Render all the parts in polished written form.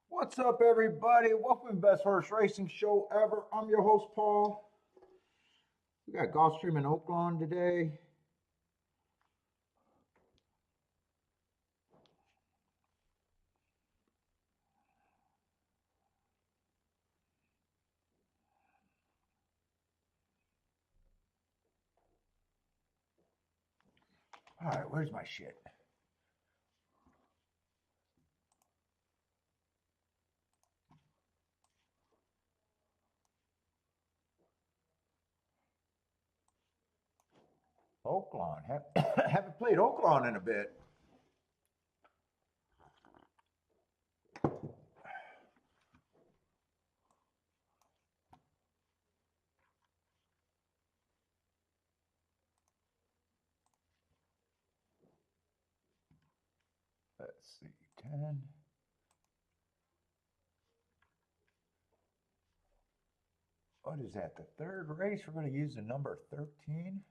What's up, everybody? Welcome to the Best Horse Racing Show ever. I'm your host, Paul. We got Gulfstream and Oaklawn today. All right, where's my shit? Oaklawn. Haven't played Oaklawn in a bit. Let's see, 10. What is that, the third race? We're going to use the number 13.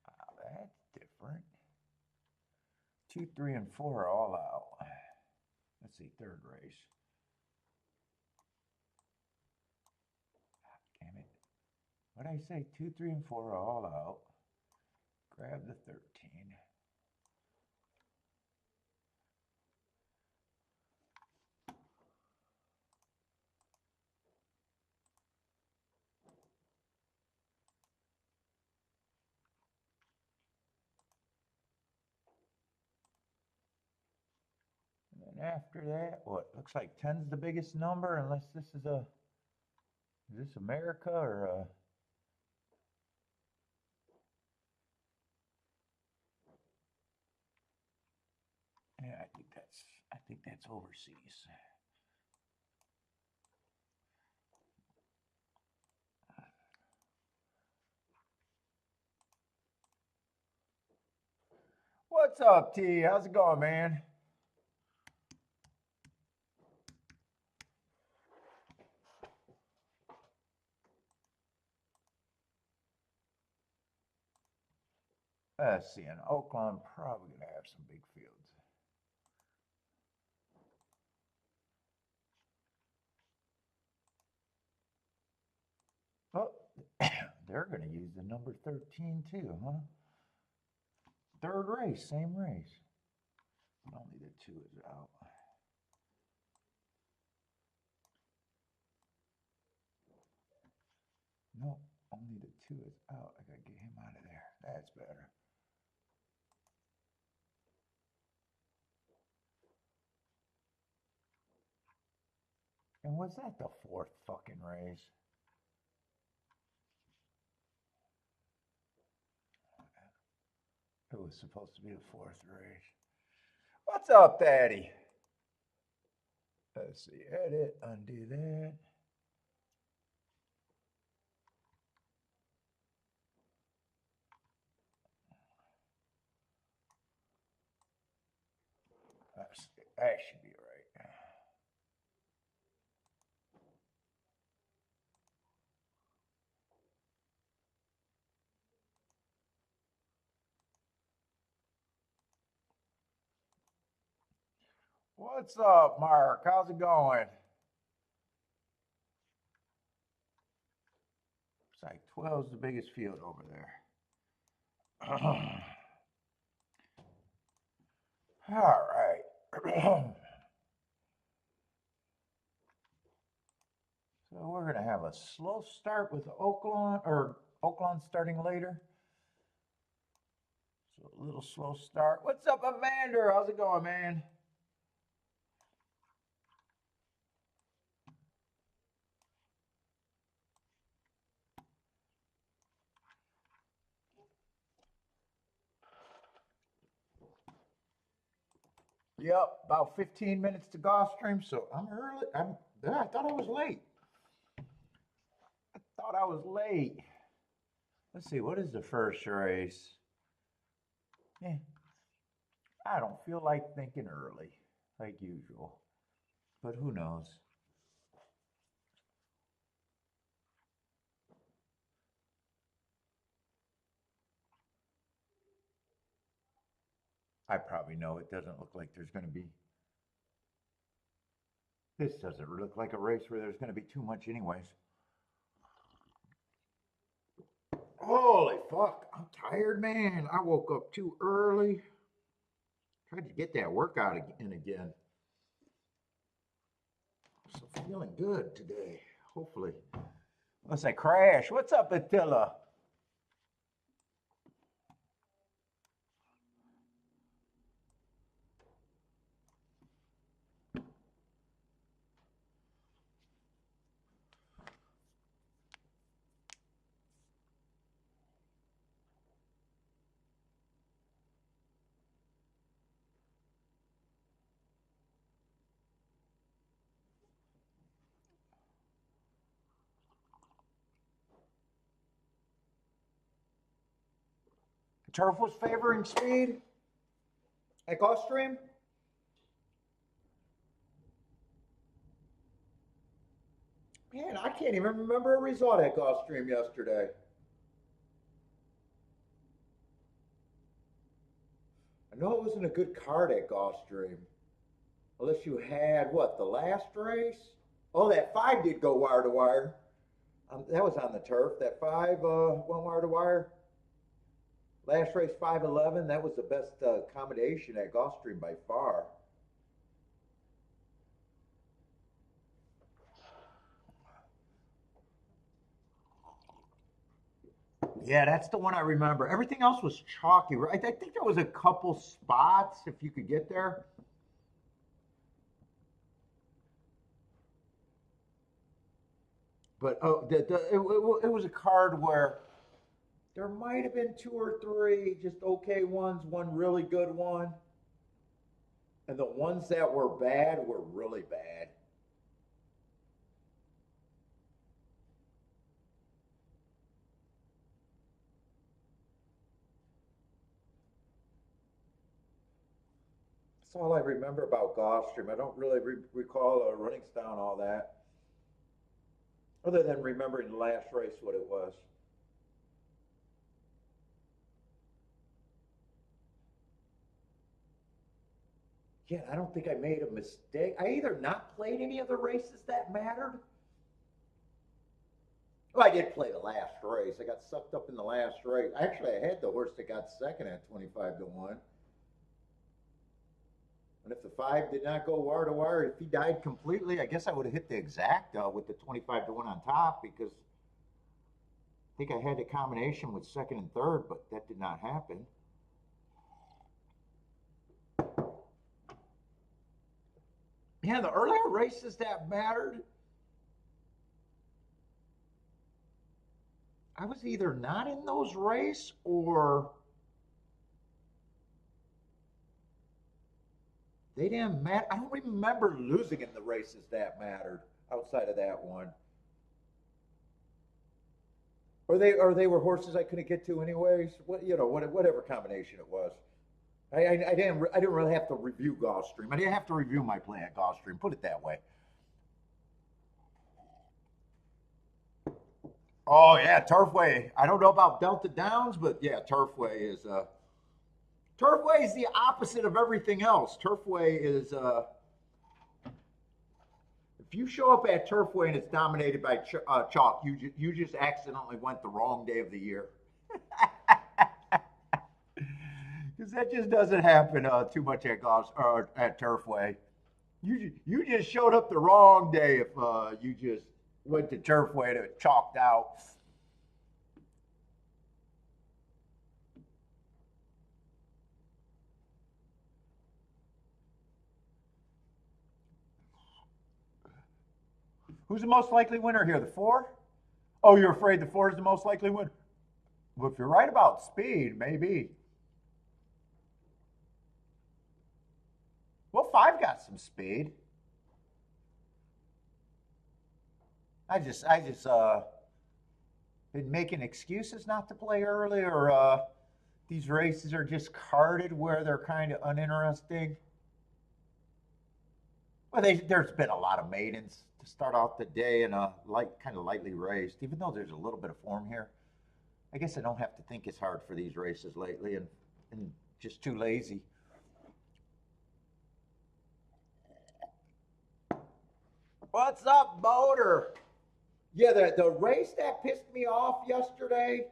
Wow, that's different. 2, 3, and 4 are all out. Let's see, third race. Damn it. What did I say? 2, 3, and 4 are all out. Grab the 13. And after that, what? Looks like 10's the biggest number, unless this is this America or yeah, I think that's overseas. What's up, T? How's it going, man? Let's see, in Oaklawn, probably gonna have some big fields. Oh, they're gonna use the number 13 too, huh? Third race, same race. Only the 2 is out. No, only the 2 is out. I gotta get him out of there. That's better. And was that the 4th fucking race? It was supposed to be the 4th race. What's up, Daddy? Let's see, edit, undo that. That should be right. What's up, Mark? How's it going? It's like 12's the biggest field over there. All right. So we're going to have a slow start with Oaklawn, or Oaklawn starting later. So a little slow start. What's up, Evander? How's it going, man? Yep, about 15 minutes to Gulfstream, so I'm early. I thought I was late. I thought I was late. Let's see, what is the first race? Eh, I don't feel like thinking early, like usual. But who knows? I probably know it doesn't look like there's going to be. This doesn't look like a race where there's going to be too much, anyways. Holy fuck, I'm tired, man. I woke up too early. Tried to get that workout in again. So feeling good today, hopefully. Unless I crash. What's up, Attila? Turf was favoring speed at Gulfstream. Man, I can't even remember a result at Gulfstream yesterday. I know it wasn't a good card at Gulfstream. Unless you had, what, the last race? Oh, that 5 did go wire to wire. That was on the turf. That 5 went wire to wire. Last race, 5:11. That was the best accommodation at Gulfstream by far. Yeah, that's the one I remember. Everything else was chalky, right? I think there was a couple spots if you could get there. But it was a card where there might have been 2 or 3 just okay ones, one really good one, and the ones that were bad were really bad. That's all I remember about Gulfstream. I don't really recall running down all that, other than remembering the last race what it was. Yeah, I don't think I made a mistake. I either not played any of the races that mattered. Well, I did play the last race. I got sucked up in the last race. Actually, I had the horse that got second at 25-1. And if the 5 did not go wire to wire, if he died completely, I guess I would have hit the exact with the 25-1 on top, because I think I had the combination with second and third, but that did not happen. Yeah, the earlier races that mattered, I was either not in those races or they didn't matter. I don't remember losing in the races that mattered outside of that one. Or they were horses I couldn't get to anyways. Whatever combination it was. I didn't really have to review Gulfstream. I didn't have to review my play at Gulfstream. Put it that way. Oh yeah, Turfway. I don't know about Delta Downs, but yeah, Turfway is the opposite of everything else. Turfway is if you show up at Turfway and it's dominated by chalk, you just accidentally went the wrong day of the year. Because that just doesn't happen too much at at Turfway. You just showed up the wrong day if you just went to Turfway and it chalked out. Who's the most likely winner here? The 4? Oh, you're afraid the 4 is the most likely winner? Well, if you're right about speed, maybe. Well, 5 got some speed. I just been making excuses not to play early, or these races are just carded where they're kind of uninteresting. Well, there's been a lot of maidens to start off the day and kind of lightly raced, even though there's a little bit of form here. I guess I don't have to think as hard for these races lately, and just too lazy. What's up, Boater? Yeah, the race that pissed me off yesterday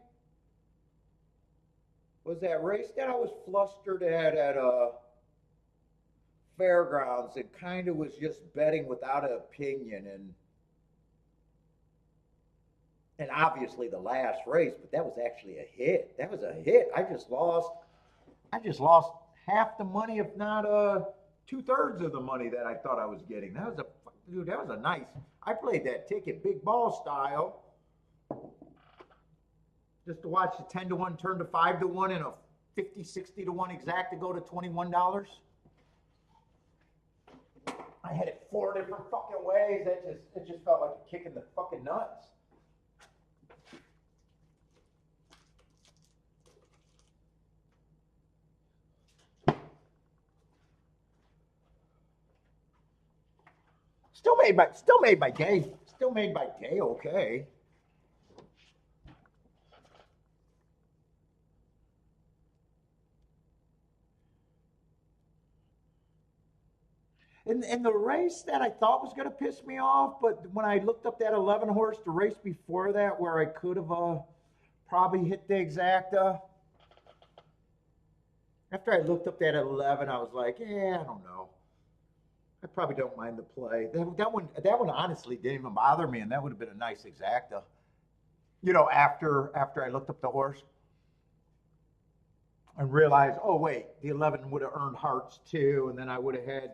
was that race that I was flustered at fairgrounds and kind of was just betting without an opinion, and obviously the last race, but that was actually a hit. That was a hit. I just lost half the money, if not 2/3 of the money that I thought I was getting. That was a nice. I played that ticket big ball style, just to watch the 10-1 turn to 5-1 and a 50, 60-1 exact to go to $21. I had it 4 different fucking ways. It just felt like a kick in the fucking nuts. Still made my day. Still made my day okay. And the race that I thought was going to piss me off, but when I looked up that 11 horse, the race before that, where I could have probably hit the exacta. After I looked up that 11, I was like, yeah, I don't know. I probably don't mind the play. That one honestly didn't even bother me, and that would have been a nice exacta. You know, after I looked up the horse and realized, oh wait, the 11 would have earned hearts too, and then I would have had,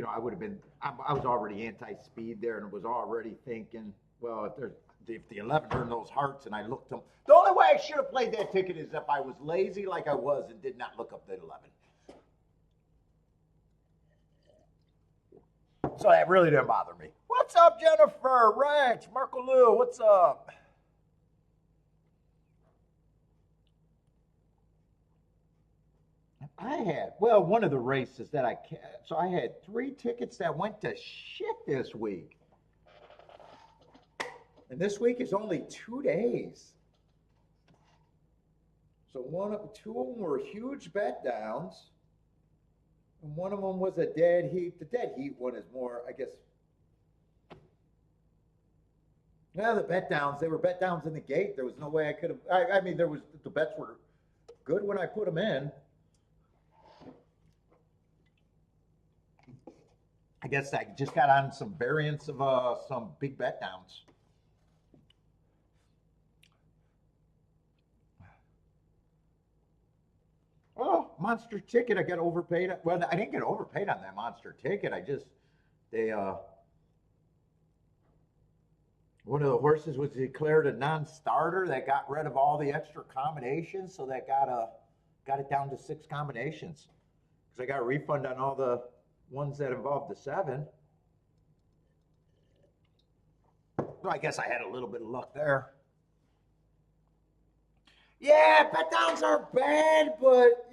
I would have been. I was already anti-speed there, and was already thinking, well, if the 11 earned those hearts, and I looked them. The only way I should have played that ticket is if I was lazy like I was and did not look up the 11. So that really didn't bother me. What's up, Jennifer? Rex, Marco Lou, what's up? I had, well, one of the races that I had 3 tickets that went to shit this week. And this week is only 2 days. So 2 of them were huge bet downs. And one of them was a dead heat. The dead heat one is more, I guess. Yeah, the bet downs, they were bet downs in the gate. There was no way I could have, I mean, the bets were good when I put them in. I guess I just got on some variants of some big bet downs. Oh, monster ticket! I got overpaid. Well, I didn't get overpaid on that monster ticket. One of the horses was declared a non-starter. That got rid of all the extra combinations, so that got it down to 6 combinations. Because I got a refund on all the ones that involved the 7. So I guess I had a little bit of luck there. Yeah, bet downs are bad, but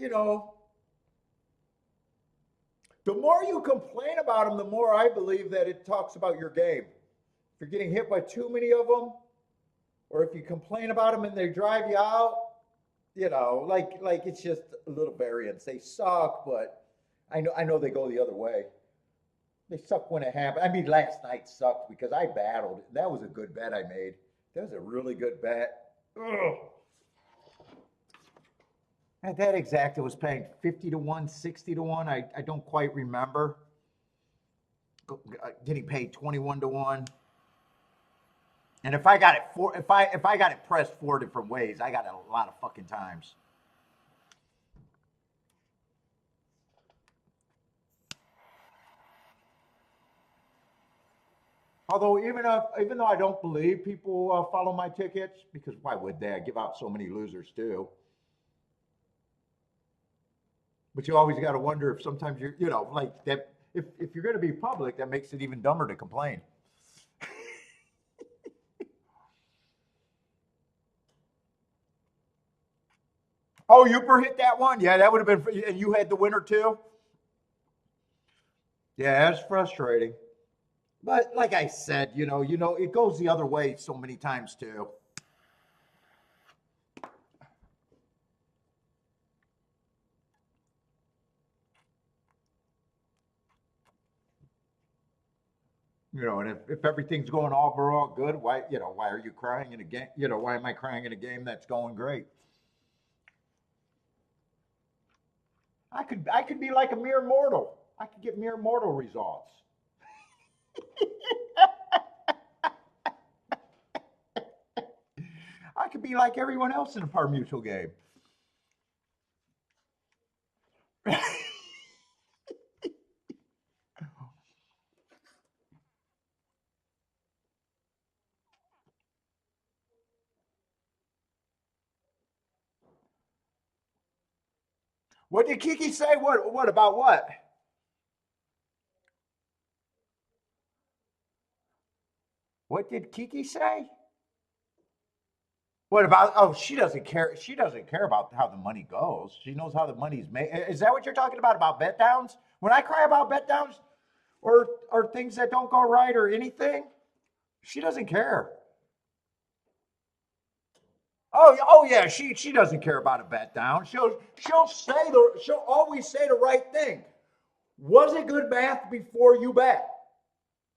the more you complain about them, the more I believe that it talks about your game. If you're getting hit by too many of them, or if you complain about them and they drive you out, like it's just a little variance. They suck, but I know they go the other way. They suck when it happens. I mean, last night sucked because I battled. That was a good bet I made. That was a really good bet. Ugh. At that exact, it was paying 50-1, 60-1. I don't quite remember. Getting paid 21-1. And if I got it pressed 4 different ways, I got it a lot of fucking times. Although even though I don't believe people follow my tickets, because why would they? I give out so many losers too. But you always got to wonder if sometimes like that. If you're going to be public, that makes it even dumber to complain. Oh, Uper hit that one? Yeah, that would have been, and you had the winner too? Yeah, that's frustrating. But like I said, it goes the other way so many times too. And if everything's going overall good, why are you crying in a game? Why am I crying in a game that's going great? I could be like a mere mortal. I could get mere mortal results. I could be like everyone else in a par mutual game. What did Kiki say? What about what? What did Kiki say? What about? Oh, she doesn't care. She doesn't care about how the money goes. She knows how the money's made. Is that what you're talking about bet downs? When I cry about bet downs or things that don't go right or anything, she doesn't care. Oh yeah. She doesn't care about a bet down. She'll always say the right thing. Was it good math before you bet?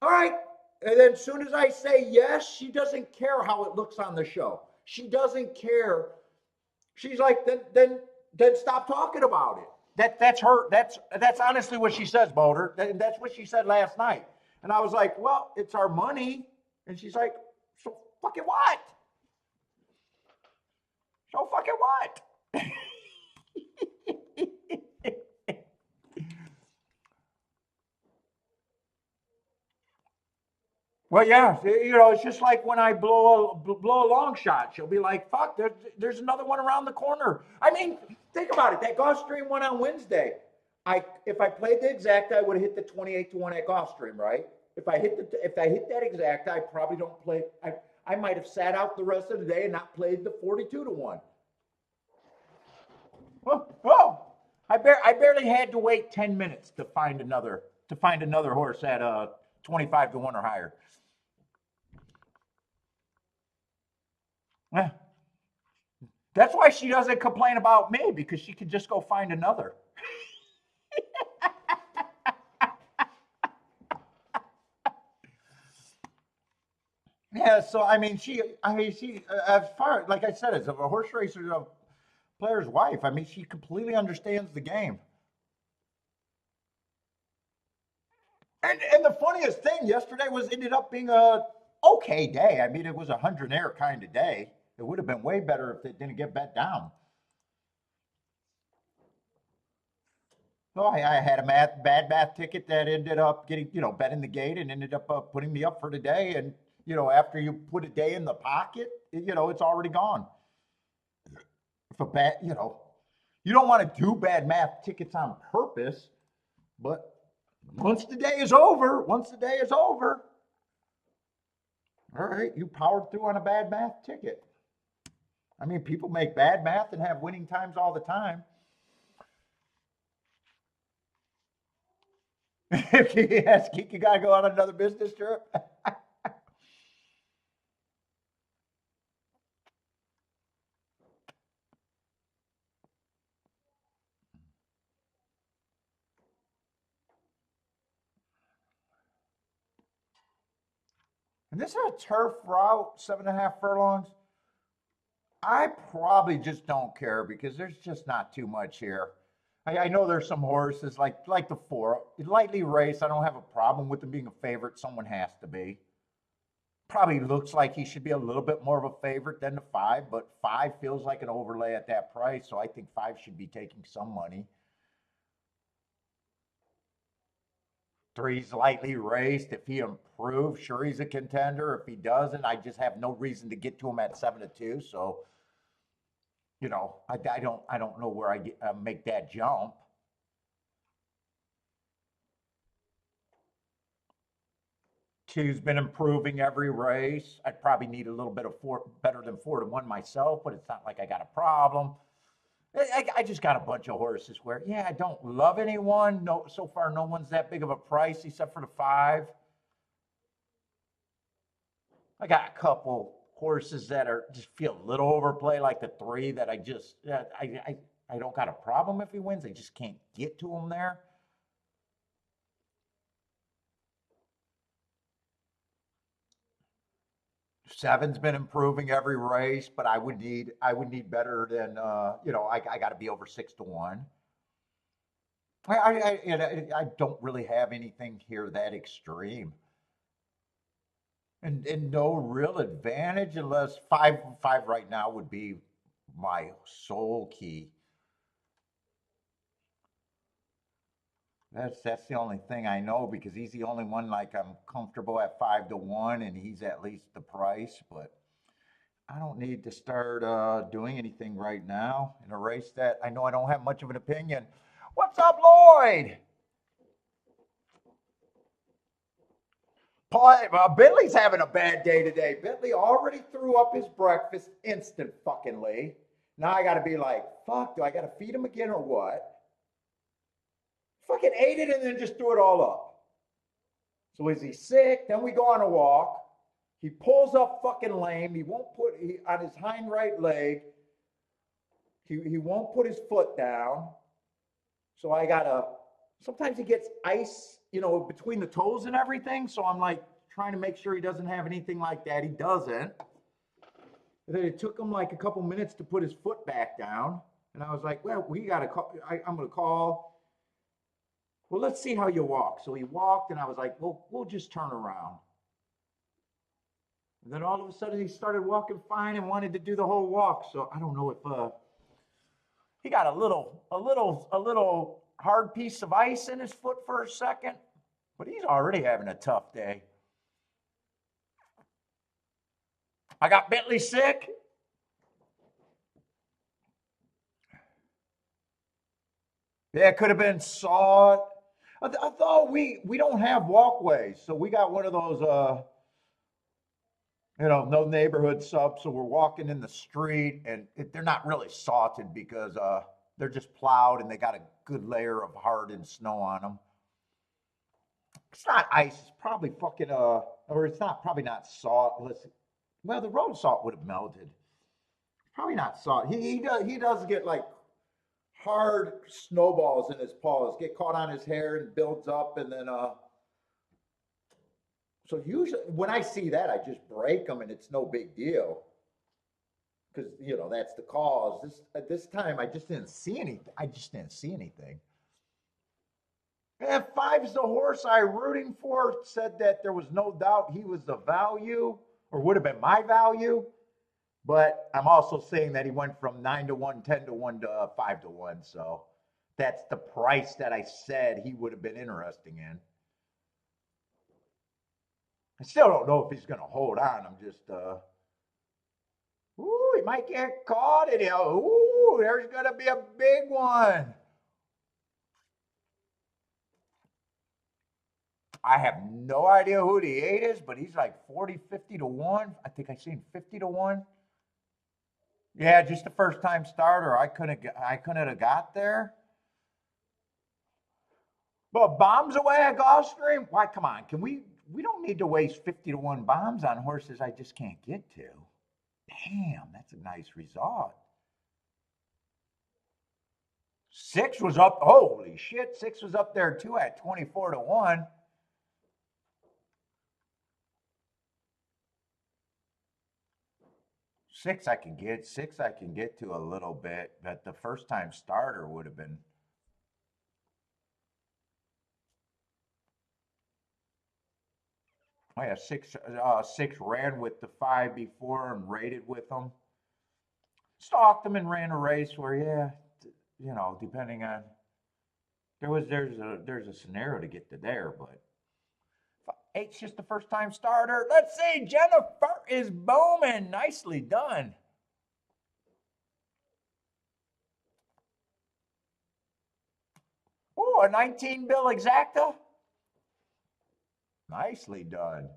All right. And then as soon as I say yes, she doesn't care how it looks on the show. She doesn't care. She's like, then stop talking about it. That's her. That's honestly what she says, Boulder. That's what she said last night. And I was like, well, it's our money. And she's like, so fucking what? So fucking what? Well, yeah, it's just like when I blow a long shot. She'll be like, "Fuck, there's another one around the corner." I mean, think about it. That Gulfstream one on Wednesday. If I played the exact, I would have hit the 28-1 at Gulfstream, right? If I hit that exact, I probably don't play. I might have sat out the rest of the day and not played the 42-1. Whoa! I barely had to wait 10 minutes to find another horse at 25-1 or higher. Yeah. That's why she doesn't complain about me because she could just go find another. Yeah, so she, as far like I said, as a horse racer, a player's wife. I mean, she completely understands the game. And the funniest thing yesterday was ended up being a okay day. I mean, it was a 100 air kind of day. It would have been way better if it didn't get bet down. So I had a bad math ticket that ended up getting, bet in the gate and ended up putting me up for the day. And, after you put a day in the pocket, it's already gone. If a bad, you don't want to do bad math tickets on purpose, but once the day is over, all right, you powered through on a bad math ticket. I mean, people make bad math and have winning times all the time. Yes, you got to go on another business trip. And this is a turf route, 7.5 furlongs. I probably just don't care because there's just not too much here. I know there's some horses like the four lightly raced. I don't have a problem with them being a favorite. Someone has to be. Probably looks like he should be a little bit more of a favorite than the five, but five feels like an overlay at that price. So I think five should be taking some money. Three's lightly raced. If he improves, sure he's a contender. If he doesn't, I just have no reason to get to him at 7-2. So I don't know where I make that jump. Two's been improving every race. I'd probably need a little bit of four, better than 4-1 myself, but it's not like I got a problem. I just got a bunch of horses where, yeah, I don't love anyone. No, so far, no one's that big of a price except for the 5. I got a couple horses that are just feel a little overplay, like the 3 that I just, I don't got a problem if he wins. I just can't get to him there. Seven's been improving every race, but I would need better than I got to be over 6 to 1. I don't really have anything here that extreme, and no real advantage unless 5 right now would be my sole key. That's the only thing I know because he's the only one like I'm comfortable at 5 to 1, and he's at least the price. But I don't need to start doing anything right now in a race that I know I don't have much of an opinion. What's up, Lloyd? Paul, Bentley's having a bad day today. Bentley already threw up his breakfast instant fuckingly. Now I got to be like, fuck, do I got to feed him again or what? Fucking ate it and then just threw it all up. So is he sick? Then we go on a walk. He pulls up fucking lame. He won't put on his hind right leg. He won't put his foot down. So I gotta. Sometimes he gets ice, between the toes and everything. So I'm like trying to make sure he doesn't have anything like that. He doesn't. And then it took him like a couple minutes to put his foot back down. And I was like, well, we gotta call. I'm gonna call. Well, let's see how you walk. So he walked, and I was like, well, we'll just turn around. And then all of a sudden, he started walking fine and wanted to do the whole walk. So I don't know if he got a little hard piece of ice in his foot for a second, but he's already having a tough day. I got Bentley sick. Yeah, it could have been salt. I thought we don't have walkways, so we got one of those no neighborhood subs. So we're walking in the street, and they're not really salted because they're just plowed and they got a good layer of hardened snow on them. It's not ice. It's probably fucking or it's not probably not salt. Well, the road salt would have melted. Probably not salt. He does get like hard snowballs in his paws, get caught on his hair and builds up, and then so usually when I see that, I just break them and it's no big deal because that's the cause. This time I just didn't see anything. And 5's the horse I'm rooting for. Said that there was no doubt he was the value or would have been my value. But I'm also saying that he went from 9 to 1, 10 to 1 to 5 to 1. So that's the price that I said he would have been interesting in. I still don't know if he's going to hold on. I'm just, he might get caught in it. Ooh, there's going to be a big one. I have no idea who the 8 is, but he's like 40, 50 to 1. I think I seen 50 to 1. Yeah, just the first time starter. I couldn't have got there. But bombs away at Gulfstream? Why, come on. We don't need to waste 50 to 1 bombs on horses I just can't get to. Damn, that's a nice result. 6 was up. Holy shit. 6 was up there too at 24 to 1. Six I can get to a little bit, but the first time starter would have been. Oh yeah, 6 ran with the 5 before and rated with them. Stalked them and ran a race where, depending on there's a scenario to get to there, but 8's just the first time starter. Let's see, Jennifer is booming. Nicely done. Oh, a 19 bill exacta. Nicely done.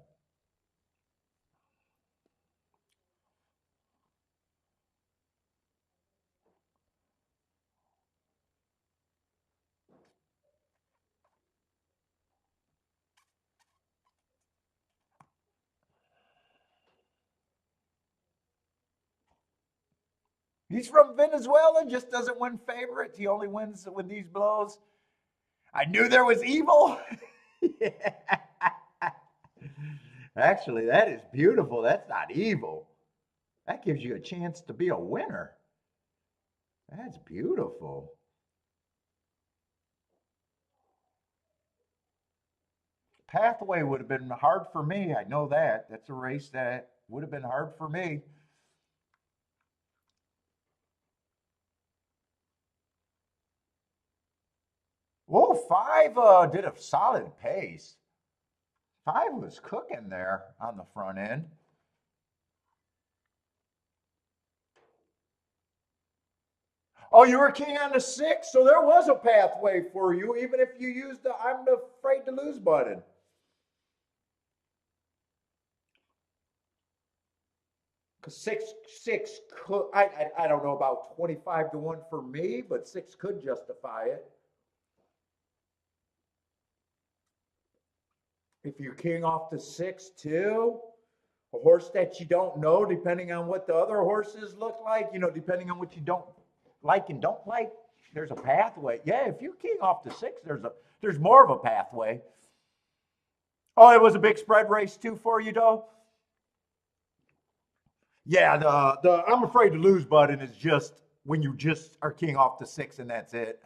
He's from Venezuela, just doesn't win favorites. He only wins when these blows. I knew there was evil. Yeah. Actually, that is beautiful. That's not evil. That gives you a chance to be a winner. That's beautiful. Pathway would have been hard for me. I know that. That's a race that would have been hard for me. Whoa, five did a solid pace. Five was cooking there on the front end. Oh, you were king on the six, so there was a pathway for you, even if you used the I'm afraid to lose button. Because six could I don't know about 25 to 1 for me, but six could justify it. If you're king off the six too, a horse that you don't know, depending on what the other horses look like, depending on what you don't like and don't like, there's a pathway. Yeah, if you're king off the six, there's more of a pathway. Oh, it was a big spread race too for you, though. Yeah, the I'm afraid to lose button is just when you just are king off the six and that's it.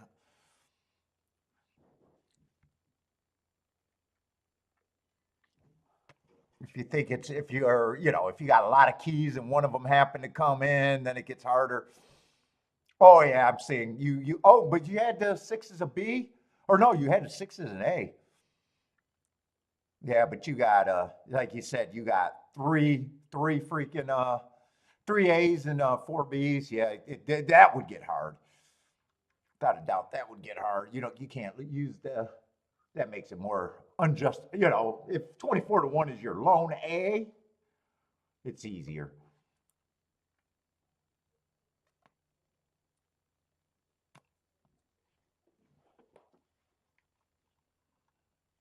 If you think it's if you're if you got a lot of keys and one of them happen to come in, then it gets harder. Oh yeah, I'm seeing you. Oh, but you had the six as a B, or no, you had the six as an A. Yeah, but you got like you said, you got three freaking three A's and four B's. Yeah, that would get hard. Without a doubt, that would get hard. You can't use the. That makes it more unjust. If 24 to 1 is your lone A, it's easier.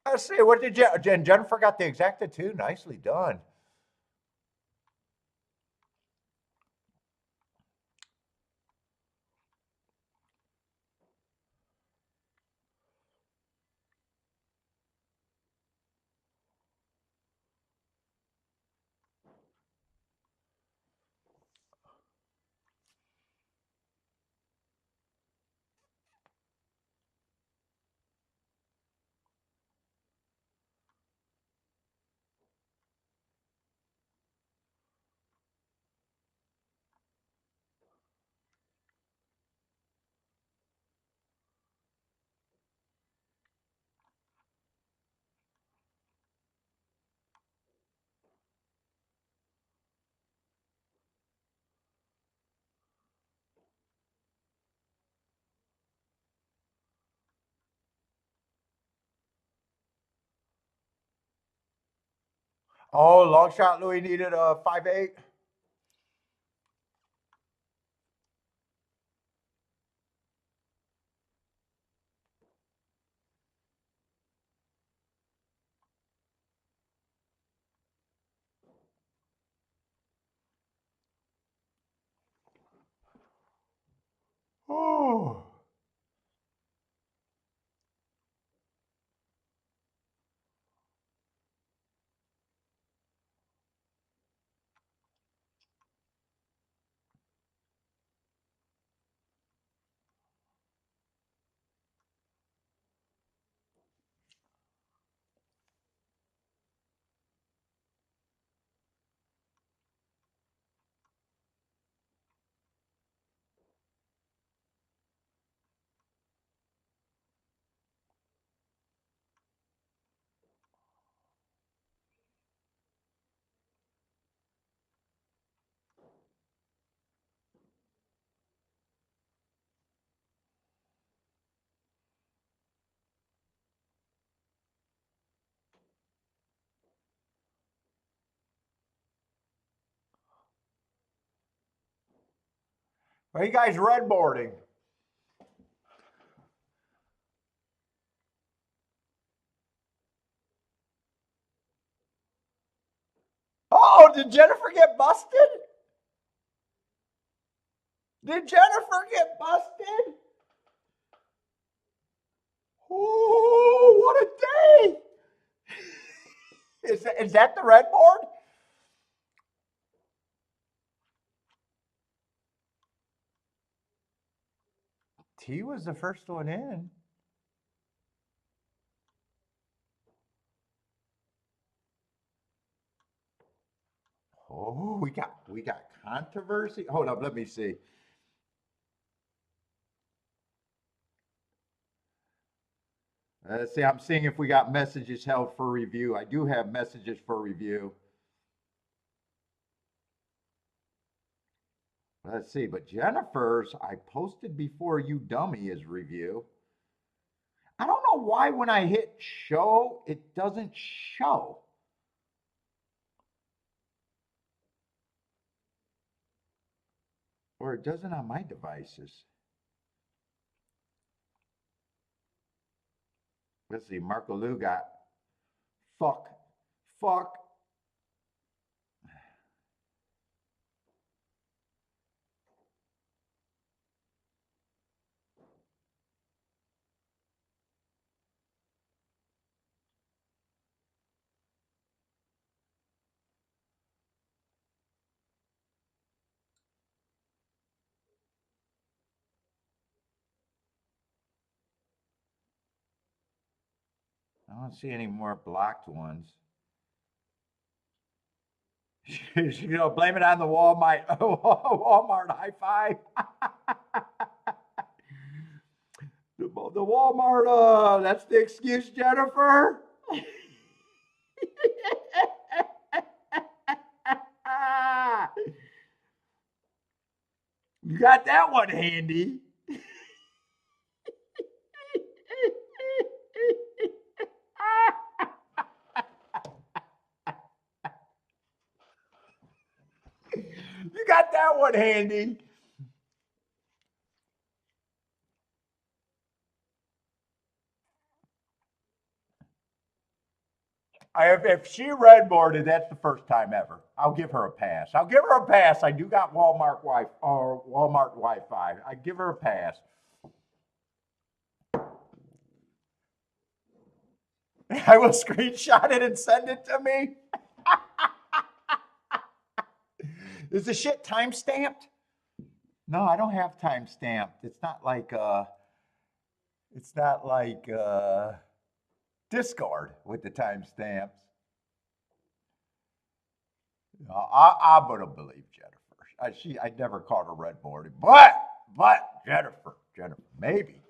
I see. What did you? Jennifer got the exacta too. Nicely done. Oh, long shot. Louis needed a 5-8. Oh. Are you guys red boarding? Oh, did Jennifer get busted? Did Jennifer get busted? Oh, what a day! Is that the red board? T was the first one in. Oh, we got controversy. Hold up, let me see. Let's see, I'm seeing if we got messages held for review. I do have messages for review. Let's see, but Jennifer's, I posted before you dummy is review. I don't know why when I hit show, it doesn't show. Or it doesn't on my devices. Let's see, Marco Lou got fuck. I don't see any more blocked ones. Blame it on the Walmart high five. The Walmart, that's the excuse, Jennifer. You got that one handy. You got that one handy. If she redboarded, that's the first time ever. I'll give her a pass. I do got Walmart Wi-Fi. I give her a pass. I will screenshot it and send it to me. Is the shit time stamped? No, I don't have time stamped. It's not like Discord with the time stamps. I wouldn't believe Jennifer. I never caught her redboarding, but Jennifer, maybe.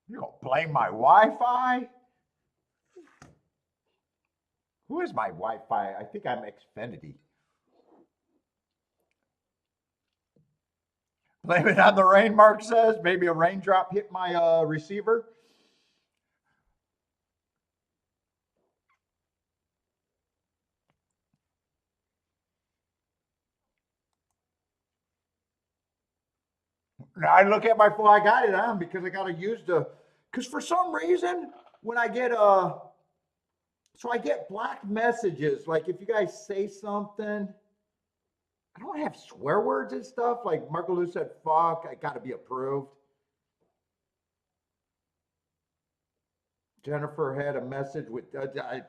You gonna blame my Wi-Fi? Who is my Wi-Fi? I think I'm Xfinity. Blame it on the rain, Mark says. Maybe a raindrop hit my receiver. I look at my phone. I got it on because I got to use because for some reason, when I get so I get blocked messages. Like if you guys say something, I don't have swear words and stuff. Like Marco Lou said, fuck, I got to be approved. Jennifer had a message with,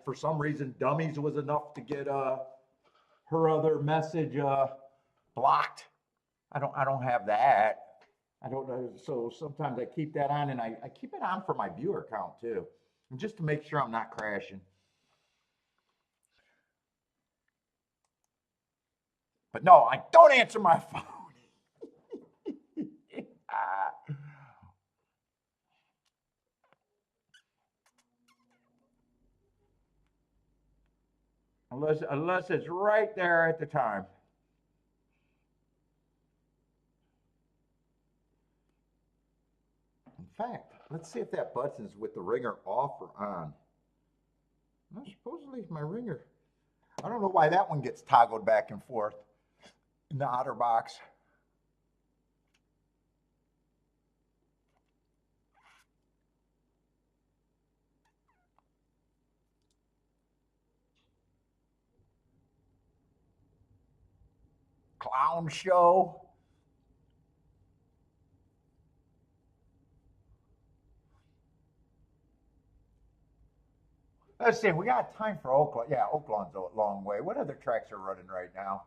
for some reason, dummies was enough to get her other message blocked. I don't have that. I don't know. So sometimes I keep that on, and I keep it on for my viewer count too, and just to make sure I'm not crashing. But no, I don't answer my phone. Unless it's right there at the time. In fact, let's see if that button's with the ringer off or on. Well, supposedly my ringer. I don't know why that one gets toggled back and forth in the OtterBox. solemn show. Let's see, we got time for Oaklawn. Yeah, Oaklawn's a long way. What other tracks are running right now?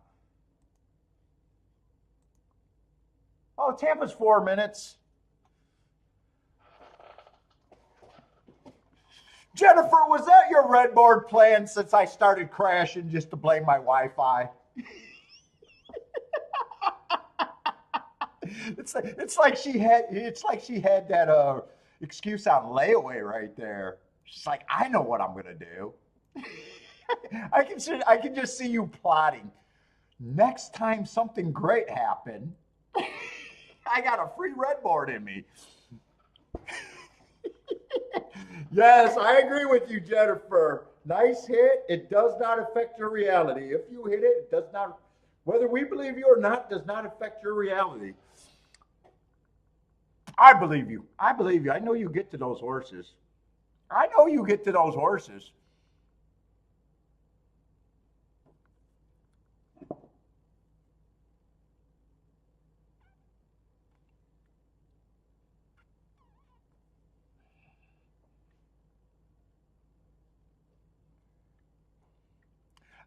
Oh, Tampa's 4 minutes. Jennifer, was that your red board plan since I started crashing just to blame my Wi-Fi? It's like she had that excuse on layaway right there. She's like, I know what I'm gonna do. I can just see you plotting. Next time something great happened, I got a free red board in me. Yes, I agree with you, Jennifer. Nice hit. It does not affect your reality. If you hit it, it does not, whether we believe you or not, does not affect your reality. I believe you. I believe you. I know you get to those horses. I know you get to those horses.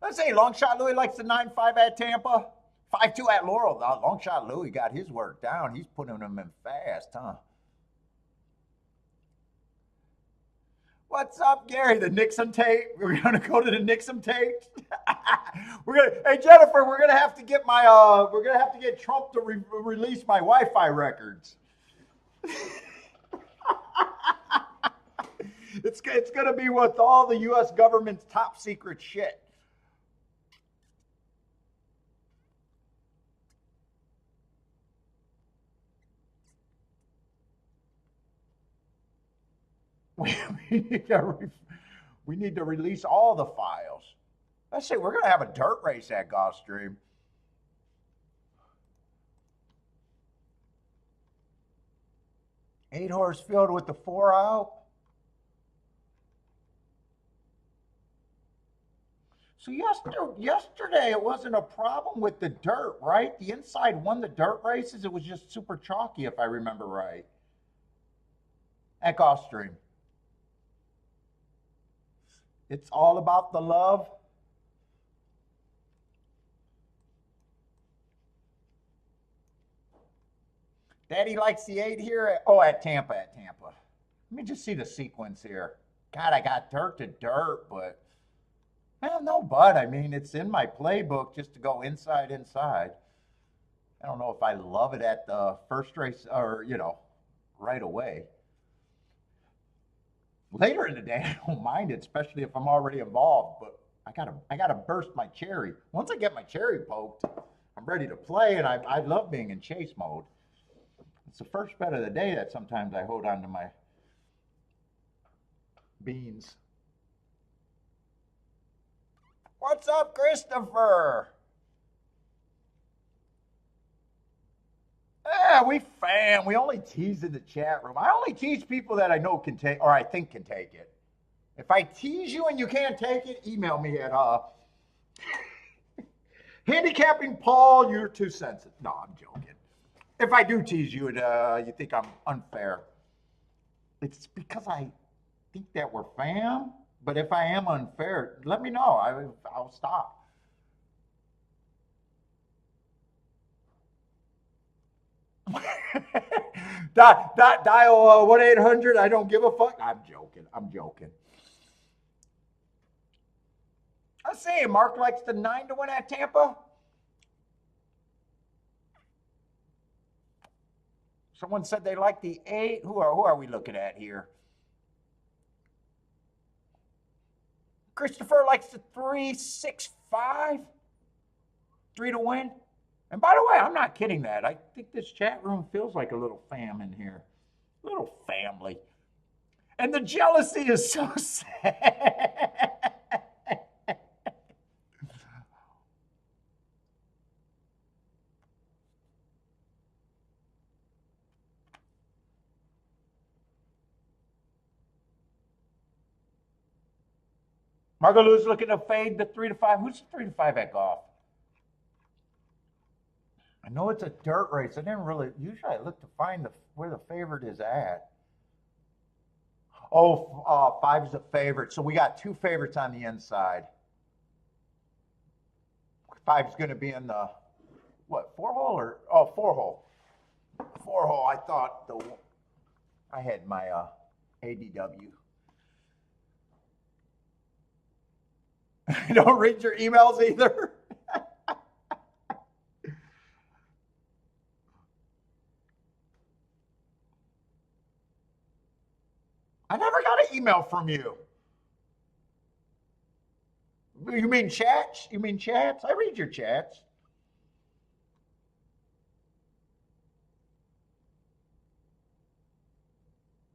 Let's say Long Shot Louie likes the 9.5 at Tampa. 5.2 at Laurel. Long Shot Louie got his work down. He's putting them in fast, huh? What's up, Gary? The Nixon tape. We're gonna go to the Nixon tape. Hey Jennifer, we're gonna have to get Trump to release my Wi-Fi records. It's gonna be with all the U.S. government's top secret shit. We need to release all the files. Let's see, we're going to have a dirt race at Gulfstream. Eight horse field with the 4 out. So yesterday it wasn't a problem with the dirt, right? The inside won the dirt races. It was just super chalky, if I remember right, at Gulfstream. It's all about the love. Daddy likes the 8 here. At Tampa. Let me just see the sequence here. God, I got dirt to dirt, but well, no, but I mean, it's in my playbook just to go inside. I don't know if I love it at the first race or, right away. Later in the day, I don't mind it, especially if I'm already involved, but I gotta burst my cherry. Once I get my cherry poked, I'm ready to play, and I love being in chase mode. It's the first bet of the day that sometimes I hold on to my beans. What's up, Christopher? Yeah, we only tease in the chat room. I only tease people that I know can take, or I think can take it. If I tease you and you can't take it, email me at Handicapping Paul, you're too sensitive. No, I'm joking. If I do tease you and you think I'm unfair, it's because I think that we're fam. But if I am unfair, let me know. I'll stop. Dial 1-800. I don't give a fuck. I'm joking. Let's see. Mark likes the 9-1 at Tampa. Someone said they like the 8. Who are we looking at here? Christopher likes the 3-6-5. 3 to win. And by the way, I'm not kidding that. I think this chat room feels like a little fam in here. A little family. And the jealousy is so sad. Margot Lou's looking to fade the 3-5. Who's the 3-5 at golf? I know it's a dirt race. I didn't really. Usually, I look to find where the favorite is at. Oh, five is a favorite. So we got two favorites on the inside. Five's going to be in the what, four hole or four hole? Four hole. I thought I had my ADW. Don't read your emails either. I never got an email from you. You mean chats? You mean chats? I read your chats.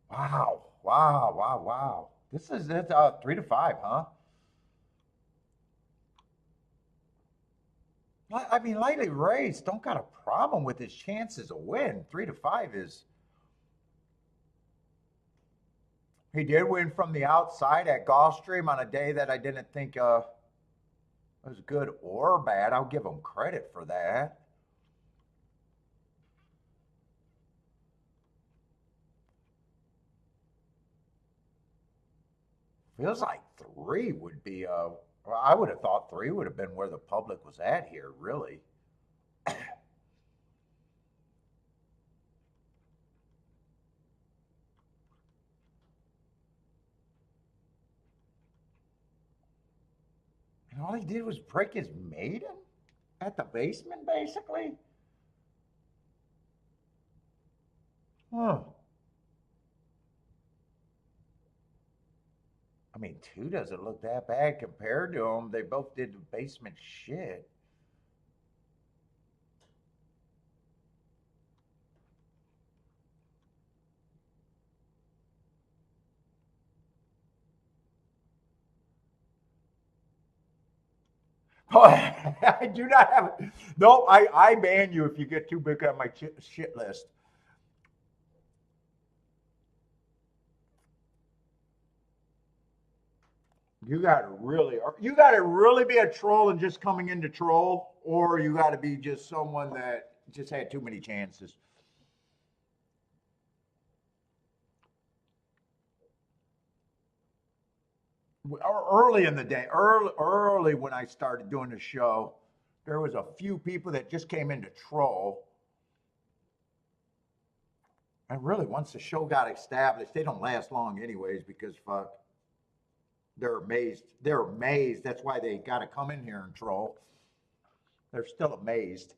Wow, wow, wow, wow. This is it. 3 to 5, huh? I mean, lightly raced don't got a problem with his chances of win. 3 to 5 is. He did win from the outside at Gulfstream on a day that I didn't think was good or bad. I'll give him credit for that. Feels like 3 would be well, I would have thought 3 would have been where the public was at here, really. And all he did was break his maiden at the basement, basically. Huh. I mean, 2 doesn't look that bad compared to him. They both did the basement shit. Oh, I do not have. No, I ban you if you get too big on my shit list. You got to really be a troll and just coming into troll, or you got to be just someone that just had too many chances. Early in the day, early when I started doing the show, there was a few people that just came into troll. And really, once the show got established, they don't last long anyways because fuck, they're amazed. They're amazed. That's why they got to come in here and troll. They're still amazed.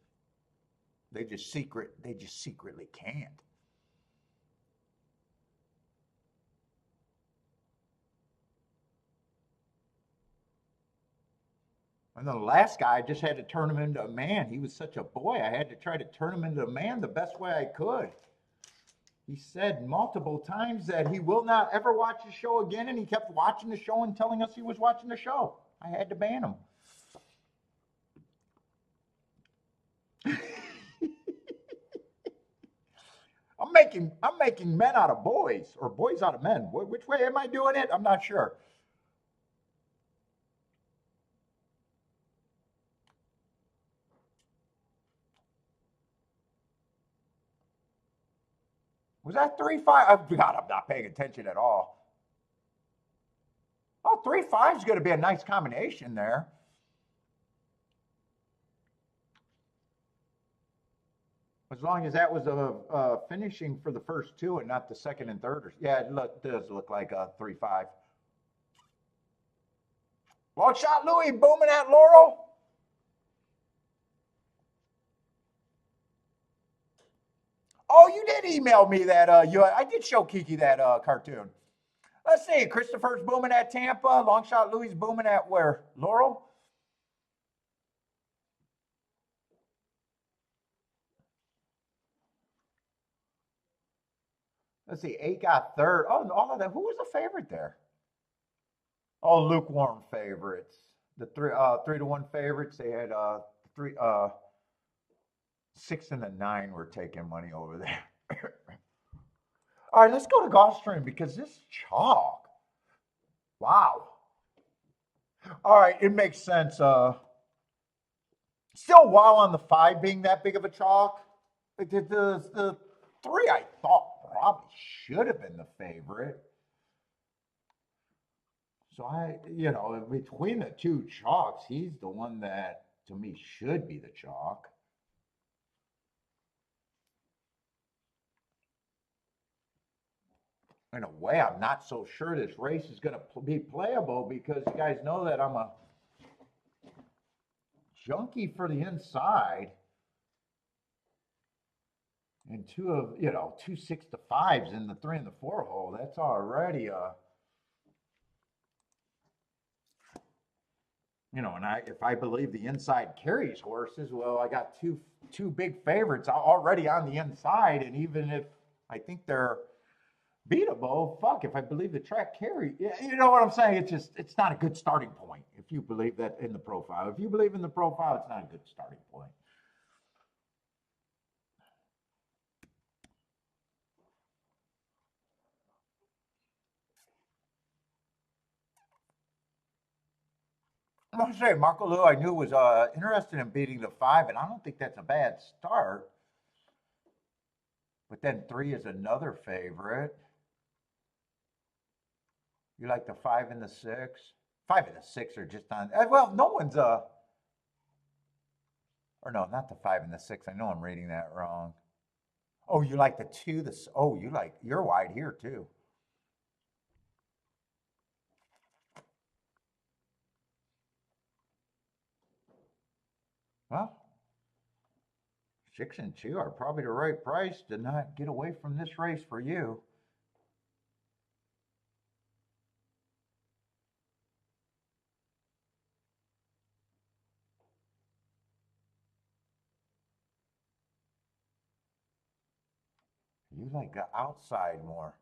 They just secretly can't. And the last guy, I just had to turn him into a man. He was such a boy. I had to try to turn him into a man the best way I could. He said multiple times that he will not ever watch the show again, and he kept watching the show and telling us he was watching the show. I had to ban him. I'm making men out of boys or boys out of men. Which way am I doing it? I'm not sure. Was that 3-5? Oh, God, I'm not paying attention at all. Oh, 3-5 is going to be a nice combination there. As long as that was a finishing for the first two and not the second and third. Yeah, it does look like a 3-5. Long shot, Louis, booming at Laurel. Oh, you did email me that. I did show Kiki that cartoon. Let's see. Christopher's booming at Tampa. Long shot, Louis booming at where? Laurel. Let's see. 8 got third. Oh, all of that. Who was the favorite there? Oh, lukewarm favorites. The 3-1 favorites. They had 6 and the 9 were taking money over there. All right, let's go to Gulfstream because this chalk. Wow. All right, it makes sense. Still, while on the 5 being that big of a chalk, the 3 I thought probably should have been the favorite. So between the 2 chalks, he's the one that to me should be the chalk. In a way, I'm not so sure this race is going to be playable because you guys know that I'm a junkie for the inside. And 2 6 to 5s in the 3 and the 4 hole. That's already and if I believe the inside carries horses, well, I got two big favorites already on the inside, and even if I think they're beatable, fuck, if I believe the track carry, you know what I'm saying? It's not a good starting point if you believe that in the profile. If you believe in the profile, it's not a good starting point. I'm going to say Marco Lou I knew was interested in beating the 5, and I don't think that's a bad start. But then 3 is another favorite. You like the 5 and the 6? 5 and the 6 are just on. Well, no one's or no, not the 5 and the 6. I know I'm reading that wrong. Oh, you like the 2? You're wide here too. Well, 6 and 2 are probably the right price to not get away from this race for you. You like the outside more.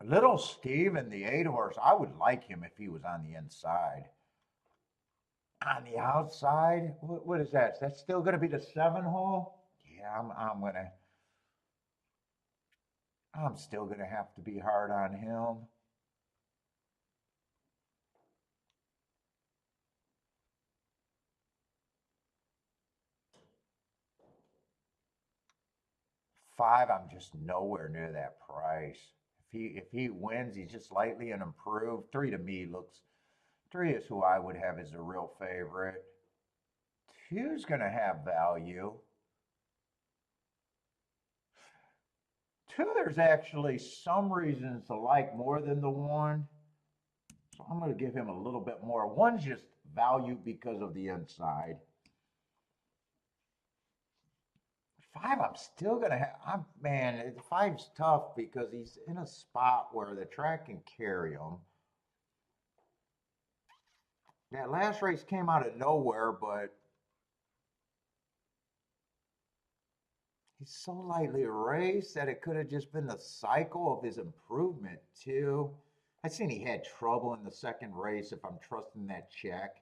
Little Steve and the 8 horse, I would like him if he was on the inside. On the outside, what is that? Is that still going to be the 7 hole? Yeah, I'm still gonna have to be hard on him. Five, I'm just nowhere near that price. If he wins, he's just slightly an improved. 3 to me looks. 3 is who I would have as a real favorite. 2's gonna have value. 2, there's actually some reasons to like more than the 1. So I'm going to give him a little bit more. 1's just value because of the inside. 5, I'm still going to have. Man, 5's tough because he's in a spot where the track can carry him. That last race came out of nowhere, but he's so lightly raced that it could have just been the cycle of his improvement, too. I seen he had trouble in the second race if I'm trusting that check.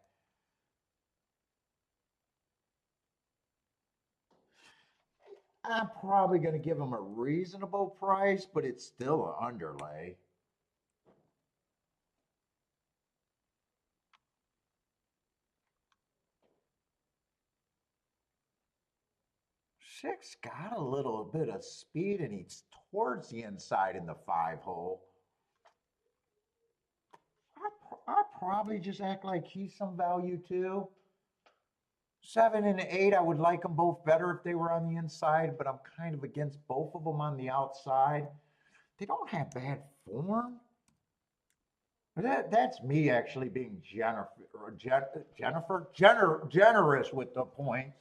I'm probably going to give him a reasonable price, but it's still an underlay. Six got a little bit of speed and he's towards the inside in the 5 hole. I'll probably just act like he's some value too. 7 and 8, I would like them both better if they were on the inside, but I'm kind of against both of them on the outside. They don't have bad form. That's me actually being generous with the points.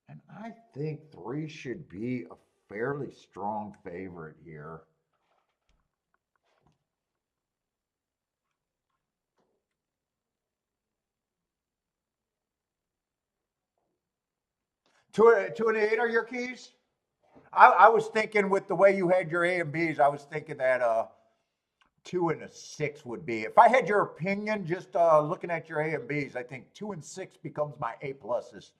And I think 3 should be a fairly strong favorite here. Two and 8 are your keys? I was thinking with the way you had your A and Bs, I was thinking that 2 and a 6 would be. If I had your opinion, just looking at your A and Bs, I think 2 and 6 becomes my A pluses.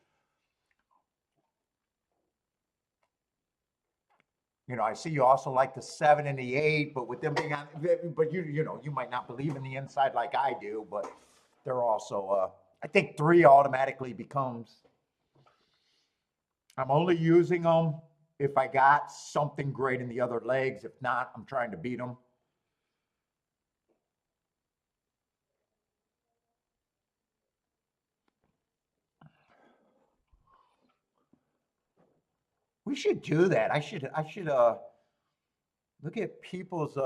You know, I see you also like the 7 and the 8, but with them being on, but you know, you might not believe in the inside like I do, but they're also, I think 3 automatically becomes, I'm only using them if I got something great in the other legs. If not, I'm trying to beat them. We should do that. I should look at people's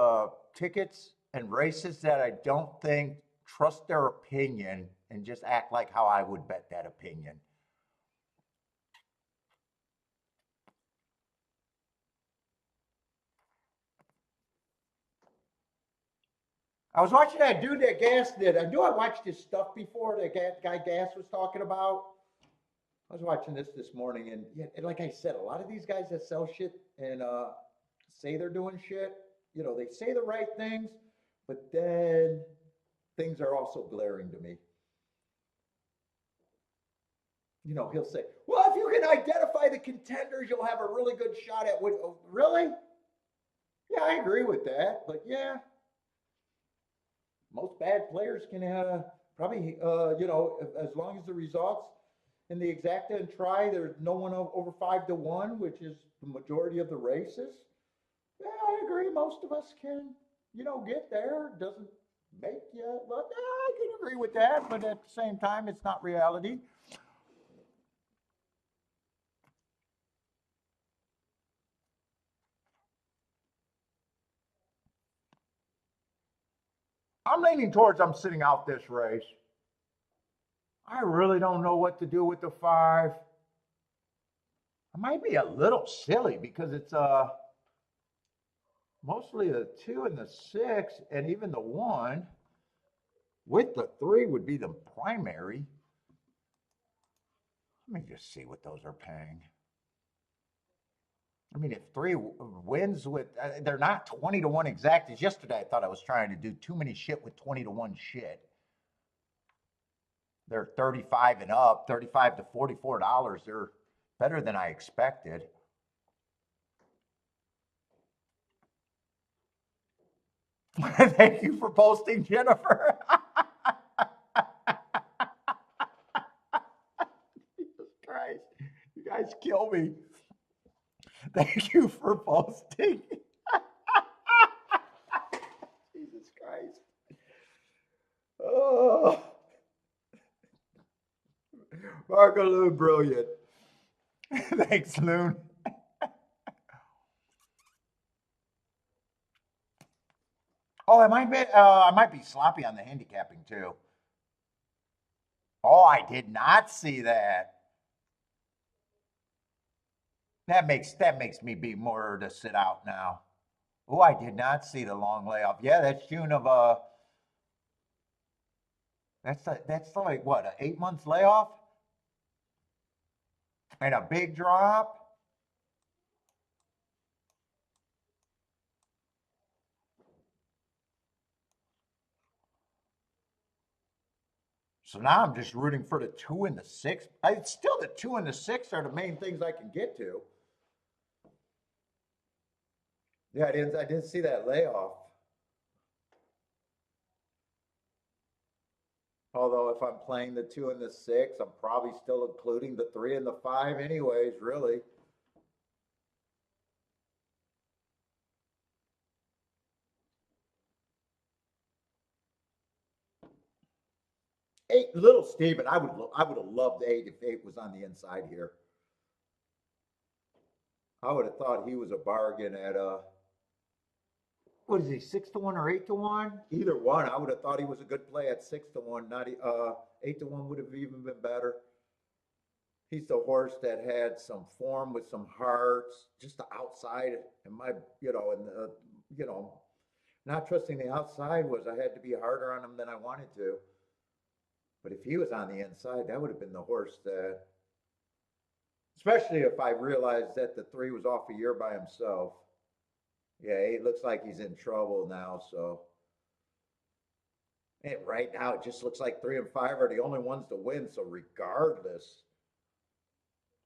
tickets and races that I don't think trust their opinion and just act like how I would bet that opinion. I was watching that dude that Gas did. I knew I watched his stuff before that guy Gas was talking about. I was watching this morning, and, yeah, and like I said, a lot of these guys that sell shit and say they're doing shit, you know, they say the right things, but then things are also glaring to me. You know, he'll say, "Well, if you can identify the contenders, you'll have a really good shot at what." Oh, really? Yeah, I agree with that. But yeah, most bad players can probably, you know, as long as the results in the exacta and try, there's no one over 5-1, which is the majority of the races. Yeah, I agree. Most of us can, you know, get there. Doesn't make you, but yeah, I can agree with that. But at the same time, it's not reality. I'm leaning towards I'm sitting out this race. I really don't know what to do with the 5. I might be a little silly because it's mostly the 2 and the 6, and even the 1 with the 3 would be the primary. Let me just see what those are paying. I mean, if 3 wins with, they're not 20-1 exact as yesterday. I thought I was trying to do too many shit with 20-1 shit. They're 35 and up, 35 to $44. They're better than I expected. Thank you for posting, Jennifer. Jesus Christ. You guys kill me. Thank you for posting. Jesus Christ. Oh, Marco Loon, brilliant. Thanks, Loon. Oh, I might be sloppy on the handicapping too. Oh, I did not see that. That makes me be more to sit out now. Oh, I did not see the long layoff. Yeah, that's June of that's like what, 8 months layoff and a big drop. So now I'm just rooting for the 2 and the 6. It's still the 2 and the 6 are the main things I can get to. Yeah, I didn't see that layoff. Although if I'm playing the 2 and the 6, I'm probably still including the 3 and the 5 anyways, really. 8, little Steven, I would have loved 8 if 8 was on the inside here. I would have thought he was a bargain at what is he, 6-1 or 8-1? Either one. I would have thought he was a good play at 6-1. Not 8-1 would have even been better. He's the horse that had some form with some hearts, just the outside. And my, you know, and the, you know, not trusting the outside was I had to be harder on him than I wanted to. But if he was on the inside, that would have been the horse that, especially if I realized that the 3 was off a year by himself. Yeah, it looks like he's in trouble now. So, and right now, it just looks like 3 and 5 are the only ones to win. So, regardless,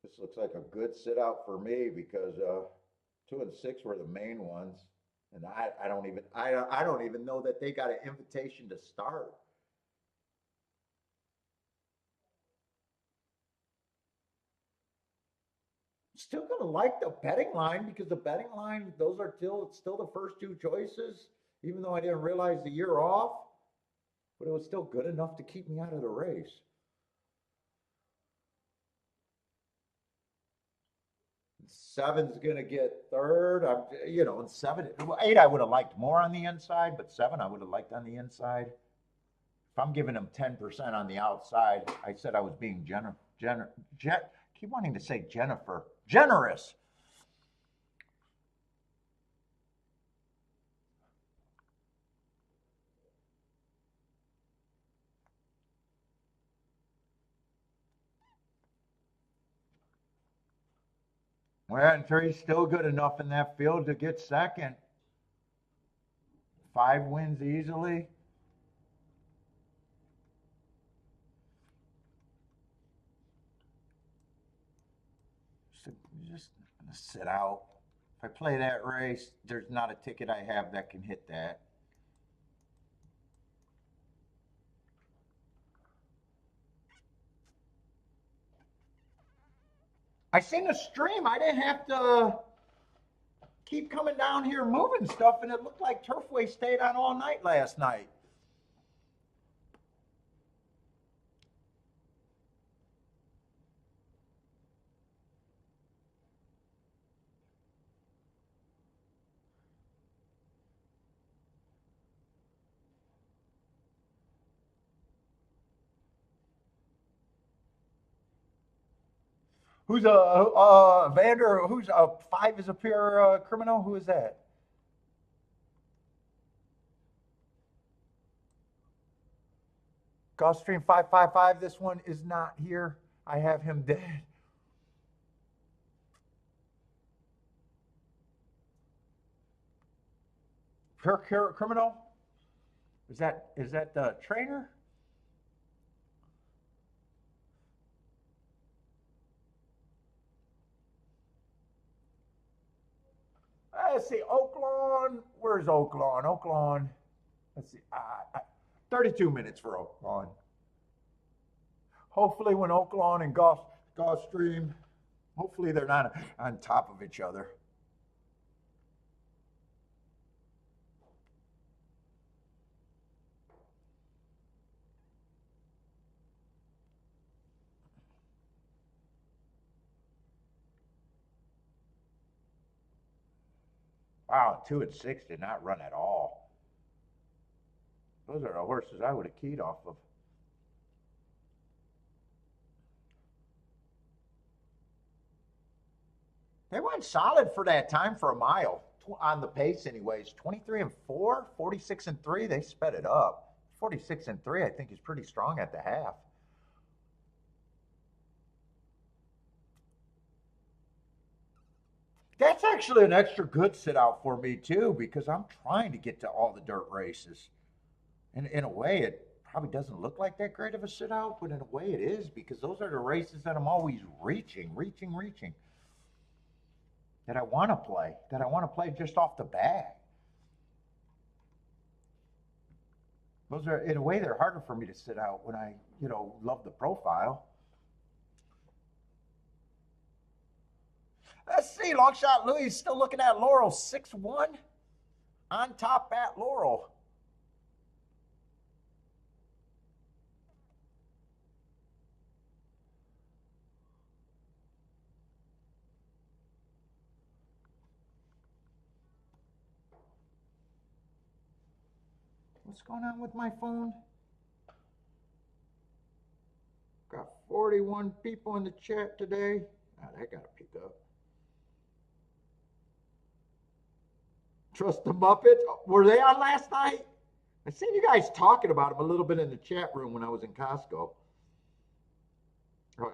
this looks like a good sit out for me because 2 and 6 were the main ones, and I don't even know that they got an invitation to start. Still gonna like the betting line because the betting line, those are still the first two choices, even though I didn't realize the year off, but it was still good enough to keep me out of the race. Seven's gonna get third. And seven, eight, I would have liked more on the inside, but seven, I would have liked on the inside. If I'm giving him 10% on the outside, I said I was being keep wanting to say generous. Well, and Terry's still good enough in that field to get second. 5 wins easily. Just gonna sit out. If I play that race, there's not a ticket I have that can hit that. I seen the stream. I didn't have to keep coming down here moving stuff, and it looked like Turfway stayed on all night last night. Who's a Vander? Who's a 5 is a pure criminal? Who is that? Gulfstream 555. This one is not here. I have him dead. Pure criminal? Is that the trainer? Let's see, Oaklawn. Where's Oaklawn? Oaklawn. Let's see. 32 minutes for Oaklawn. Hopefully, when Oaklawn and Gulfstream, hopefully they're not on top of each other. Wow, 2 and 6 did not run at all. Those are the horses I would have keyed off of. They went solid for that time for a mile on the pace, anyways. 23 and 4, 46 and 3. They sped it up. 46 and 3, I think, is pretty strong at the half. That's actually an extra good sit out for me too, because I'm trying to get to all the dirt races. And in a way, it probably doesn't look like that great of a sit out, but in a way it is, because those are the races that I'm always reaching. That I want to play just off the bat. Those are, in a way, they're harder for me to sit out when I, love the profile. Let's see, long shot Louis still looking at Laurel 6-1 on top at Laurel. What's going on with my phone? Got 41 people in the chat today. That got to pick up. Trust the Muppets. Were they on last night? I seen you guys talking about them a little bit in the chat room when I was in Costco.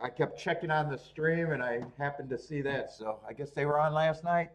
I kept checking on the stream and I happened to see that. So I guess they were on last night.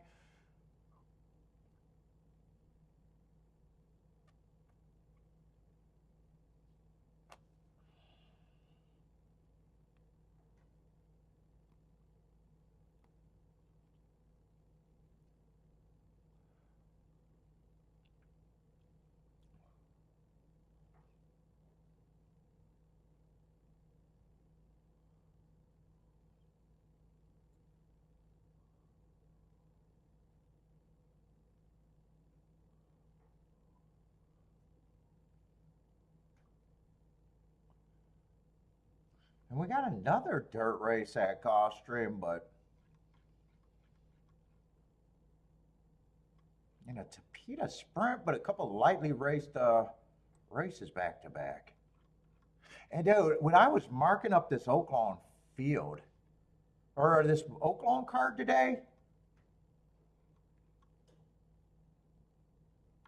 And we got another dirt race at Gulfstream, but in a Tapeta sprint, but a couple lightly raced races back to back. And dude, when I was marking up this Oaklawn field, or this Oaklawn card today,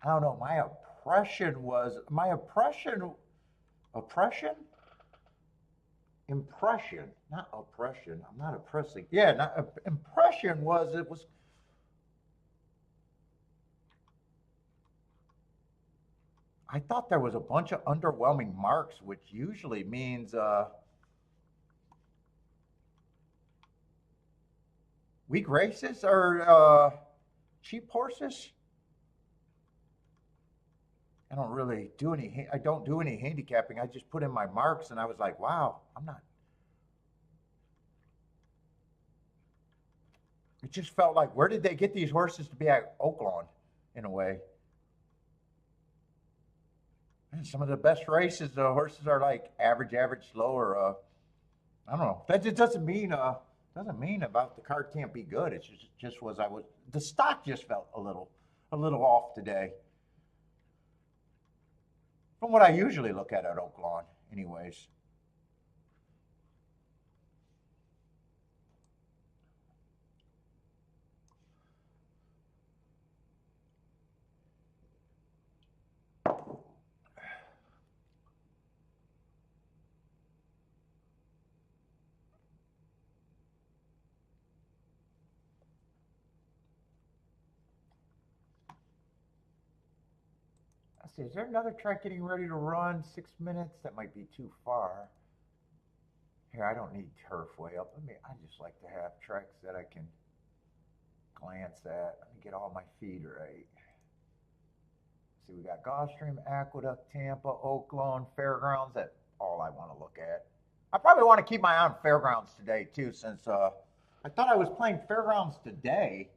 I don't know, my impression, not oppression. I'm not oppressing. Yeah, impression was it was. I thought there was a bunch of underwhelming marks, which usually means weak races or cheap horses. I don't really do any. I don't do any handicapping. I just put in my marks, and I was like, "Wow, I'm not." It just felt like, where did they get these horses to be at Oaklawn, in a way? And some of the best races, the horses are like average, slow, or I don't know. That just doesn't mean about the card can't be good. It's just was I was the stock just felt a little off today. From what I usually look at Oaklawn, anyways. Let's see, is there another track getting ready to run? 6 minutes? That might be too far. Here, I don't need turf way up. I just like to have tracks that I can glance at. Let me get all my feed right. See, we got Gulfstream, Aqueduct, Tampa, Oaklawn, Fairgrounds. That's all I want to look at. I probably want to keep my eye on Fairgrounds today, too, since I thought I was playing Fairgrounds today.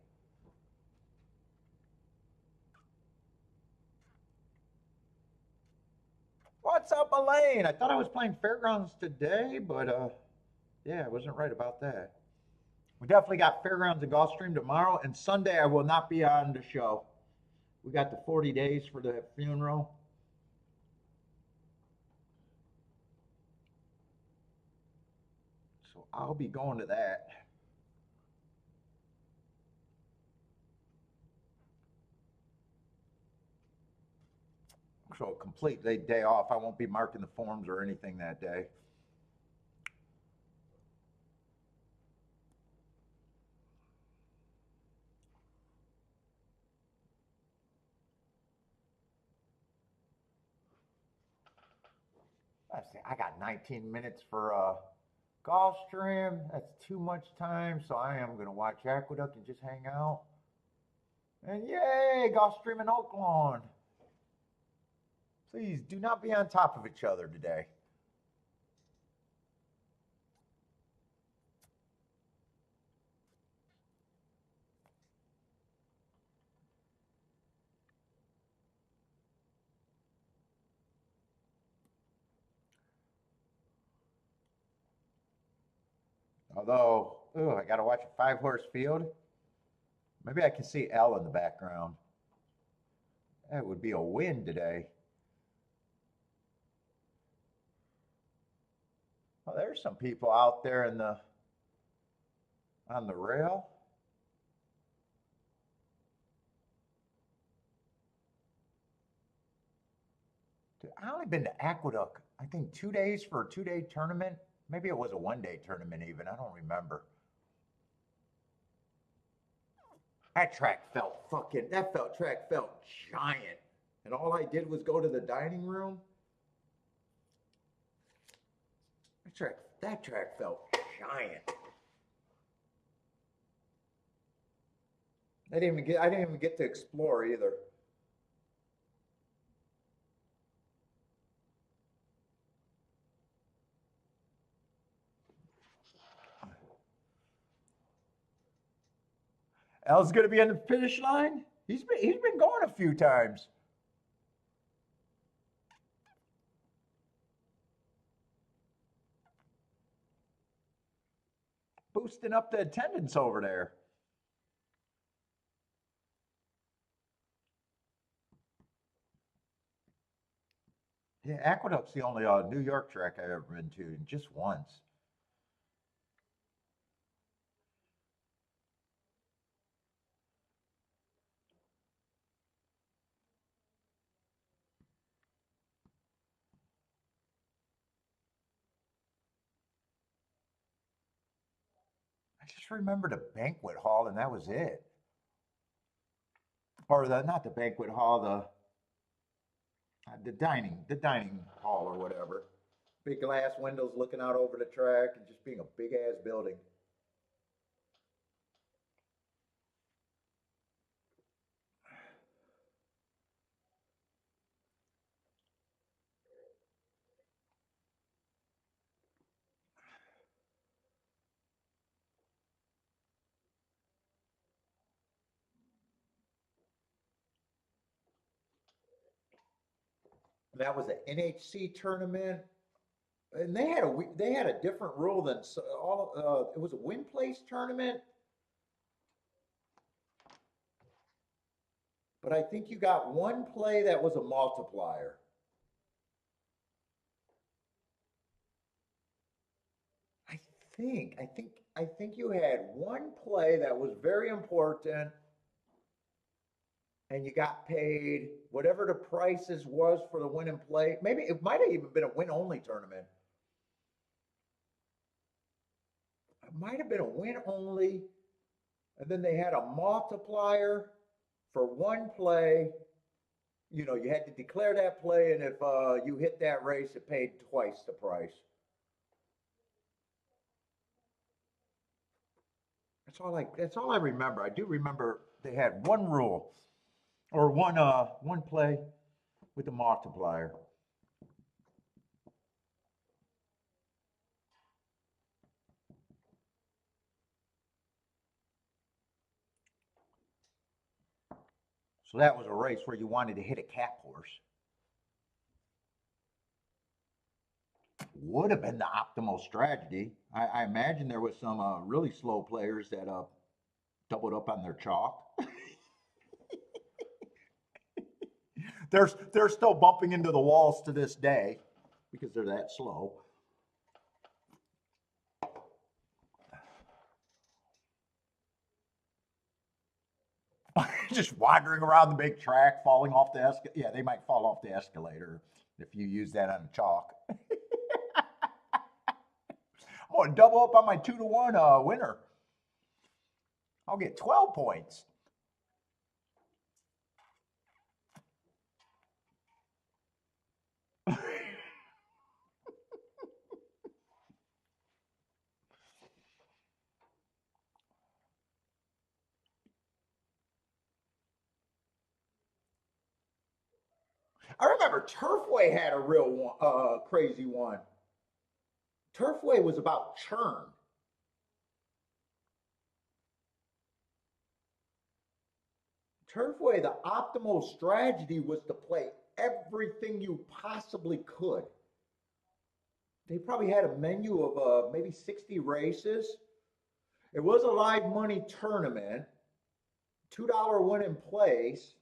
What's up, Elaine? I thought I was playing Fairgrounds today, but yeah, I wasn't right about that. We definitely got Fairgrounds and Gulfstream tomorrow, and Sunday I will not be on the show. We got the 40 days for the funeral. So I'll be going to that. So a complete day off. I won't be marking the forms or anything that day. I got 19 minutes for Gulfstream. That's too much time, so I am going to watch Aqueduct and just hang out. And yay, Gulfstream and Oaklawn. Please do not be on top of each other today. Although, I got to watch a 5-horse field. Maybe I can see L in the background. That would be a win today. Well, there's some people out there on the rail. Dude, I only been to Aqueduct, I think 2 days for a 2-day tournament. Maybe it was a 1-day tournament even. I don't remember. That track felt giant. And all I did was go to the dining room. That track felt giant. I didn't even get to explore either. Al's going to be on the finish line. He's been going a few times. boosting up the attendance over there. Yeah, Aqueduct's the only New York track I've ever been to, just once. I just remember the banquet hall, and that was it. Or not the banquet hall, the dining hall or whatever. Big glass windows looking out over the track, and just being a big ass building. That was an NHC tournament, and they had a different rule than all. It was a win place tournament, but I think you got one play that was a multiplier. I I think you had one play that was very important, and you got paid whatever the prices was for the win and play. Maybe it might have even been a win only tournament. It might have been a win only, and then they had a multiplier for one play. You know, you had to declare that play, and if you hit that race, it paid twice the price. That's all I remember. I do remember they had one rule or one play with the multiplier. So that was a race where you wanted to hit a cap horse. Would have been the optimal strategy. I imagine there was some really slow players that doubled up on their chalk. They're still bumping into the walls to this day because they're that slow. Just wandering around the big track, falling off the escalator. Yeah, they might fall off the escalator if you use that on chalk. I'm going to double up on my 2-to-1 winner. I'll get 12 points. I remember Turfway had a real one, crazy one. Turfway was about churn. Turfway, the optimal strategy was to play everything you possibly could. They probably had a menu of maybe 60 races. It was a live money tournament, $2 win in place.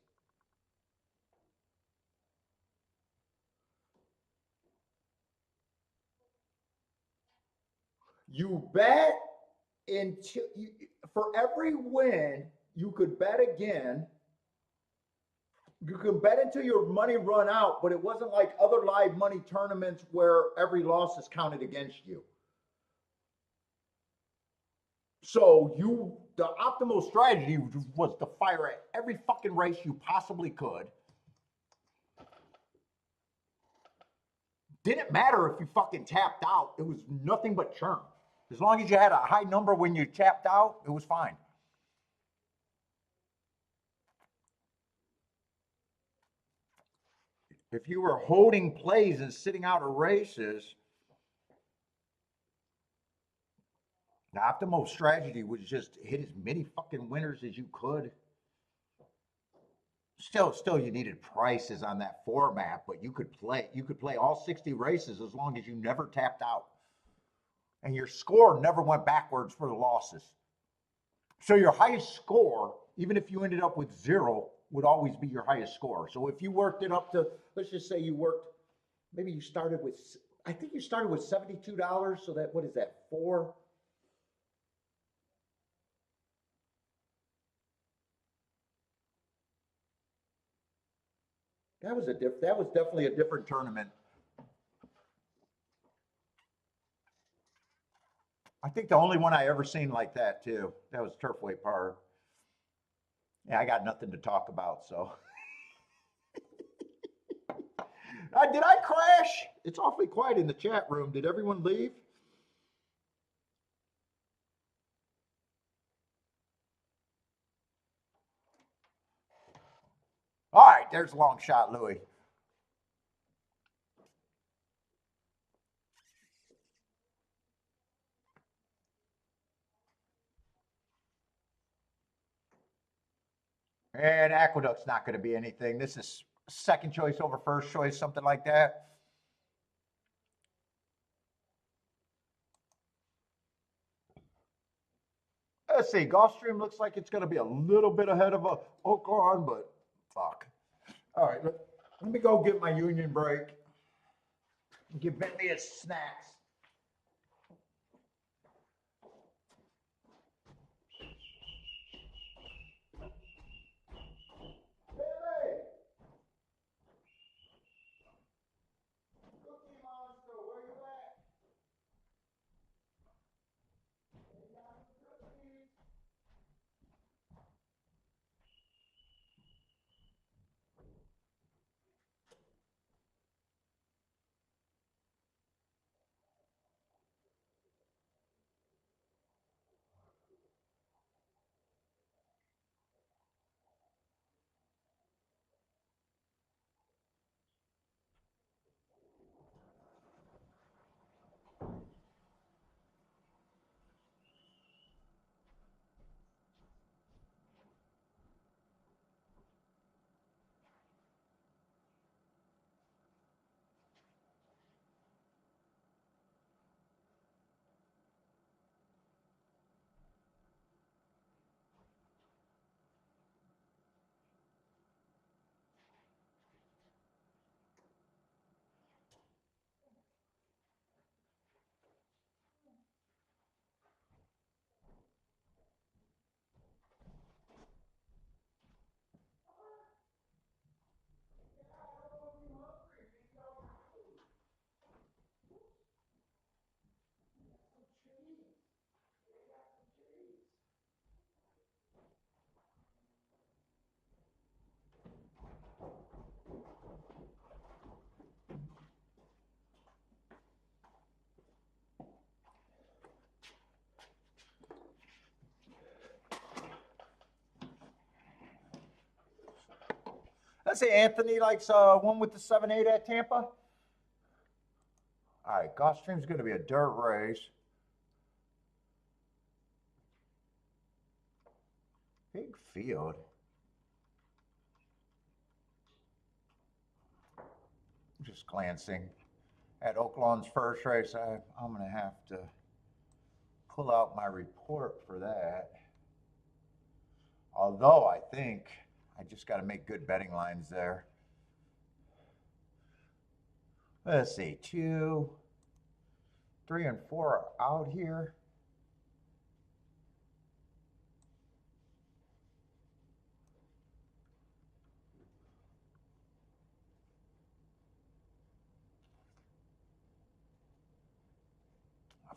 You bet into for every win, you could bet again. You could bet until your money run out, but it wasn't like other live money tournaments where every loss is counted against you. So the optimal strategy was to fire at every fucking race you possibly could. Didn't matter if you fucking tapped out. It was nothing but churn. As long as you had a high number when you tapped out, it was fine. If you were holding plays and sitting out of races, the optimal strategy was just hit as many fucking winners as you could. Still, you needed prices on that format, but you could play all 60 races as long as you never tapped out. and your score never went backwards for the losses. So your highest score, even if you ended up with 0, would always be your highest score. So if you worked it up to, let's just say you worked, maybe you started with, I think you started with $72. So that, what is that, 4? That was definitely a different tournament. I think the only one I ever seen like that too. That was Turfway Park. Yeah, I got nothing to talk about, so. Did I crash? It's awfully quiet in the chat room. Did everyone leave? All right, there's a long shot, Louis. And Aqueduct's not going to be anything. This is second choice over first choice, something like that. Let's see. Gulfstream looks like it's going to be a little bit ahead of a Oaklawn, but fuck. All right, let me go get my union break. Give Bentley his snacks. Bentley! Cookie Monster, where you at? They got some cookies. Let's say Anthony likes one with the 7.8 at Tampa. All right, Gulfstream's going to be a dirt race. Big field. Just glancing at Oaklawn's first race. I'm going to have to pull out my report for that. Although I think I just got to make good betting lines there. Let's see, 2, 3, and 4 are out here.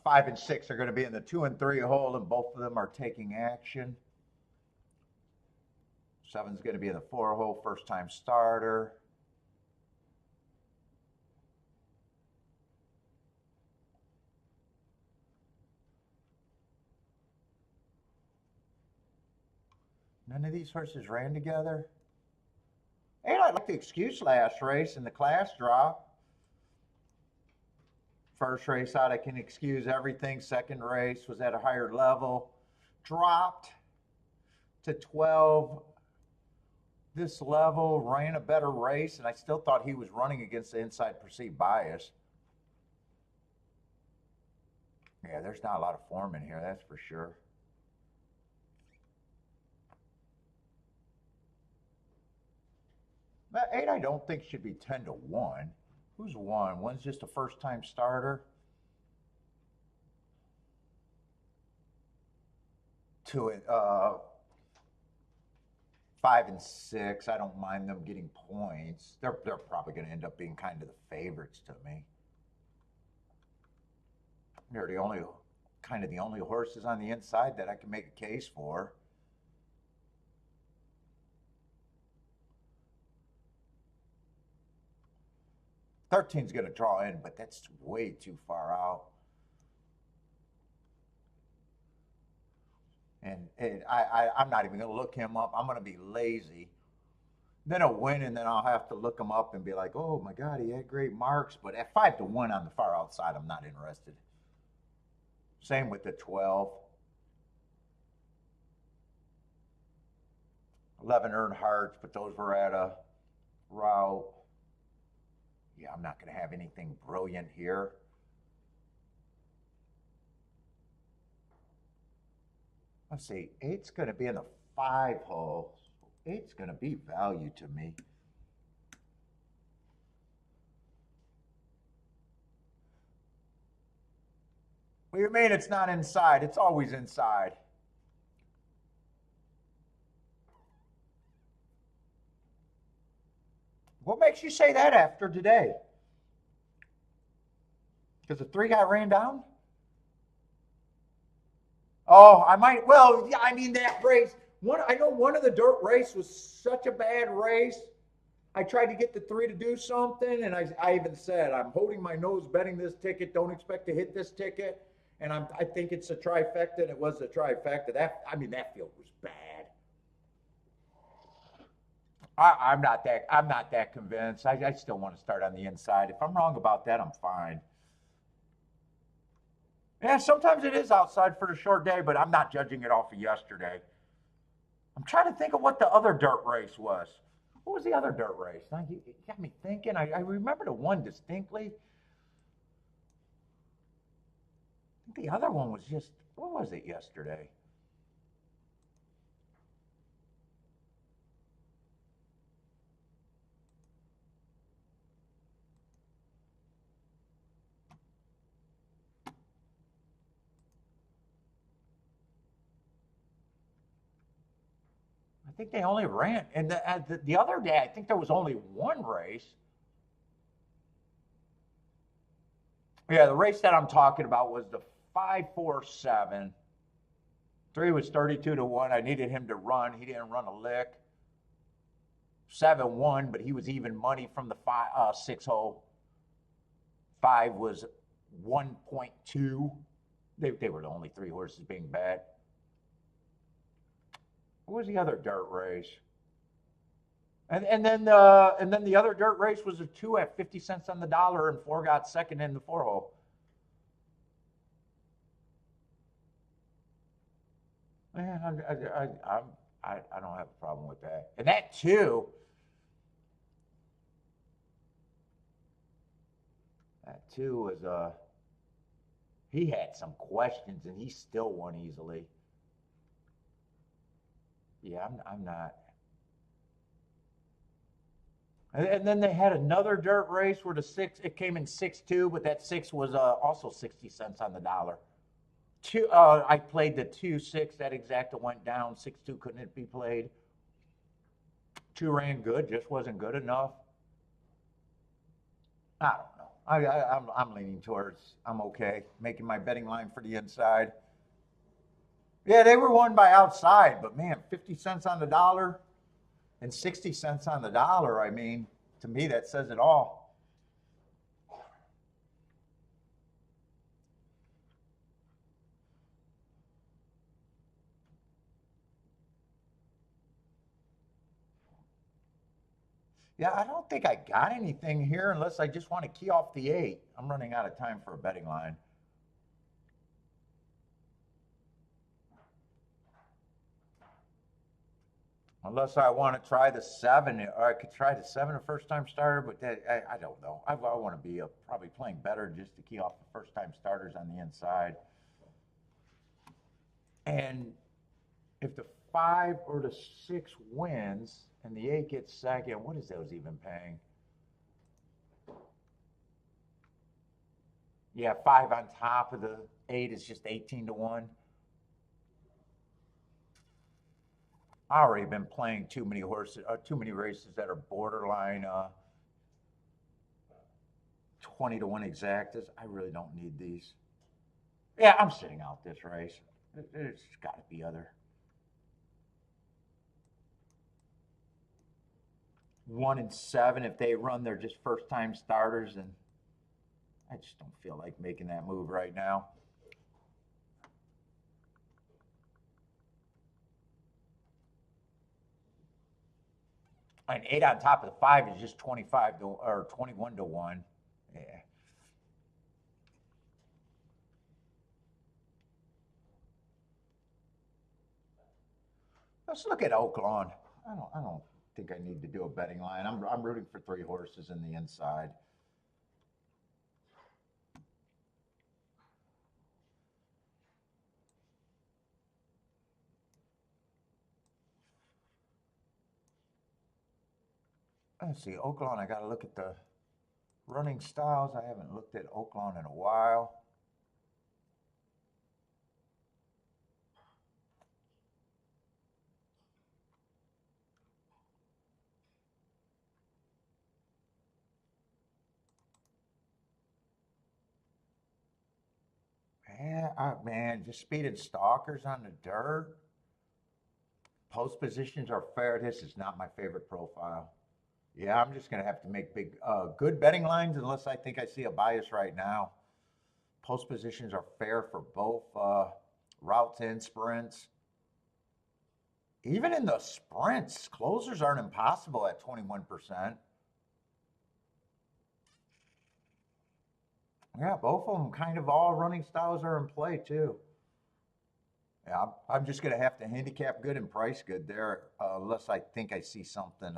Five and 6 are going to be in the 2 and 3 hole, and both of them are taking action. 7's going to be in the 4 hole, first time starter. None of these horses ran together. And I like the excuse last race in the class drop. First race out, I can excuse everything. Second race was at a higher level. Dropped to 12. This level, ran a better race, and I still thought he was running against the inside perceived bias. Yeah, there's not a lot of form in here, that's for sure. That 8 I don't think should be 10 to 1. Who's 1? One's just a first time starter. 2 5 and 6. I don't mind them getting points. They're probably going to end up being kind of the favorites to me. They're the only horses on the inside that I can make a case for. Thirteen's going to draw in, but that's way too far out. And I'm not even going to look him up. I'm going to be lazy. Then I'll win, and then I'll have to look him up and be like, oh my God, he had great marks. But at 5 to 1 on the far outside, I'm not interested. Same with the 12. 11 Earnhardts, but those were at a route. Yeah, I'm not going to have anything brilliant here. Let's see, 8's going to be in the 5 hole. 8's going to be value to me. What do you mean it's not inside? It's always inside. What makes you say that after today? Because the 3 got ran down? Oh, I might. Well, yeah, I mean, that race. I know one of the dirt race was such a bad race. I tried to get the 3 to do something, and I even said, I'm holding my nose betting this ticket. Don't expect to hit this ticket. And I think it's a trifecta, and it was a trifecta. That field was bad. I'm not that convinced. I still want to start on the inside. If I'm wrong about that, I'm fine. Yeah, sometimes it is outside for a short day, but I'm not judging it off of yesterday. I'm trying to think of what the other dirt race was. What was the other dirt race? You got me thinking. I remember the one distinctly. I think the other one was just, what was it yesterday? I think they only ran, and the other day, I think there was only one race. Yeah, the race that I'm talking about was the 5-4-7. 3 was 32 to 1. I needed him to run. He didn't run a lick. 7 won, but he was even money from the 6 hole. 5 was 1.2. They were the only 3 horses being bad. What was the other dirt race? And then the other dirt race was a 2 at 50 cents on the dollar, and 4 got second in the 4 hole. Man, I don't have a problem with that. And that 2, was he had some questions, and he still won easily. Yeah, I'm not. And then they had another dirt race where the 6, it came in 6-2, but that 6 was also 60 cents on the dollar. I played the 2-6, that exacta went down. 6-2 couldn't it be played? 2 ran good, just wasn't good enough. I don't know. I'm leaning towards I'm okay making my betting line for the inside. Yeah, they were won by outside, but man, 50 cents on the dollar and 60 cents on the dollar. I mean, to me, that says it all. Yeah, I don't think I got anything here unless I just want to key off the 8. I'm running out of time for a betting line. Unless I want to try the 7, or I could try the 7 a first-time starter, but I don't know. I want to be probably playing better just to key off the first-time starters on the inside. And if the 5 or the 6 wins and the 8 gets second, what is those even paying? Yeah, 5 on top of the 8 is just 18 to 1. I already been playing too many horses, too many races that are borderline 20 to 1 exactas. I really don't need these. Yeah, I'm sitting out this race. There's got to be other. 1 and 7, if they run, they're just first time starters, and I just don't feel like making that move right now. And 8 on top of the 5 is just 25 to or 21 to 1. Yeah. Let's look at Oaklawn. I don't think I need to do a betting line. I'm rooting for 3 horses in the inside. Let's see, Oaklawn, I got to look at the running styles. I haven't looked at Oaklawn in a while. Yeah, man, just speeding stalkers on the dirt. Post positions are fair. This is not my favorite profile. Yeah, I'm just going to have to make good betting lines unless I think I see a bias right now. Post positions are fair for both routes and sprints. Even in the sprints, closers aren't impossible at 21%. Yeah, both of them kind of all running styles are in play too. Yeah, I'm just going to have to handicap good and price good there unless I think I see something.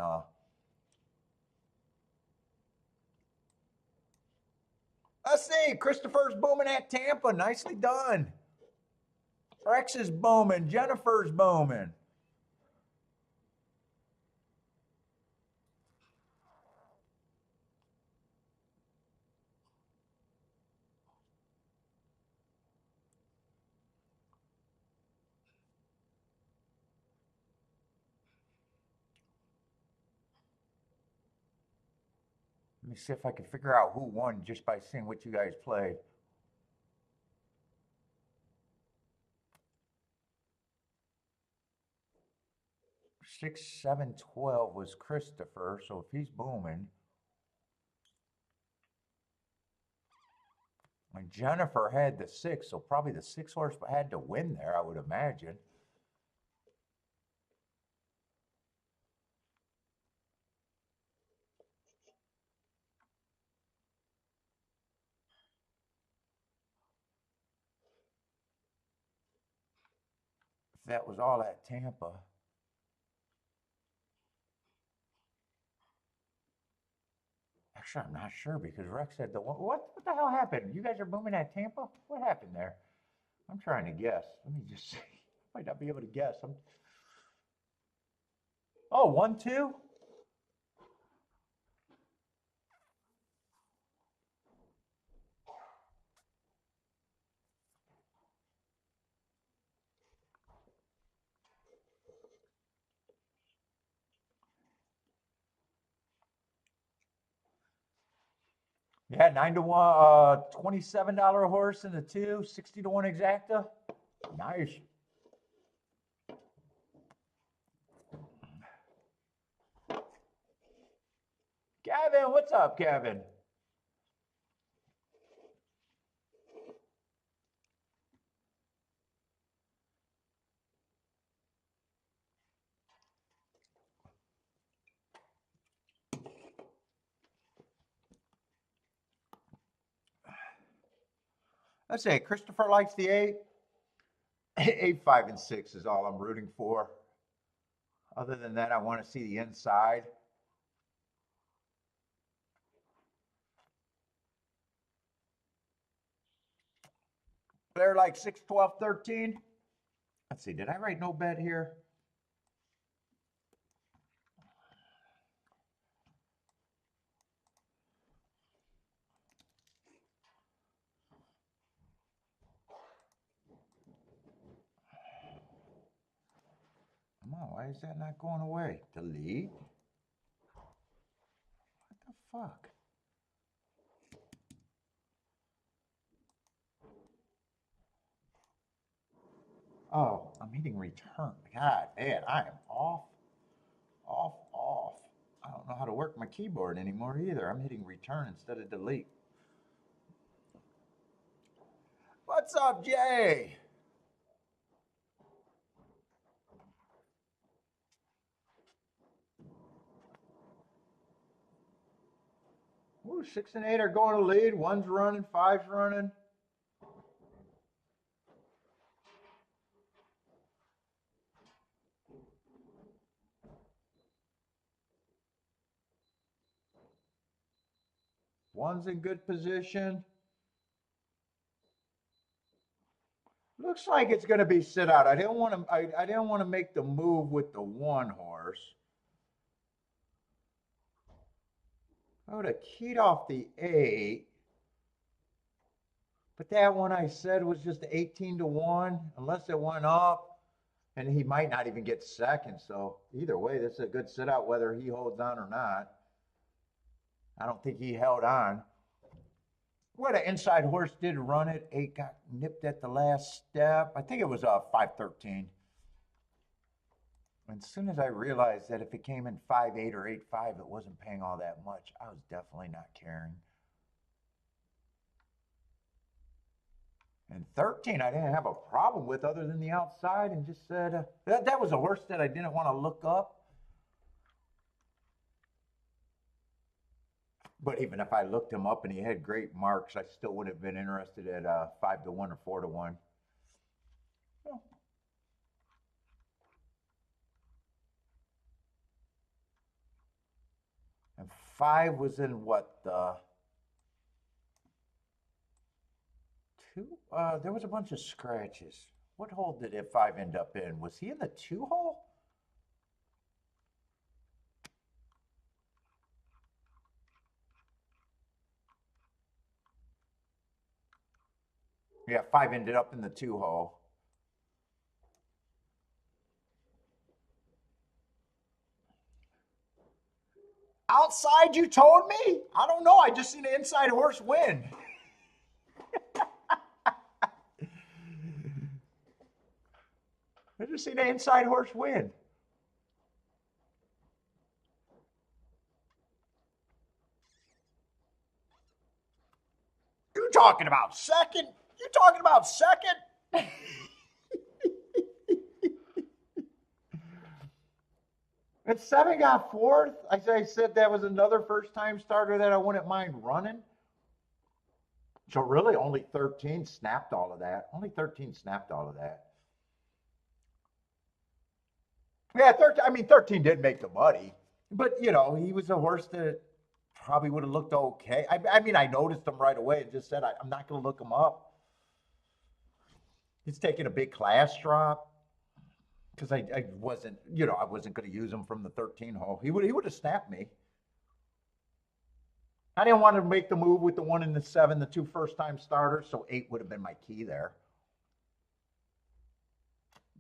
Let's see, Christopher's booming at Tampa. Nicely done. Rex is booming. Jennifer's booming. Let me see if I can figure out who won just by seeing what you guys played. 6, 7, 12 was Christopher, so if he's booming. And Jennifer had the 6, so probably the 6 horse had to win there, I would imagine. If that was all at Tampa. Actually, I'm not sure because Rex said the one. What the hell happened? You guys are booming at Tampa? What happened there? I'm trying to guess. Let me just see. I might not be able to guess. Oh, 1, 2? Yeah, 9 to 1, $27 horse in the 2, 60 to 1 exacta. Nice. Kevin, what's up, Kevin? Let's say Christopher likes the 8. 8, 5, and 6 is all I'm rooting for. Other than that, I want to see the inside. They're like 6, 12, 13. Let's see, did I write no bet here? Come on, why is that not going away? Delete? What the fuck? Oh, I'm hitting return. God, man, I am off. I don't know how to work my keyboard anymore either. I'm hitting return instead of delete. What's up, Jay? Ooh, 6 and 8 are going to lead. 1's running, 5's running. One's in good position. Looks like it's going to be sit out. I didn't want to. I didn't want to make the move with the 1 horse. I would have keyed off the 8. But that one I said was just 18-1, unless it went up, and he might not even get second. So either way, this is a good sit out, whether he holds on or not. I don't think he held on. Where the inside horse did run it, 8 got nipped at the last step. I think it was 5-13. And as soon as I realized that if it came in 5-8 or 8-5, it wasn't paying all that much, I was definitely not caring. And 13, I didn't have a problem with other than the outside, and just said, that was a horse that I didn't want to look up. But even if I looked him up and he had great marks, I still would have been interested at 5-1 or 4-1. Well, and 5 was in what, the 2? There was a bunch of scratches. What hole did it 5 end up in? Was he in the 2 hole? Yeah, 5 ended up in the 2 hole. Outside, you told me? I don't know. I just seen the inside horse win. I just seen the inside horse win. You talking about second? You talking about second? And 7 got 4th. I said that was another first-time starter that I wouldn't mind running. So really, only 13 snapped all of that. Only 13 snapped all of that. Yeah, 13. I mean, 13 did make the muddy, but you know, he was a horse that probably would have looked okay. I mean, I noticed him right away and just said, I'm not going to look him up. He's taking a big class drop because I wasn't, you know, I wasn't going to use him from the 13 hole. He would have snapped me. I didn't want to make the move with the 1 and the 7, the 2 first-time starters, so 8 would have been my key there.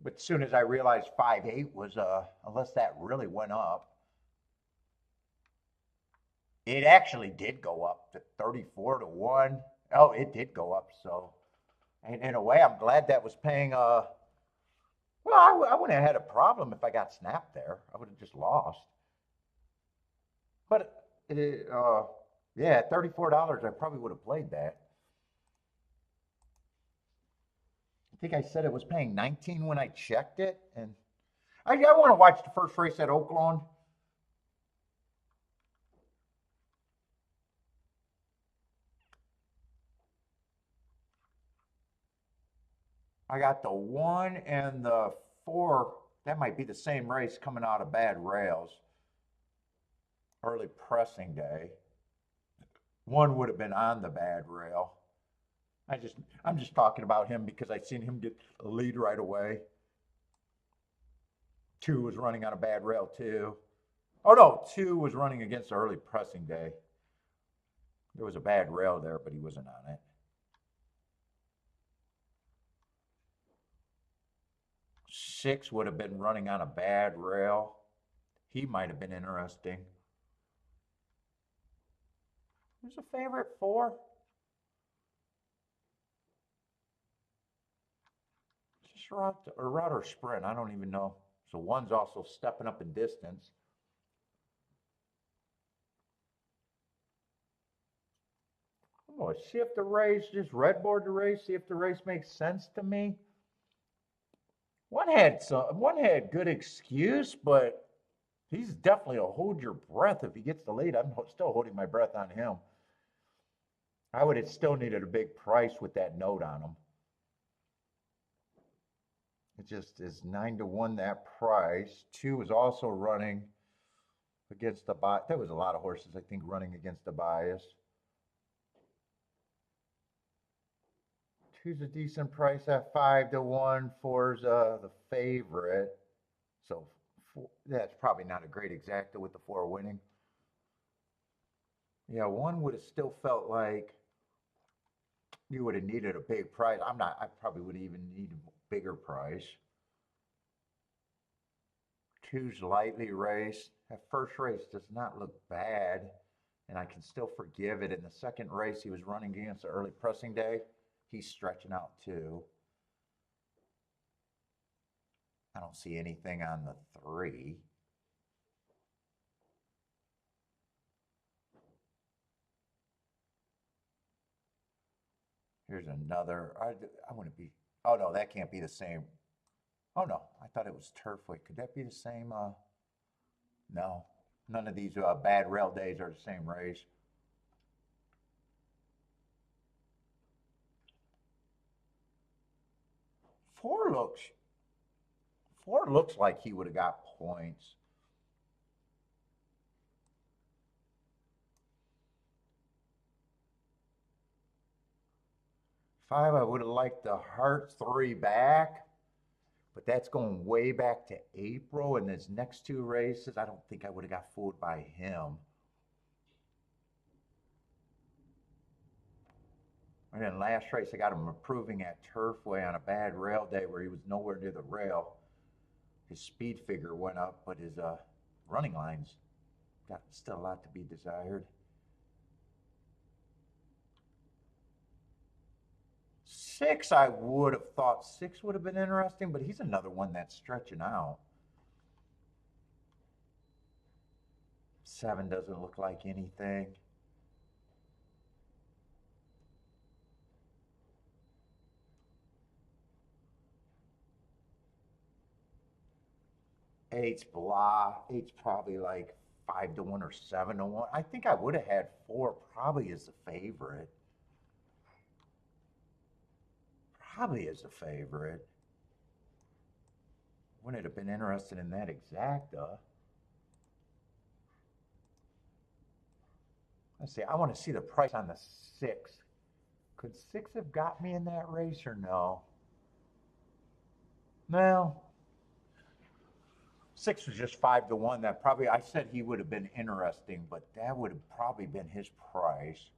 But as soon as I realized 5-8 was, unless that really went up, it actually did go up to 34-1. Oh, it did go up. So, and in a way, I'm glad that was paying. Well, I wouldn't have had a problem if I got snapped there. I would have just lost. But yeah, $34, I probably would have played that. I think I said it was paying 19 when I checked it, and I want to watch the first race at Oaklawn. I got the 1 and the 4. That might be the same race coming out of bad rails. Early pressing day. 1 would have been on the bad rail. I'm just talking about him because I seen him get a lead right away. 2 was running on a bad rail too. Oh no, 2 was running against the early pressing day. There was a bad rail there, but he wasn't on it. Six would have been running on a bad rail. He might have been interesting. Who's a favorite? 4? Just route or sprint. I don't even know. So 1's also stepping up in distance. Oh, see if the race, just redboard the race, see if the race makes sense to me. One had good excuse, but he's definitely a hold your breath if he gets the lead. I'm still holding my breath on him. I would have still needed a big price with that note on him. It just is 9-1 that price. 2 was also running against the bias. There was a lot of horses, I think, running against the bias. 2's a decent price at 5-1. 4's the favorite. So that's probably not a great exacta with the 4 winning. Yeah, 1 would have still felt like you would have needed a big price. I probably would have even needed a bigger price. 2's lightly raced. That first race does not look bad, and I can still forgive it. In the second race, he was running against the early pressing day. He's stretching out too. I don't see anything on the 3. Here's another. I want to be. Oh no, that can't be the same. Oh no, I thought it was Turfway. Could that be the same? No, none of these bad rail days are the same race. Four looks like he would have got points. 5, I would have liked the Heart 3 back, but that's going way back to April. And his next 2 races, I don't think I would have got fooled by him. And then last race, I got him improving at Turfway on a bad rail day where he was nowhere near the rail. His speed figure went up, but his running lines got still a lot to be desired. 6, I would have thought 6 would have been interesting, but he's another one that's stretching out. 7 doesn't look like anything. Eight's blah. 8's probably like 5-1 or 7-1. I think I would have had 4 probably as the favorite. Probably as the favorite. Wouldn't it have been interested in that exacta? Let's see. I want to see the price on the 6. Could 6 have got me in that race or no? No. 6 was just 5-1. That probably, I said he would have been interesting, but that would have probably been his price.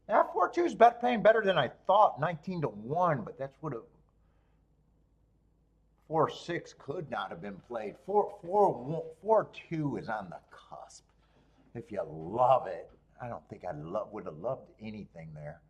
That 4-2 is paying better than I thought, 19-1, but that's what a 4-6 could not have been played. 4-2 is on the cusp. If you love it, I don't think I would have loved anything there.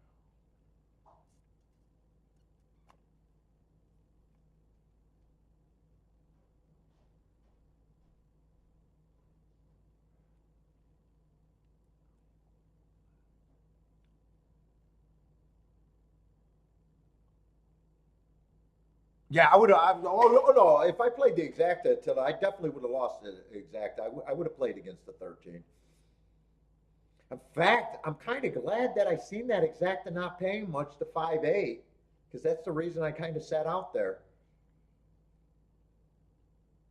Yeah, I would have. Oh no! If I played the exacta, I definitely would have lost the exacta. I would have played against the 13. In fact, I'm kind of glad that I seen that exacta not paying much to 5-8, because that's the reason I kind of sat out there.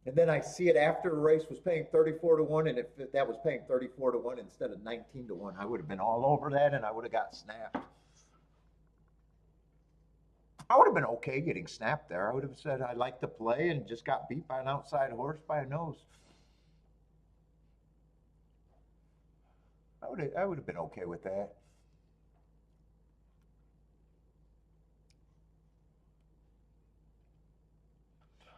And then I see it after the race was paying 34 to 1. And if that was paying 34 to 1 instead of 19 to 1, I would have been all over that and I would have got snapped. I would have been okay getting snapped there. I would have said I like to play and just got beat by an outside horse by a nose. I would have been okay with that.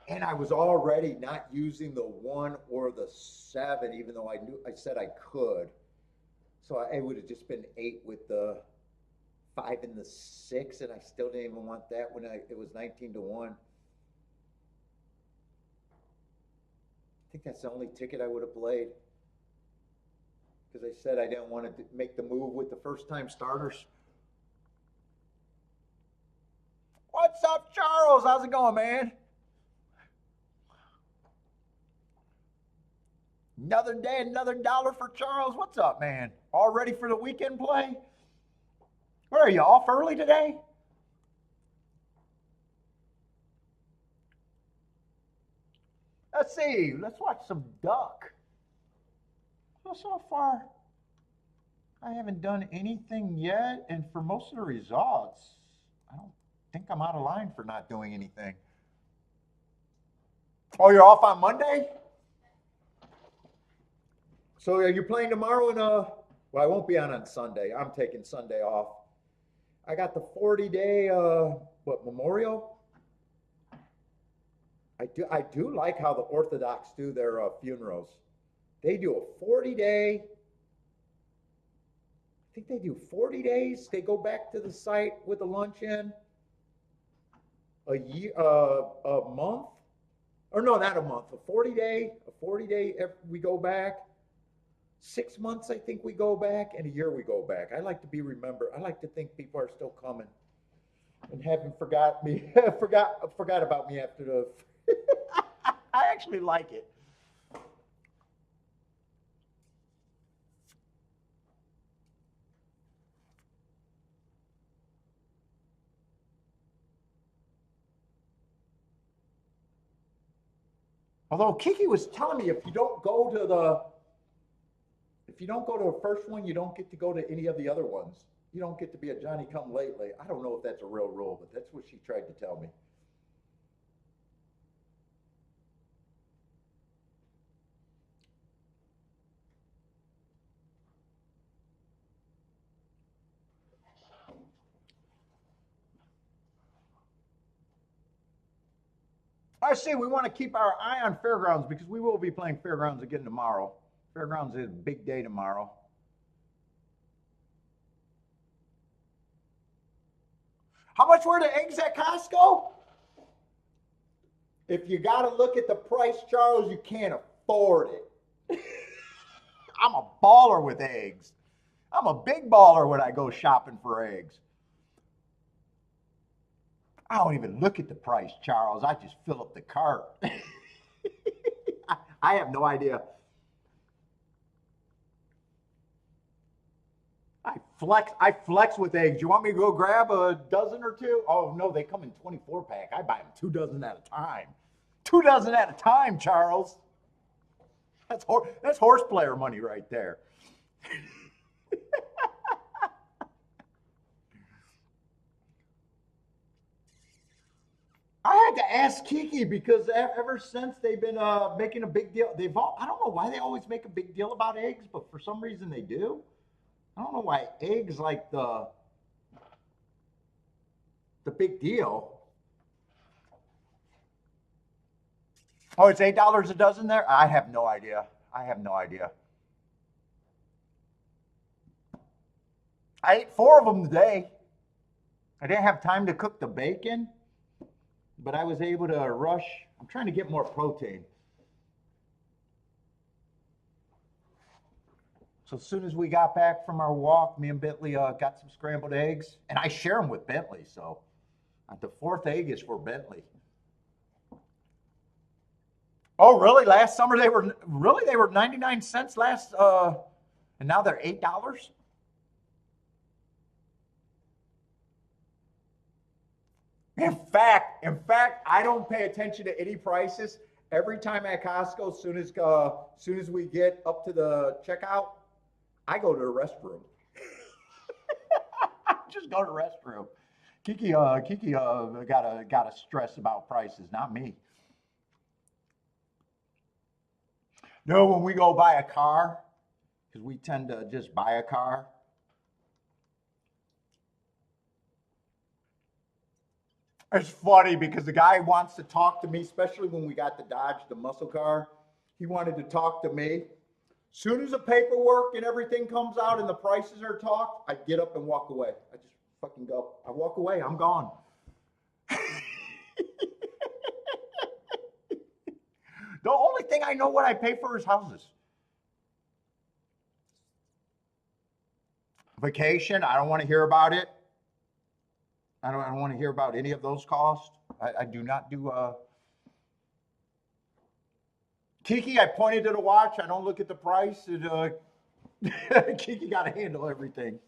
And I was already not using the 1 or the 7, even though I said I could. So it would have just been 8 with the 5 and the 6, and I still didn't even want that when it was 19 to 1. I think that's the only ticket I would have played. Because I said I didn't want to make the move with the first time starters. What's up, Charles? How's it going, man? Another day, another dollar for Charles. What's up, man? All ready for the weekend play? Where are you, off early today? Let's see. Let's watch some duck. So far, I haven't done anything yet, and for most of the results, I don't think I'm out of line for not doing anything. Oh, you're off on Monday? So are you playing tomorrow? Well, I won't be on Sunday. I'm taking Sunday off. I got the 40-day, Memorial? I do like how the Orthodox do their funerals. They do a 40-day, I think they do 40 days. They go back to the site with a luncheon. A month, or no, not a month, a 40-day, we go back. 6 months, I think we go back, and a year we go back. I like to be remembered. I like to think people are still coming and haven't forgot me, forgot about me after the. I actually like it. Although Kiki was telling me if you don't go to the first one, you don't get to go to any of the other ones. You don't get to be a Johnny come lately. I don't know if that's a real rule, but that's what she tried to tell me. I see. We want to keep our eye on Fairgrounds because we will be playing Fairgrounds again tomorrow. Fairgrounds is a big day tomorrow. How much were the eggs at Costco? If you got to look at the price, Charles, you can't afford it. I'm a baller with eggs. I'm a big baller when I go shopping for eggs. I don't even look at the price, Charles. I just fill up the cart. I have no idea. I flex with eggs. You want me to go grab a dozen or two? Oh, no, they come in 24 pack. I buy them 2 dozen at a time. 2 dozen at a time, Charles. That's horse player money right there. I had to ask Kiki because ever since they've been making a big deal. I don't know why they always make a big deal about eggs, but for some reason they do. I don't know why eggs like the big deal. Oh, it's $8 a dozen there? I have no idea. I ate 4 of them today. I didn't have time to cook the bacon, but I was able to rush. I'm trying to get more protein. So as soon as we got back from our walk, me and Bentley got some scrambled eggs, and I share them with Bentley. So the 4th egg is for Bentley. Oh, really? Last summer they were 99 cents last, and now they're $8. In fact, I don't pay attention to any prices. Every time at Costco, soon as we get up to the checkout, I go to the restroom. Just go to the restroom. Kiki, gotta stress about prices, not me. No, when we go buy a car, because we tend to just buy a car. It's funny because the guy wants to talk to me, especially when we got the Dodge, the muscle car. He wanted to talk to me. Soon as the paperwork and everything comes out and the prices are talked, I get up and walk away. I just fucking go. I walk away. I'm gone. The only thing I know what I pay for is houses. Vacation, I don't want to hear about it. I don't want to hear about any of those costs. I do not do. Kiki, I pointed to the watch. I don't look at the price. Kiki got to handle everything.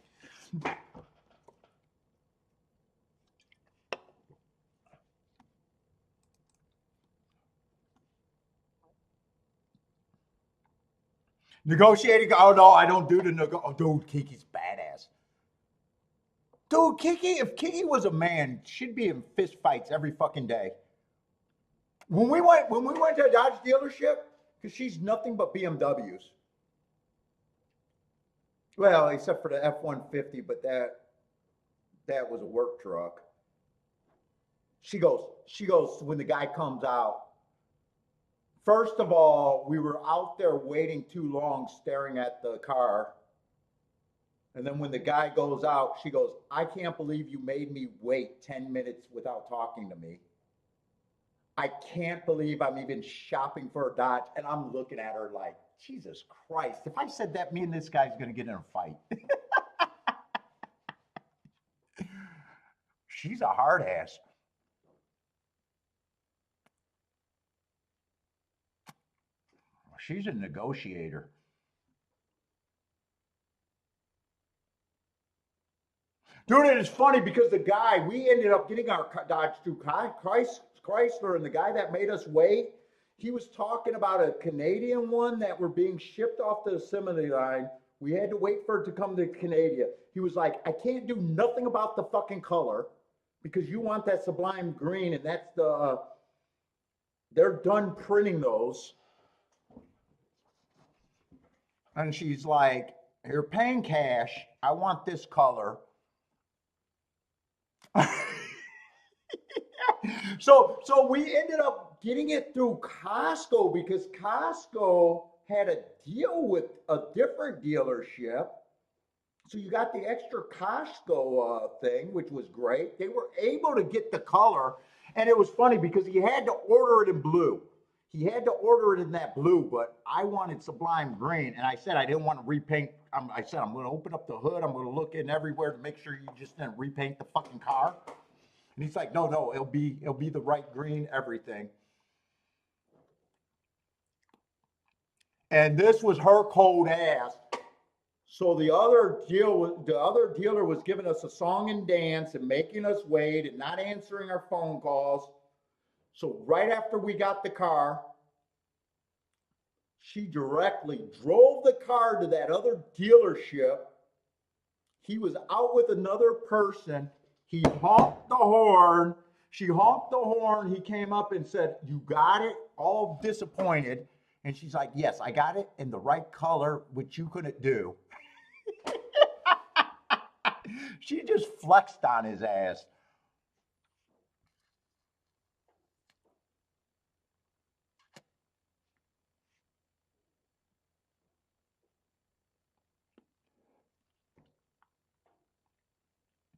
Negotiating. Oh no, I don't do the Oh, dude, Kiki's badass. Dude, if Kiki was a man, she'd be in fist fights every fucking day. When we went to a Dodge dealership, because she's nothing but BMWs. Well, except for the F-150, but that was a work truck. She goes when the guy comes out. First of all, we were out there waiting too long, staring at the car. And then when the guy goes out, she goes, I can't believe you made me wait 10 minutes without talking to me. I can't believe I'm even shopping for a Dodge. And I'm looking at her like, Jesus Christ. If I said that, me and this guy's going to get in a fight. She's a hard ass. She's a negotiator. Dude, it is funny because the guy, we ended up getting our Dodge through Chrysler, and the guy that made us wait, he was talking about a Canadian one that were being shipped off the assembly line. We had to wait for it to come to Canada. He was like, I can't do nothing about the fucking color because you want that sublime green, and that's they're done printing those. And she's like, you're paying cash. I want this color. So we ended up getting it through Costco because Costco had a deal with a different dealership. So you got the extra Costco thing, which was great. They were able to get the color, and it was funny because he had to order it in blue. He had to order it in that blue, but I wanted sublime green, and I said I didn't want to repaint. I said I'm going to open up the hood. I'm going to look in everywhere to make sure you just didn't repaint the fucking car. And he's like, no, it'll be the right green, everything. And this was her cold ass. So the other dealer was giving us a song and dance and making us wait and not answering our phone calls. So right after we got the car, she directly drove the car to that other dealership. He was out with another person. He honked the horn. She honked the horn. He came up and said, you got it? All disappointed. And she's like, yes, I got it in the right color, which you couldn't do. She just flexed on his ass.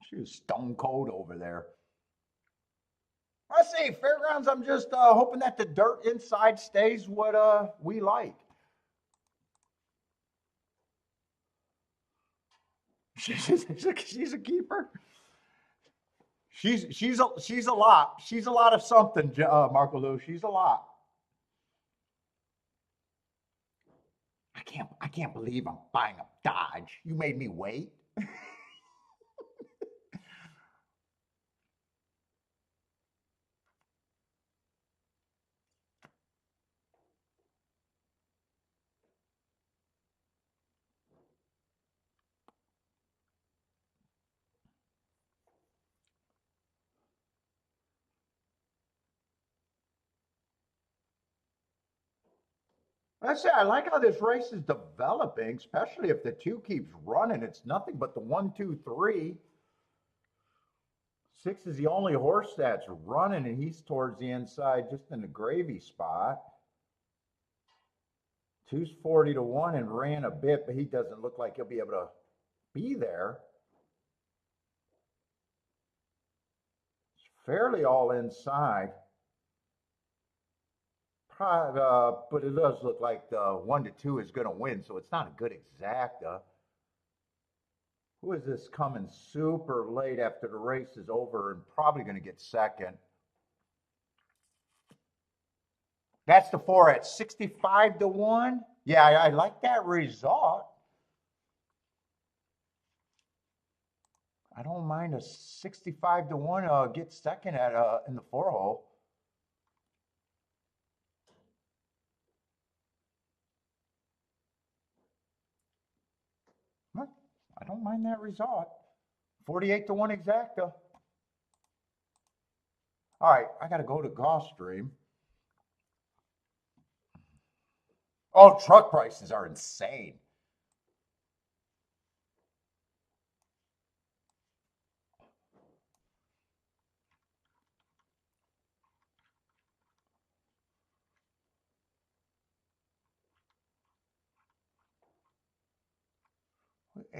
She was stone cold over there. I say, Fairgrounds, I'm just hoping that the dirt inside stays what we like. She's a keeper. She's a lot. She's a lot of something, Marco Lou. She's a lot. I can't believe I'm buying a Dodge. You made me wait. I say I like how this race is developing, especially if the 2 keeps running. It's nothing but the 1, 2, 3. 6 is the only horse that's running, and he's towards the inside, just in the gravy spot. 2's 40 to 1 and ran a bit, but he doesn't look like he'll be able to be there. It's fairly all inside. But it does look like the 1 to 2 is going to win, so it's not a good exacta. Who is this coming super late after the race is over and probably going to get second? That's the 4 at 65 to 1. Yeah, I like that result. I don't mind a 65 to 1 get second at in the 4 hole. I don't mind that result. 48 to 1 exacta. All right, I got to go to Gulfstream. Oh, truck prices are insane.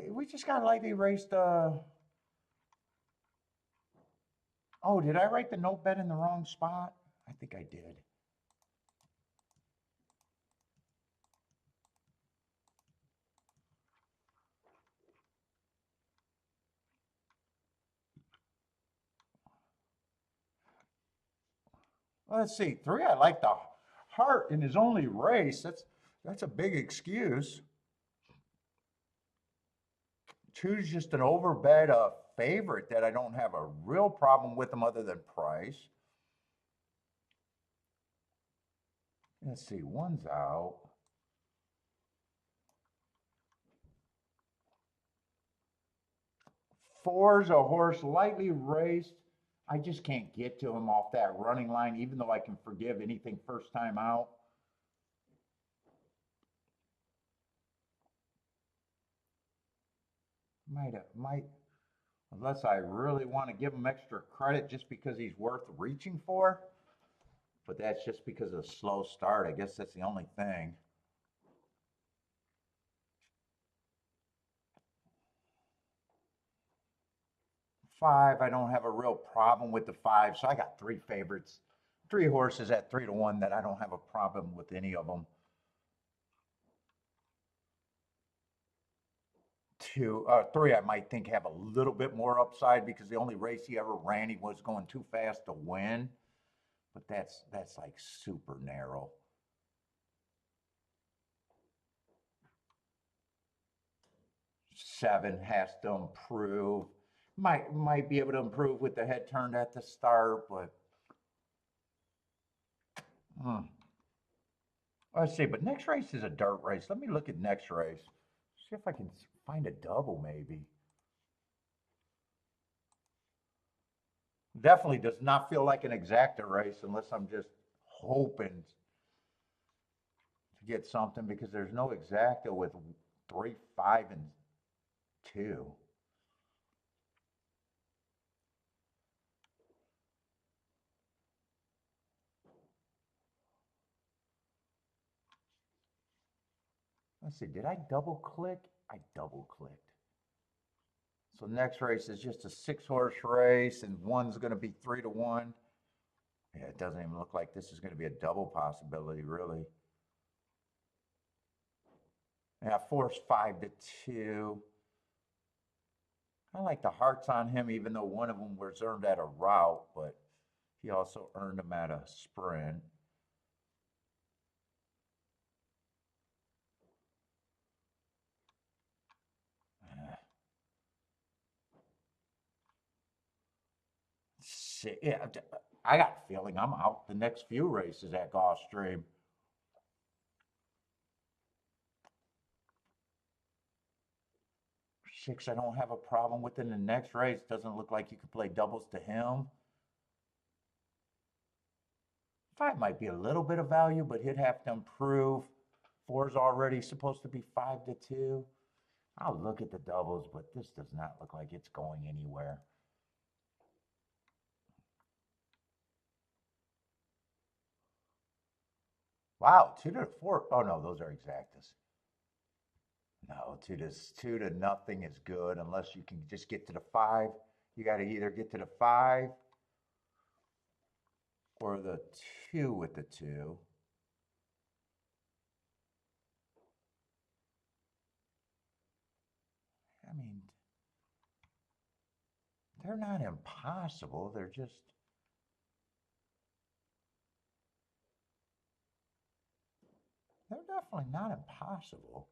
We just got lightly erased. Oh, did I write the note bet in the wrong spot? I think I did. Let's see. 3, I like the heart in his only race. That's a big excuse. 2's just an overbet favorite that I don't have a real problem with him other than price. Let's see. 1's out. 4's a horse lightly raced. I just can't get to him off that running line, even though I can forgive anything first time out. Might, unless I really want to give him extra credit just because he's worth reaching for. But that's just because of the slow start. I guess that's the only thing. Five, I don't have a real problem with the 5, so I got 3 favorites. 3 horses at 3 to 1 that I don't have a problem with any of them. 3, I might think have a little bit more upside because the only race he ever ran, he was going too fast to win. But that's like super narrow. 7 has to improve. Might be able to improve with the head turned at the start, but let's see. But next race is a dirt race. Let me look at next race. See if I can find a double maybe. Definitely does not feel like an exacta race unless I'm just hoping to get something because there's no exacta with 3, 5, and 2. Let's see, did I double click? I double clicked. So next race is just a 6-horse race and 1's going to be 3 to 1. Yeah, it doesn't even look like this is going to be a double possibility, really. Yeah, 4's 5 to 2. I like the hearts on him, even though one of them was earned at a route, but he also earned them at a sprint. Yeah, I got a feeling I'm out the next few races at Gulfstream. 6, I don't have a problem with in the next race. Doesn't look like you could play doubles to him. 5 might be a little bit of value, but he'd have to improve. 4's already supposed to be 5-2. I'll look at the doubles, but this does not look like it's going anywhere. Wow, 2-4. Oh no, those are exactas. No, 2-0 is good unless you can just get to the 5. You got to either get to the 5 or the 2 with the 2. I mean, they're not impossible. They're definitely not impossible.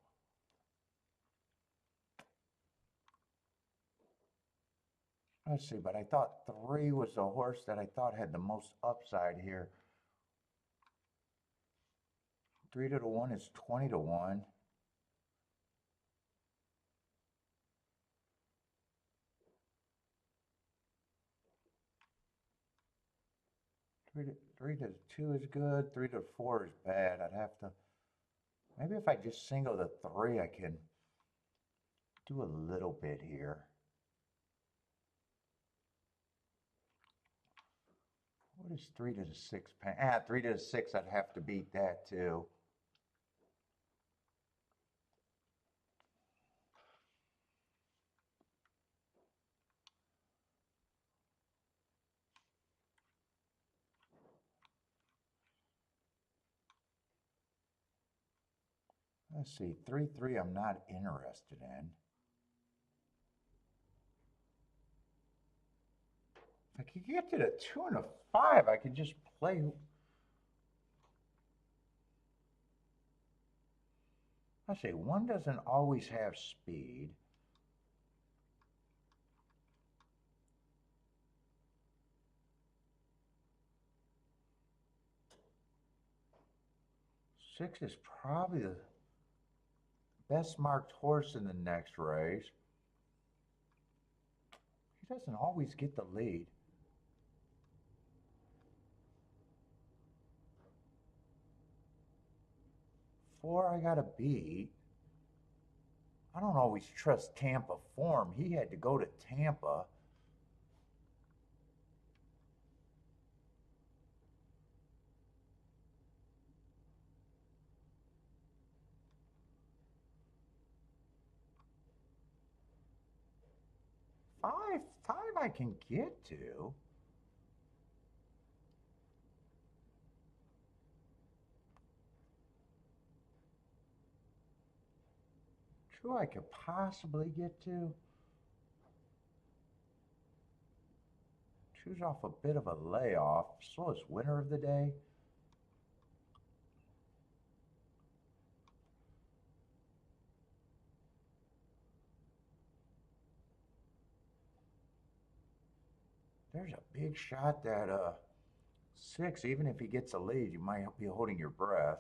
Let's see, but I thought 3 was the horse that I thought had the most upside here. 3-1 is 20-1. Three to 2 is good. 3-4 is bad. I'd have to. Maybe if I just single the 3, I can do a little bit here. What is 3-6? 3-6, I'd have to beat that too. Let's see, 3-3 I'm not interested in. If I could get to the 2 and a 5, I could just play. Let's see, 1 doesn't always have speed. Six is probably the best marked horse in the next race. He doesn't always get the lead. 4 I gotta beat. I don't always trust Tampa form. He had to go to Tampa. Five I can get to. Two I could possibly get to. Two's off a bit of a layoff. So is winner of the day. There's a big shot that 6, even if he gets a lead, you might be holding your breath.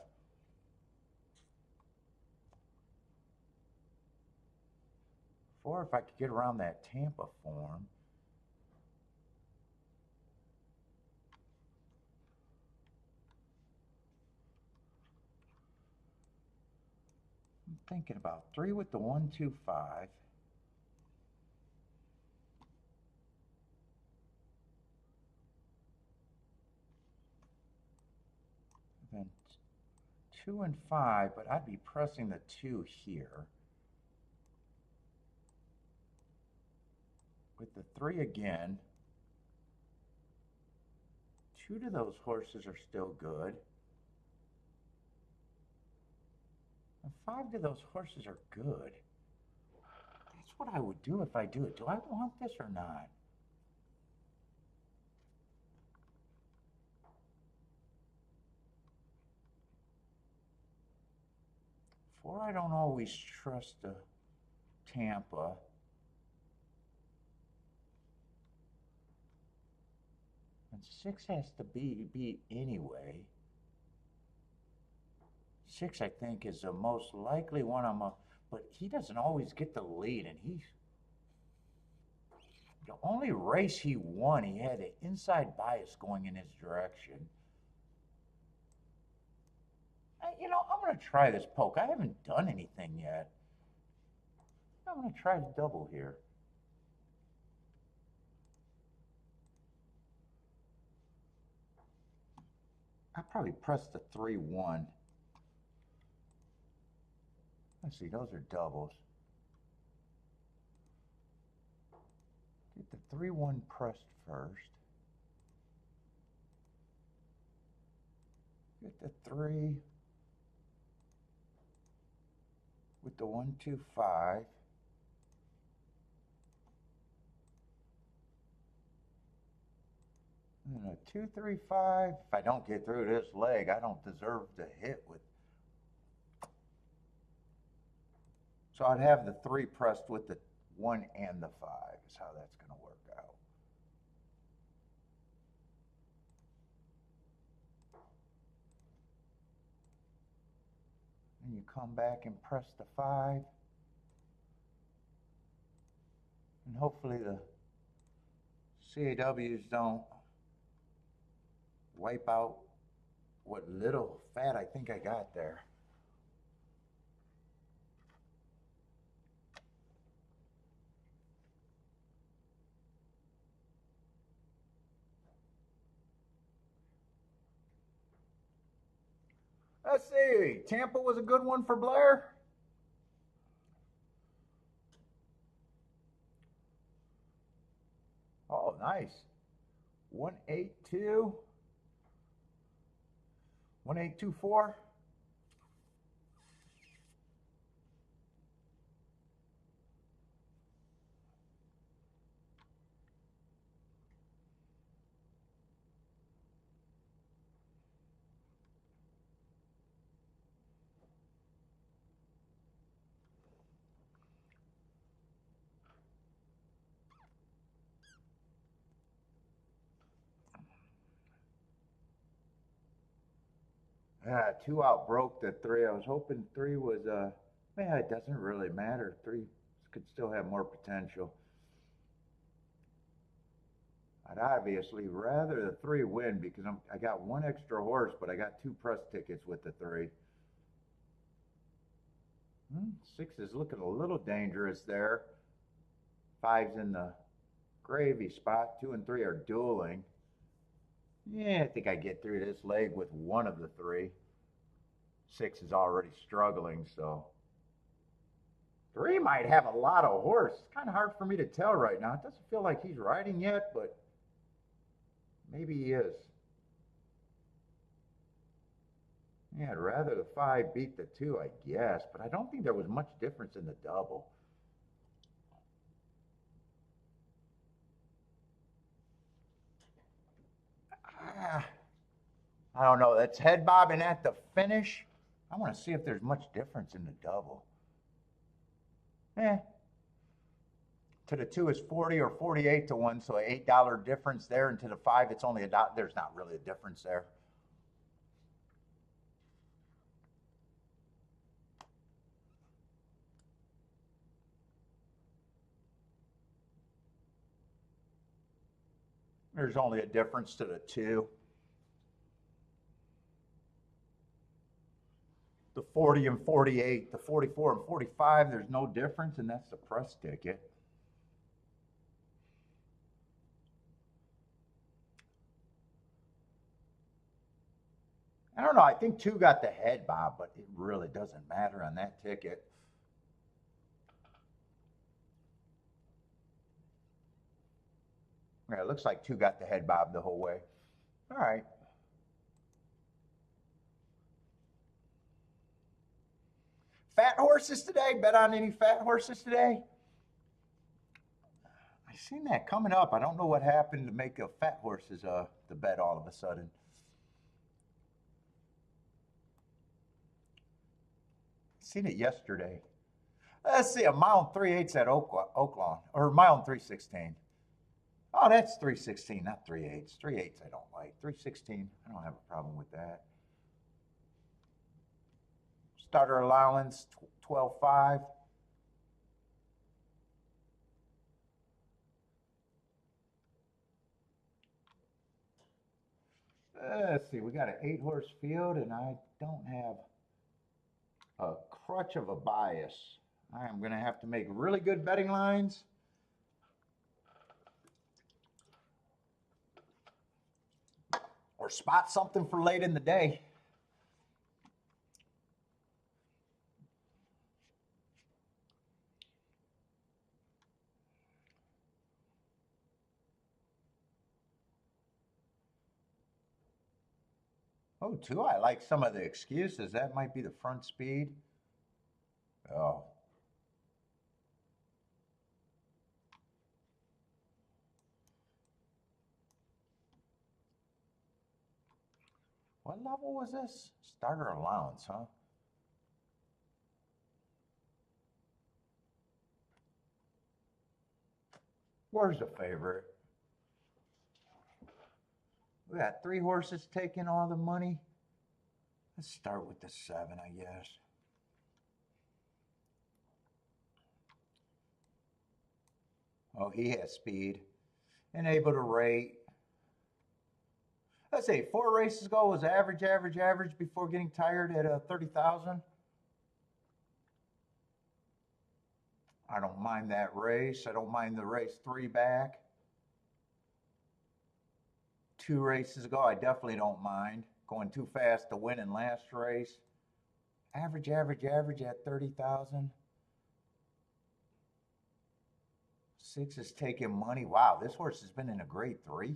4 if I could get around that Tampa form. I'm thinking about 3 with the 1-2-5. Then 2 and 5, but I'd be pressing the 2 here. With the 3 again, 2 to those horses are still good. And 5 to those horses are good. That's what I would do if I do it. Do I want this or not? 4 I don't always trust the Tampa. And 6 has to be anyway. 6 I think is the most likely one but he doesn't always get the lead, and the only race he won, he had an inside bias going in his direction. You know, I'm going to try this poke. I haven't done anything yet. I'm going to try the double here. I probably pressed the 3-1. Let's see, those are doubles. Get the 3-1 pressed first. Get the 3 with the 1-2-5. And a 2-3-5. If I don't get through this leg, I don't deserve to hit with. So I'd have the 3 pressed with the 1 and the 5 is how that's going to work out. And you come back and press the 5. And hopefully the CAWs don't wipe out what little fat I think I got there. Let's see, Tampa was a good one for Blair. Oh, nice. 182. 1824. Yeah, 2 outbroke the 3. I was hoping 3 was yeah, it doesn't really matter. 3 could still have more potential. I'd obviously rather the 3 win because I got 1 extra horse, but I got 2 press tickets with the 3. 6 is looking a little dangerous there. 5's in the gravy spot. 2 and 3 are dueling. Yeah, I think I get through this leg with 1 of the 3. 6 is already struggling, so 3 might have a lot of horse. It's kind of hard for me to tell right now. It doesn't feel like he's riding yet, but maybe he is. Yeah, I'd rather the 5 beat the 2, I guess, but I don't think there was much difference in the double. I don't know. That's head bobbing at the finish. I want to see if there's much difference in the double. To the 2 is 40 or 48 to 1, so an $8 difference there. And to the 5, it's only $1. There's not really a difference there. There's only a difference to the 2. The 40 and 48, the 44 and 45, there's no difference, and that's the press ticket. I don't know. I think 2 got the head bob, but it really doesn't matter on that ticket. Yeah, it looks like 2 got the head bob the whole way. All right. Fat horses today? Bet on any fat horses today? I seen that coming up. I don't know what happened to make a fat horses the bet all of a sudden. Seen it yesterday. Let's see, a mile and 3/8 at Oaklawn, or a mile and 3/16. Oh, that's 3/16, not 3/8. 3/8 I don't like. 3/16, I don't have a problem with that. Starter allowance 12.5. Let's see, we got an 8-horse field, and I don't have a crutch of a bias. I am going to have to make really good betting lines. Or spot something for late in the day. Oh, too, I like some of the excuses. That might be the front speed. Oh. What level was this? Starter allowance, huh? Where's the favorite? We got 3 horses taking all the money. Let's start with the 7, I guess. Oh, he has speed and able to rate. Let's say 4 races ago was average, average, average before getting tired at 30,000. I don't mind that race. I don't mind the race 3 back. 2 races ago, I definitely don't mind going too fast to win in last race. Average, average, average at 30,000. 6 is taking money. Wow, this horse has been in a grade 3.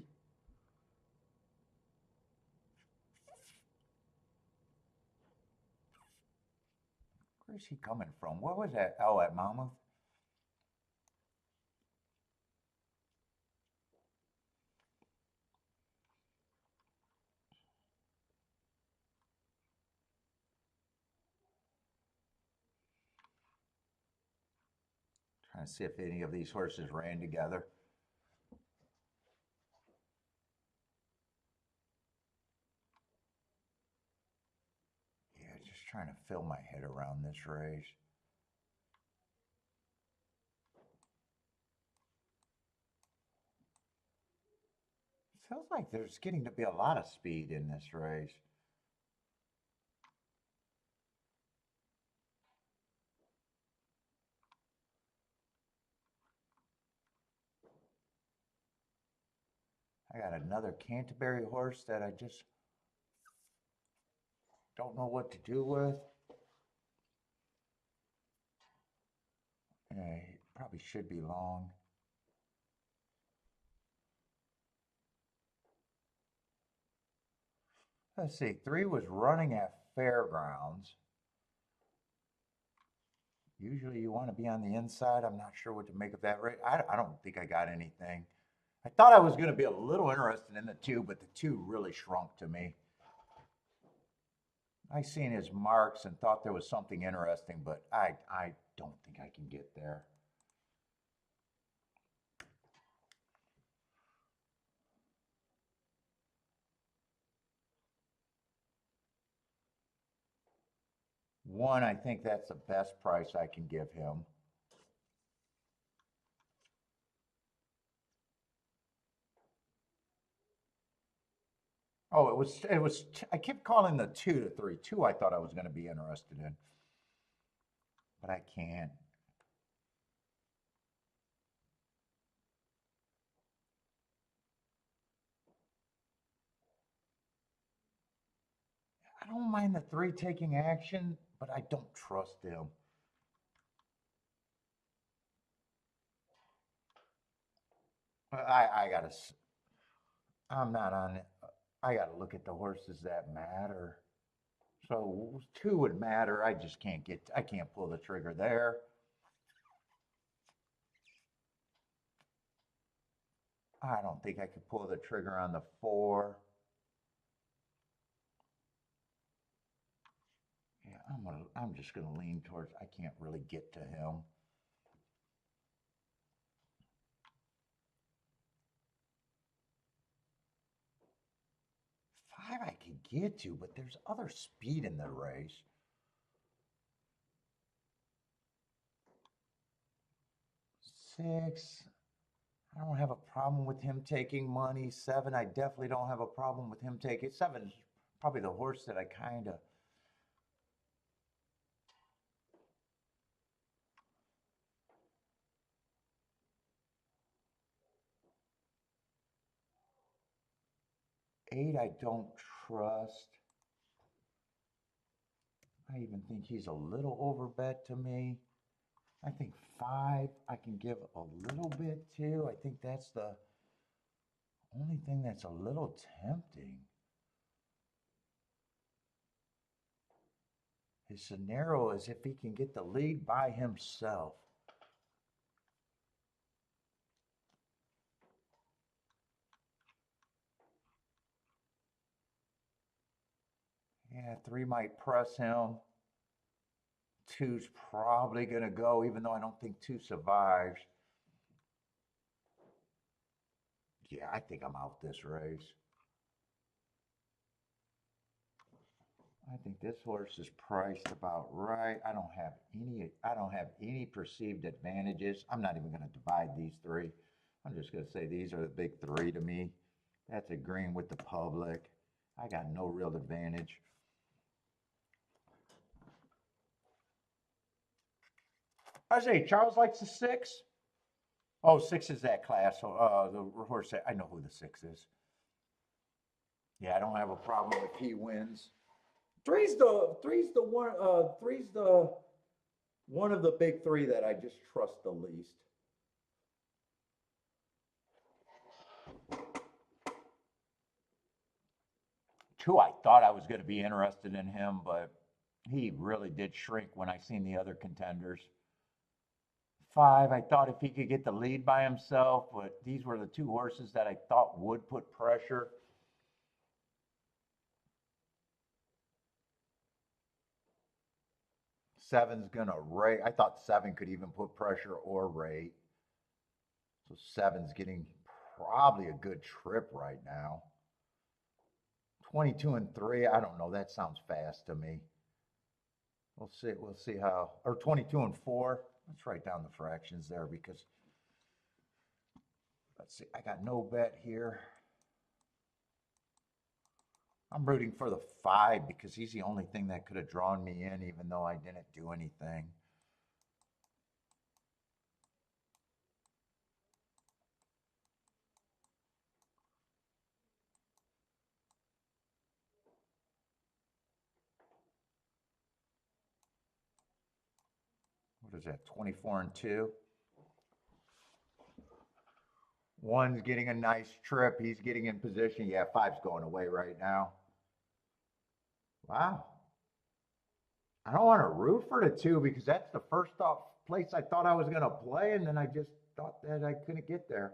Where's he coming from? What was that? Oh, at Monmouth? Trying to see if any of these horses ran together. Yeah, just trying to fill my head around this race. Feels like there's getting to be a lot of speed in this race. I got another Canterbury horse that I just don't know what to do with. Yeah, he probably should be long. Let's see, 3 was running at Fairgrounds. Usually you want to be on the inside. I'm not sure what to make of that race. I don't think I got anything. I thought I was going to be a little interested in the 2, but the 2 really shrunk to me. I seen his marks and thought there was something interesting, but I don't think I can get there. One, I think that's the best price I can give him. Oh, I kept calling the 2 to 3. 2 I thought I was going to be interested in, but I can't. I don't mind the 3 taking action, but I don't trust him. I gotta, I'm not on it. I gotta look at the horses that matter. So 2 would matter. I can't pull the trigger there. I don't think I could pull the trigger on the 4. Yeah, I'm just gonna lean towards, I can't really get to him. 5 I could get to, but there's other speed in the race. 6, I don't have a problem with him taking money. 7, I definitely don't have a problem with him taking. 7 is probably the horse that I kind of 8, I don't trust. I even think he's a little overbet to me. I think 5, I can give a little bit to. I think that's the only thing that's a little tempting. His scenario is if he can get the lead by himself. Yeah, 3 might press him. 2's probably going to go, even though I don't think 2 survives. Yeah, I think I'm out this race. I think this horse is priced about right. I don't have any perceived advantages. I'm not even going to divide these 3. I'm just going to say these are the big 3 to me. That's agreeing with the public. I got no real advantage. I say Charles likes the 6. Oh, 6 is that class. So, the horse. I know who the 6 is. Yeah, I don't have a problem if he wins. Three's the one of the big 3 that I just trust the least. Two, I thought I was going to be interested in him, but he really did shrink when I seen the other contenders. 5, I thought if he could get the lead by himself, but these were the 2 horses that I thought would put pressure. Seven's gonna rate. I thought 7 could even put pressure or rate. So 7's getting probably a good trip right now. 22 and 3, I don't know. That sounds fast to me. We'll see. We'll see how. Or 22 and 4. Let's write down the fractions there because let's see. I got no bet here. I'm rooting for the 5 because he's the only thing that could have drawn me in, even though I didn't do anything. What is that? 24 and 2. 1's getting a nice trip. He's getting in position. Yeah, 5's going away right now. Wow. I don't want to root for the 2 because that's the first place I thought I was going to play, and then I just thought that I couldn't get there.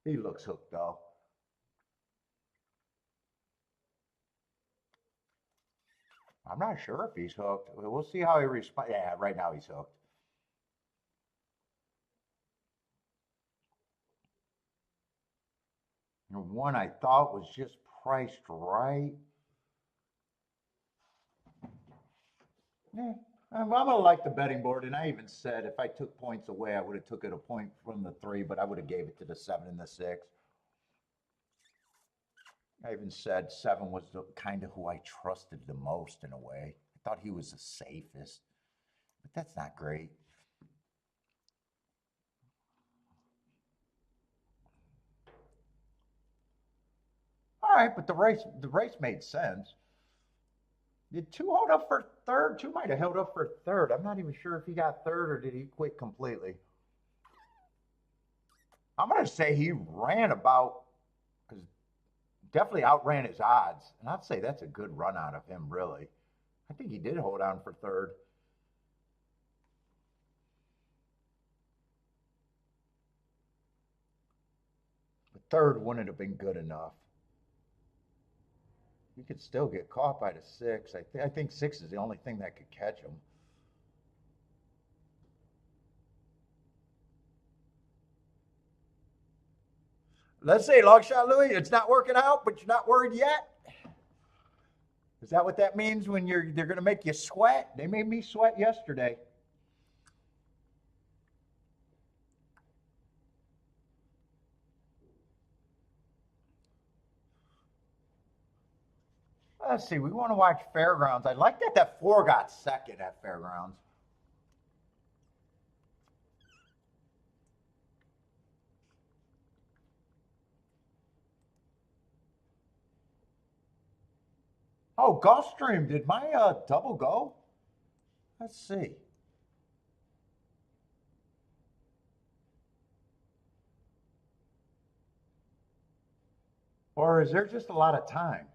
He looks hooked, though. I'm not sure if he's hooked. We'll see how he responds. Yeah, right now he's hooked. And 1 I thought was just priced right. Yeah, I'm going to like the betting board, and I even said if I took points away, I would have took it a point from the 3, but I would have gave it to the 7 and the 6. I even said 7 was the kind of who I trusted the most in a way. I thought he was the safest, but that's not great. All right, but the race made sense. Did 2 hold up for third? 2 might have held up for third. I'm not even sure if he got third or did he quit completely. I'm going to say he ran about, because definitely outran his odds. And I'd say that's a good run out of him, really. I think he did hold on for third. But third wouldn't have been good enough. You could still get caught by the 6. I think 6 is the only thing that could catch him. Let's say, Longshot Louis, it's not working out, but you're not worried yet. Is that what that means when they're going to make you sweat? They made me sweat yesterday. Let's see. We want to watch Fairgrounds. I like that 4 got second at Fairgrounds. Oh, Gulfstream, did my double go? Let's see. Or is there just a lot of time?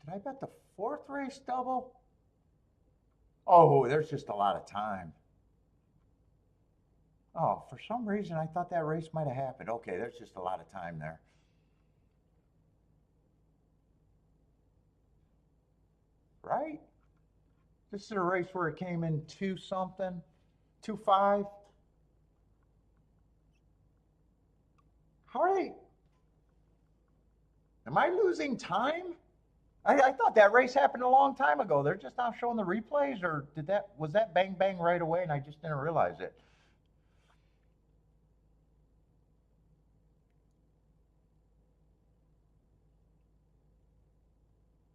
Did I bet the fourth race double? Oh, there's just a lot of time. Oh, for some reason I thought that race might have happened. Okay, there's just a lot of time there. Right? This is a race where it came in 2 something, 2-5. How are they? Am I losing time? I thought that race happened a long time ago. They're just now showing the replays, or was that bang bang right away and I just didn't realize it?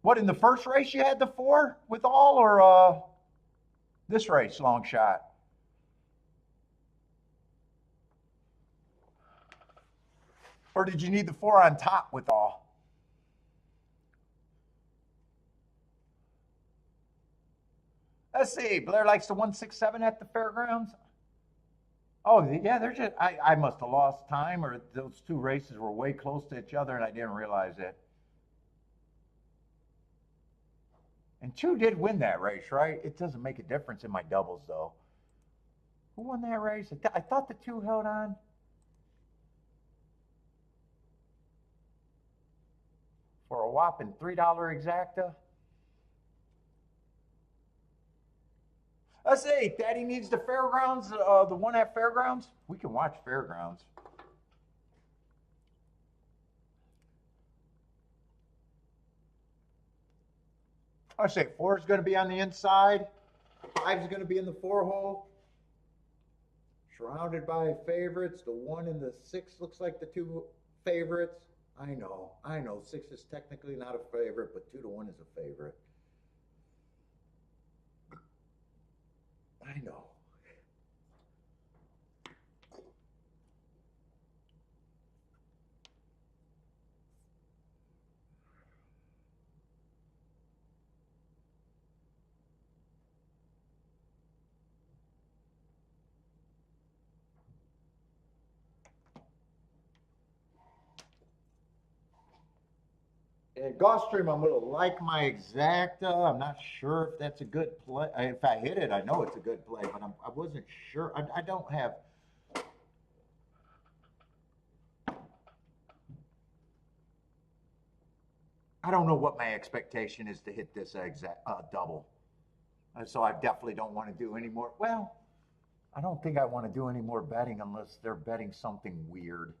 What, in the first race you had the 4 with all, or this race long shot? Or did you need the 4 on top with all? Let's see. Blair likes the 167 at the fairgrounds. Oh, yeah, they're just, I must have lost time, or those 2 races were way close to each other and I didn't realize it. And 2 did win that race, right? It doesn't make a difference in my doubles, though. Who won that race? I thought the 2 held on. For a whopping $3 exacta. Let's see. Daddy needs the fairgrounds, the one at fairgrounds. We can watch fairgrounds. I say 4 is going to be on the inside. 5 is going to be in the 4 hole. Surrounded by favorites. The 1 and the 6 looks like the 2 favorites. I know. 6 is technically not a favorite, but 2-1 is a favorite. I know. And Gulfstream, I'm going to like my exacta. I'm not sure if that's a good play. If I hit it, I know it's a good play, but I wasn't sure. I don't have. I don't know what my expectation is to hit this exact double. So I definitely don't want to do any more. Well, I don't think I want to do any more betting unless they're betting something weird.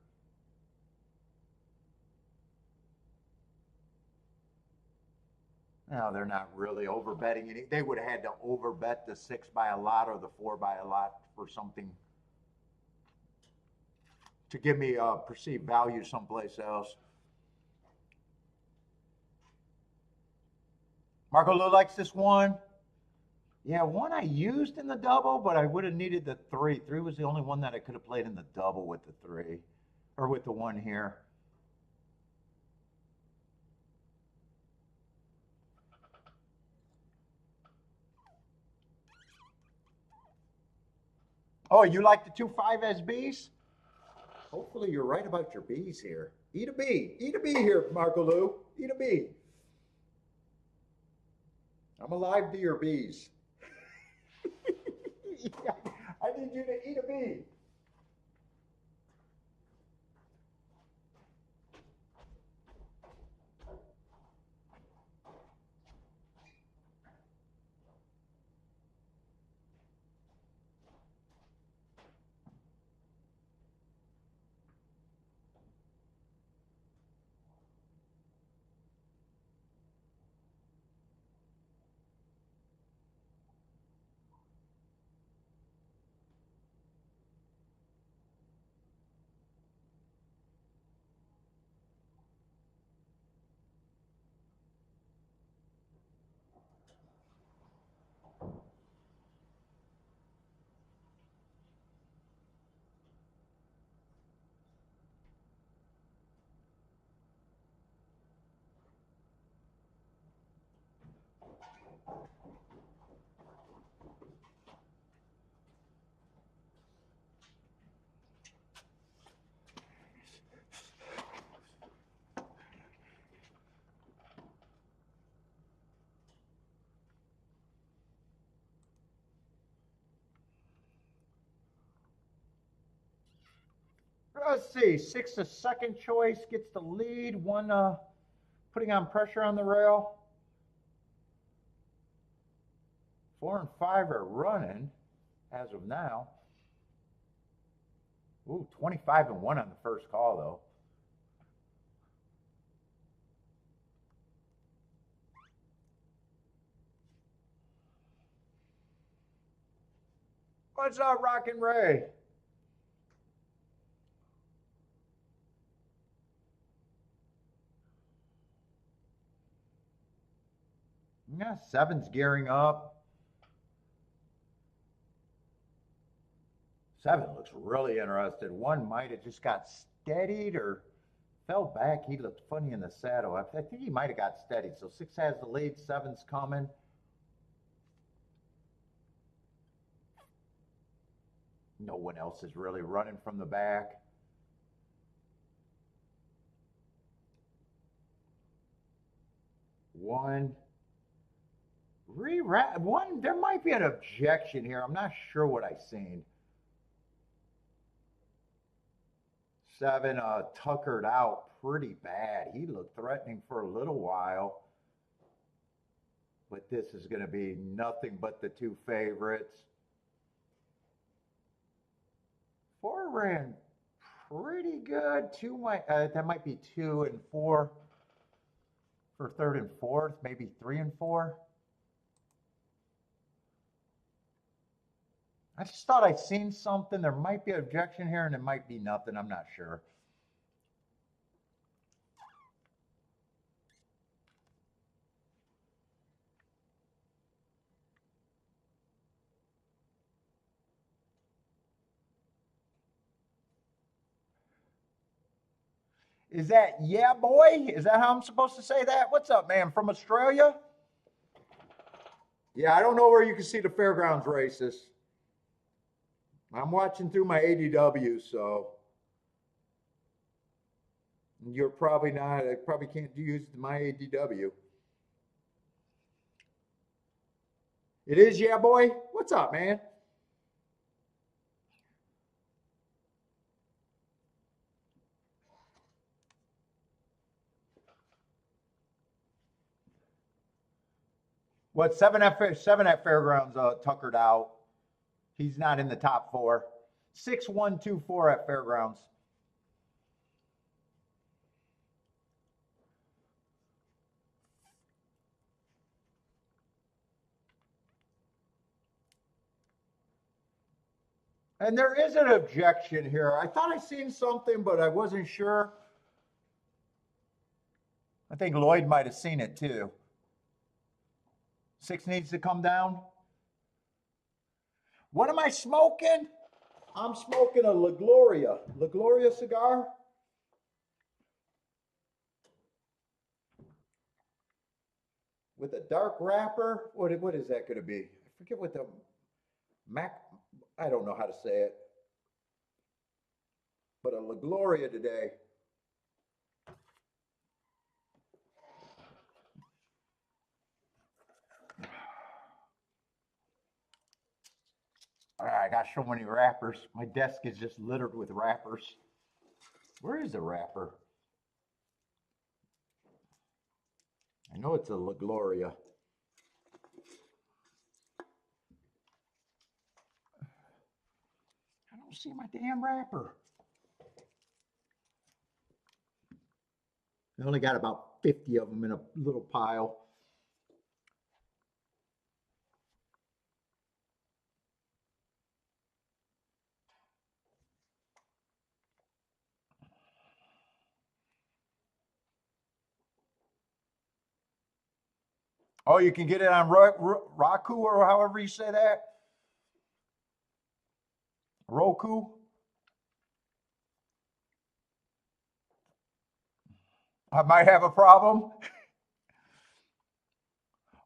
No, they're not really over betting any. They would have had to over bet the 6 by a lot or the 4 by a lot for something to give me a perceived value someplace else. Marco Lou likes this one. Yeah, 1 I used in the double, but I would have needed the 3. 3 was the only one that I could have played in the double with the 3, or with the 1 here. Oh, you like the 2-5 as Bs? Hopefully you're right about your Bs here. Eat a B. Eat a B here, Marco Lou. Eat a B. I'm alive to your Bs. Yeah, I need you to eat a B. Let's see. 6 the second choice, gets the lead. 1 putting on pressure on the rail. 4 and 5 are running as of now. Ooh, 25 and 1 on the first call though. What's up, Rockin' Ray? Yeah, 7's gearing up. 7 looks really interested. 1 might have just got steadied or fell back. He looked funny in the saddle. I think he might have got steadied. So 6 has the lead, 7's coming. No one else is really running from the back. One. One, there might be an objection here. I'm not sure what I seen. 7 tuckered out pretty bad. He looked threatening for a little while. But this is going to be nothing but the 2 favorites. 4 ran pretty good. 2 might that might be 2 and 4 for 3rd and 4th, maybe 3 and 4. I just thought I'd seen something. There might be an objection here, and it might be nothing. I'm not sure. Is that yeah, boy? Is that how I'm supposed to say that? What's up, man? From Australia? Yeah, I don't know where you can see the fairgrounds races. I'm watching through my ADW, so you're probably not. I probably can't use my ADW. It is, yeah, boy. What's up, man? What 7 at fairgrounds? Tuckered out. He's not in the top 4. 6, 1, 2, 4 at fairgrounds. And there is an objection here. I thought I seen something, but I wasn't sure. I think Lloyd might have seen it too. 6 needs to come down. What am I smoking? I'm smoking a La Gloria cigar. With a dark wrapper. What is that going to be? I forget what the I don't know how to say it. But a La Gloria today. I got so many wrappers. My desk is just littered with wrappers. Where is the wrapper? I know it's a La Gloria. I don't see my damn wrapper. I only got about 50 of them in a little pile. Oh, you can get it on Roku or however you say that. Roku. I might have a problem.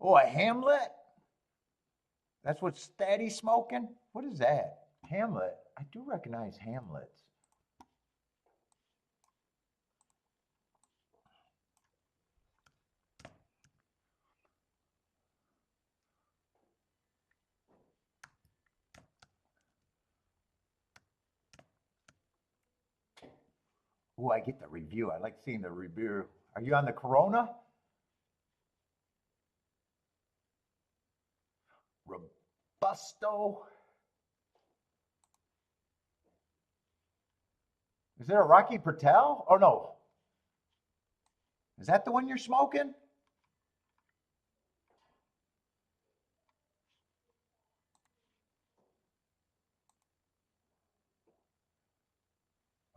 Oh, a Hamlet? That's what Steady's smoking? What is that? Hamlet. I do recognize Hamlets. Ooh, I get the review. I like seeing the review. Are you on the Corona? Robusto. Is there a Rocky Patel? Oh, no. Is that the one you're smoking?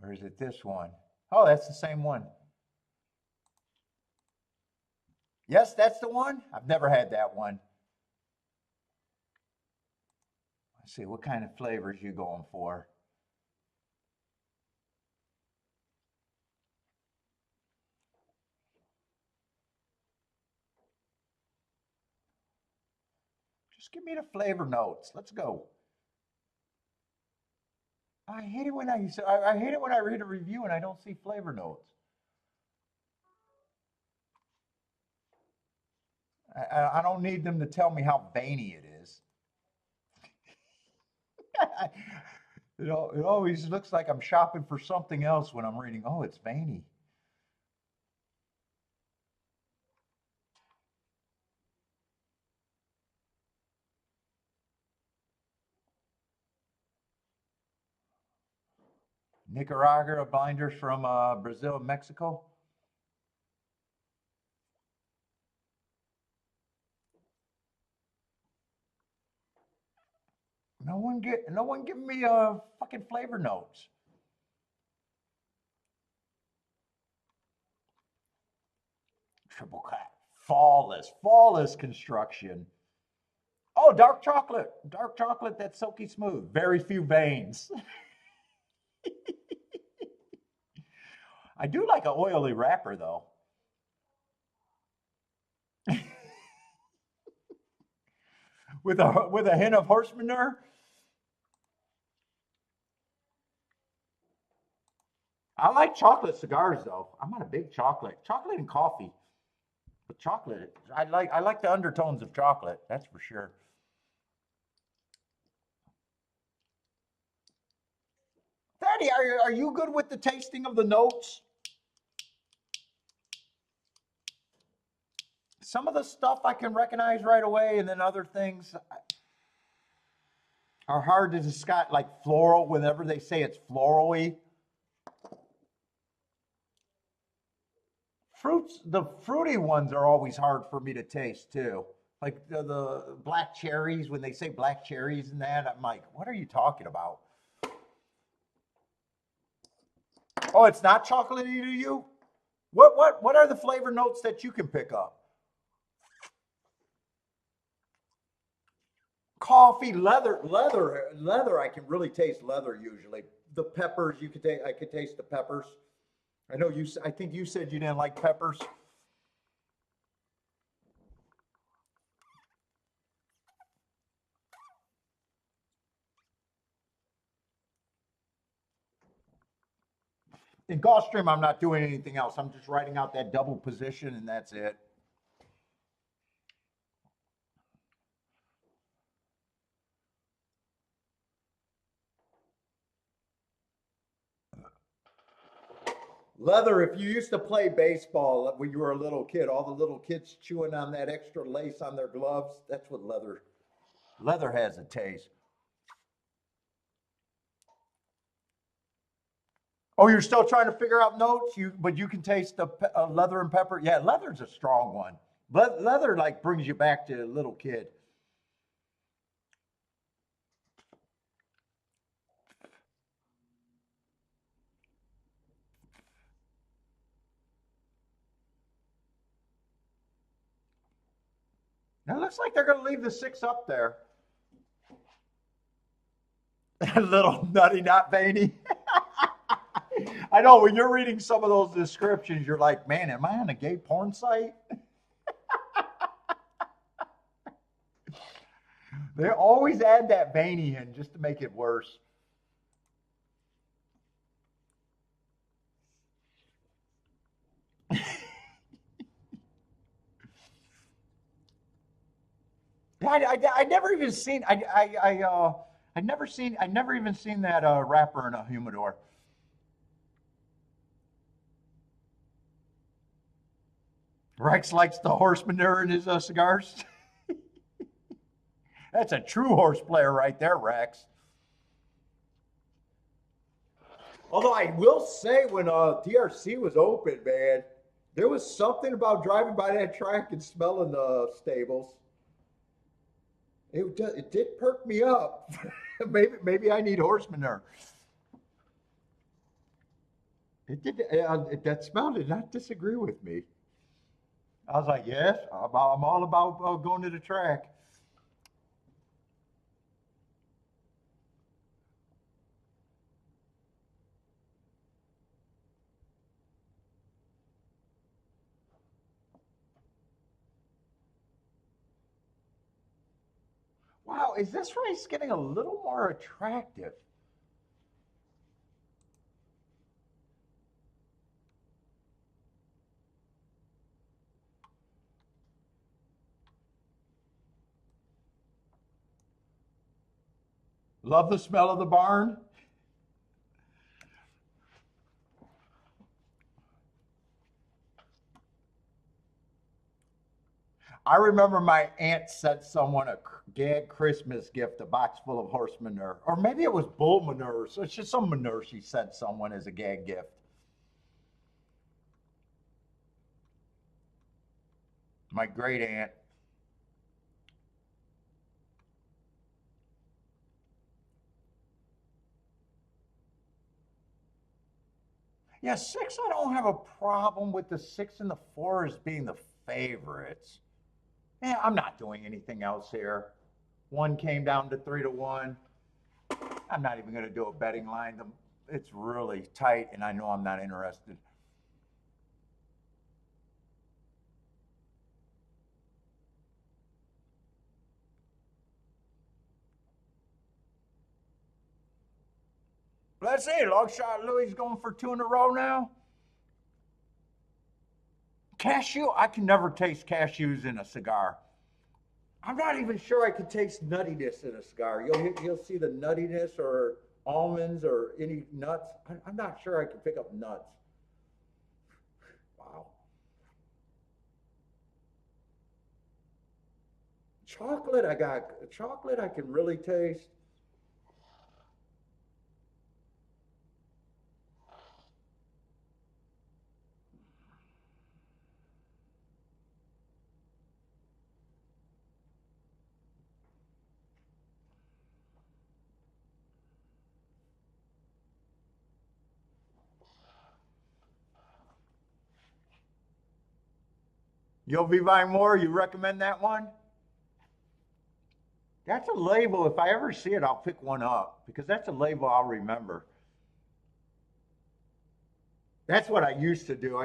Or is it this one? Oh, that's the same one. Yes, that's the one. I've never had that one. Let's see, what kind of flavors you going for? Just give me the flavor notes. Let's go. I hate it when I hate it when I read a review and I don't see flavor notes. I don't need them to tell me how veiny it is. It always looks like I'm shopping for something else when I'm reading. Oh, it's veiny. Nicaragua binders from Brazil and Mexico. No one give me fucking flavor notes. Triple cut. Flawless construction. Oh, dark chocolate. Dark chocolate that's silky smooth. Very few veins. I do like an oily wrapper though. With a hint of horse manure. I like chocolate cigars though. I'm not a big chocolate and coffee. But chocolate, I like the undertones of chocolate. That's for sure. Daddy, are you good with the tasting of the notes? Some of the stuff I can recognize right away, and then other things are hard to describe, like floral. Whenever they say it's floral-y, the fruity ones are always hard for me to taste too. Like the black cherries, when they say black cherries and that, I'm like, what are you talking about? Oh, it's not chocolatey to you? What are the flavor notes that you can pick up? Coffee, leather. I can really taste leather usually. The peppers, you could taste. I could taste the peppers. I know you. I think you said you didn't like peppers. In Gulfstream, I'm not doing anything else. I'm just writing out that double position, and that's it. Leather, if you used to play baseball when you were a little kid, all the little kids chewing on that extra lace on their gloves, that's what leather has a taste. Oh, you're still trying to figure out notes, but you can taste the leather and pepper. Yeah, leather's a strong one. Leather like brings you back to a little kid. Now it looks like they're going to leave the 6 up there. A little nutty, not veiny. I know when you're reading some of those descriptions, you're like, man, am I on a gay porn site? They always add that veiny in just to make it worse. I never even seen I never even seen that wrapper in a humidor. Rex likes the horse manure in his cigars. That's a true horse player right there, Rex. Although I will say, when DRC was open, man, there was something about driving by that track and smelling the stables. It did perk me up. maybe I need horse manure. It did. That smell did not disagree with me. I was like, yes, I'm all about going to the track. Wow, is this race getting a little more attractive? Love the smell of the barn. I remember my aunt sent someone a gag Christmas gift, a box full of horse manure. Or maybe it was bull manure. So it's just some manure she sent someone as a gag gift. My great aunt. Yeah, six, I don't have a problem with the six and the four as being the favorites. Yeah, I'm not doing anything else here. One came down to 3-1. I'm not even going to do a betting line. It's really tight, and I know I'm not interested. Let's see. Long shot Louis going for 2 in a row now. Cashew, I can never taste cashews in a cigar. I'm not even sure I can taste nuttiness in a cigar. You'll see the nuttiness or almonds or any nuts. I'm not sure I can pick up nuts. Wow. Chocolate, I can really taste. You'll be buying more? You recommend that one? That's a label. If I ever see it, I'll pick one up because that's a label I'll remember. That's what I used to do.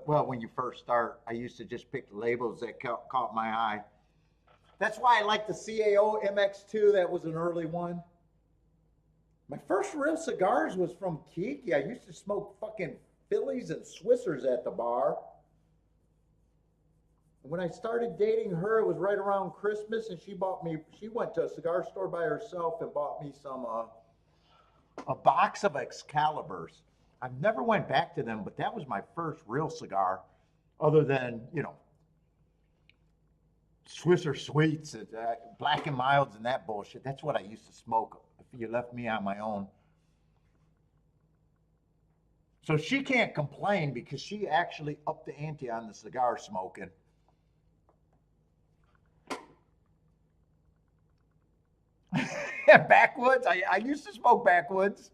Well, when you first start, I used to just pick labels that caught my eye. That's why I like the CAO MX2. That was an early one. My first real cigars was from Kiki. I used to smoke fucking Phillies and Swissers at the bar. When I started dating her, it was right around Christmas, and she went to a cigar store by herself and bought me a box of Excaliburs. I've never went back to them, but that was my first real cigar, other than, Swisser Sweets, Black and Milds and that bullshit. That's what I used to smoke if you left me on my own. So she can't complain because she actually upped the ante on the cigar smoking. Backwoods? I used to smoke backwoods.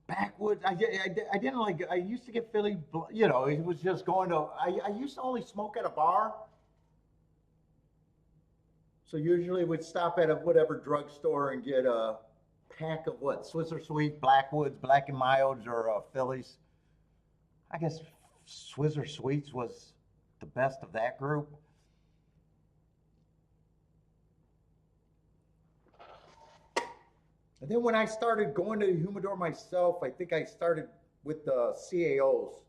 Backwoods. I didn't like it. I used to get Philly, it was just going to, I used to only smoke at a bar. So usually we'd stop at a whatever drugstore and get a pack of what? Swisser Sweet, Blackwoods, Black and Milds, or Phillies. I guess Swisser Sweets was the best of that group. And then when I started going to the humidor myself, I think I started with the CAOs.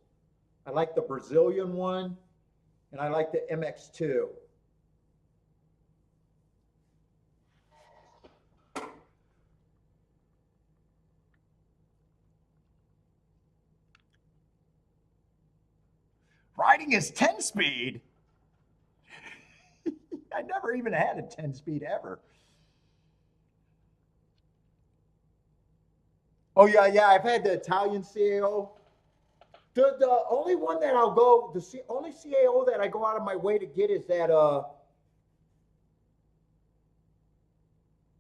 I like the Brazilian one, and I like the MX2. riding his 10-speed. I never even had a 10-speed ever. Oh, yeah, I've had the Italian CAO. The only one that I'll go, only CAO that I go out of my way to get is that,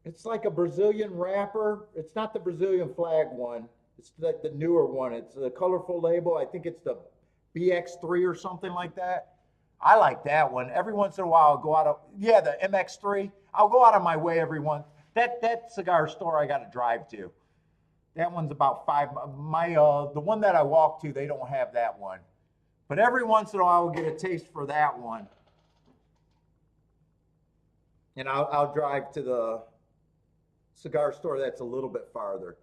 it's like a Brazilian wrapper. It's not the Brazilian flag one. It's like the newer one. It's the colorful label. I think it's the BX3 or something like that. I like that one. Every once in a while, I'll go out of, yeah, the MX3. I'll go out of my way every once. That cigar store I got to drive to. That one's about the one that I walk to, they don't have that one. But every once in a while, I'll get a taste for that one. And I'll drive to the cigar store that's a little bit farther.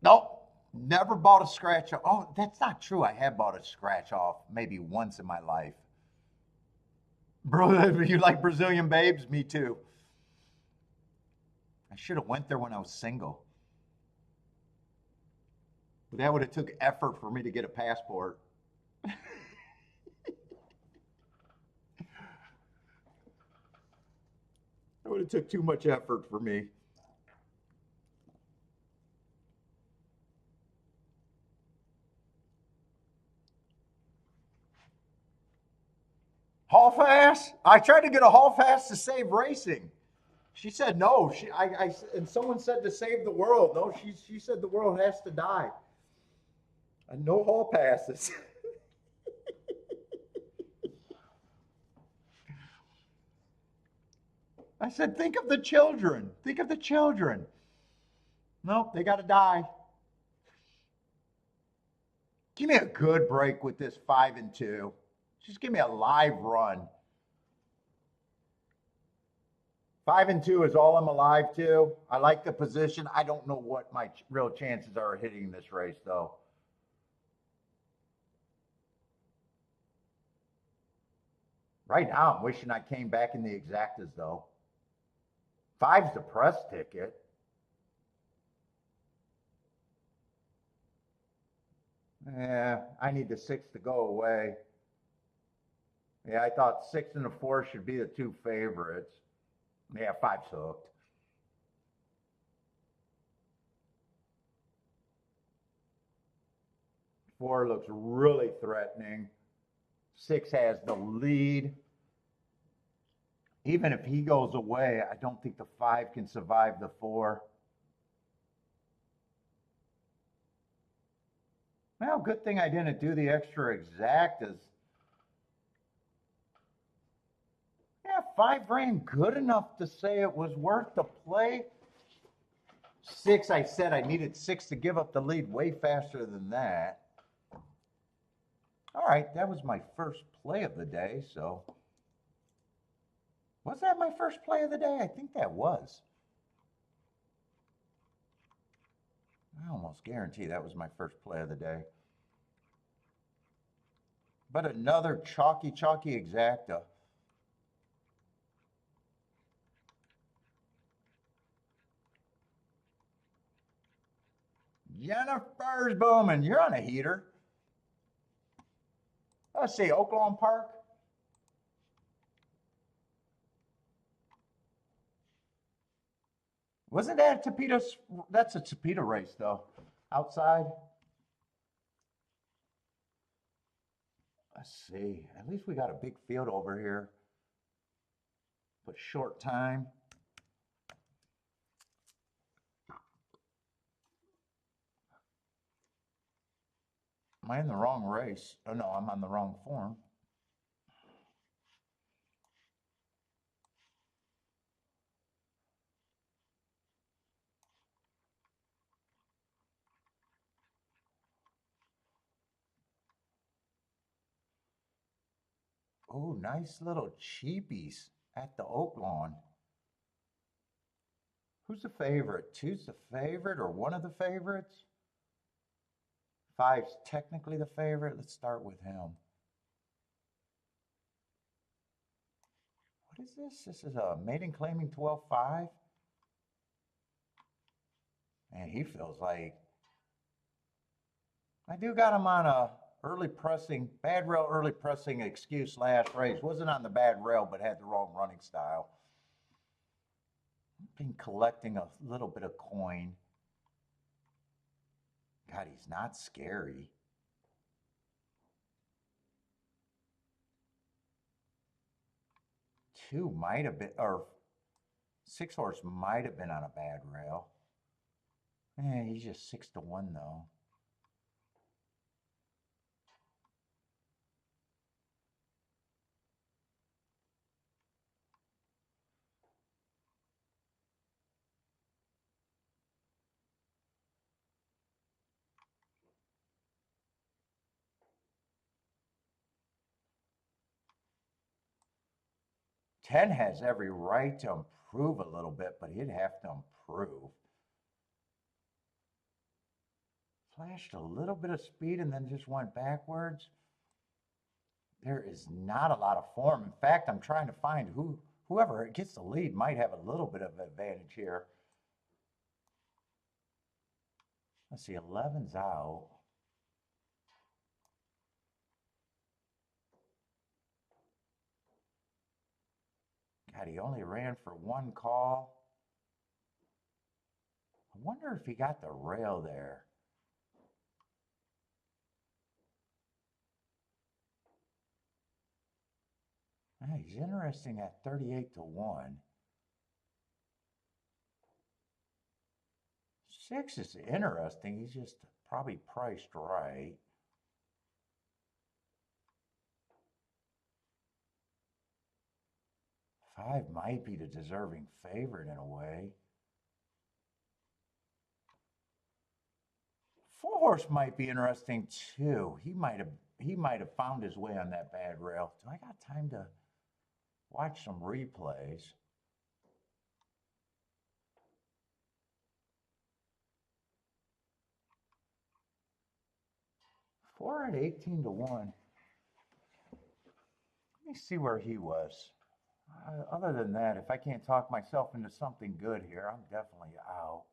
Nope, never bought a scratch off. Oh, that's not true. I have bought a scratch off maybe once in my life. Bro, you like Brazilian babes? Me too. I should have went there when I was single. But that would have took effort for me to get a passport. It would have took too much effort for me. Hall fast? I tried to get a hall fast to save racing. She said no. And someone said to save the world. No, she said the world has to die. And no hall passes. I said, think of the children. Think of the children. Nope, they got to die. Give me a good break with this 5-2. Just give me a live run. 5-2 is all I'm alive to. I like the position. I don't know what my real chances are of hitting this race, though. Right now, I'm wishing I came back in the exactas, though. 5's the press ticket. Yeah, I need the 6 to go away. Yeah, I thought 6 and the 4 should be the two favorites. Yeah, 5's hooked. 4 looks really threatening. 6 has the lead. Even if he goes away, I don't think the 5 can survive the 4. Well, good thing I didn't do the extra exactas. Yeah, 5 ran good enough to say it was worth the play. 6, I said I needed 6 to give up the lead way faster than that. All right, that was my first play of the day, so. Was that my first play of the day? I think that was. I almost guarantee that was my first play of the day. But another chalky exacta. Jennifer's booming. You're on a heater. Let's see, Oaklawn Park. Wasn't that a Topita? That's a Topita race, though. Outside. Let's see. At least we got a big field over here. But short time. Am I in the wrong race? Oh, no, I'm on the wrong form. Oh, nice little cheapies at the Oaklawn. Who's the favorite? 2's the favorite or one of the favorites? 5's technically the favorite. Let's start with him. What is this? This is a maiden claiming 12.5. And he feels like I do got him on a bad rail early pressing excuse last race. Wasn't on the bad rail, but had the wrong running style. Been collecting a little bit of coin. God, he's not scary. Two might have been, or 6 horse might have been on a bad rail. He's just 6-1 though. Ten has every right to improve a little bit, but he'd have to improve. Flashed a little bit of speed and then just went backwards. There is not a lot of form. In fact, I'm trying to find whoever gets the lead might have a little bit of advantage here. Let's see, 11's out. God, he only ran for one call. I wonder if he got the rail there. He's interesting at 38-1. 6 is interesting. He's just probably priced right. 5 might be the deserving favorite in a way. 4 horse might be interesting too. He might have found his way on that bad rail. Do I got time to watch some replays? Four at 18-1. Let me see where he was. Other than that, if I can't talk myself into something good here, I'm definitely out.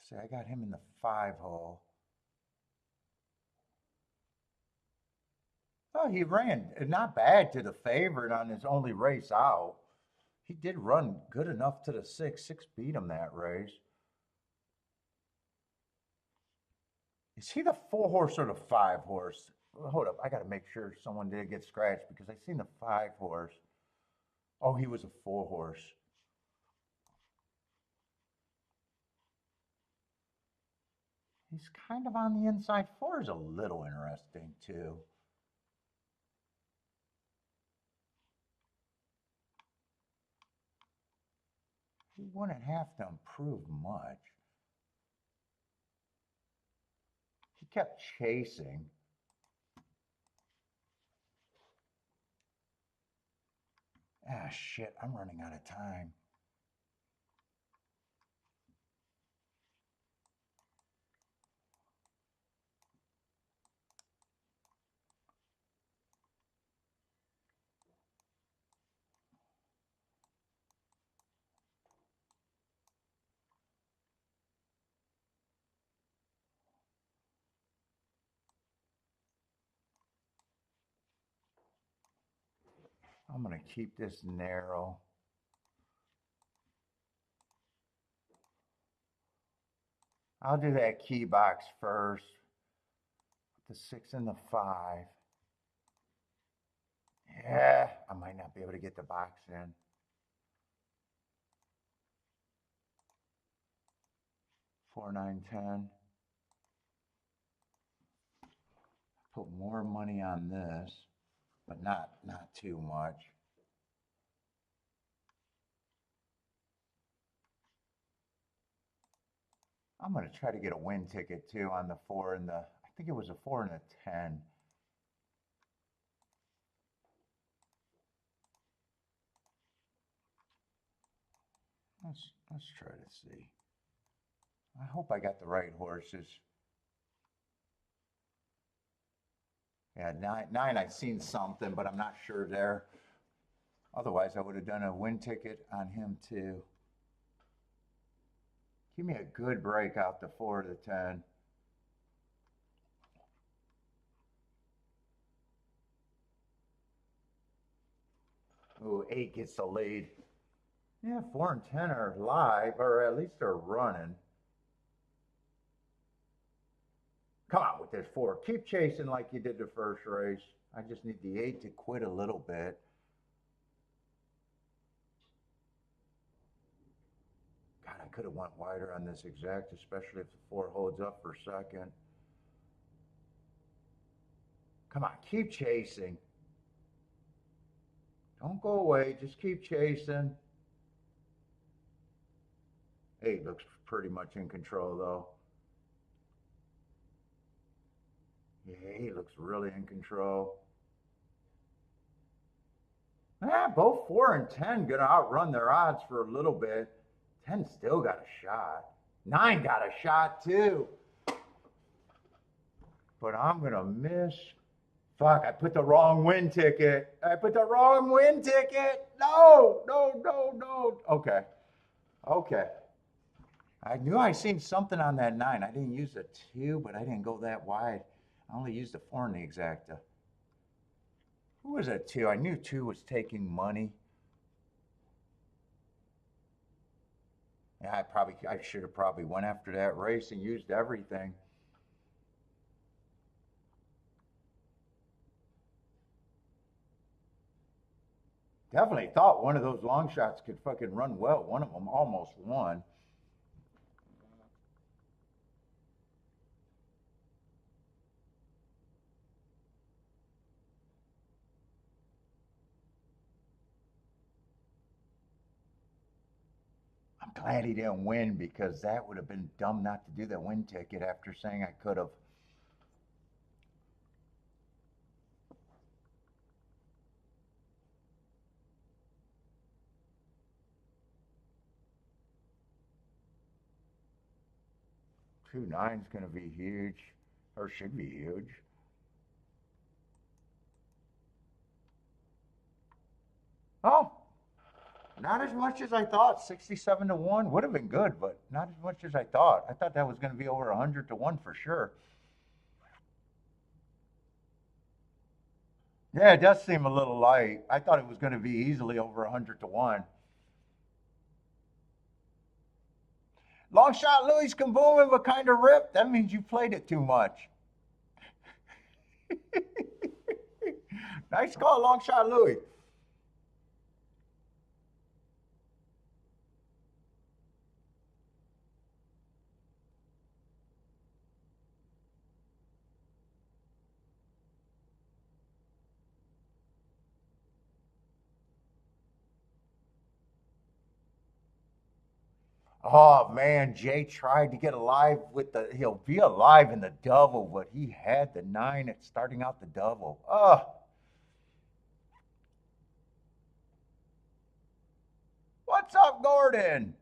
See, I got him in the 5 hole. Oh, he ran not bad to the favorite on his only race out. He did run good enough to the 6. 6 beat him that race. Is he the 4 horse or the 5 horse? Hold up, I got to make sure someone did get scratched because I seen the 5 horse. Oh, he was a 4 horse. He's kind of on the inside. 4 is a little interesting too. He wouldn't have to improve much. He kept chasing. Ah, shit, I'm running out of time. I'm going to keep this narrow. I'll do that key box first. The 6 and the 5. Yeah, I might not be able to get the box in. 4, 9, 10. Put more money on this, but not too much. I'm going to try to get a win ticket too on the 4 and the, I think it was a 4 and a 10. Let's try to see. I hope I got the right horses. Yeah, nine, I've seen something, but I'm not sure there. Otherwise, I would have done a win ticket on him too. Give me a good break out the 4 to 10. Ooh, 8 gets the lead. Yeah, 4 and 10 are live, or at least they're running. Come on with this 4. Keep chasing like you did the first race. I just need the 8 to quit a little bit. God, I could have went wider on this exact, especially if the 4 holds up for second. Come on, keep chasing. Don't go away, just keep chasing. 8 looks pretty much in control though. Yeah, he looks really in control. Both 4 and 10 gonna outrun their odds for a little bit. 10 still got a shot. 9 got a shot too. But I'm gonna miss. Fuck, I put the wrong win ticket. I put the wrong win ticket. No. Okay. I knew I seen something on that 9. I didn't use a 2, but I didn't go that wide. I only used a 4 in the exacta. Who was that 2? I knew 2 was taking money. Yeah, I should have probably went after that race and used everything. Definitely thought one of those long shots could fucking run well. One of them almost won. I'm glad he didn't win because that would have been dumb not to do that win ticket after saying I could have. Two nine's gonna be huge, or should be huge. Oh, not as much as I thought. 67 to 1 would have been good, but not as much as I thought. I thought that was going to be over 100 to 1 for sure. Yeah, it does seem a little light. I thought it was going to be easily over 100 to 1. Long shot Louis Kaboom, but kind of ripped. That means you played it too much. Nice call, long shot Louis. Oh man, Jay tried to get alive with he'll be alive in the double, but he had the 9 at starting out the double. Oh. What's up, Gordon?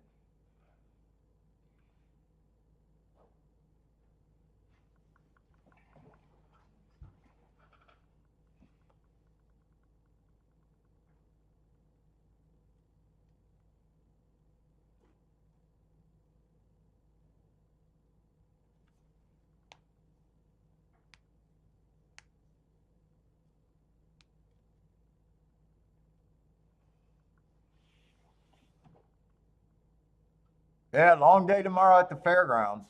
Yeah, long day tomorrow at the fairgrounds.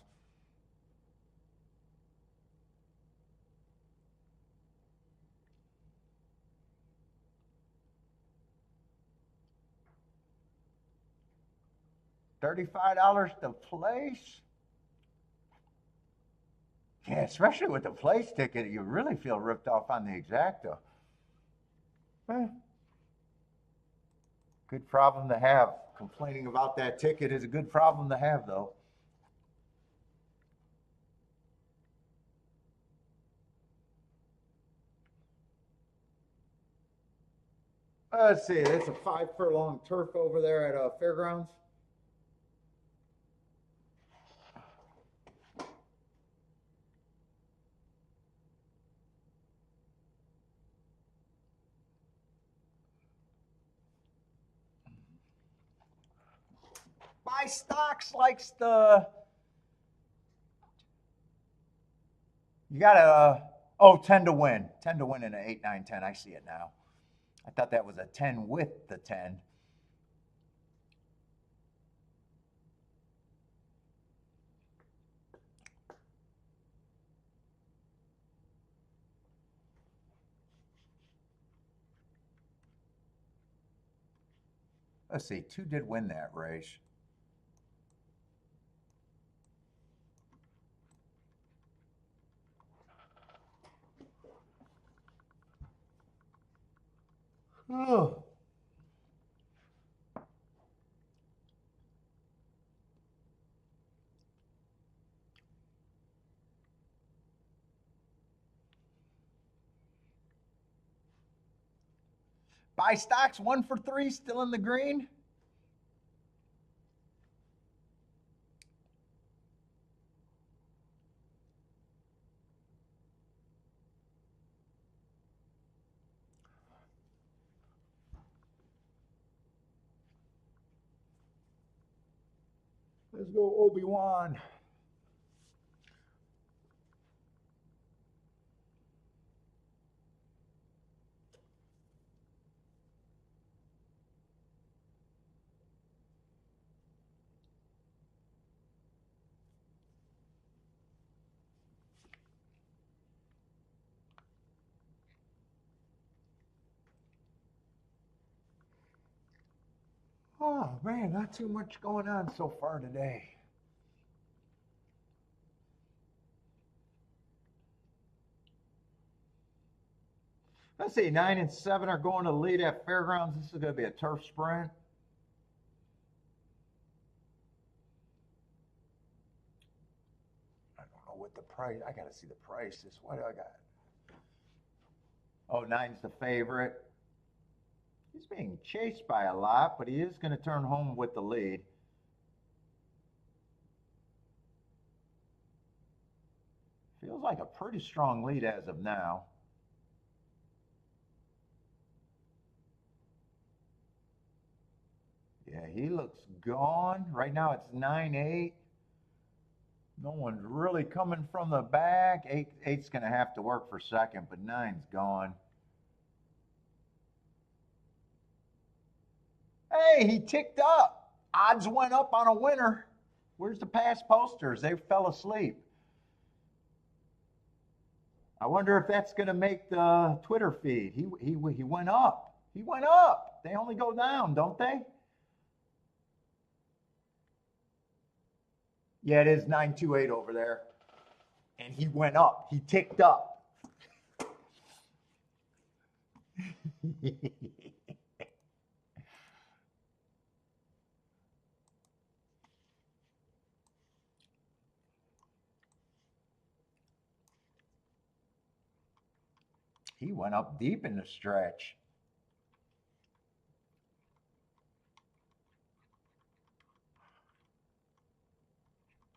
$35 to place. Yeah, especially with the place ticket, you really feel ripped off on the exacta. Eh, good problem to have. Complaining about that ticket is a good problem to have, though. Let's see, that's a 5 furlong turf over there at Fairgrounds. By Stocks likes the. You got a. Oh, 10 to win. 10 to win in an 8, 9, 10. I see it now. I thought that was a 10 with the 10. Let's see, 2 did win that race. Oh. Buy Stocks 1 for 3, still in the green. Let's go, Obi-Wan. Oh, man, not too much going on so far today. Let's see, 9 and 7 are going to lead at Fairgrounds. This is going to be a turf sprint. I don't know what the price, I got to see the prices. What do I got? Oh, 9's the favorite. He's being chased by a lot, but he is going to turn home with the lead. Feels like a pretty strong lead as of now. Yeah, he looks gone. Right now it's 9-8. No one's really coming from the back. Eight's going to have to work for second, but 9's gone. Hey, he ticked up. Odds went up on a winner. Where's the past posters? They fell asleep. I wonder if that's going to make the Twitter feed. He went up. He went up. They only go down, don't they? Yeah, it is 928 over there. And he went up. He ticked up. He went up deep in the stretch.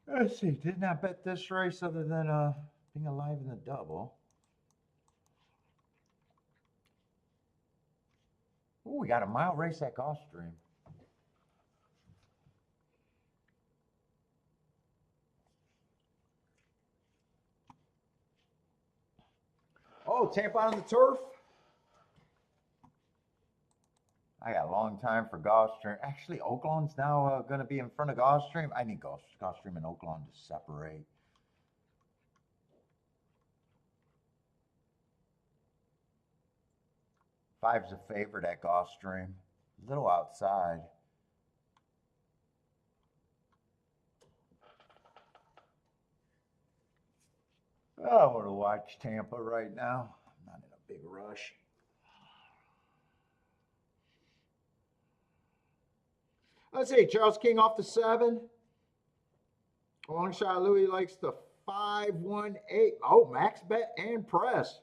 Let's see, did not bet this race other than being alive in the double. Oh, we got a mile race at Gulfstream. Oh, Tampa on the turf. I got a long time for Gulfstream. Actually, Oaklawn's now going to be in front of Gulfstream. I need Gulfstream and Oaklawn to separate. Five's a favorite at Gulfstream. A little outside. I want to watch Tampa right now. I'm not in a big rush. Let's see, Charles King off the 7. Long shot Louis likes the 5-1-8. Oh, max bet and press.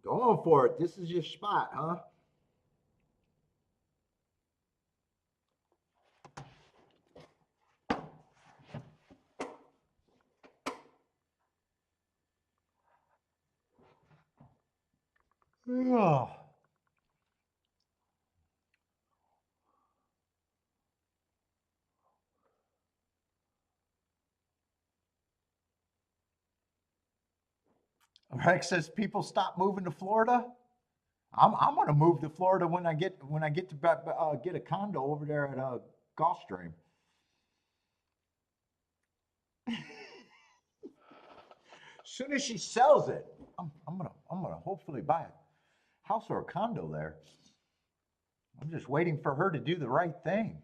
Going for it. This is your spot, huh? Oh. Rex says people stop moving to Florida. I'm gonna move to Florida when I get to get a condo over there at Gulfstream. As soon as she sells it, I'm gonna hopefully buy a house or a condo there. I'm just waiting for her to do the right thing.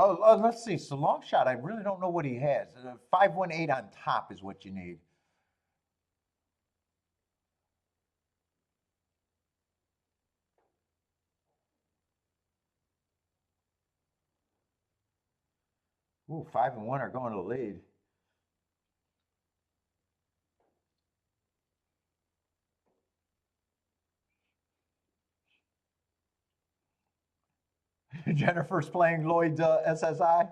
Let's see. So long shot. I really don't know what he has. 518 on top is what you need. Ooh, 5 and 1 are going to the lead. Jennifer's playing Lloyd's SSI.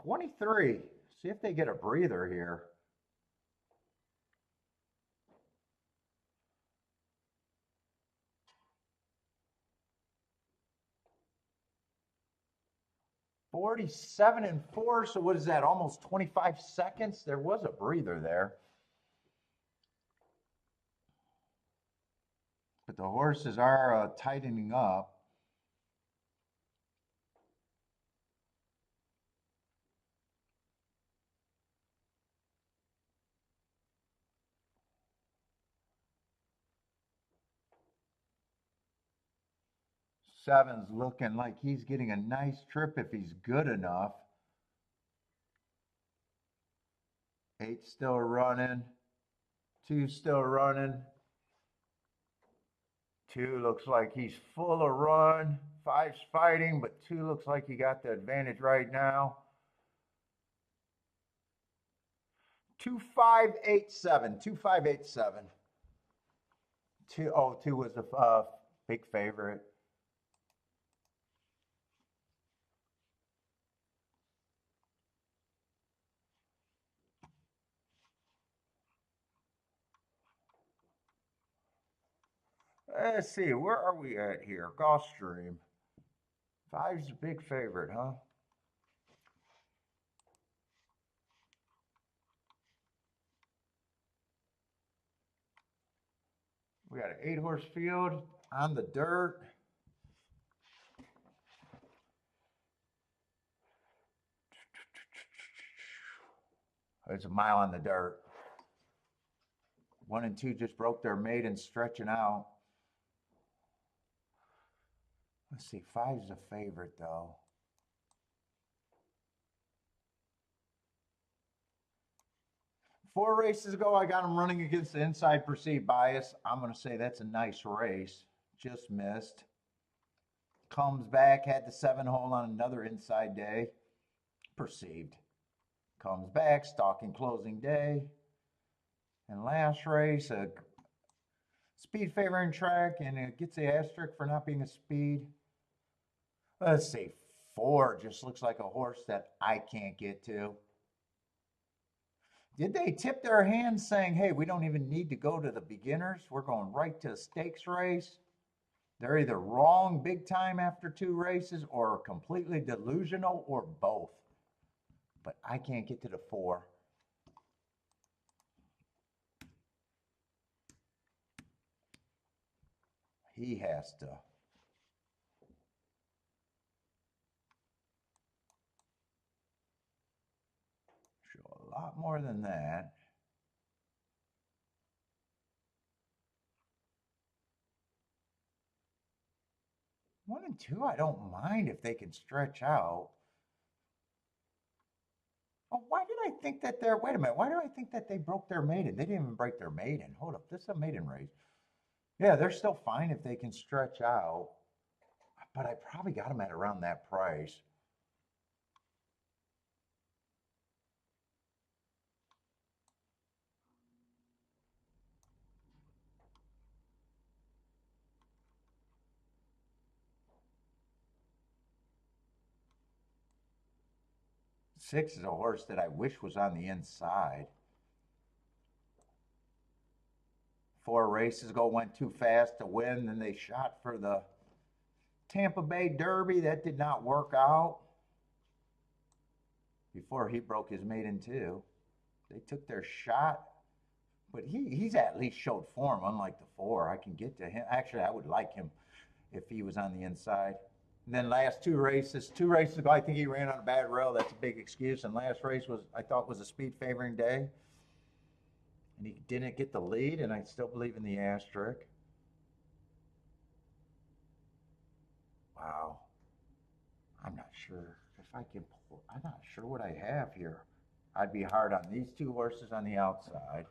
$23. See if they get a breather here. $47-4. So what is that? Almost 25 seconds. There was a breather there. But the horses are tightening up. Seven's looking like he's getting a nice trip if he's good enough. 8's still running. 2's still running. 2 looks like he's full of run. 5's fighting, but 2 looks like he got the advantage right now. 2587. 2587. 2 was the big favorite. Let's see, where are we at here? Gulfstream. 5's a big favorite, huh? We got an 8-horse field on the dirt. It's a mile on the dirt. 1 and 2 just broke their maiden stretching out. Let's see, 5's a favorite though. Four races ago, I got him running against the inside perceived bias. I'm going to say that's a nice race. Just missed. Comes back, had the 7-hole on another inside day. Perceived. Comes back, stalking closing day. And last race, a speed favoring track, and it gets the asterisk for not being a speed. Let's see, 4 just looks like a horse that I can't get to. Did they tip their hands saying, hey, we don't even need to go to the beginners? We're going right to the stakes race? They're either wrong big time after 2 races or completely delusional or both. But I can't get to the 4. He has to. Show a lot more than that. One and two, I don't mind if they can stretch out. Oh, why did I think that they're, wait a minute, why do I think that they broke their maiden? They didn't even break their maiden. Hold up, this is a maiden race. Yeah, they're still fine if they can stretch out, but I probably got them at around that price. Six is a horse that I wish was on the inside. 4 races ago, went too fast to win. Then they shot for the Tampa Bay Derby. That did not work out. Before he broke his maiden too. They took their shot, but he's at least showed form, unlike the 4. I can get to him. Actually, I would like him if he was on the inside. And then last 2 races ago, I think he ran on a bad rail. That's a big excuse. And last race was, I thought, was a speed favoring day. And he didn't get the lead, and I still believe in the asterisk. Wow. I'm not sure if I can pull, I'm not sure what I have here. I'd be hard on these 2 horses on the outside.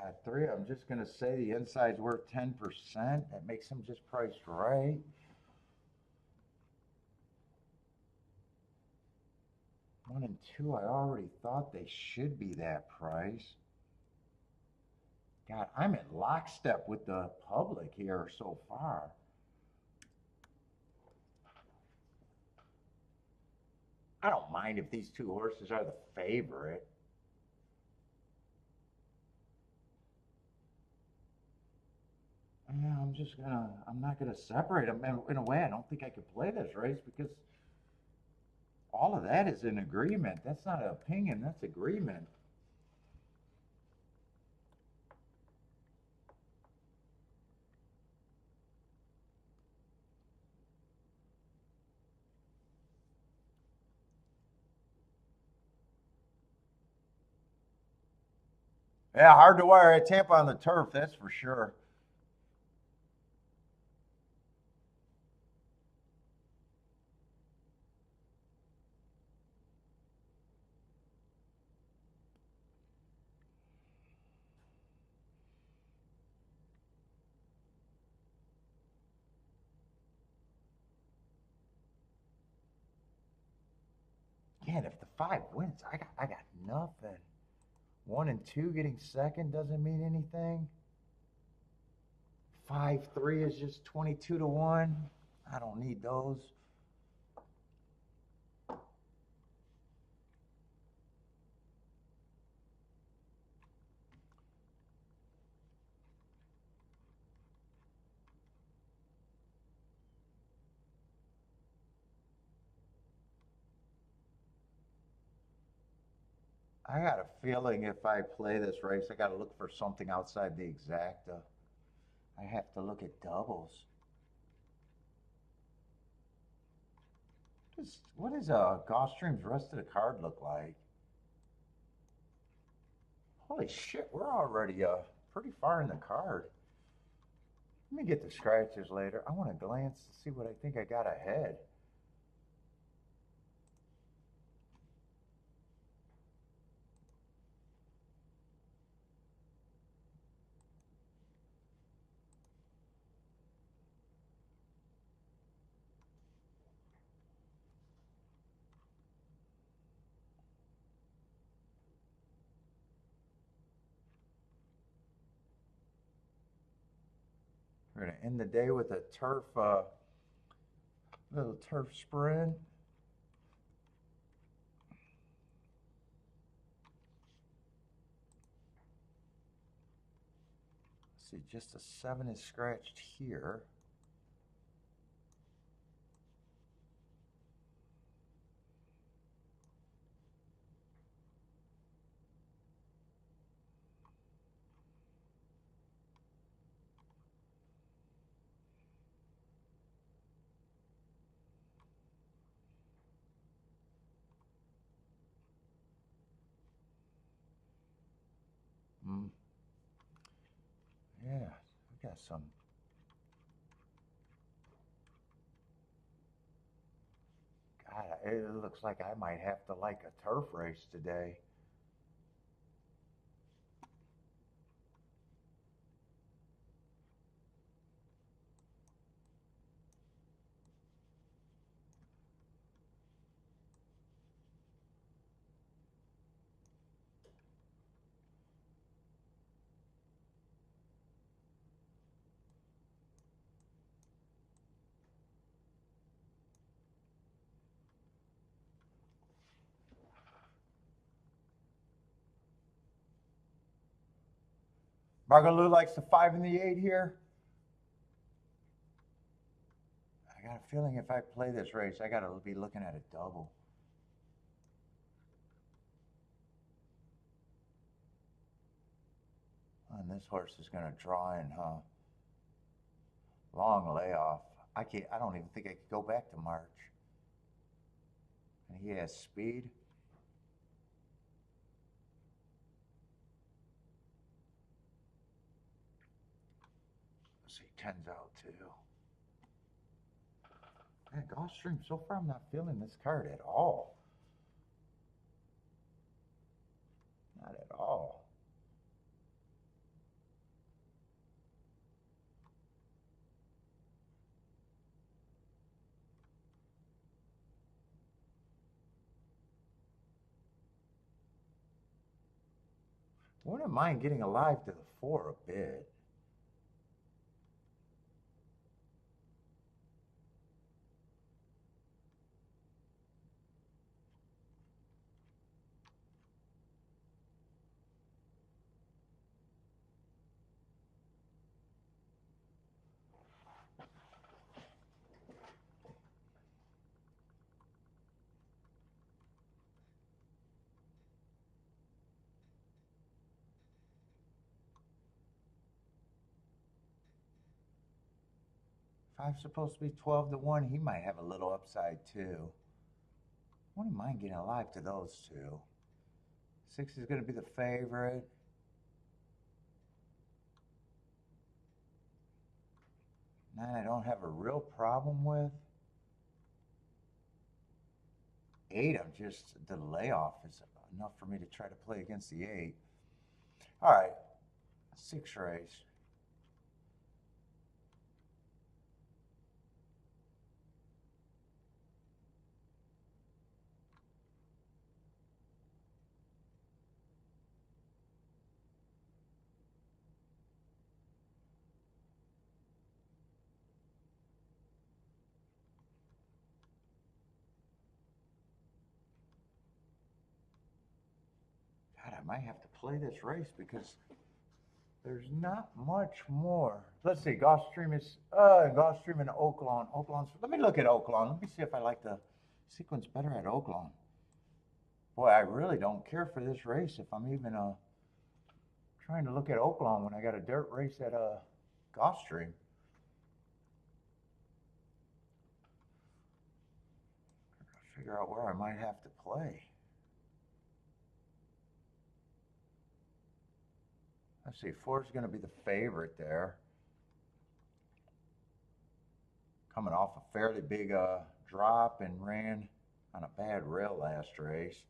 God, 3, I'm just going to say the inside's worth 10%. That makes them just priced right. One and two, I already thought they should be that price. God, I'm in lockstep with the public here so far. I don't mind if these 2 horses are the favorite. Yeah, I'm not gonna separate them. In a way, I don't think I could play this race because all of that is in agreement. That's not an opinion, that's agreement. Yeah, hard to wire at Tampa on the turf, that's for sure. Again, if the 5 wins, I got nothing. 1 and 2 getting second doesn't mean anything. 5-3 is just 22 to 1. I don't need those. I got a feeling if I play this race, I got to look for something outside the exacta. I have to look at doubles. What does Gulfstream's rest of the card look like? Holy shit, we're already pretty far in the card. Let me get the scratches later. I want to glance to see what I think I got ahead. We're gonna end the day with a turf, little turf sprint. See, just a 7 is scratched here. Yeah, we got some. God, it looks like I might have to like a turf race today. Margaloo likes the 5 and the 8 here. I got a feeling if I play this race, I got to be looking at a double. And this horse is going to draw in, huh? Long layoff. I don't even think I could go back to March. And he has speed. Let's see, 10's out too. Man, Gulfstream, so far I'm not feeling this card at all. Not at all. Wouldn't mind getting alive to the 4 a bit. If I'm supposed to be 12 to 1, he might have a little upside too. Wouldn't mind getting alive to those two. 6 is going to be the favorite. 9 I don't have a real problem with. 8 I'm just, the layoff is enough for me to try to play against the 8. All right, 6 race. God, I might have to play this race because there's not much more. Let's see, Gulfstream and Oaklawn. Let me look at Oaklawn. Let me see if I like the sequence better at Oaklawn. Boy, I really don't care for this race if I'm even trying to look at Oaklawn when I got a dirt race at Gulfstream. Figure out where I might have to play. Let's see, 4 is going to be the favorite there. Coming off a fairly big drop and ran on a bad rail last race.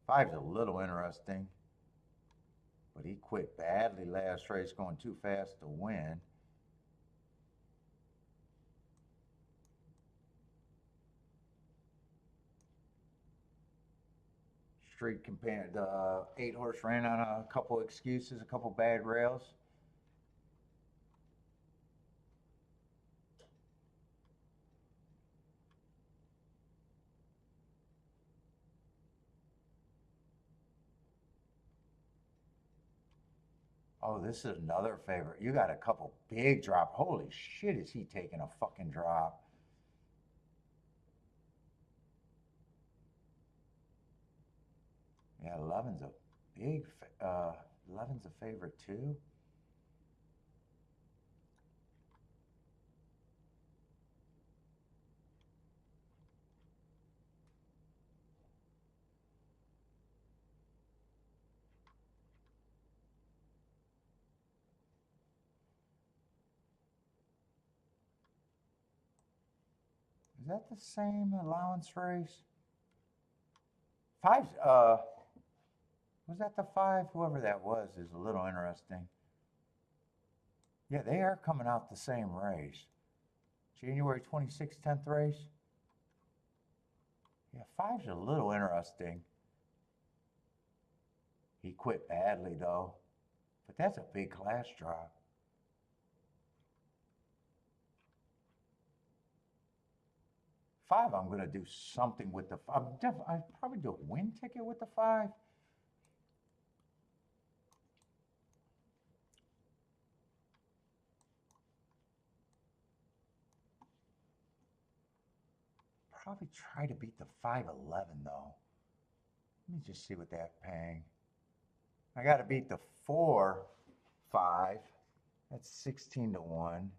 Five's a little interesting, but he quit badly last race, going too fast to win. street companion. The 8-horse ran on a couple excuses, a couple bad rails. Oh, this is another favorite. You got a couple big drop. Holy shit, is he taking a fucking drop? Yeah, 11's a big, 11's a favorite too. Is that the same allowance race? Five's, was that the 5? Whoever that was is a little interesting. Yeah, they are coming out the same race. January 26th, 10th race. Yeah, 5's a little interesting. He quit badly though, but that's a big class drop. 5, I'm gonna do something with the. I'd probably do a win ticket with the 5. Probably try to beat the 511 though. Let me just see what that's paying. I got to beat the 4-5. That's 16 to 1.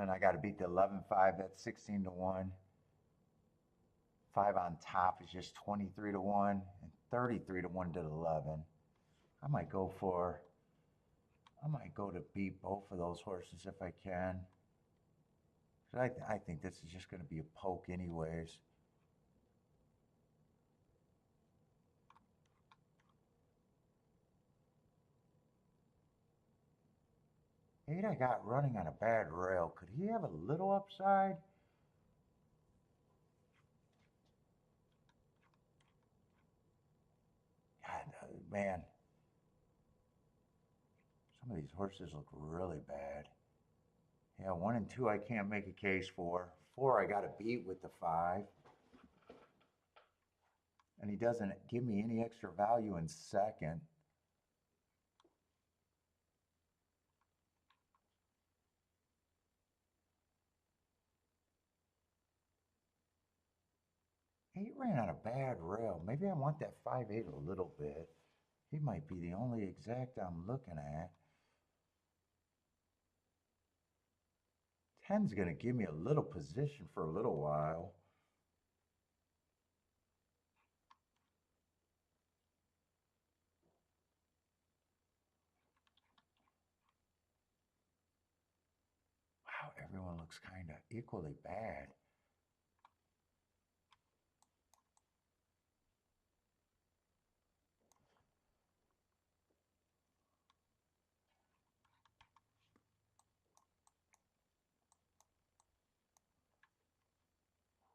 And I got to beat the 11-5. That's 16 to 1. 5 on top is just 23 to 1 and 33 to 1 to the 11. I might go to beat both of those horses if I can. I think this is just going to be a poke anyways. 8 I got running on a bad rail. Could he have a little upside? God, man. Some of these horses look really bad. Yeah, 1 and 2 I can't make a case for. 4 I got to beat with the 5. And he doesn't give me any extra value in second. He ran on a bad rail. Maybe I want that 5-8 a little bit. He might be the only exact I'm looking at. 10's going to give me a little position for a little while. Wow, everyone looks kind of equally bad.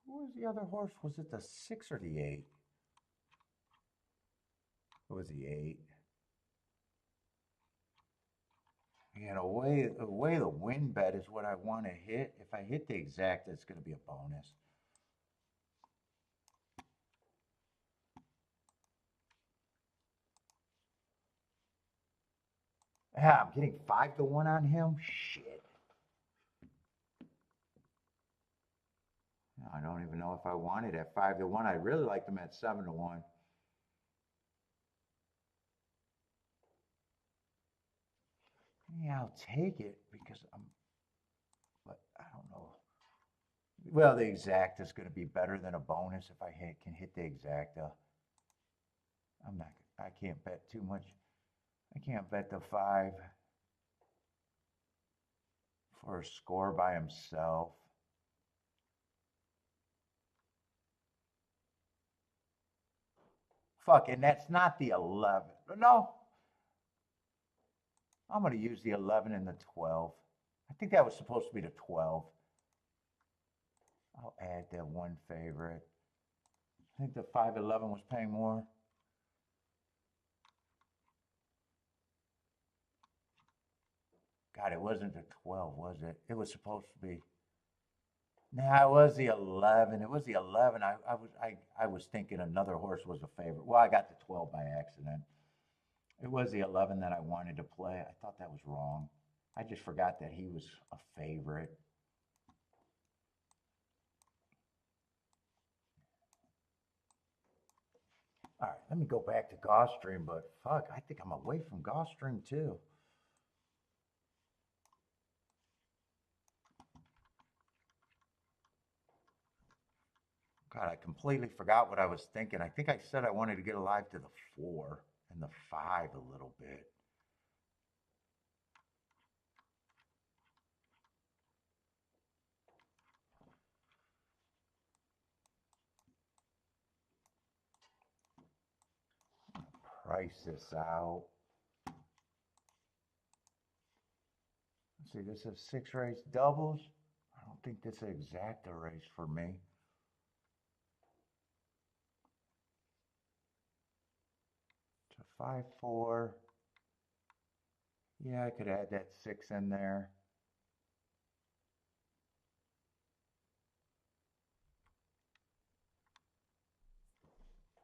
Who was the other horse? Was it the 6 or the 8? It was the 8. Yeah, the way the win bet is what I want to hit. If I hit the exact, it's going to be a bonus. Yeah, I'm getting 5 to 1 on him. Shit. I don't even know if I wanted at 5 to 1. I really liked him at 7 to 1. Yeah, I'll take it because but I don't know. Well, the exact is going to be better than a bonus if I can hit the exacta. I can't bet too much. I can't bet the 5 for a score by himself. Fuck, and that's not the 11. No. I'm going to use the 11 and the 12. I think that was supposed to be the 12. add that one favorite. I think the 511 was paying more. God, it wasn't the 12, was it? It was supposed to be. Nah, it was the 11. It was the 11. I was thinking another horse was a favorite. Well, I got the 12 by accident. It was the 11 that I wanted to play. I thought that was wrong. I just forgot that he was a favorite. All right, let me go back to Gulfstream, but fuck, I think I'm away from Gulfstream too. God, I completely forgot what I was thinking. I think I said I wanted to get alive to the 4 and the 5 a little bit. Price this out. Let's see, this is 6 race doubles. I don't think this is an exacta race for me. It's a 5-4. Yeah, I could add that 6 in there.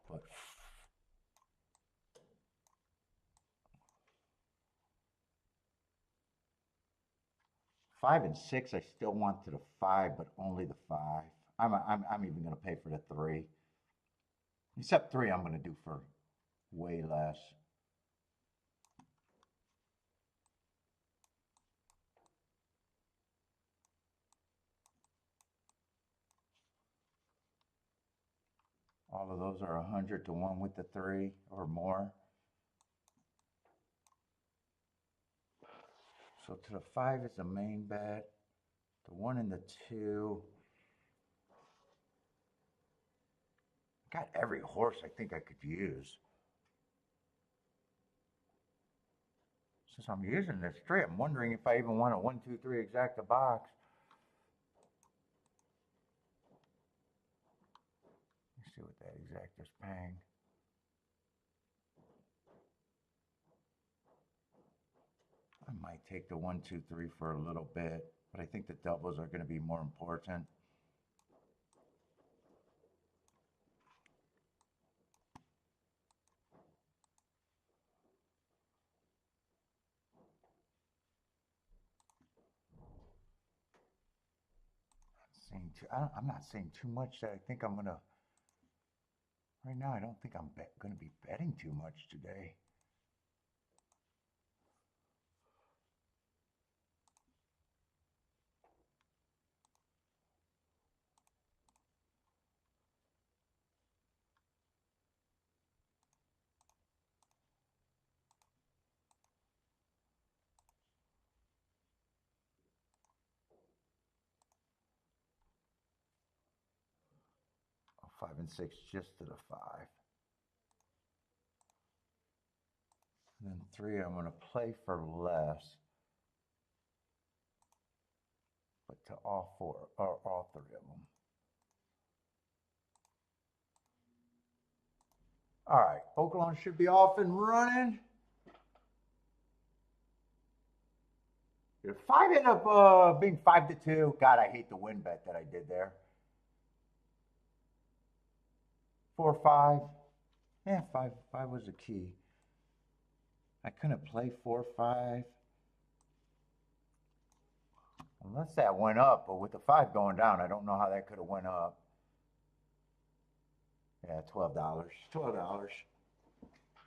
But 5 and 6, I still want to the 5, but only the 5. I'm even going to pay for the 3. Except 3, I'm going to do for way less. All of those are 100 to 1 with the 3 or more. So to the 5 is the main bet. The 1 and the 2. Got every horse I think I could use. Since I'm using this 3, I'm wondering if I even want a 1, 2, 3 exacta box. Let's see what that exacta's paying. I might take the 1, 2, 3 for a little bit, but I think the doubles are going to be more important. I'm not saying too much that I think I'm going to. Right now, I don't think I'm going to be betting too much today. Oh, 5 and 6 just to the 5. And then 3, I'm going to play for less. But to all 4, or all 3 of them. All right, Oaklawn should be off and running. If 5 ended up being 5 to 2, God, I hate the win bet that I did there. 4, 5. Yeah, 5 was the key. I couldn't play 4, 5. Unless that went up, but with the 5 going down, I don't know how that could have went up. Yeah, $12. $12.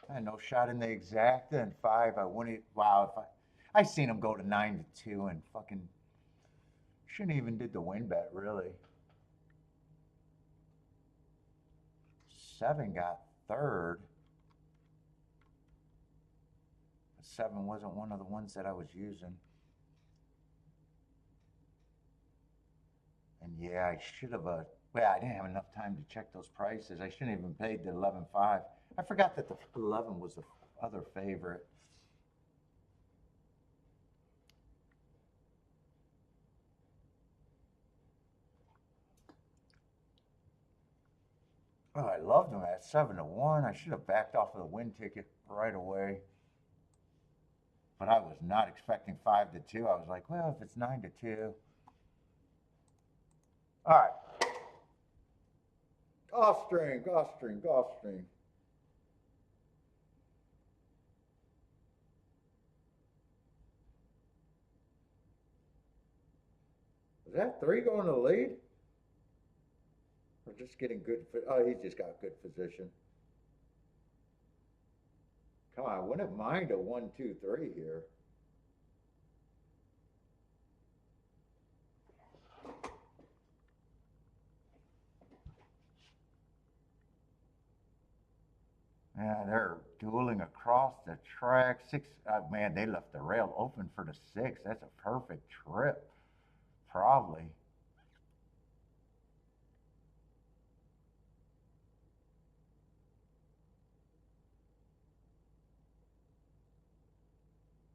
I had no shot in the exacta, and 5, I wouldn't. Wow, if I seen him go to 9 to 2 and fucking shouldn't even did the win bet, really. 7 got third. 7 wasn't one of the ones that I was using. And yeah, I should have, well, I didn't have enough time to check those prices. I shouldn't even paid the 11.5. I forgot that the 11 was the other favorite. Oh, I loved him at 7-1. I should have backed off of the win ticket right away. But I was not expecting 5-2. I was like, well, if it's 9-2. All right. Gulfstream, Gulfstream, Gulfstream. Was that 3 going to the lead? Or just getting good? Oh, he's just got good position. Come on, I wouldn't mind a 1-2-3 here. Yeah, they're dueling across the track. Six, man, they left the rail open for the 6. That's a perfect trip, probably.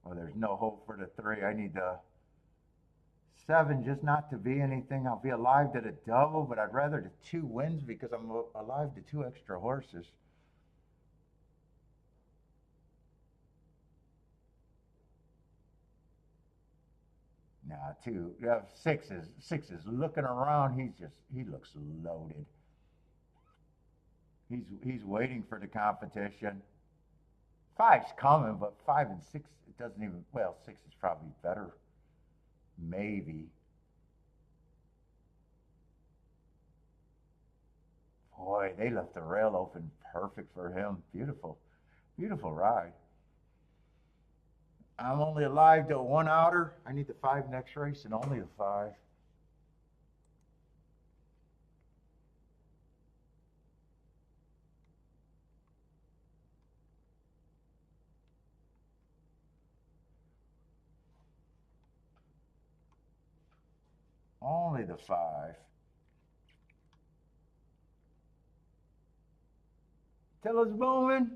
Well, there's no hope for the 3. I need the 7 just not to be anything. I'll be alive to the double, but I'd rather the 2 wins because I'm alive to 2 extra horses. Nah, 2. Yeah, 6 is looking around. He looks loaded. He's waiting for the competition. 5's coming, but 5 and 6 it doesn't even. Well, 6 is probably better, maybe. Boy, they left the rail open perfect for him. Beautiful, beautiful ride. I'm only alive to 1 outer. I need the 5 next race and only the 5. Only the 5. Till it's moving.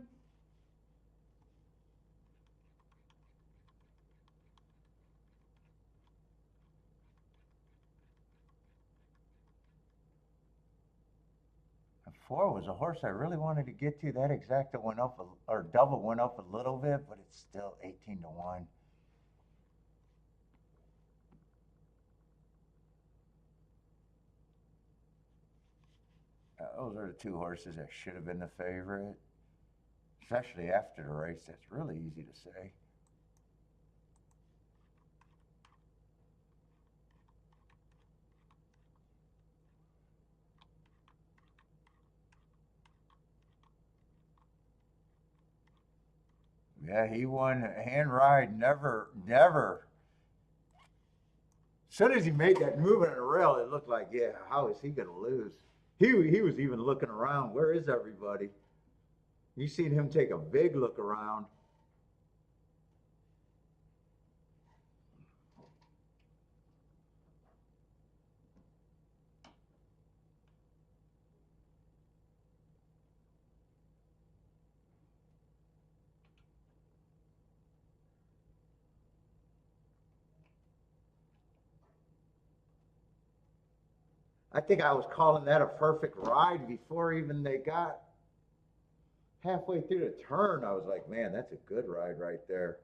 And 4 was a horse I really wanted to get to. That exacta went up, or double went up a little bit, but it's still 18-1. Those are the 2 horses that should have been the favorite, especially after the race. That's really easy to say. Yeah, he won hand ride. Never, never. As soon as he made that move on the rail, it looked like, yeah, how is he going to lose? He was even looking around. Where is everybody? You seen him take a big look around. I think I was calling that a perfect ride before even they got halfway through the turn. I was like, man, that's a good ride right there.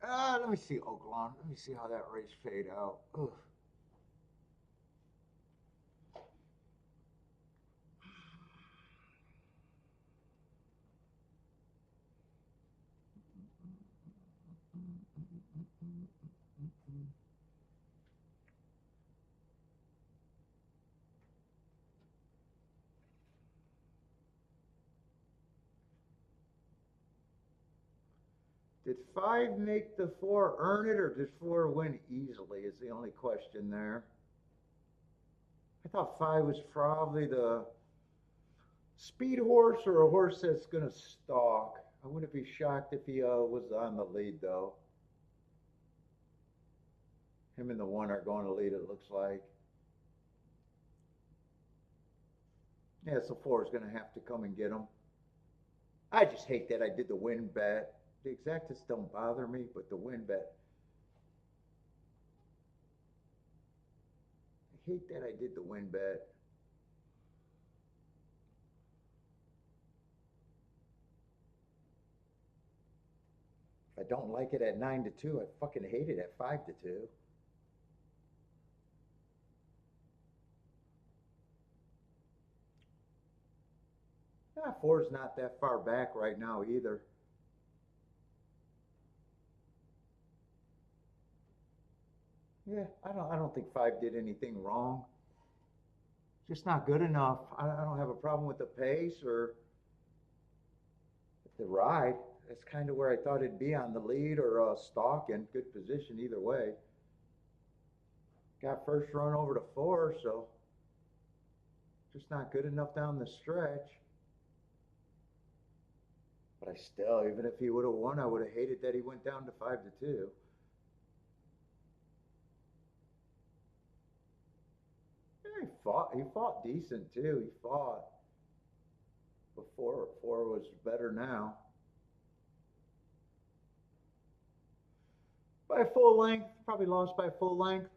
Let me see Oaklawn. Let me see how that race played out. Ugh. Did 5 make the 4 earn it, or did 4 win easily? Is the only question there. I thought 5 was probably the speed horse or a horse that's going to stalk. I wouldn't be shocked if he was on the lead, though. Him and the 1 are going to lead, it looks like. Yeah, so 4 is going to have to come and get him. I just hate that I did the win bet. the exactas don't bother me, but the win bet. I hate that I did the win bet. I don't like it at 9-2. I fucking hate it at 5-2. Yeah, 4's not that far back right now either. Yeah, I don't think 5 did anything wrong. Just not good enough. I don't have a problem with the pace or the ride. That's kind of where I thought it'd be on the lead or stalk in good position either way. Got first run over to 4, so just not good enough down the stretch. But I still, even if he would have won, I would have hated that he went down to 5-2. Yeah, he fought decent too. He fought before 4 was better now. By full length, probably lost by full length.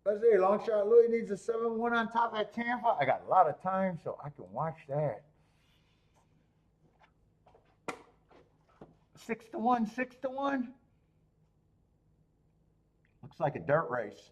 Let's see, long shot Louis needs a 7-1 on top at Tampa. I got a lot of time, so I can watch that. 6-1, 6-1. Looks like a dirt race.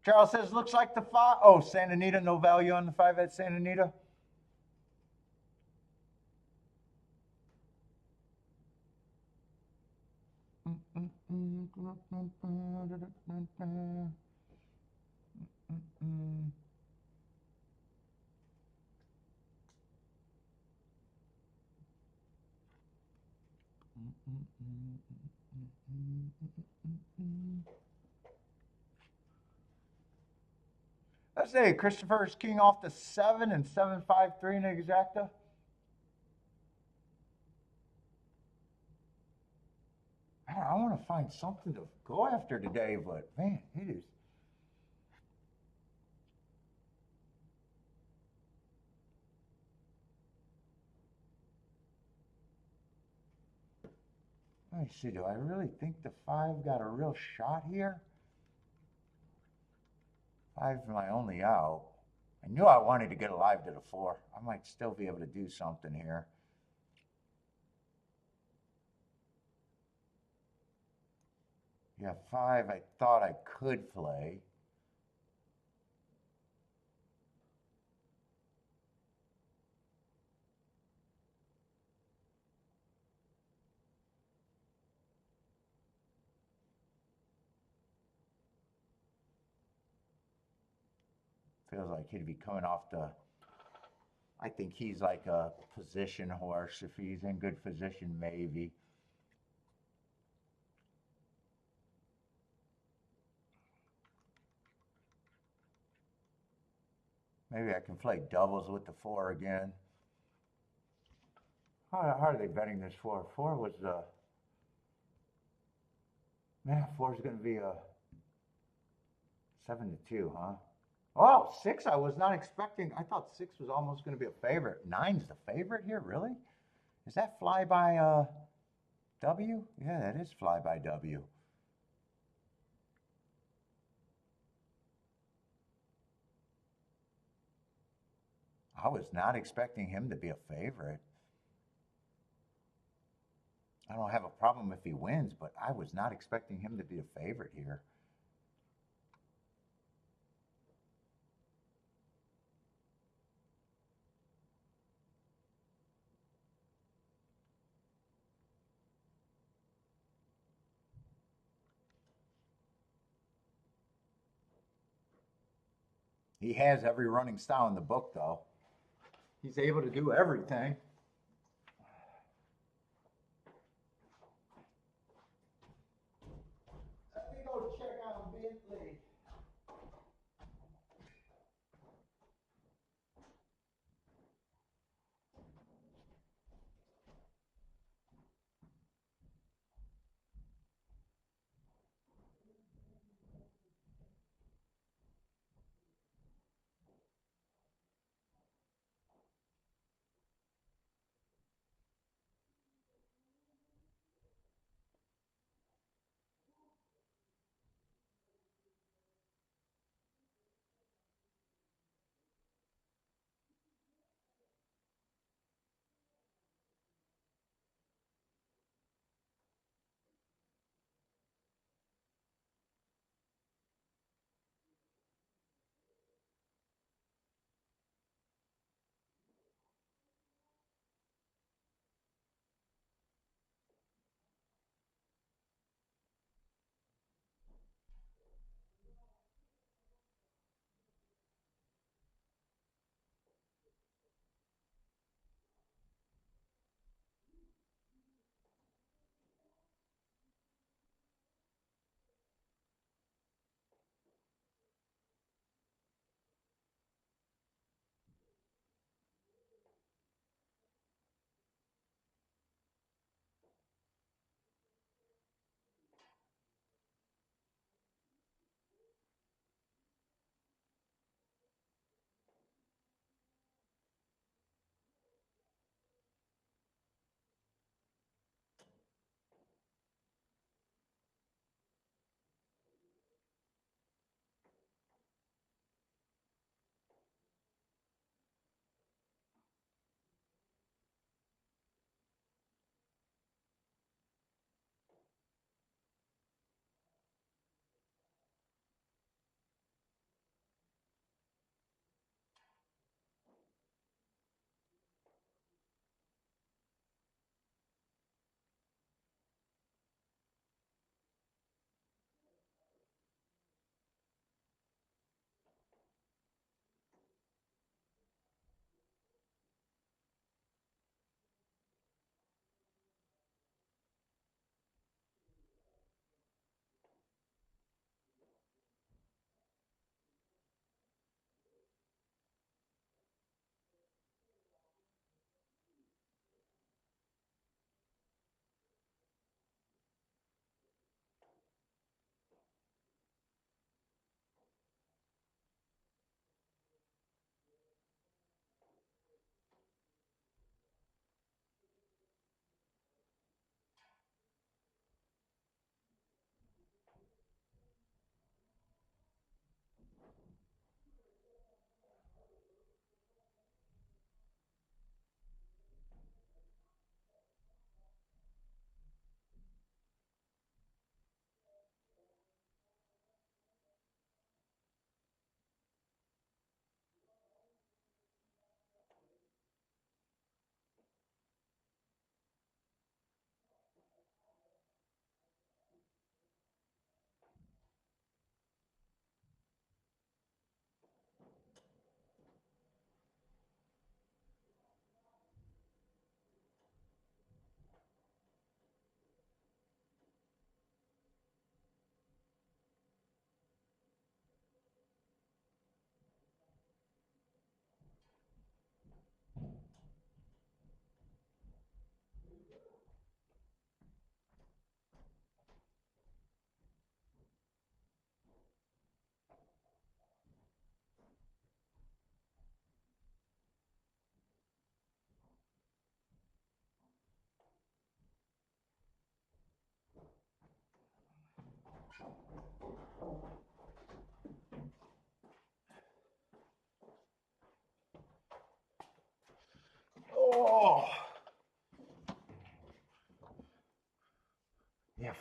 Charles says, looks like the 5. Oh, Santa Anita, no value on the 5 at Santa Anita. Let's say Christopher's king off the 7 and 7-5-3 in the exacta. I want to find something to go after today, but man, it is. Let me see, do I really think the 5 got a real shot here? 5's my only out. I knew I wanted to get alive to the 4. I might still be able to do something here. Yeah, 5 I thought I could play. Feels like he'd be coming off the, I think he's like a position horse. If he's in good position, maybe. Maybe I can play doubles with the 4 again. How are they betting this 4? 4 was the, man, 4 is going to be a 7-2, huh? Oh, 6 I was not expecting. I thought 6 was almost going to be a favorite. 9's the favorite here, really? Is that fly by W? Yeah, that is fly by W. I was not expecting him to be a favorite. I don't have a problem if he wins, but I was not expecting him to be a favorite here. He has every running style in the book, though. He's able to do everything. Let me go check on Bentley.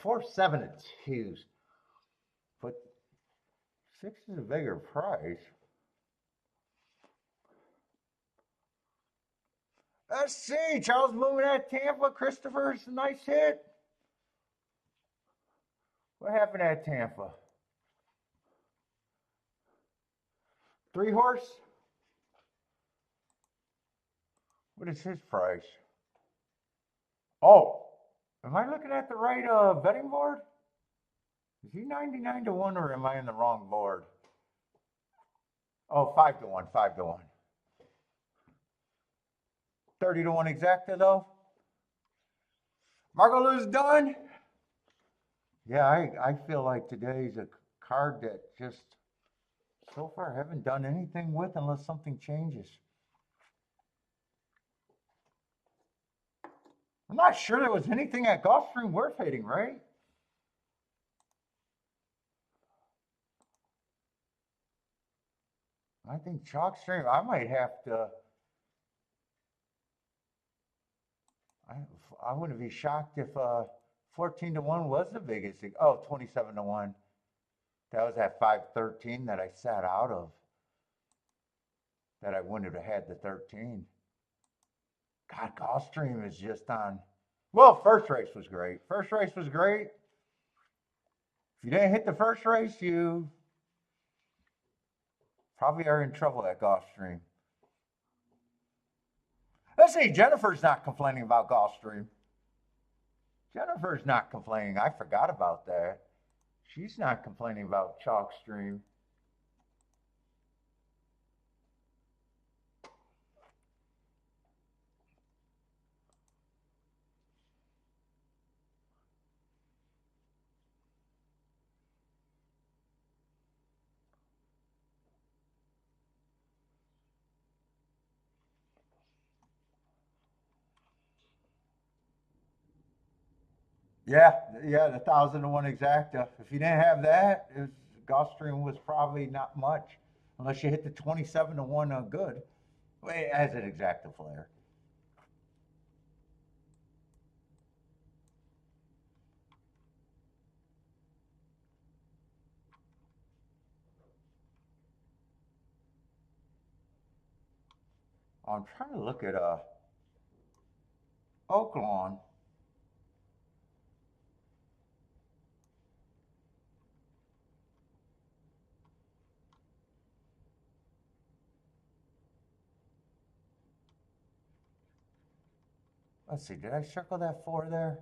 4.7 to 2s, but 6 is a bigger price. Let's see. Charles moving at Tampa. Christopher's a nice hit. What happened at Tampa? 3 horse? What is his price? Oh, am I looking at the right betting board? Is he 99 to 1 or am I in the wrong board? Oh, 5 to 1, 5 to 1. 30 to 1 exacta though. Marco Lou's done. Yeah, I feel like today's a card that just so far haven't done anything with unless something changes. I'm not sure there was anything at Gulfstream worth hitting, right? I think Chalkstream, I might have to. I wouldn't be shocked if 14 to 1 was the biggest thing. Oh, 27 to 1. That was at 513 that I sat out of. That I wouldn't have had the 13. God, Gulfstream is just on. Well, first race was great. First race was great. If you didn't hit the first race, you probably are in trouble at Gulfstream. Let's see, Jennifer's not complaining about Gulfstream. Jennifer's not complaining. I forgot about that. She's not complaining about Chalkstream. Yeah, the 1,000 to 1 exacta. If you didn't have that, Gulfstream was probably not much, unless you hit the 27 to 1 good. As an exacta player. I'm trying to look at Oaklawn. Let's see, did I circle that 4 there?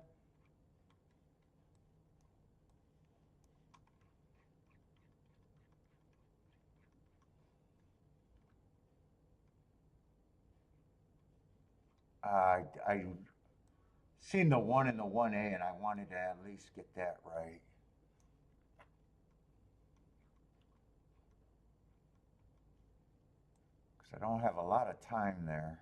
I seen the 1 and the 1A, and I wanted to at least get that right. Because I don't have a lot of time there.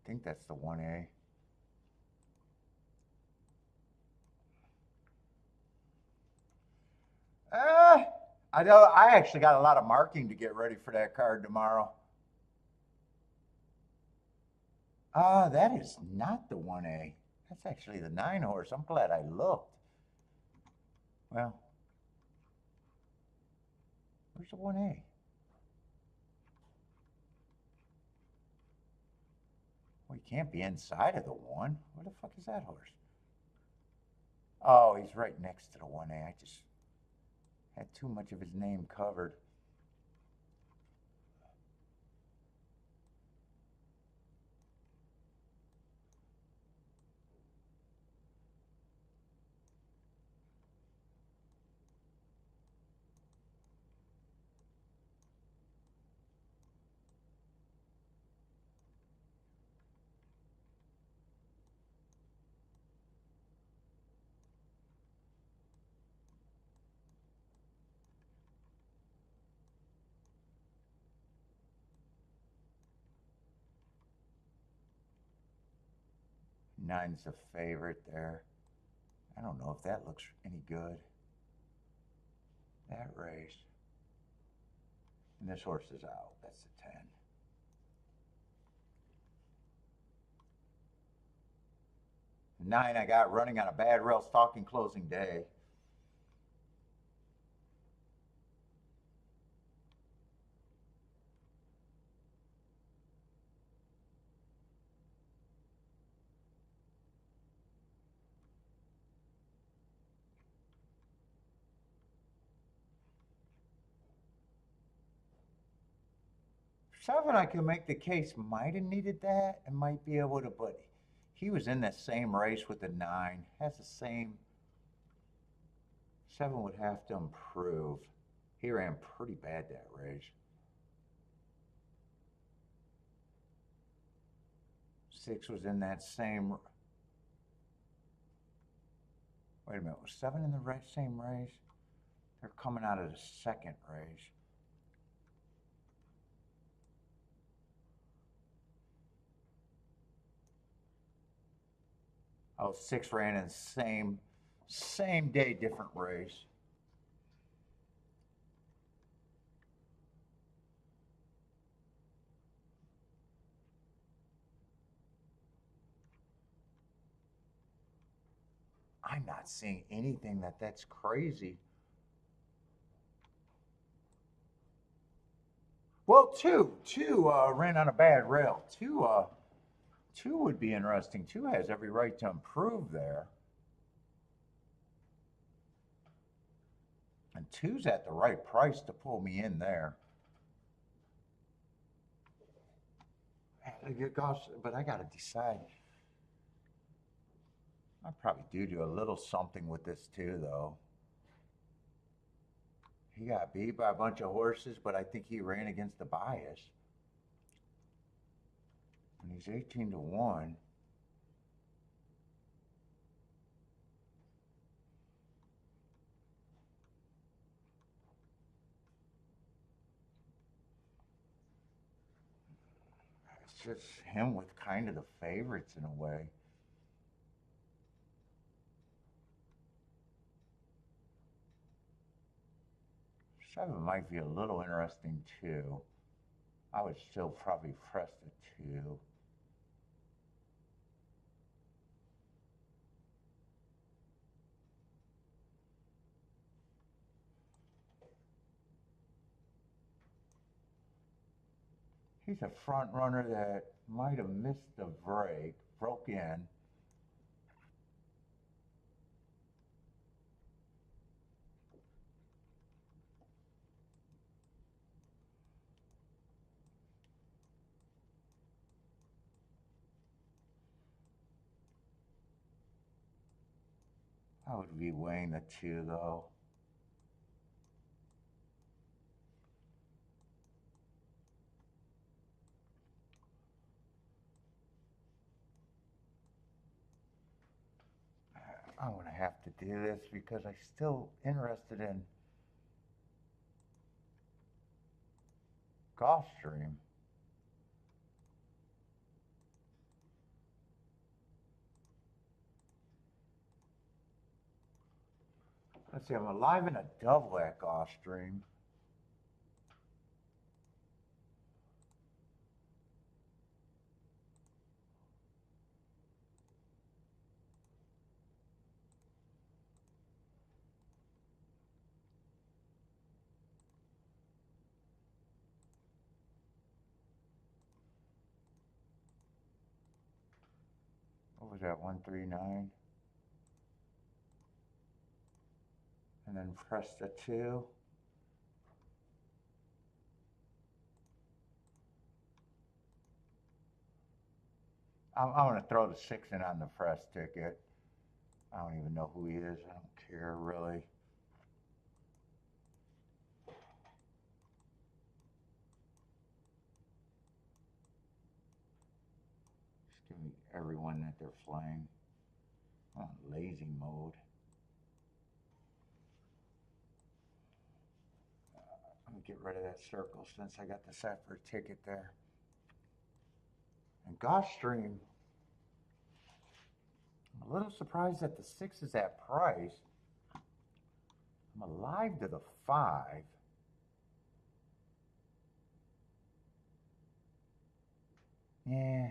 I think that's the 1A. I know I actually got a lot of marking to get ready for that card tomorrow. That is not the 1A. That's actually the 9 horse. I'm glad I looked. Well, where's the 1A? Well, he can't be inside of the 1. Where the fuck is that horse? Oh, he's right next to the 1A. I just had too much of his name covered. Nine's the favorite there. I don't know if that looks any good. That race. And this horse is out. That's the 10. The 9 I got running on a bad rail stalking closing day. Seven, I can make the case might have needed that and might be able to, but he was in that same race with the 9. Has the same. 7 would have to improve. He ran pretty bad that race. 6 was in that same. Wait a minute, was 7 in the same race? They're coming out of the second race. Oh, 6 ran in the same day, different race. I'm not seeing anything that's crazy. Well, two ran on a bad rail. Two would be interesting. 2 has every right to improve there. And 2's at the right price to pull me in there. Gosh, but I got to decide. I'll probably do a little something with this too, though. He got beat by a bunch of horses, but I think he ran against the bias. And he's 18-1. It's just him with kind of the favorites in a way. Seven might be a little interesting too. I would still probably press the 2. He's a front runner that might have missed the break, broke in. I would be weighing the 2 though. I'm gonna have to do this because I'm still interested in Gulfstream. Let's see, I'm alive in a double at Gulfstream. What was that, 139? And then press the 2. I'm going to throw the 6 in on the press ticket. I don't even know who he is. I don't care, really. Just give me everyone that they're flying. I'm on lazy mode. I'm going to get rid of that circle since I got the separate ticket there. And Gulfstream, I'm a little surprised that the 6 is that price. I'm alive to the 5. Yeah.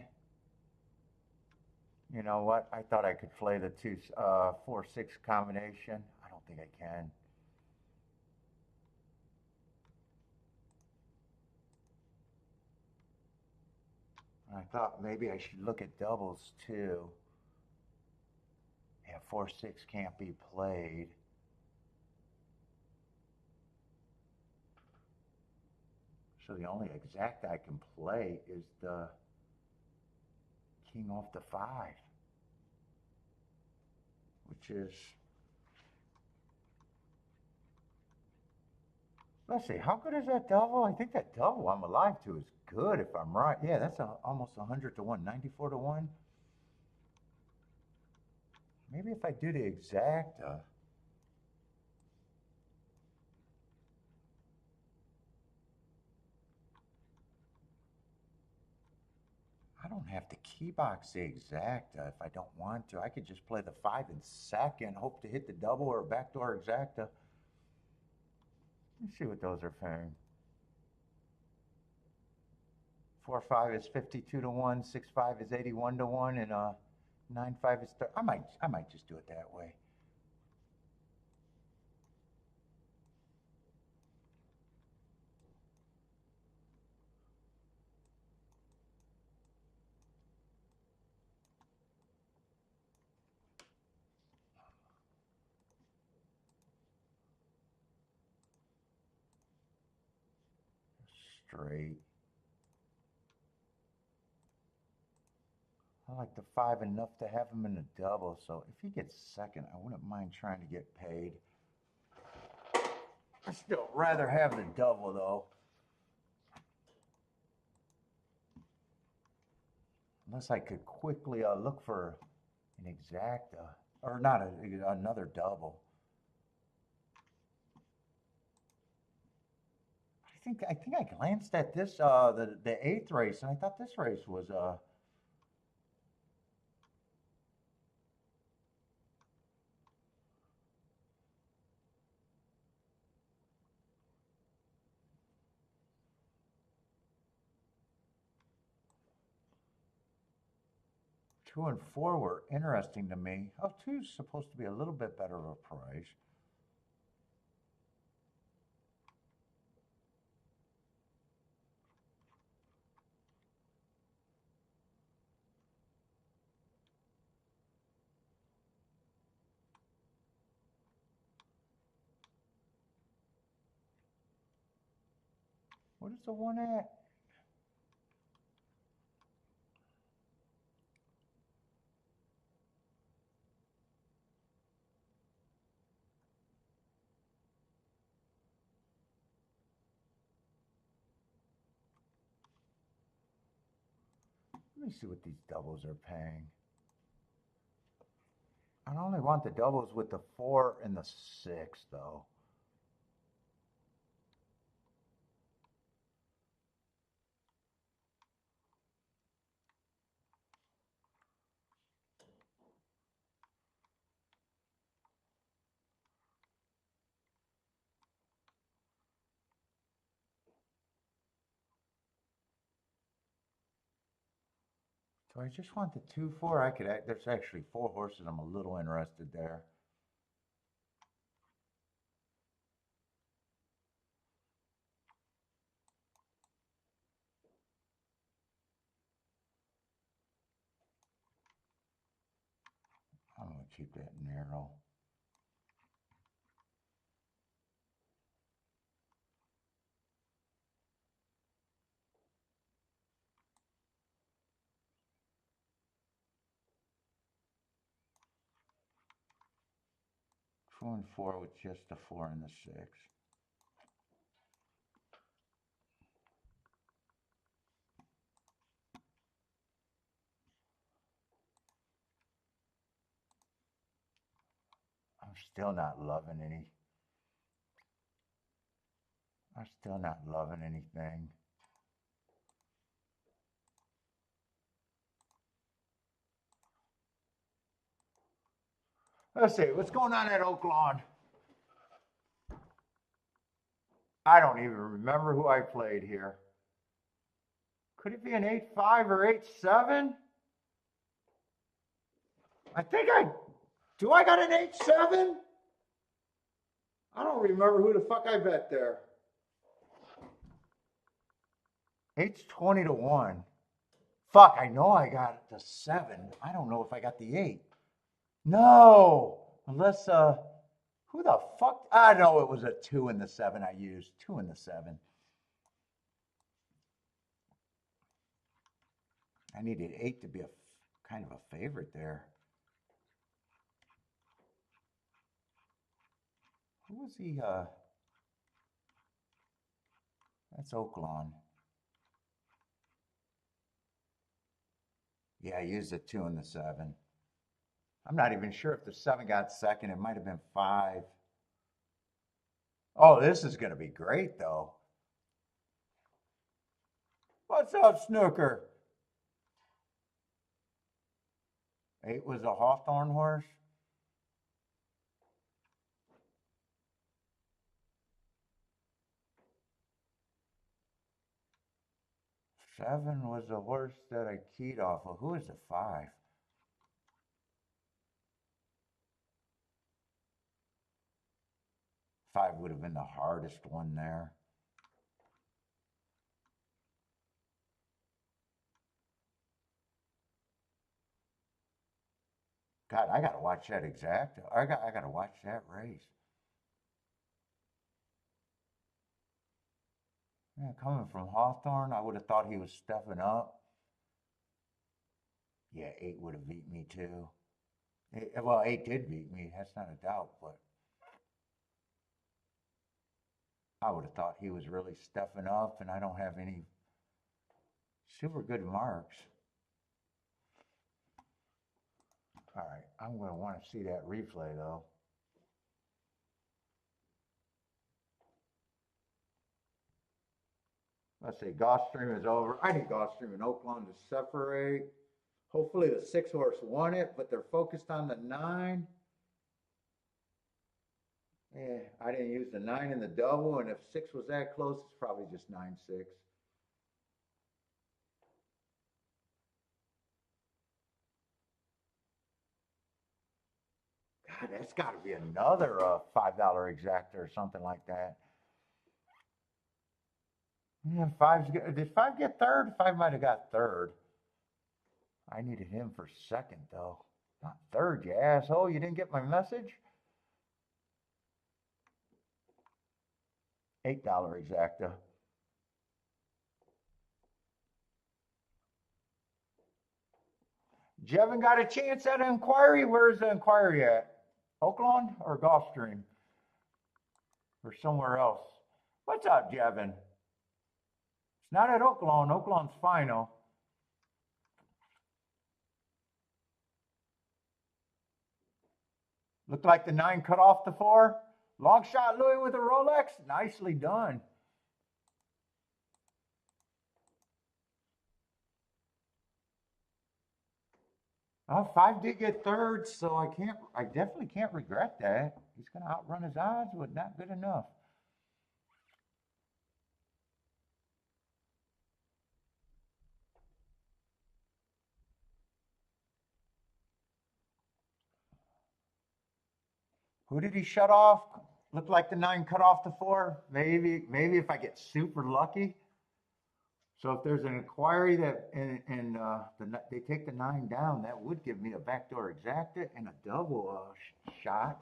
You know what? I thought I could play the 4-6 combination. I don't think I can. I thought maybe I should look at doubles too. Yeah, 4-6 can't be played. So the only exact I can play is the king off the 5, which is, let's see, how good is that double? I think that double I'm alive to is good if I'm right. Yeah, that's almost 100 to 1, 94 to 1. Maybe if I do the exacta. I don't have to key box the exacta if I don't want to. I could just play the 5 in second, hope to hit the double or a backdoor exacta. Let's see what those are paying. 4-5 is 52 to 1, 6-5 is 81 to 1, and 9-5 is 30. I might just do it that way. Straight. I like the 5 enough to have him in a double, so if he gets second, I wouldn't mind trying to get paid. I'd still rather have the double, though. Unless I could quickly look for an exacta, or not another double. I think I glanced at this the 8th race, and I thought this race was 2 and 4 were interesting to me. Oh, 2 is supposed to be a little bit better of a price. What is the one at? Let me see what these doubles are paying. I only want the doubles with the 4 and the 6, though. So I just want the 2-4. I could. There's actually 4 horses. I'm a little interested there. I'm gonna keep that narrow. Two and 4 with just the 4 and the 6. I'm still not loving any. I'm still not loving anything. Let's see, what's going on at Oaklawn? I don't even remember who I played here. Could it be an 8-5 or 8-7? I think do I got an 8-7? I don't remember who the fuck I bet there. 8's 20 to 1. Fuck, I know I got the 7. I don't know if I got the 8. No, unless, who the fuck? I know it was a 2 and the 7 I used. 2 and the 7. I needed 8 to be a kind of a favorite there. Who was he? That's Oaklawn. Yeah, I used the 2 and the 7. I'm not even sure if the 7 got second. It might have been 5. Oh, this is going to be great, though. What's up, Snooker? 8 was a Hawthorne horse. 7 was the horse that I keyed off of. Who is the 5? Five would have been the hardest one there. God, I gotta watch that exact. I gotta watch that race. Yeah, coming from Hawthorne, I would have thought he was stepping up. Yeah, 8 would have beat me too. Well, 8 did beat me. That's not a doubt, but I would have thought he was really stepping up, and I don't have any super good marks. All right, I'm going to want to see that replay, though. Let's see, Gulfstream is over. I need Gulfstream and Oaklawn to separate. Hopefully the 6 horse won it, but they're focused on the 9. Yeah, I didn't use the 9 in the double, and if 6 was that close, it's probably just 9-6. God, that's got to be another $5 exactor or something like that. Yeah, did 5 get third? 5 might have got third. I needed him for second, though. Not third, you asshole. You didn't get my message? $8 exacta. Jevin got a chance at an inquiry. Where's the inquiry at? Oaklawn or Gulfstream? Or somewhere else? What's up, Jevin? It's not at Oaklawn. Oaklawn's final. Looked like the 9 cut off the 4. Long shot Louis with a Rolex. Nicely done. Well, 5 did get third, so I definitely can't regret that. He's going to outrun his odds, but not good enough. Who did he shut off? Looked like the 9 cut off the 4. Maybe if I get super lucky. So if there's an inquiry that they take the 9 down, that would give me a backdoor exacta and a double shot.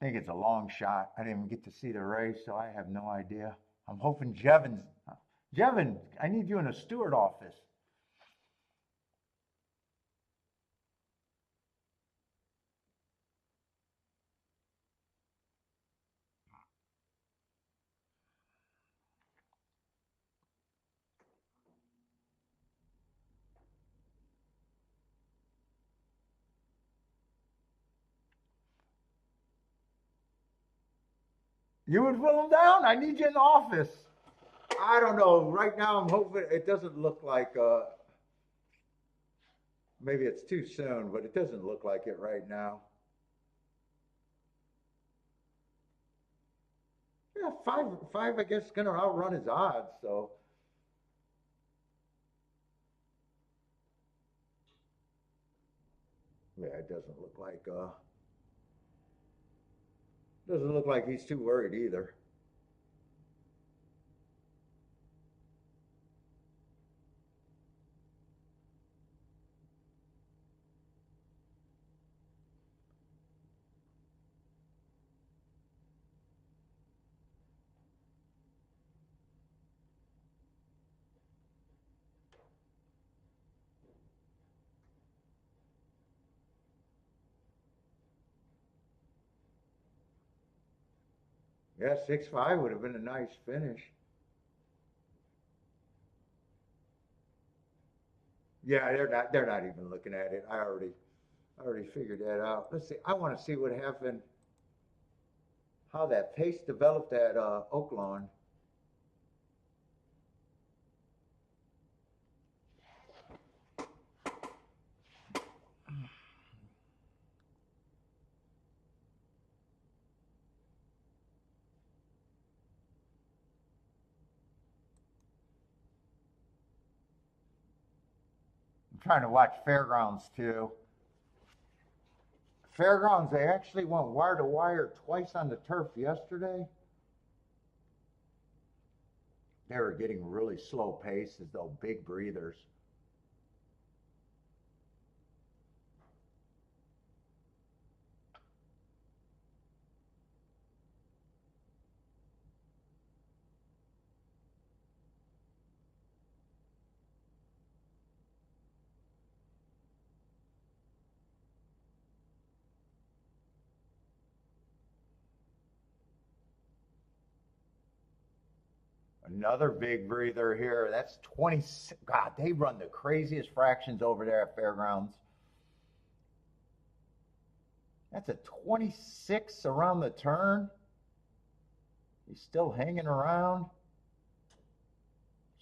I think it's a long shot. I didn't even get to see the race, so I have no idea. I'm hoping Jevin, I need you in a steward office. You would pull him down? I need you in the office. I don't know. Right now, I'm hoping it doesn't look like. Maybe it's too soon, but it doesn't look like it right now. Yeah, five, I guess, gonna outrun his odds. So yeah, it doesn't look like he's too worried either. Yeah, 6-5 would have been a nice finish. Yeah, they're not even looking at it. I already figured that out. Let's see. I want to see what happened, how that pace developed at Oaklawn. I'm trying to watch Fairgrounds too. Fairgrounds, they actually went wire to wire twice on the turf yesterday. They were getting really slow paces, though, big breathers. Another big breather here. That's 20. God, they run the craziest fractions over there at Fairgrounds. That's a 26 around the turn. He's still hanging around.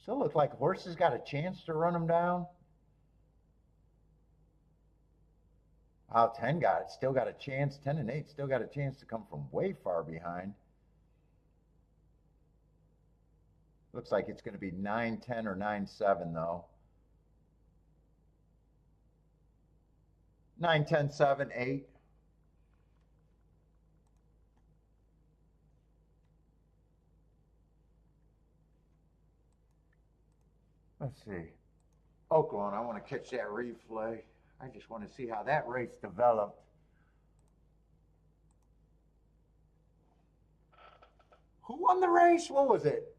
Still looks like horses got a chance to run him down. Oh, 10 got it. Still got a chance. 10 and 8 still got a chance to come from way far behind. Looks like it's going to be 9-10 or 9-7 though. 9-10-7, 8. Let's see. Oaklawn, I want to catch that replay. I just want to see how that race developed. Who won the race? What was it?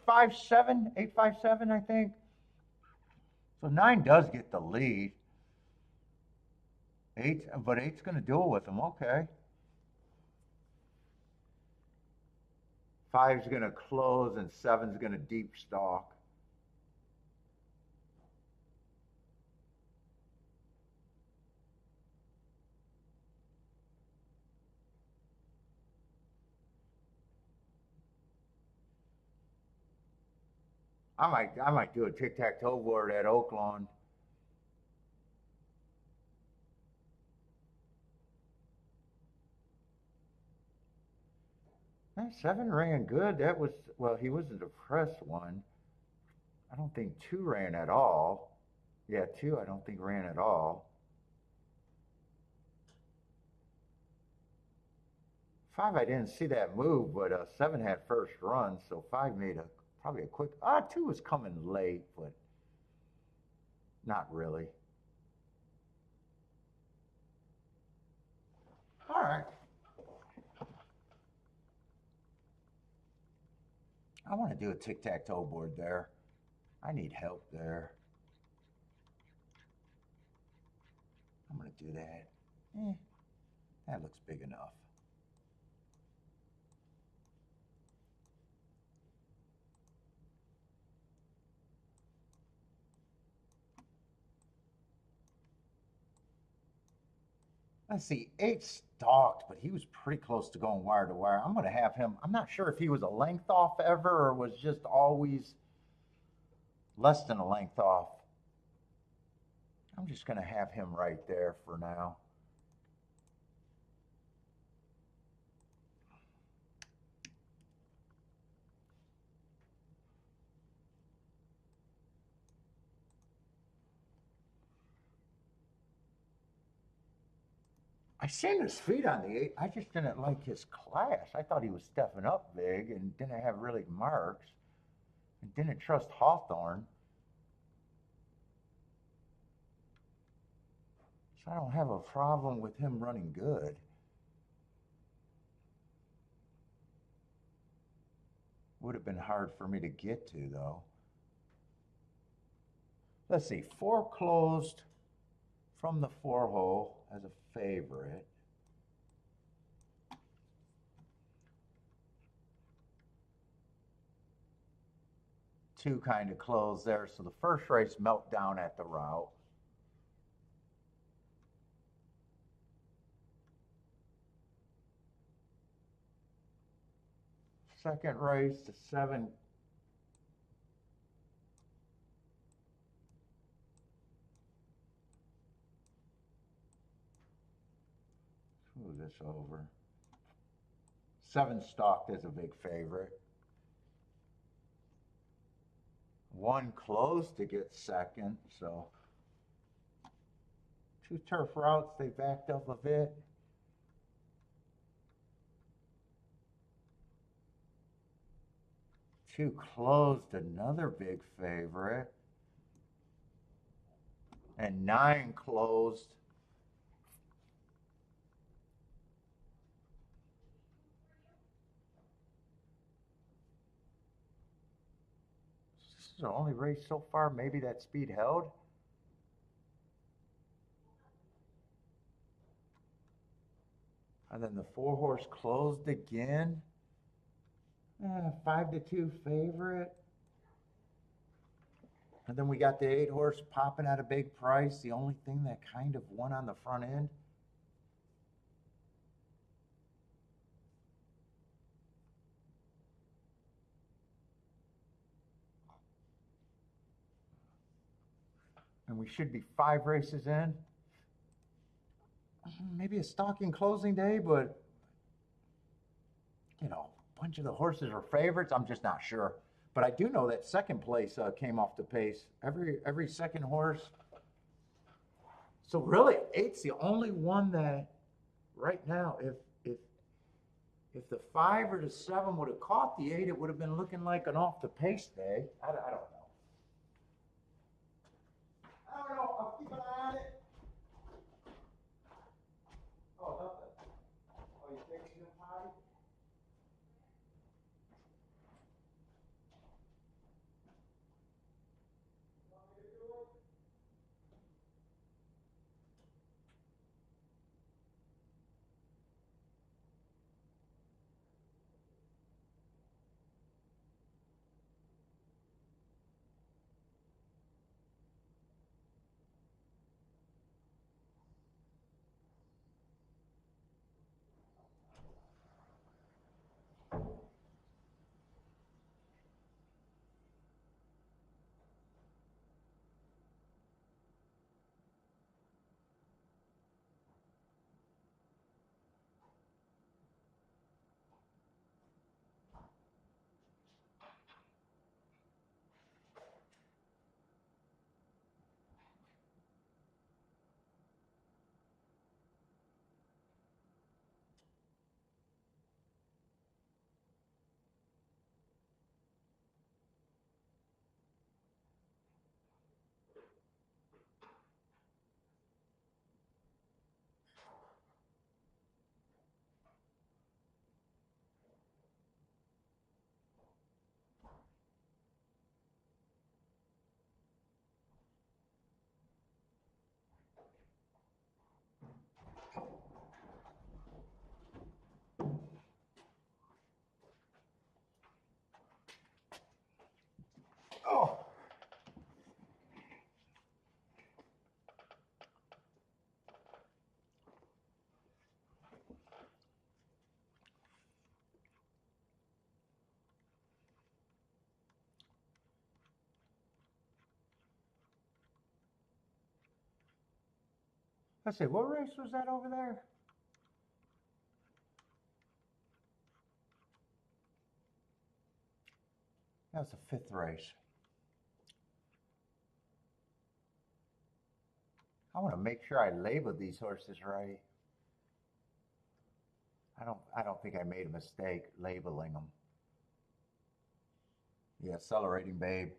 8-5-7? 8-5-7, I think. So 9 does get the lead. 8, but 8's going to duel with him. Okay. 5's going to close and 7's going to deep stalk. I might do a tic-tac-toe board at Oaklawn. That 7 ran good. That was, well, he wasn't a press one. I don't think 2 ran at all. Yeah, 2 I don't think ran at all. 5 I didn't see that move, but 7 had first run, so 5 made probably a quick. 2 was coming late, but not really. All right. I want to do a tic-tac-toe board there. I need help there. I'm going to do that. That looks big enough. Let's see, 8 stalked, but he was pretty close to going wire to wire. I'm going to have him. I'm not sure if he was a length off ever or was just always less than a length off. I'm just going to have him right there for now. I seen his feet on the 8. I just didn't like his class. I thought he was stepping up big and didn't have really marks. And didn't trust Hawthorne. So I don't have a problem with him running good. Would have been hard for me to get to, though. Let's see, 4 closed from the 4 hole as a favorite. Two kind of closed there, so the first race melt down at the route. Second race, the 7. Move this over. 7 stalked as a big favorite. 1 closed to get second, so 2 turf routes, they backed up a bit. 2 closed, another big favorite. And 9 closed. This is the only race so far, maybe that speed held. And then the 4 horse closed again. 5-2 favorite. And then we got the 8 horse popping at a big price. The only thing that kind of won on the front end. And we should be 5 races in. Maybe a stalking closing day, but you know, a bunch of the horses are favorites. I'm just not sure. But I do know that second place came off the pace. Every second horse. So really, 8's the only one that right now, if the 5 or the 7 would have caught the 8, it would have been looking like an off the pace day. I don't know. I don't know. I'll keep an eye on it. Oh, nothing. Oh, you fixing the potty? Let's see, what race was that over there? That was the 5th race. I want to make sure I label these horses right. I don't think I made a mistake labeling them. Yeah, Accelerating Babe.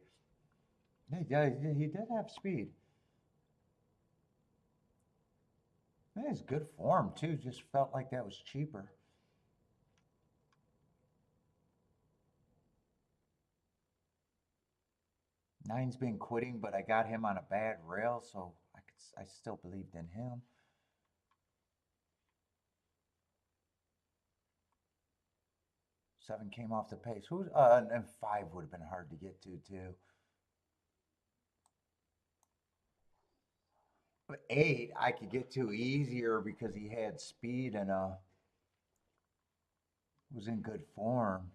Yeah, he did have speed. That is good form too. Just felt like that was cheaper. Nine's been quitting, but I got him on a bad rail, so I still believed in him. Seven came off the pace. And 5 would have been hard to get to too. But 8 I could get to easier because he had speed and was in good form.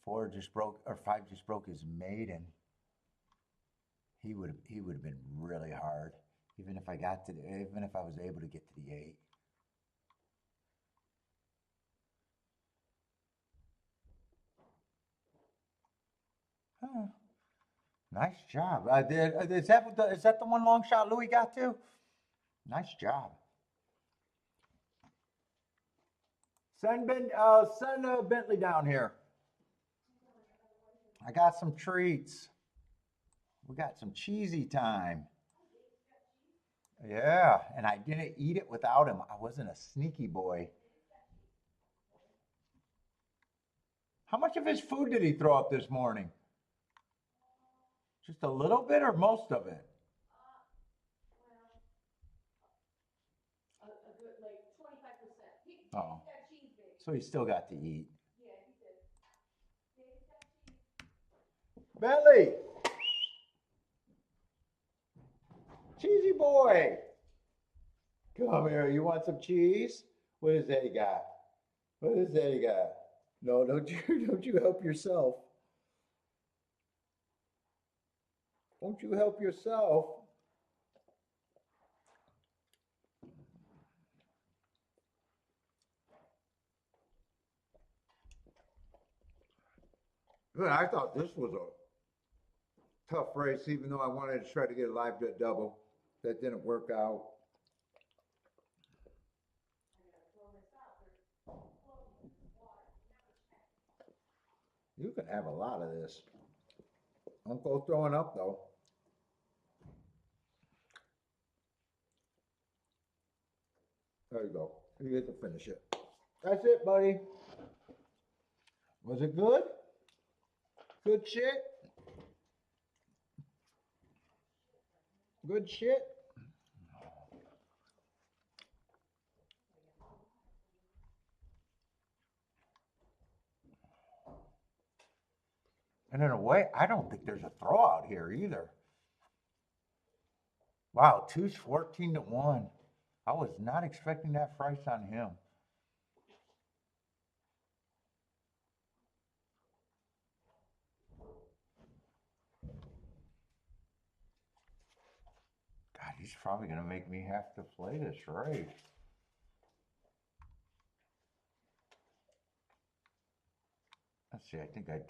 5 just broke his maiden. He would have been really hard, even if I was able to get to the 8. Huh. Nice job. Is that the one long shot Louis got to? Nice job. Send Bentley down here. I got some treats. We got some cheesy time. Yeah, and I didn't eat it without him. I wasn't a sneaky boy. How much of his food did he throw up this morning? Just a little bit or most of it? A good, like 25%. Oh, so he still got to eat. Yeah, he did. Bentley! Cheesy boy! Come here, you want some cheese? What is that you got? What is that you got? No, don't you help yourself. Don't you help yourself. Good, I thought this was a tough race, even though I wanted to try to get a live double. That didn't work out. You can have a lot of this. Don't go throwing up though. There you go. You get to finish it. That's it, buddy. Was it good? Good shit? Good shit? And in a way, I don't think there's a throwout here either. Wow, two's 14-1. I was not expecting that price on him. God, he's probably going to make me have to play this race. Let's see, I think I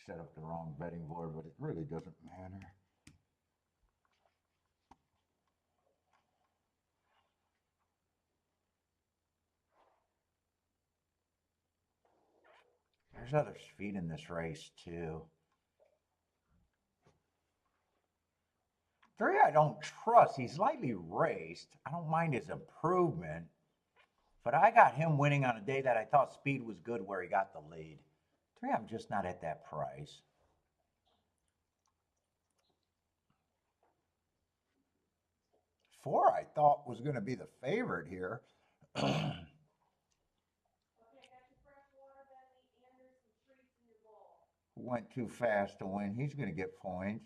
set up the wrong betting board, but it really doesn't matter. There's other speed in this race too. 3 I don't trust. He's lightly raced. I don't mind his improvement, but I got him winning on a day that I thought speed was good where he got the lead. 3 I'm just not at that price. 4 I thought was going to be the favorite here. Went too fast to win. He's going to get points.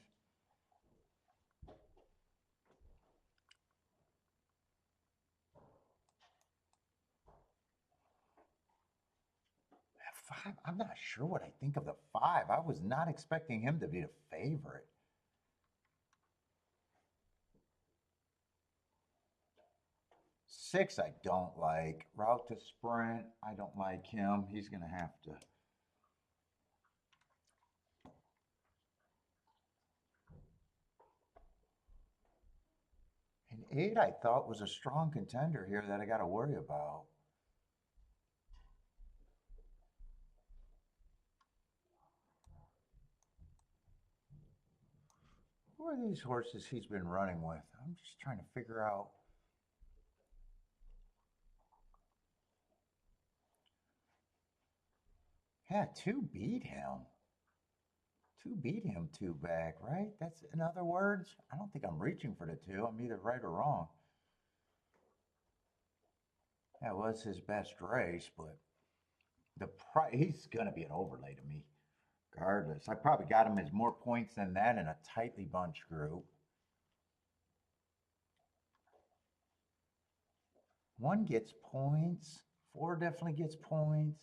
I'm not sure what I think of the 5. I was not expecting him to be the favorite. Six, I don't like. Route to Sprint, I don't like him. He's going to have to. And 8, I thought was a strong contender here that I got to worry about. Who are these horses he's been running with? I'm just trying to figure out. Yeah, 2 beat him. 2 beat him 2 back, right? That's, in other words, I don't think I'm reaching for the 2. I'm either right or wrong. That was his best race, but the price, he's going to be an overlay to me, regardless. I probably got him as more points than that in a tightly bunched group. 1 gets points. 4 definitely gets points.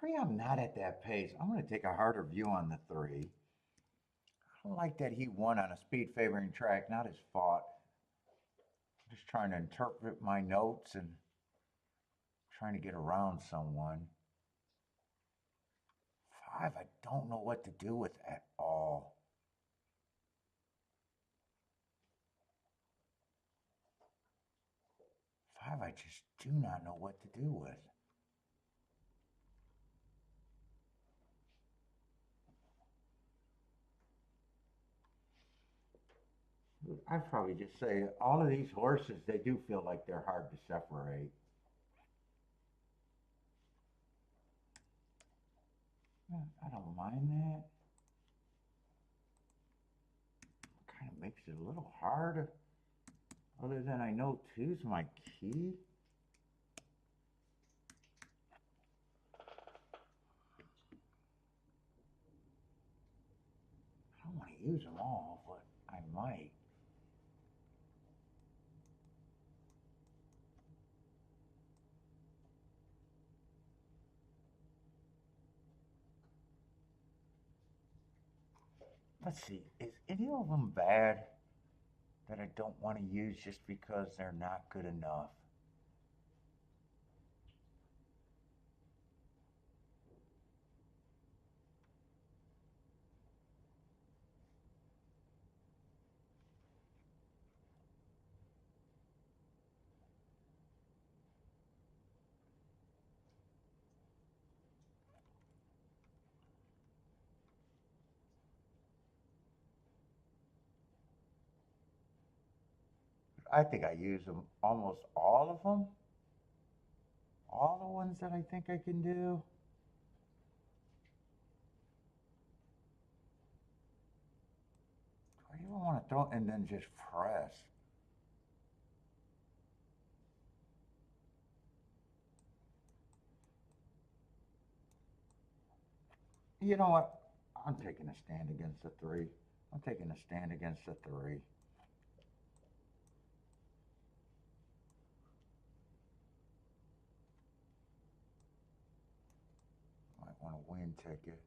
3, I'm not at that pace. I'm going to take a harder view on the 3. I don't like that he won on a speed favoring track, not his fault. I'm just trying to interpret my notes and trying to get around someone. 5, I don't know what to do with at all. 5, I just do not know what to do with. I'd probably just say all of these horses, they do feel like they're hard to separate. I don't mind that. Kind of makes it a little hard. Other than I know 2's my key. I don't want to use them all, but I might. Let's see, is any of them bad that I don't want to use just because they're not good enough? I think I use them, almost all of them. All the ones that I think I can do. I even want to throw and then just press. You know what? I'm taking a stand against the 3. I'm taking a stand against the 3. Might want a win ticket.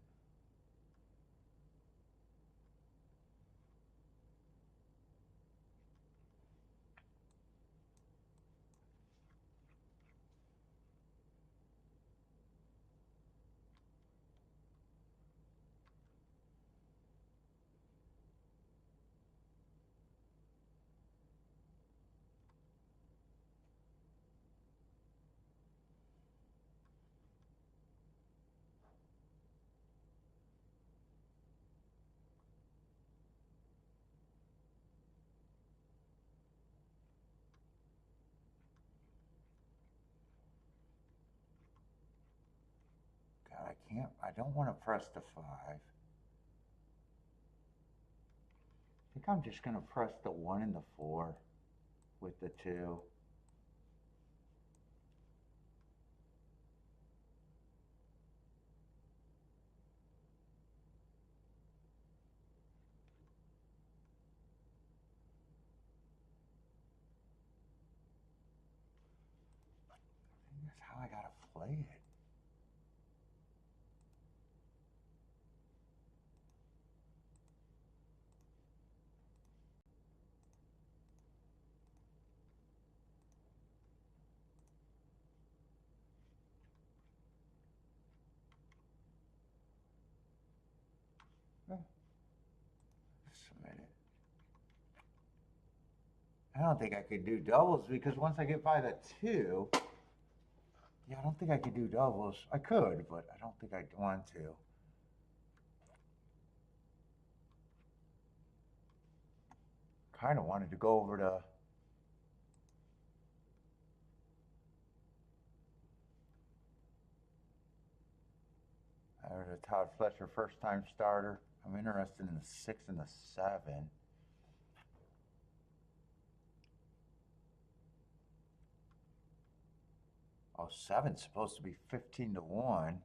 God, I can't, I don't want to press the 5. I think I'm just going to press the 1 and the 4 with the 2. That's how I gotta play it. Just a minute. I don't think I could do doubles because once I get by the 2, yeah, I don't think I could do doubles. I could, but I don't think I'd want to. Kind of wanted to go over to Todd Fletcher, first time starter. I'm interested in the 6 and the 7. Oh, 7's supposed to be 15 to 1.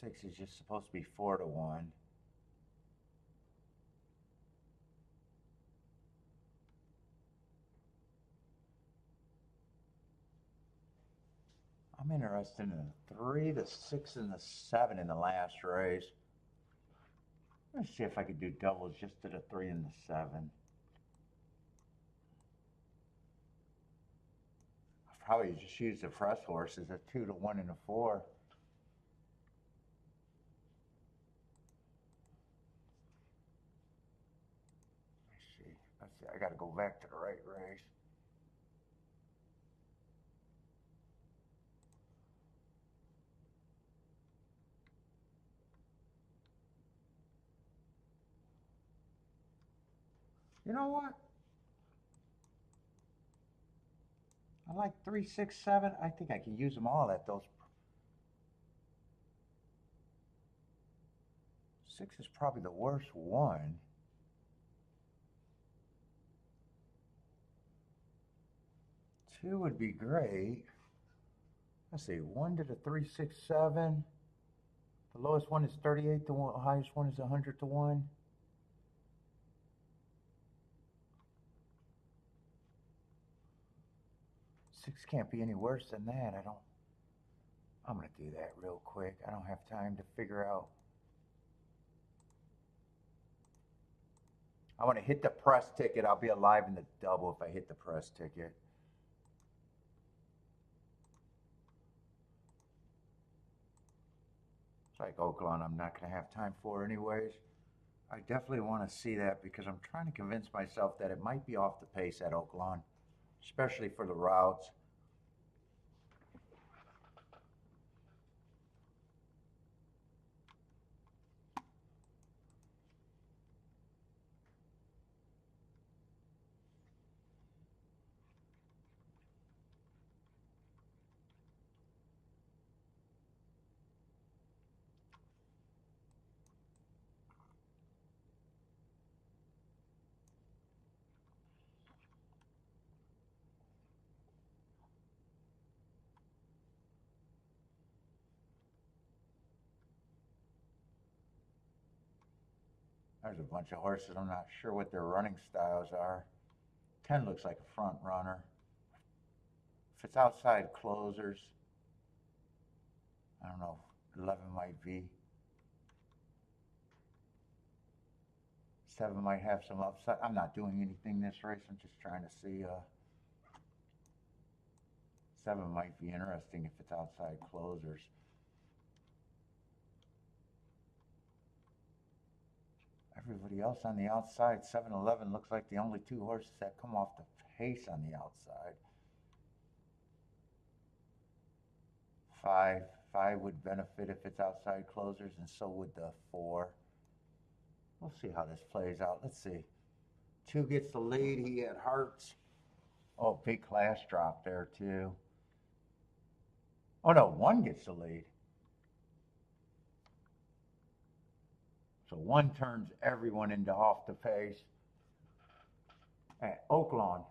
Six is just supposed to be 4 to 1. I'm interested in the 3, the 6, and the 7 in the last race. Let's see if I could do doubles just to the 3 and the 7. I'll probably just use the fresh horses, a 2 to 1 and a 4. Let's see. I got to go back to the right race. You know what? I like 3, 6, 7. I think I can use them all at those. 6 is probably the worst one. 2 would be great. Let's see, 1 to the 3, 6, 7. The lowest one is 38 to 1. The highest one is 100 to 1. Six can't be any worse than that. I'm going to do that real quick. I don't have time to figure out. I want to hit the press ticket. I'll be alive in the double if I hit the press ticket. It's like Oaklawn, I'm not going to have time for anyways. I definitely want to see that because I'm trying to convince myself that it might be off the pace at Oaklawn, especially for the routes. There's a bunch of horses. I'm not sure what their running styles are. 10 looks like a front runner. If it's outside closers, I don't know, 11 might be. 7 might have some upside. I'm not doing anything this race. I'm just trying to see. 7 might be interesting if it's outside closers. Everybody else on the outside, 7, 11 looks like the only 2 horses that come off the pace on the outside. 5 would benefit if it's outside closers, and so would the 4. We'll see how this plays out. Let's see. 2 gets the lead. He had hearts. Oh, big class drop there too. Oh no, 1 gets the lead. So 1 turns everyone into off the pace at Oaklawn.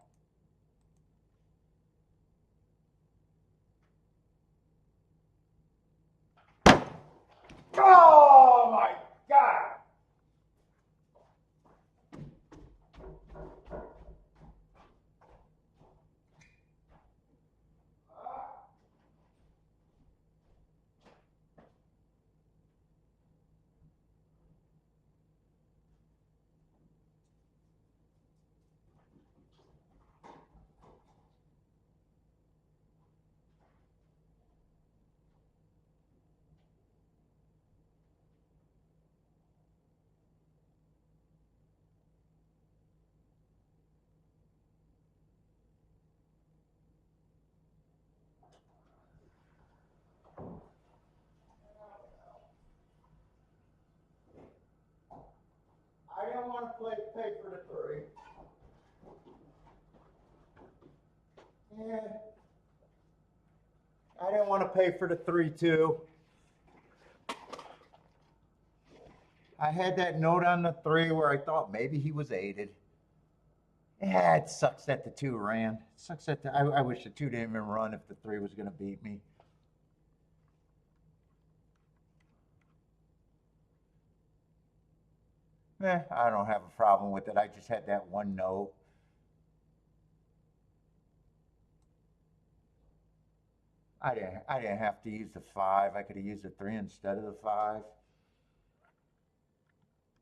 Oh my God! pay for the 3. Yeah. I didn't want to pay for the 3 too. I had that note on the 3 where I thought maybe he was aided. Yeah, it sucks that the 2 ran. It sucks that I wish the 2 didn't even run if the 3 was going to beat me. I don't have a problem with it. I just had that one note. I didn't have to use the 5. I could have used the 3 instead of the 5.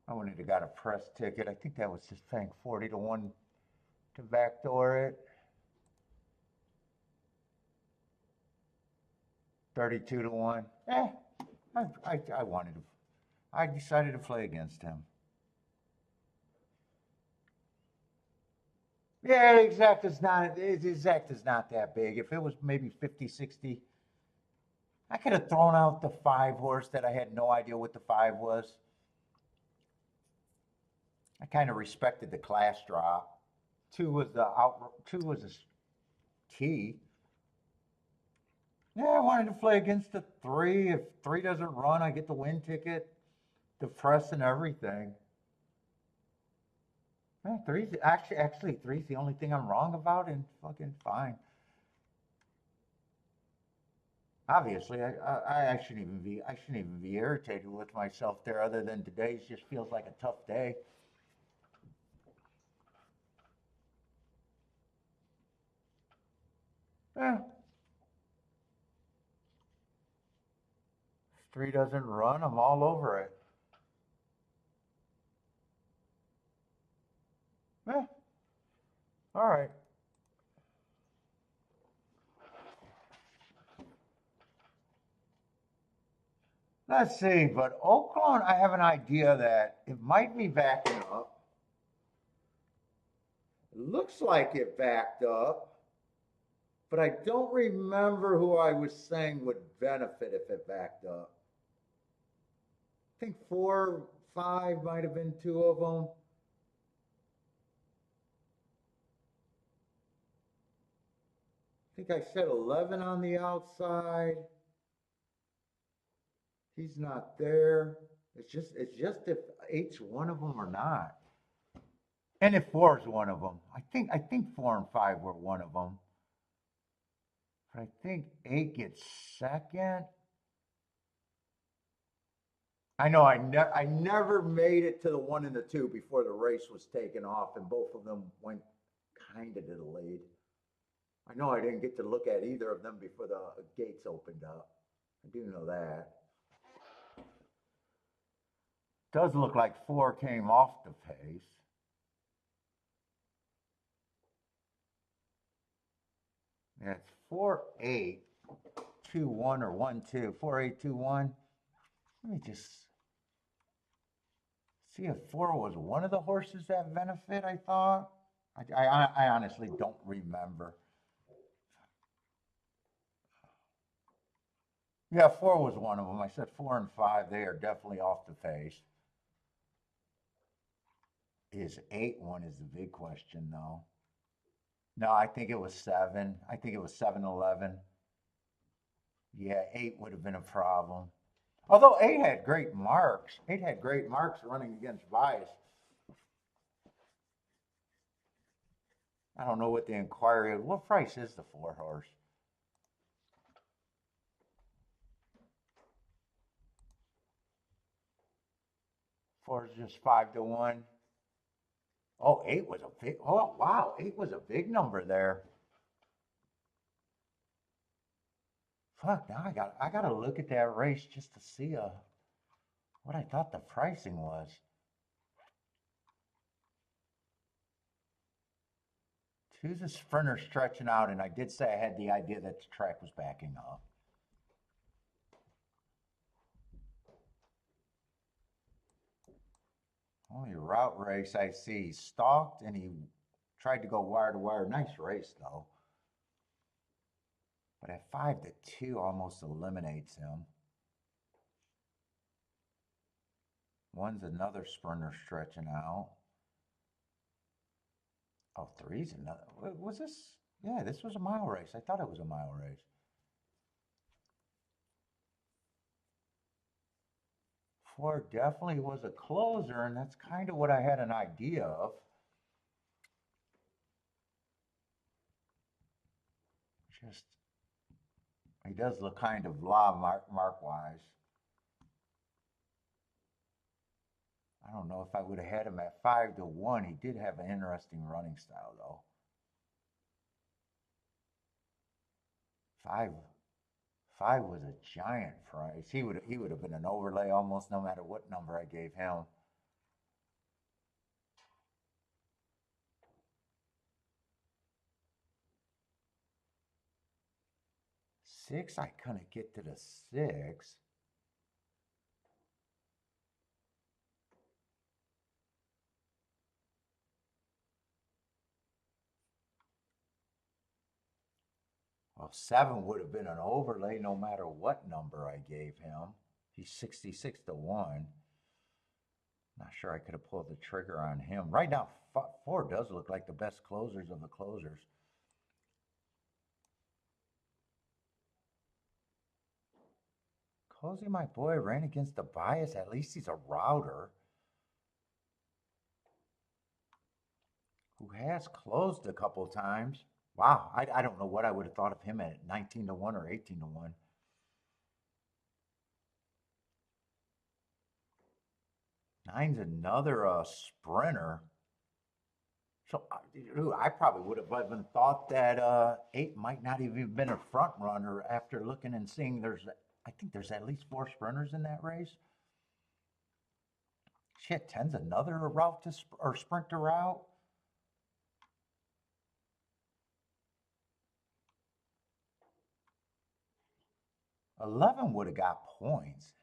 I wouldn't have got a press ticket. I think that was just paying 40 to 1 to backdoor it. 32 to 1. I wanted to. I decided to play against him. Yeah, exact is not that big. If it was maybe 50, 60, I could have thrown out the 5 horse that I had no idea what the 5 was. I kind of respected the class drop. 2 was a key. Yeah, I wanted to play against the 3. If 3 doesn't run, I get the win ticket, the press and everything. Yeah, 3's actually 3's the only thing I'm wrong about, and fucking fine. Obviously, I shouldn't even be irritated with myself there. Other than today's just feels like a tough day. Yeah. If 3 doesn't run, I'm all over it. Yeah. All right. Let's see, but Oaklawn, I have an idea that it might be backing up. It looks like it backed up, but I don't remember who I was saying would benefit if it backed up. I think 4, 5 might have been 2 of them. I think I said 11 on the outside. He's not there. It's just if 8's one of them or not. And if 4 is one of them. I think 4 and 5 were one of them. But I think 8 gets second. I know I never made it to the 1 and the 2 before the race was taken off, and both of them went kind of to the lead. I know I didn't get to look at either of them before the gates opened up. I do know that. Does look like 4 came off the pace. Yeah, it's 4, 8, 2, 1 or 1, 2. 4, 8, 2, 1. Let me just see if 4 was one of the horses that benefit, I thought. I honestly don't remember. Yeah, 4 was one of them. I said 4 and 5. They are definitely off the pace. Is 8 one is the big question, though. No, I think it was 7. I think it was 7, 11. Yeah, 8 would have been a problem. Although 8 had great marks. 8 had great marks running against bias. I don't know what the inquiry is. What price is the 4 horse? Four is just 5 to 1. Oh, 8 was a big, oh, wow. 8 was a big number there. Fuck, now I gotta look at that race just to see what I thought the pricing was. Two's a sprinter stretching out, and I did say I had the idea that the track was backing up. Only route race I see. He stalked and he tried to go wire to wire. Nice race though. But at 5 to 2 almost eliminates him. One's another sprinter stretching out. Oh, three's another. Was this? Yeah, this was a mile race. I thought it was a mile race. 4 definitely was a closer, and that's kind of what I had an idea of. Just, he does look kind of blah mark-wise. I don't know if I would have had him at 5-1. He did have an interesting running style, though. 5 was a giant price. He would have been an overlay almost no matter what number I gave him. 6, I couldn't get to the 6. Well, 7 would have been an overlay no matter what number I gave him. He's 66-1. Not sure I could have pulled the trigger on him. Right now, 4 does look like the best closers of the closers. Cozy, my boy, ran against the bias. At least he's a router who has closed a couple times. Wow, I don't know what I would have thought of him at 19-1 or 18-1. Nine's another sprinter. So I probably would have even thought that 8 might not even been a front runner after looking and seeing I think there's at least 4 sprinters in that race. Shit, 10's another route to or sprinter route. $11 would have got points.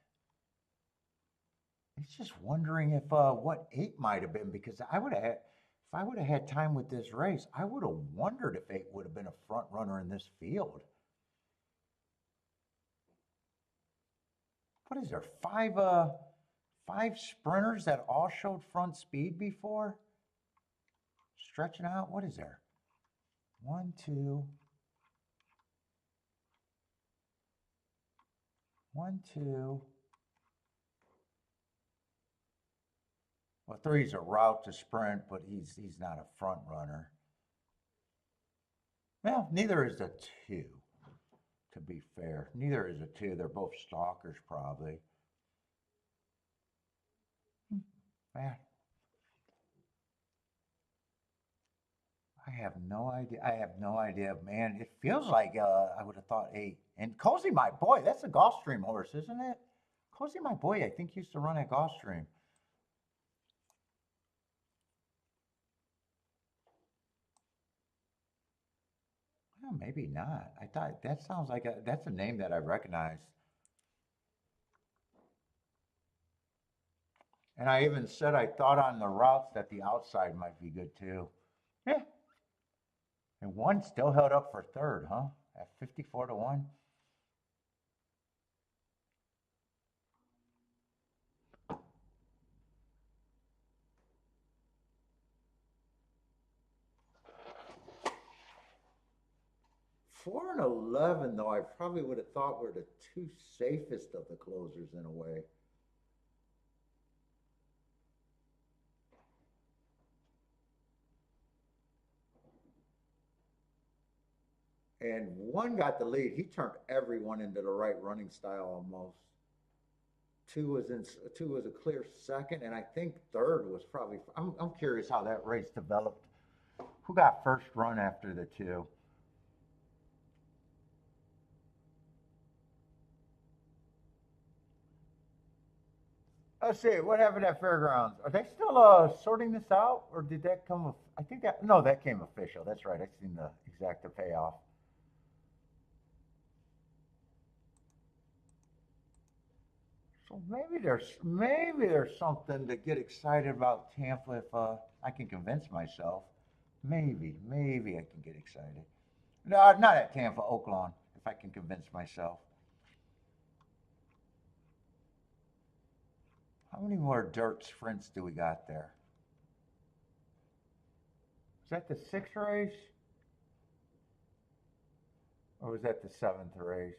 It's just wondering if what 8 might have been, because I would have had, if I would have had time with this race, I would have wondered if 8 would have been a front runner in this field. What is there? 5 sprinters that all showed front speed before? Stretching out, what is there? 1, 2. 1, 2. Well, 3's a route to sprint, but he's not a front runner. Well, neither is the 2, to be fair. Neither is a 2. They're both stalkers, probably. Man, I have no idea. I have no idea, man. It feels like I would have thought 8. And Cozy, my boy, that's a Gulfstream horse, isn't it? Cozy, my boy, I think used to run at Gulfstream. Well, maybe not. I thought that sounds like that's a name that I recognize. And I even said I thought on the routes that the outside might be good too. Yeah. And 1 still held up for 3rd, huh? At 54-1. Four and 11, though, I probably would have thought were the 2 safest of the closers in a way. And 1 got the lead. He turned everyone into the right running style almost. 2 was a clear 2nd, and I think 3rd was probably. I'm curious how that race developed. Who got first run after the 2? Let's see, what happened at Fairgrounds? Are they still sorting this out, or did that come? I think no, that came official. That's right. I seen the exact payoff. So maybe there's something to get excited about Tampa if I can convince myself. Maybe I can get excited. No, not at Tampa, Oaklawn. If I can convince myself. How many more dirt sprints do we got there? Was that the 6th race? Or was that the 7th race?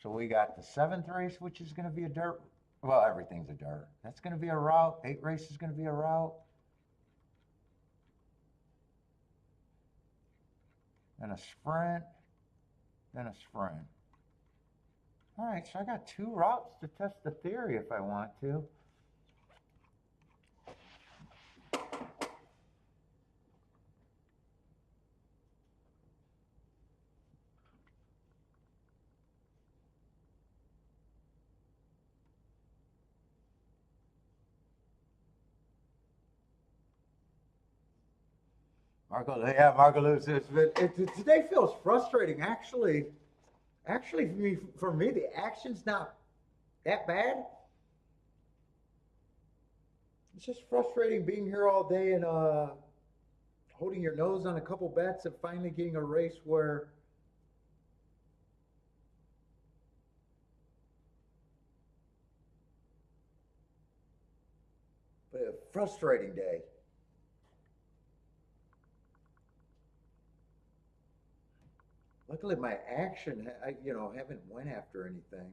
So we got the 7th race, which is going to be a dirt. Well, everything's a dirt. That's going to be a route. 8 races is going to be a route. Then a sprint. Then a sprint. All right, so I got 2 routes to test the theory if I want to. Marco loses. But today feels frustrating. Actually, for me, the action's not that bad. It's just frustrating being here all day and holding your nose on a couple bets and finally getting a race where a frustrating day. Luckily, my action, I haven't went after anything.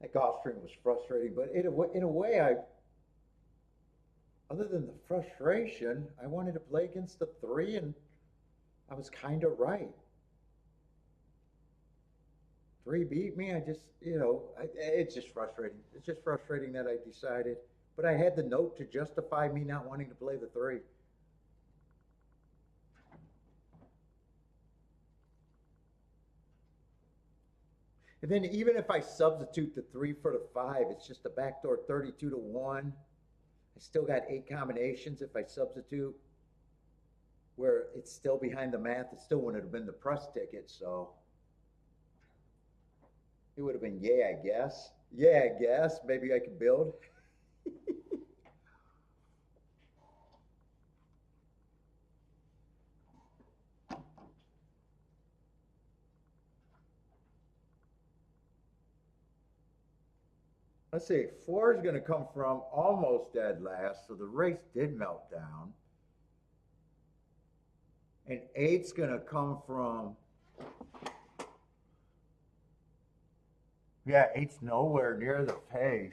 That Gulfstream was frustrating, but in a way, other than the frustration, I wanted to play against the 3, and I was kind of right. 3 beat me. I just, it's just frustrating. It's just frustrating that I decided. But I had the note to justify me not wanting to play the 3. And then even if I substitute the 3 for the 5, it's just a backdoor 32 to 1. I still got 8 combinations if I substitute. Where it's still behind the math, it still wouldn't have been the press ticket, so it would have been I guess. Yeah, I guess. Maybe I could build. Let's see, 4 is going to come from almost dead last, so the race did melt down. And 8's going to come from, yeah, 8's nowhere near the pace.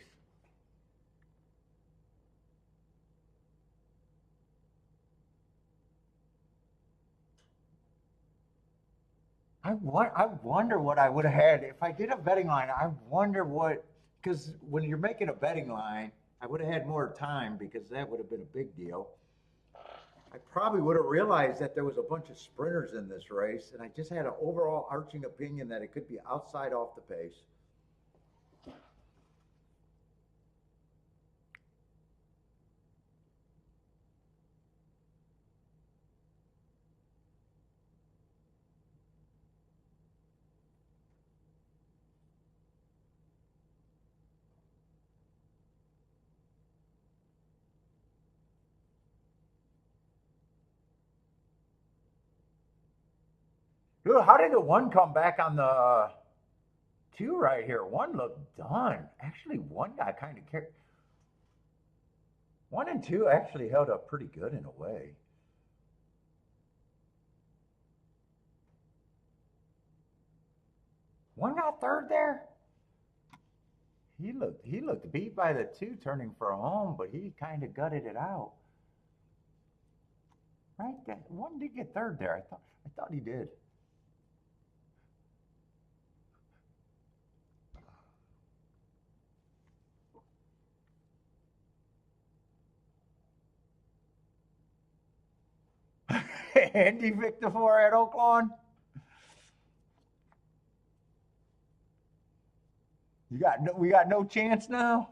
I wonder what I would have had if I did a betting line. I wonder what, because when you're making a betting line, I would have had more time because that would have been a big deal. I probably would have realized that there was a bunch of sprinters in this race, and I just had an overall arching opinion that it could be outside off the pace. Dude, how did the 1 come back on the 2 right here? 1 looked done. Actually, 1 got kind of carried. 1 and 2 actually held up pretty good in a way. One got 3rd there. He looked beat by the 2 turning for home, but he kind of gutted it out. Right? That 1 did get 3rd there. I thought he did. Andy Victor 4 at Oaklawn. We got no chance now.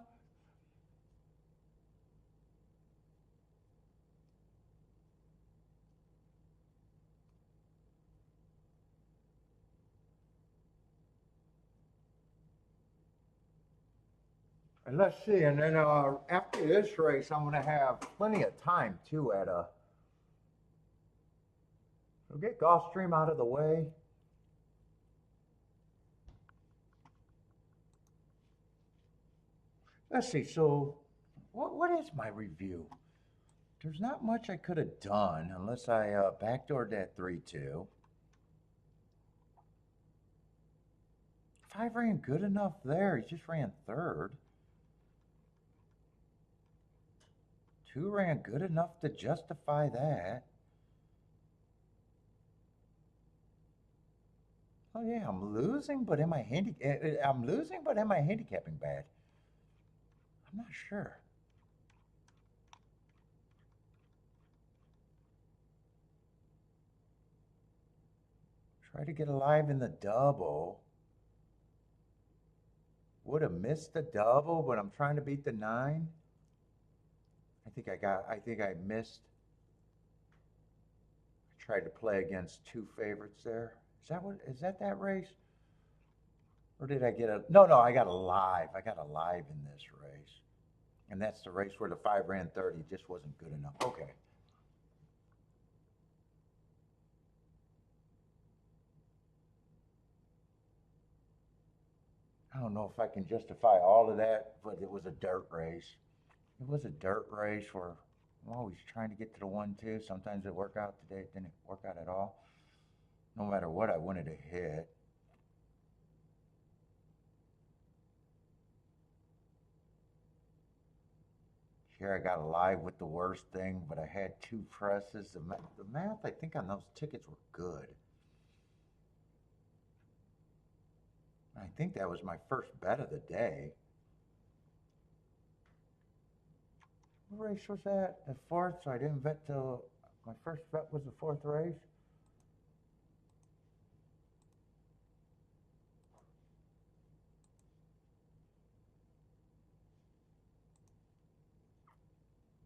And let's see, and then after this race, I'm going to have plenty of time too at we'll get Gulfstream out of the way. Let's see. So, what is my review? There's not much I could have done unless I backdoored that 3-2. Five ran good enough there. He just ran third. Two ran good enough to justify that. Oh yeah, I'm losing, but am I I'm losing, but am I handicapping bad? I'm not sure. Try to get alive in the double. Would have missed the double, but I'm trying to beat the 9. I think I missed. I tried to play against two favorites there. Is that race? Or did I get a, no, no, I got a live. I got a live in this race. And that's the race where the 5 ran 30 just wasn't good enough. Okay. I don't know if I can justify all of that, but it was a dirt race. It was a dirt race where I'm always trying to get to the 1-2. Sometimes it worked out. Today it didn't work out at all. No matter what, I wanted to hit. Here I got alive with the worst thing, but I had 2 presses. The math, I think, on those tickets were good. I think that was my first bet of the day. What race was that? The 4th, so I didn't bet till my first bet was the 4th race.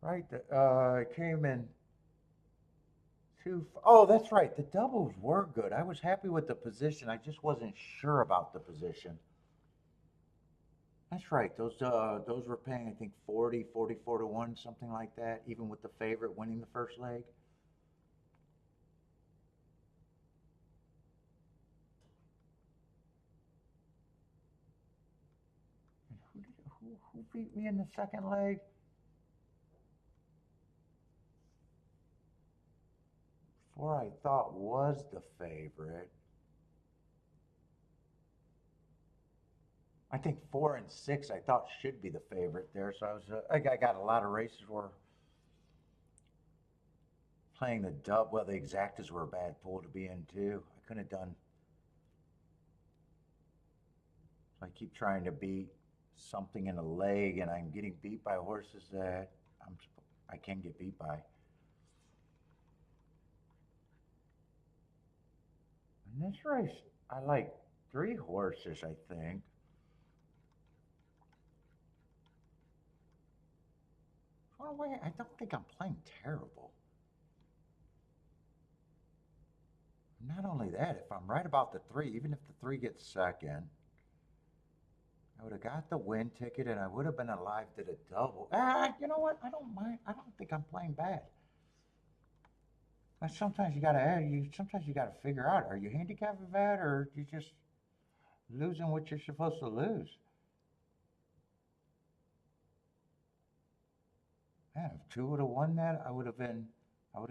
Right, it came in oh, that's right. The doubles were good. I was happy with the position. I just wasn't sure about the position. That's right. Those were paying, I think, 40, 44 to 1, something like that, even with the favorite winning the first leg. And who beat me in the second leg? Four I thought was the favorite. I think 4 and 6 I thought should be the favorite there. So I got a lot of races where playing the dub. Well, the exactas were a bad pool to be in too. I couldn't have done. So I keep trying to beat something in a leg, and I'm getting beat by horses that I can get beat by. In this race, I like 3 horses, I think. Well, wait, I don't think I'm playing terrible. Not only that, if I'm right about the 3, even if the 3 gets second, I would have got the win ticket and I would have been alive to the double. You know what? I don't mind. I don't think I'm playing bad. But sometimes you gotta sometimes you gotta figure out, are you handicapping bad or are you just losing what you're supposed to lose? Man, if 2 would have won that, I would have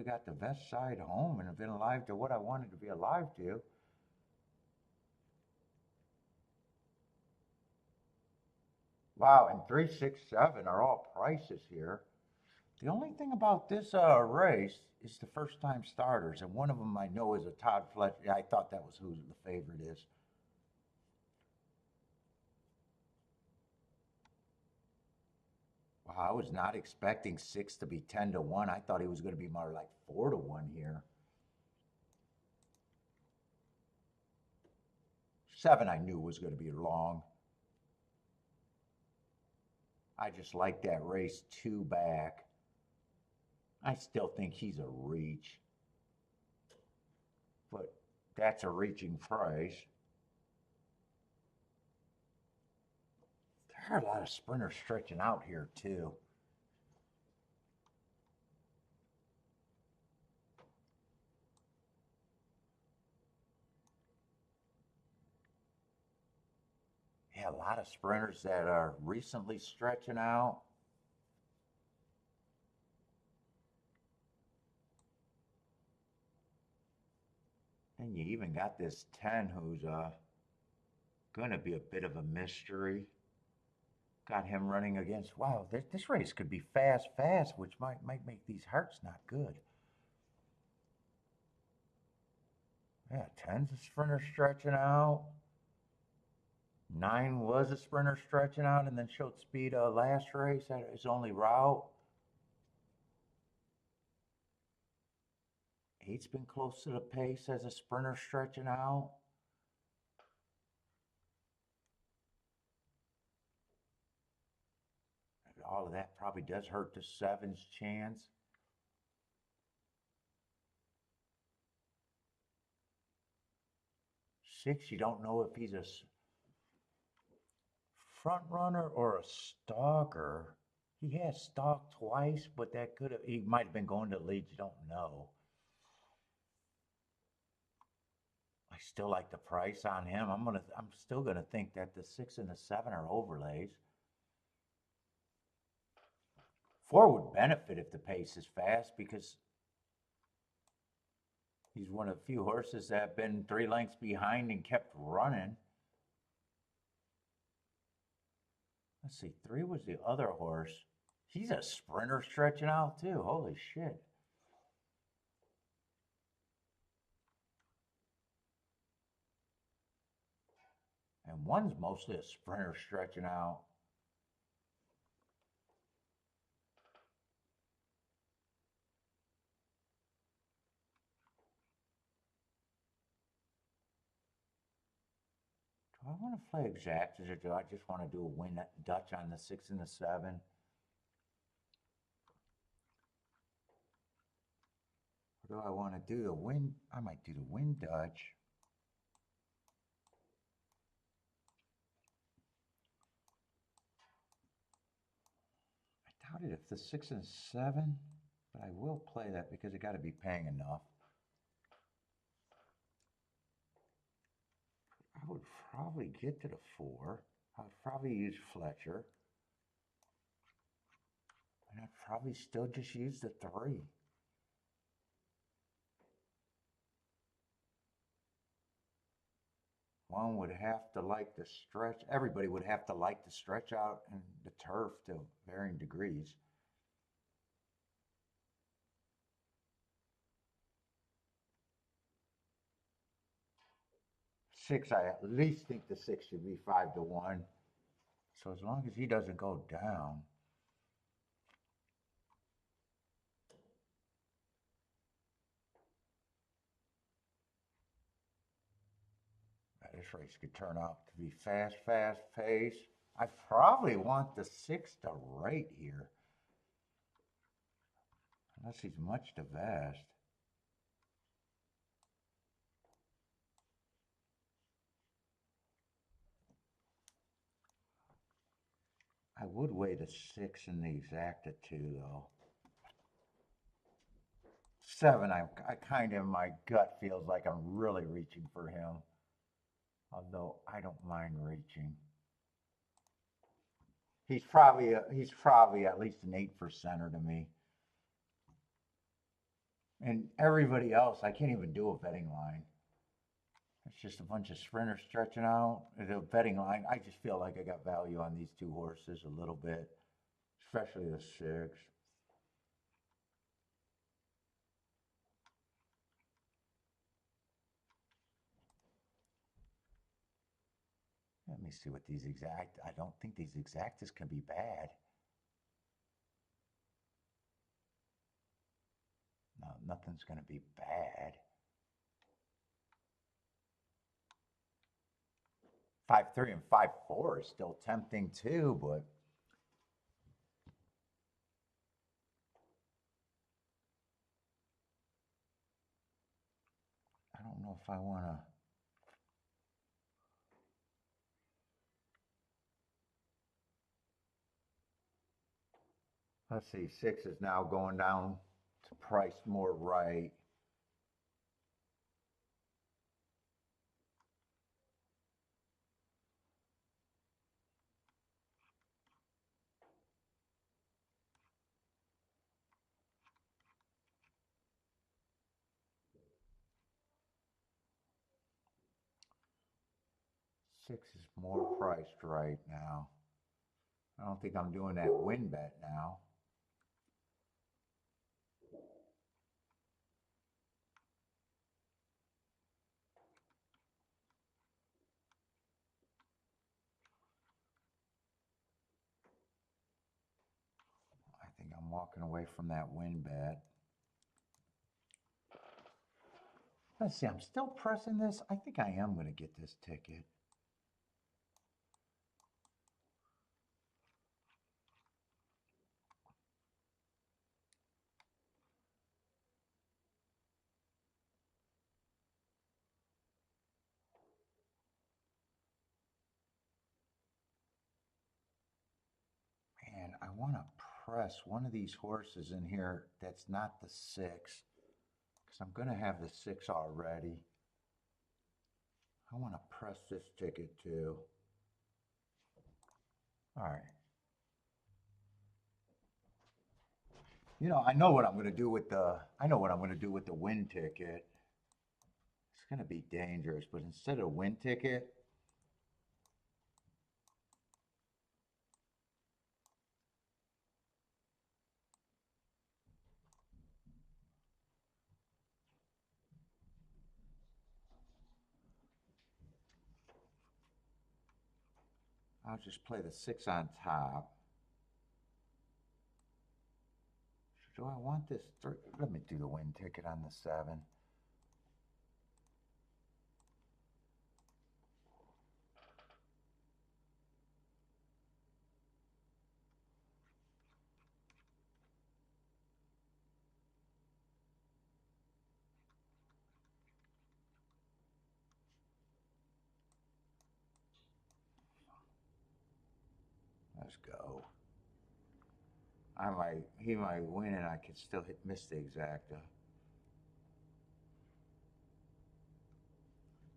got the best side home and have been alive to what I wanted to be alive to. Wow, and 3, 6, 7 are all prices here. The only thing about this race is the first time starters, and one of them I know is a Todd Fletcher. I thought that was who the favorite is. Wow, I was not expecting 6 to be 10 to 1. I thought he was going to be more like 4 to 1 here. 7 I knew was going to be long. I just like that race 2 back. I still think he's a reach, but that's a reaching price. There are a lot of sprinters stretching out here too. Yeah, a lot of sprinters that are recently stretching out. And you even got this 10 who's going to be a bit of a mystery. Got him running against, wow, this race could be fast, which might make these hearts not good. Yeah, 10's a sprinter stretching out. 9 was a sprinter stretching out and then showed speed last race at his only route. 8's been close to the pace as a sprinter stretching out. All of that probably does hurt the 7's chance. 6, you don't know if he's a front runner or a stalker. He has stalked twice, but that could have, he might have been going to the lead, you don't know. I still like the price on him. I'm still gonna think that the 6 and the 7 are overlays. 4 would benefit if the pace is fast because he's one of the few horses that have been 3 lengths behind and kept running. Let's see, 3 was the other horse. He's a sprinter stretching out too. Holy shit. And 1's mostly a sprinter stretching out. Do I want to play exactas or do I just want to do a win Dutch on the 6 and the 7? Or do I want to do the win? I might do the win Dutch. I doubt it if the 6 and 7, but I will play that because it got to be paying enough. I would probably get to the 4. I would probably use Fletcher. And I'd probably still just use the 3. One would have to like the stretch. Everybody would have to like the stretch out and the turf to varying degrees. Six, I at least think the 6 should be 5-1. So as long as he doesn't go down. This race could turn out to be fast pace. I probably want the 6 to right here. Unless he's much to vest. I would weigh the 6 in the exacta too, though. 7, I kind of, my gut feels like I'm really reaching for him. Although I don't mind reaching. He's probably at least an 8%er to me. And everybody else, I can't even do a betting line. It's just a bunch of sprinters stretching out. The betting line, I just feel like I got value on these 2 horses a little bit, especially the 6. Let me see what these I don't think these exactas can be bad. No, nothing's going to be bad. 5-3 and 5-4 is still tempting too, but I don't know if I want to. Let's see, 6 is now going down to price more right. 6 is more priced right now. I don't think I'm doing that win bet now. I think I'm walking away from that win bet. Let's see, I'm still pressing this. I think I am going to get this ticket. Man, I want to press one of these horses in here that's not the 6, because I'm going to have the 6 already. I want to press this ticket too. All right. You know, I know what I'm going to do with the win ticket. It's going to be dangerous, but instead of win ticket, I'll just play the 6 on top. Do I want this 3? Let me do the win ticket on the 7. Let's go. He might win and I could still miss the exacta.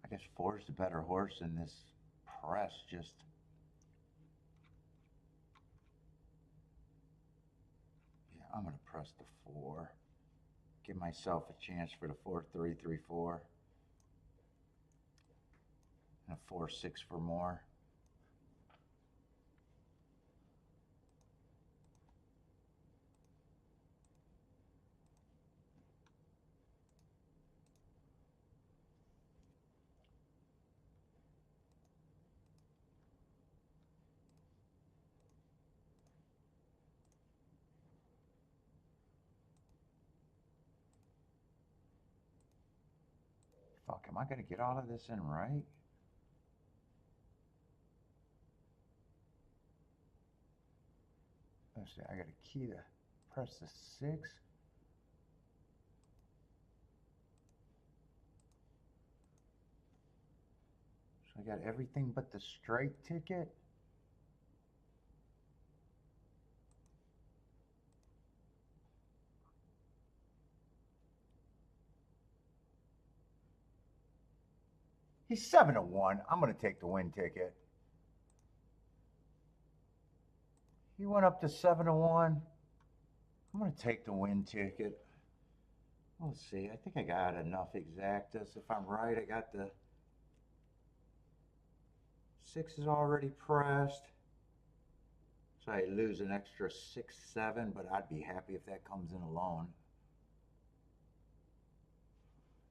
I guess 4 is the better horse in this press, just. Yeah, I'm gonna press the 4. Give myself a chance for the 4-3-3-4. And a 4-6 for more. Fuck, am I gonna get all of this in right? Let's see, I got a key to press the 6. So I got everything but the straight ticket. He's 7-1. I'm gonna take the win ticket. He went up to 7-1. I'm gonna take the win ticket. We'll see. I think I got enough exactas. If I'm right, I got the 6 is already pressed. So I lose an extra 6-7, but I'd be happy if that comes in alone.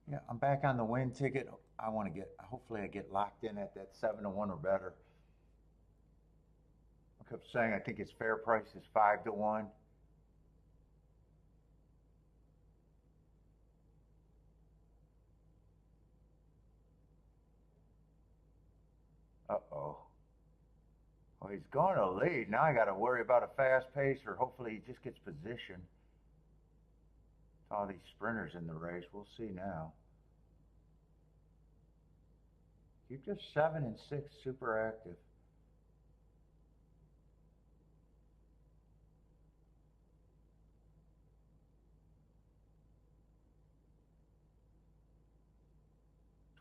Yeah, I'm back on the win ticket. I want to hopefully I get locked in at that 7-1 or better. I kept saying I think its fair price is 5-1. Uh-oh. Well, he's going to lead. Now I got to worry about a fast pace, or hopefully he just gets position. All these sprinters in the race. We'll see now. Keep just 7 and 6 super active.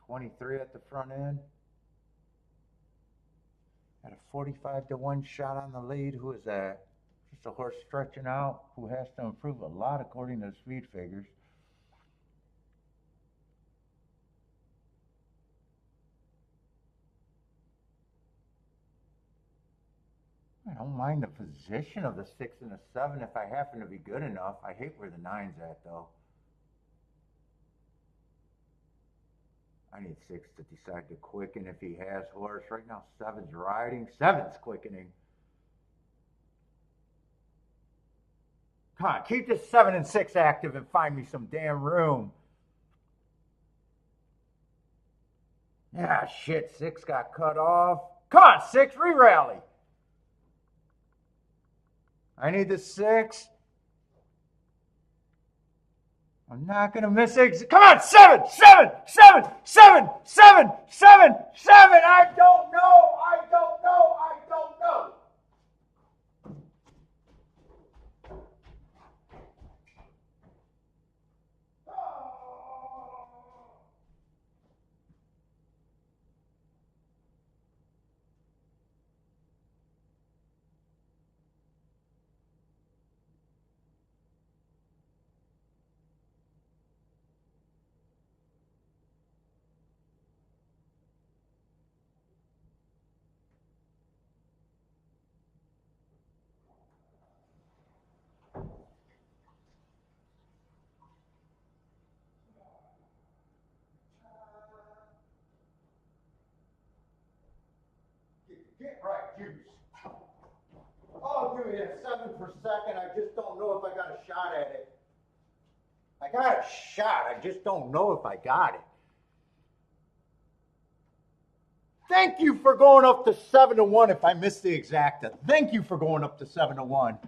$23 at the front end. At a 45-1 shot on the lead. Who is that? Just a horse stretching out who has to improve a lot according to the speed figures. I don't mind the position of the 6 and the 7 if I happen to be good enough. I hate where the 9's at, though. I need 6 to decide to quicken if he has horse. Right now, 7's riding. 7's quickening. Come on, keep this 7 and 6 active and find me some damn room. Yeah, shit, 6 got cut off. Come on, 6, re-rally. I need the 6. I'm not going to miss it. Come on, 7, 7, 7, 7, 7, 7, 7. I don't know. I don't know. I don't know. Get right, juice. Oh, give me that 7 per second. I just don't know if I got a shot at it. I got a shot. I just don't know if I got it. Thank you for going up to 7-1 if I missed the exacta. Thank you for going up to 7-1.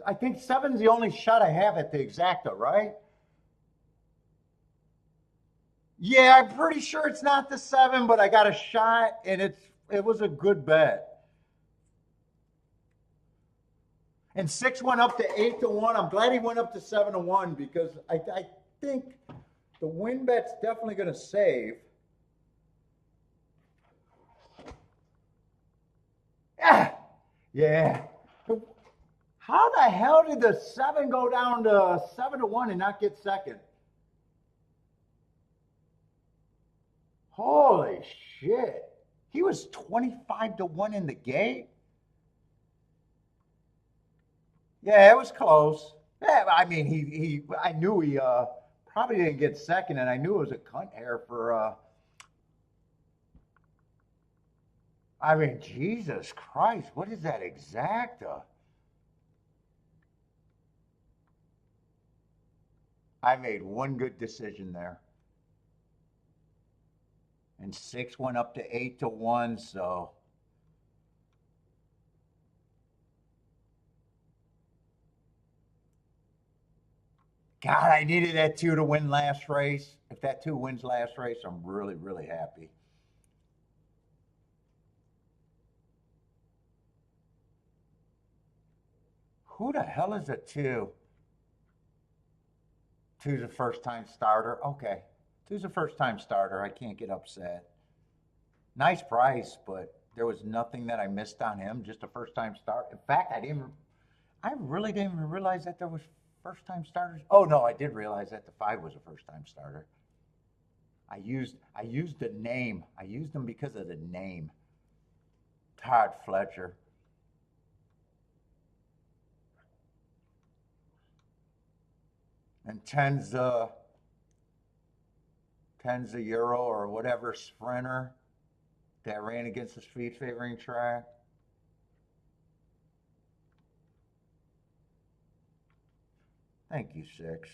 I think 7's the only shot I have at the exacta, right? Yeah, I'm pretty sure it's not the 7, but I got a shot, and it was a good bet. And 6 went up to 8-1. I'm glad he went up to 7-1 because I think the win bet's definitely going to save. Yeah. How the hell did the 7 go down to 7-1 and not get second? Holy shit. He was 25-1 in the gate? Yeah, it was close. Yeah, I mean, I knew he probably didn't get second, and I knew it was a cunt hair for, I mean, Jesus Christ, what is that exacta? I made one good decision there. And 6 went up to 8-1, so. God, I needed that 2 to win last race. If that 2 wins last race, I'm really, really happy. Who the hell is a 2? 2's a first-time starter. Okay. 2's a first-time starter. I can't get upset. Nice price, but there was nothing that I missed on him. Just a first-time start. In fact, I really didn't even realize that there was first-time starters. Oh no, I did realize that the 5 was a first-time starter. I used the name. I used him because of the name. Todd Fletcher. And 10's the Euro or whatever sprinter that ran against the speed favoring track. Thank you, 6.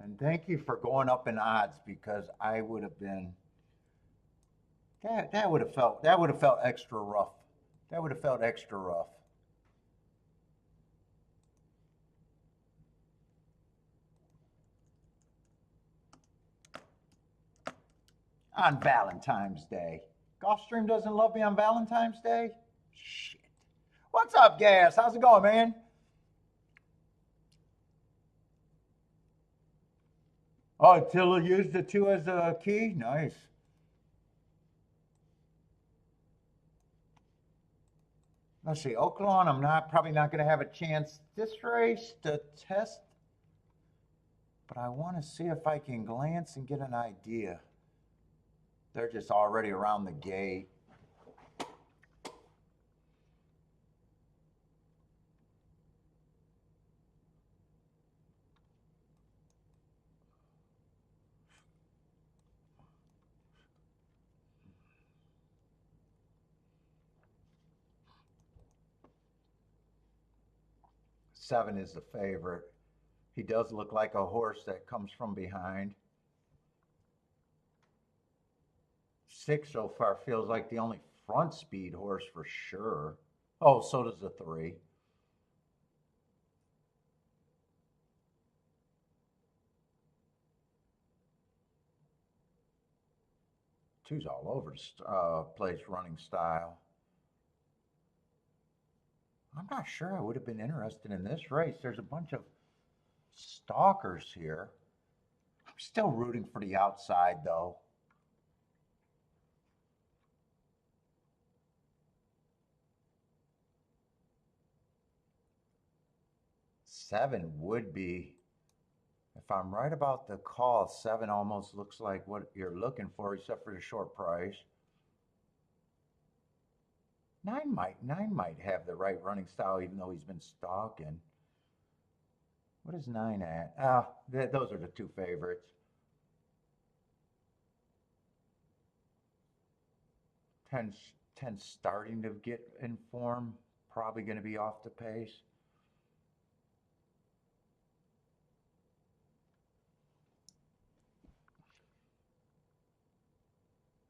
And thank you for going up in odds because I would have been that would have felt extra rough. That would have felt extra rough. On Valentine's Day. Gulfstream doesn't love me on Valentine's Day? Shit. What's up, Gas? How's it going, man? Oh, Tilla used the 2 as a key? Nice. Let's see, Oaklawn, I'm probably not going to have a chance this race to test, but I want to see if I can glance and get an idea. They're just already around the gate. Seven is the favorite. He does look like a horse that comes from behind. Six so far feels like the only front speed horse for sure. Oh, so does the three. Two's all over the place running style. I'm not sure I would have been interested in this race. There's a bunch of stalkers here. I'm still rooting for the outside though. Seven would be, if I'm right about the call, seven almost looks like what you're looking for, except for the short price. Nine might have the right running style, even though he's been stalking. What is nine at? Those are the two favorites. 10, 10 starting to get in form, probably going to be off the pace.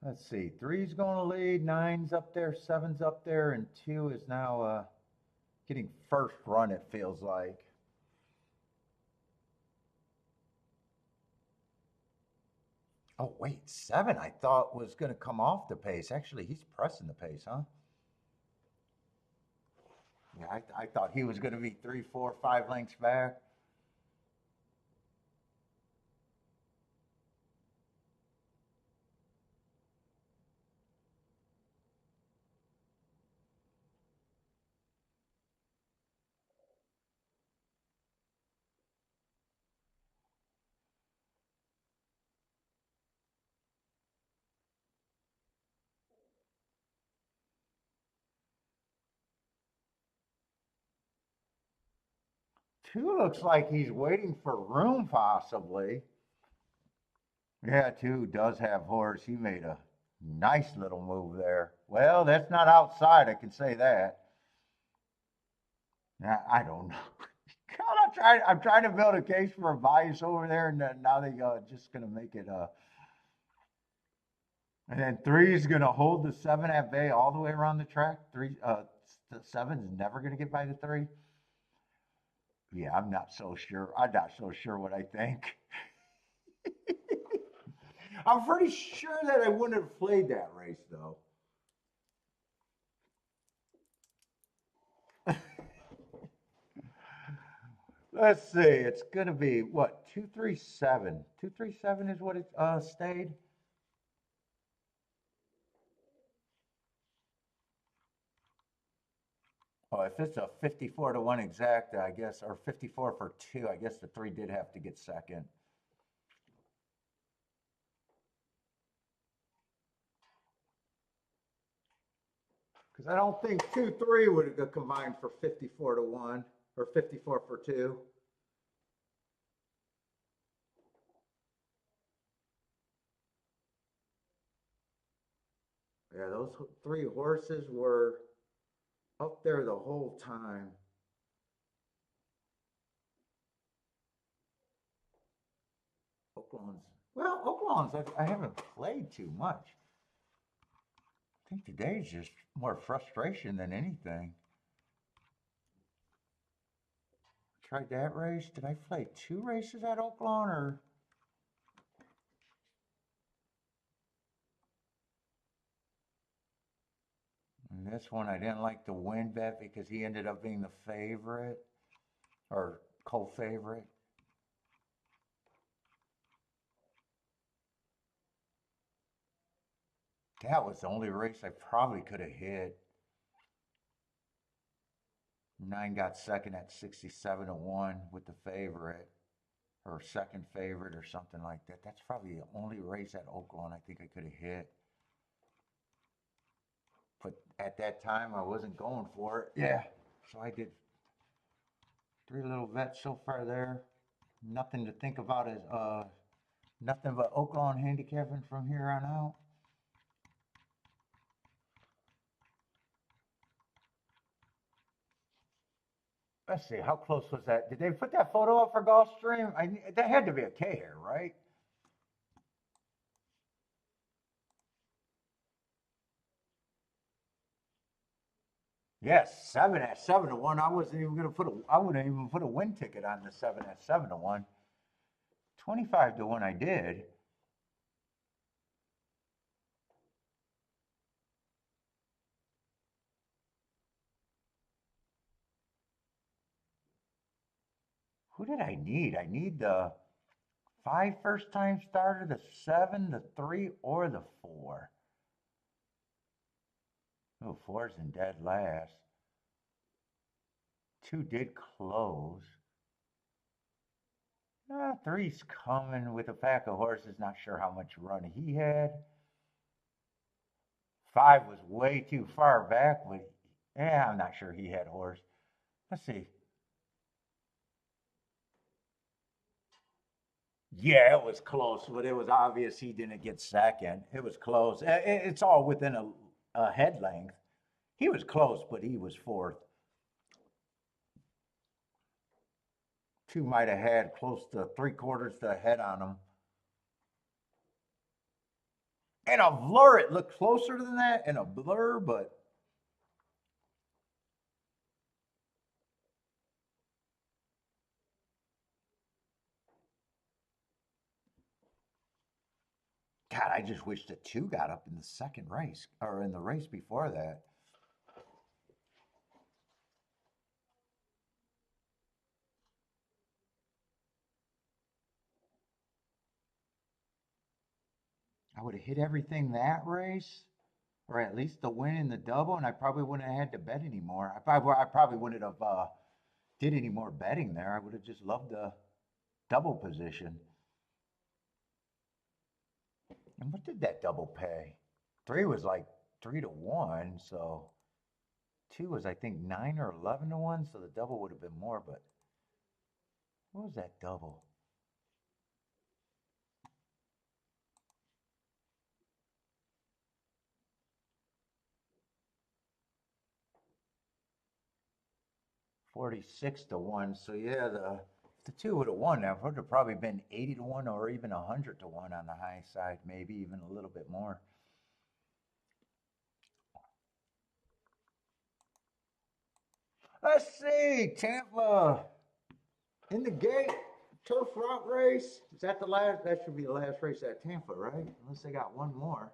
Let's see, three's going to lead, nine's up there, seven's up there, and two is now getting first run, it feels like. Oh, wait, seven I thought was going to come off the pace. Actually, he's pressing the pace, huh? Yeah, I thought he was going to be 3, 4, 5 lengths back. Two looks like he's waiting for room, possibly. Yeah, two does have horse. He made a nice little move there. Well, that's not outside, I can say that. Yeah, I don't know. God, I'm trying to build a case for a bias over there, and then now they just gonna make it. And then three is gonna hold the seven at bay all the way around the track. The seven's never gonna get by the three. Yeah, I'm not so sure. I'm not so sure what I think. I'm pretty sure that I wouldn't have played that race though. Let's see. It's gonna be what 237. 237 is what it stayed. Oh, if it's a 54 to one exact, I guess, or 54 for two, I guess the three did have to get second. Because I don't think 2-3 would have combined for 54 to one or 54 for two. Yeah, those three horses were up there the whole time. Oaklawn's, well, Oaklawn's, I haven't played too much. I think today's just more frustration than anything. Tried that race. Did I play two races at Oaklawn or? And this one I didn't like the win bet because he ended up being the favorite or co-favorite. That was the only race I probably could have hit. Nine got second at 67 to one with the favorite. or second favorite or something like that. That's probably the only race at Oaklawn I think I could have hit. But at that time, I wasn't going for it. Yeah. So I did 3 little vets so far there. Nothing to think about as nothing but Oaklawn handicapping from here on out. Let's see, how close was that? Did they put that photo up for Gulfstream? That had to be a K here, right? Yes, 7 at 7 to 1. I wasn't even gonna put a. I wouldn't even put a win ticket on the 7 at 7 to 1. 25 to 1, I did. Who did I need? I need the 5 first-time starter, the 7, the 3, or the 4. Oh, 4's in dead last. 2 did close. 3's coming with a pack of horses. Not sure how much run he had. 5 was way too far back, but yeah, I'm not sure he had horse. Let's see. Yeah, it was close, but it was obvious he didn't get second. It was close. It's all within a head length. He was close, but he was fourth. 2 might have had close to 3/4 to a head on him. And a blur, it looked closer than that in a blur, but God, I just wish the 2 got up in the second race or in the race before that. I would have hit everything that race, or at least the win in the double, and I probably wouldn't have had to bet anymore. I probably wouldn't have did any more betting there. I would have just loved the double position. And what did that double pay? 3 was like 3 to 1, so 2 was I think 9 or 11 to 1, so the double would have been more. But what was that double? $46 to 1. So yeah, the 2 would have won, that would have probably been 80 to 1 or even 100 to 1 on the high side, maybe even a little bit more. Let's see, Tampa in the gate, turf route race. Is that the last? That should be the last race at Tampa, right? Unless they got one more.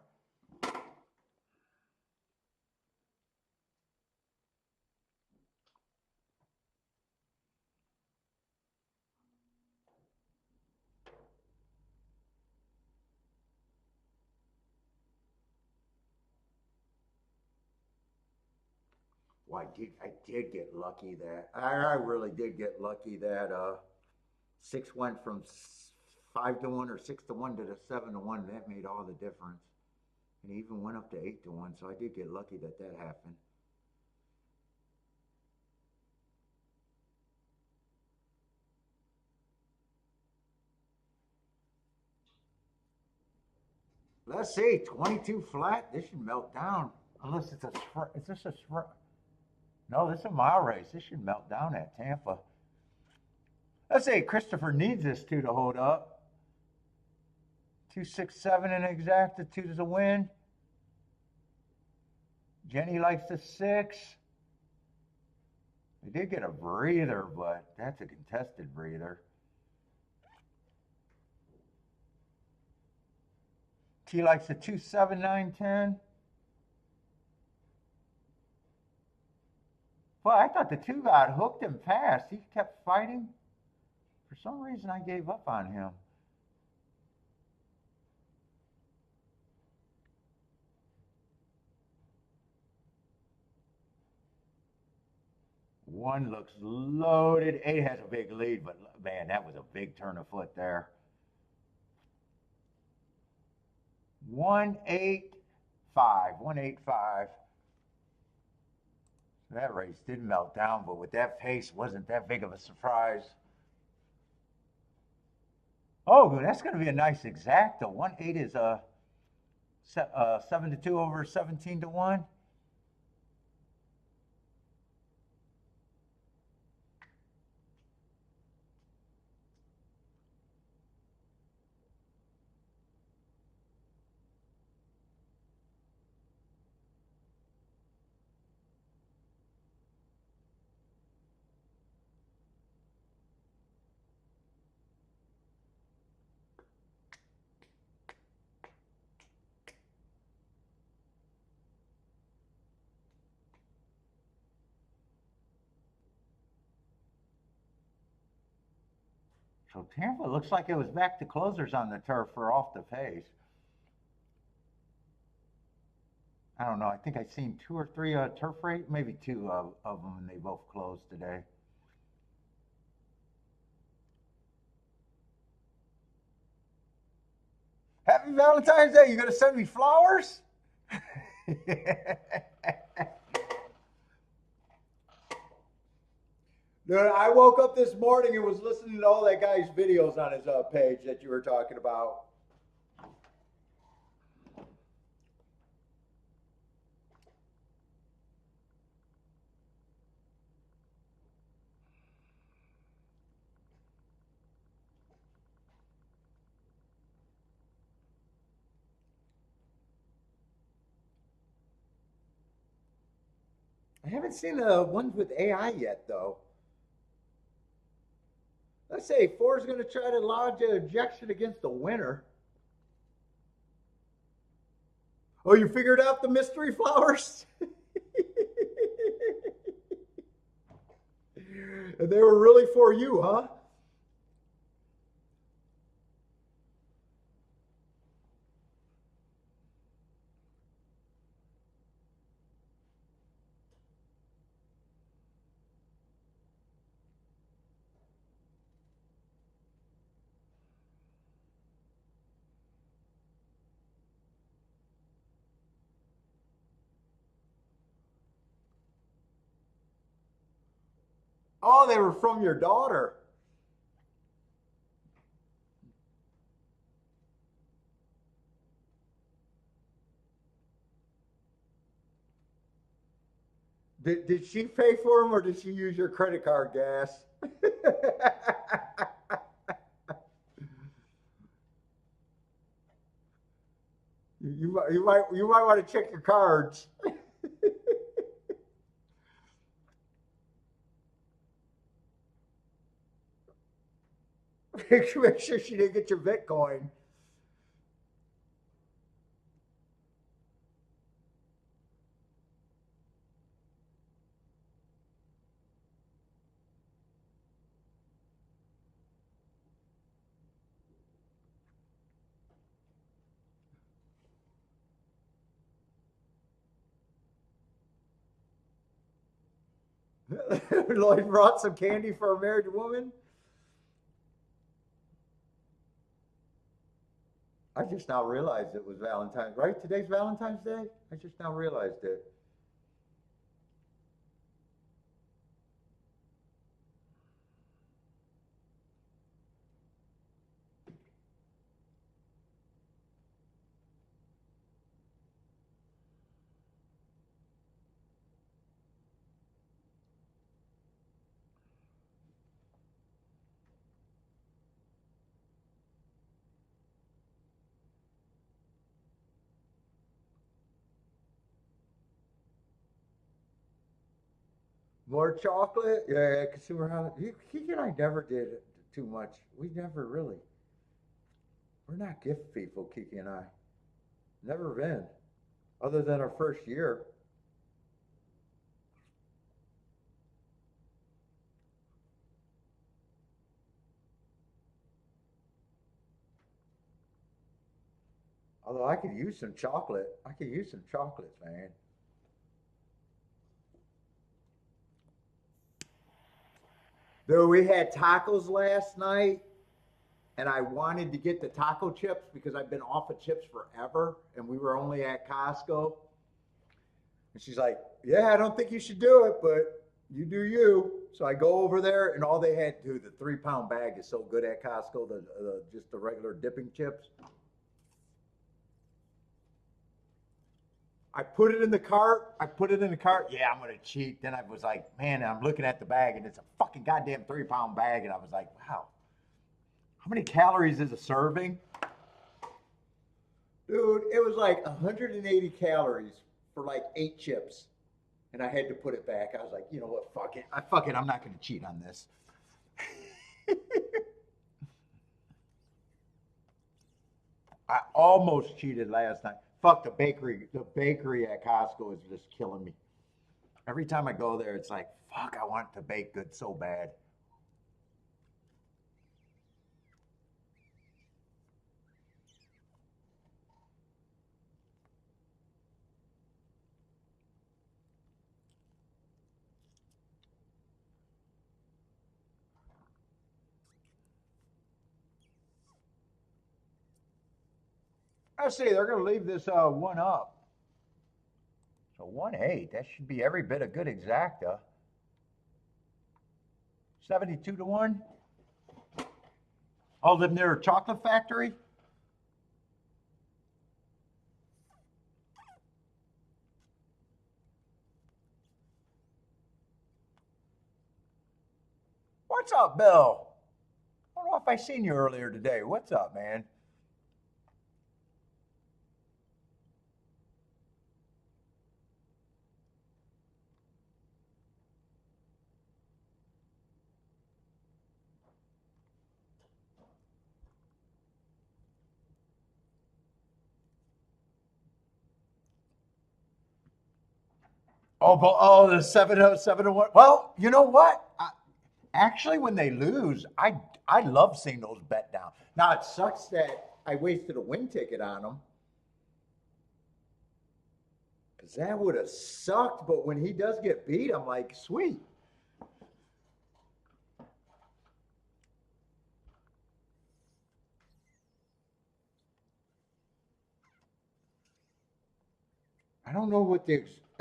Well, I did get lucky that I really did get lucky that 6 went from 5 to 1 or 6 to 1 to the 7 to 1. That made all the difference, and it even went up to 8 to 1. So I did get lucky that that happened. Let's see, 22 flat. This should melt down unless it's a. Is this a? No, this is a mile race. This should melt down at Tampa. Let's say Christopher needs this 2 to hold up. 267 in exact. The 2 is a win. Jenny likes the 6. They did get a breather, but that's a contested breather. T likes the 2, 7, 9, 10. Well, I thought the 2 got hooked and passed. He kept fighting. For some reason, I gave up on him. 1 looks loaded. 8 has a big lead, but man, that was a big turn of foot there. 185, 185. That race did melt down, but with that pace, wasn't that big of a surprise. Oh, that's going to be a nice exacta. 1-8 is a 7-2 over 17-1. So Tampa looks like it was back to closers on the turf for off the pace. I don't know. I think I've seen 2 or 3 turf race, maybe 2 of them, and they both closed today. Happy Valentine's Day. You gonna send me flowers? Dude, I woke up this morning and was listening to all that guy's videos on his page that you were talking about. I haven't seen the ones with AI yet, though. Let's say Ford's going to try to lodge an objection against the winner. Oh, you figured out the mystery flowers? And they were really for you, huh? Oh, they were from your daughter. Did she pay for them or did she use your credit card gas? you might want to check your cards. Make sure she didn't get your Bitcoin. Lloyd brought some candy for a married woman. I just now realized it was Valentine's, right? Today's Valentine's Day? I just now realized it. More chocolate? Yeah, consumer house. Kiki and I never did too much. We never really. We're not gift people, Kiki and I. Never been. Other than our first year. Although I could use some chocolate. I could use some chocolates, man. Dude, we had tacos last night, and I wanted to get the taco chips because I've been off of chips forever, and we were only at Costco. And she's like, yeah, I don't think you should do it, but you do you. So I go over there, and all they had to do, the 3-pound bag is so good at Costco, just the regular dipping chips. I put it in the cart. Yeah, I'm going to cheat. Then I was like, man, I'm looking at the bag, and it's a fucking goddamn 3-pound bag. And I was like, wow, how many calories is a serving? Dude, it was like 180 calories for like 8 chips. And I had to put it back. I was like, you know what, fuck it. I'm not going to cheat on this. I almost cheated last night. Fuck the bakery. The bakery at Costco is just killing me. Every time I go there, it's like, fuck, I want to bake good so bad. Let's see, they're going to leave this one up. So 1-8, that should be every bit a good exacta. 72 to 1. Oh, live near a chocolate factory? What's up, Bill? I don't know if I seen you earlier today. What's up, man? The 707 to 1. Well, you know what? Actually, when they lose, I love seeing those bet down. Now, it sucks that I wasted a win ticket on them. Because that would have sucked. But when he does get beat, I'm like, sweet. I don't know what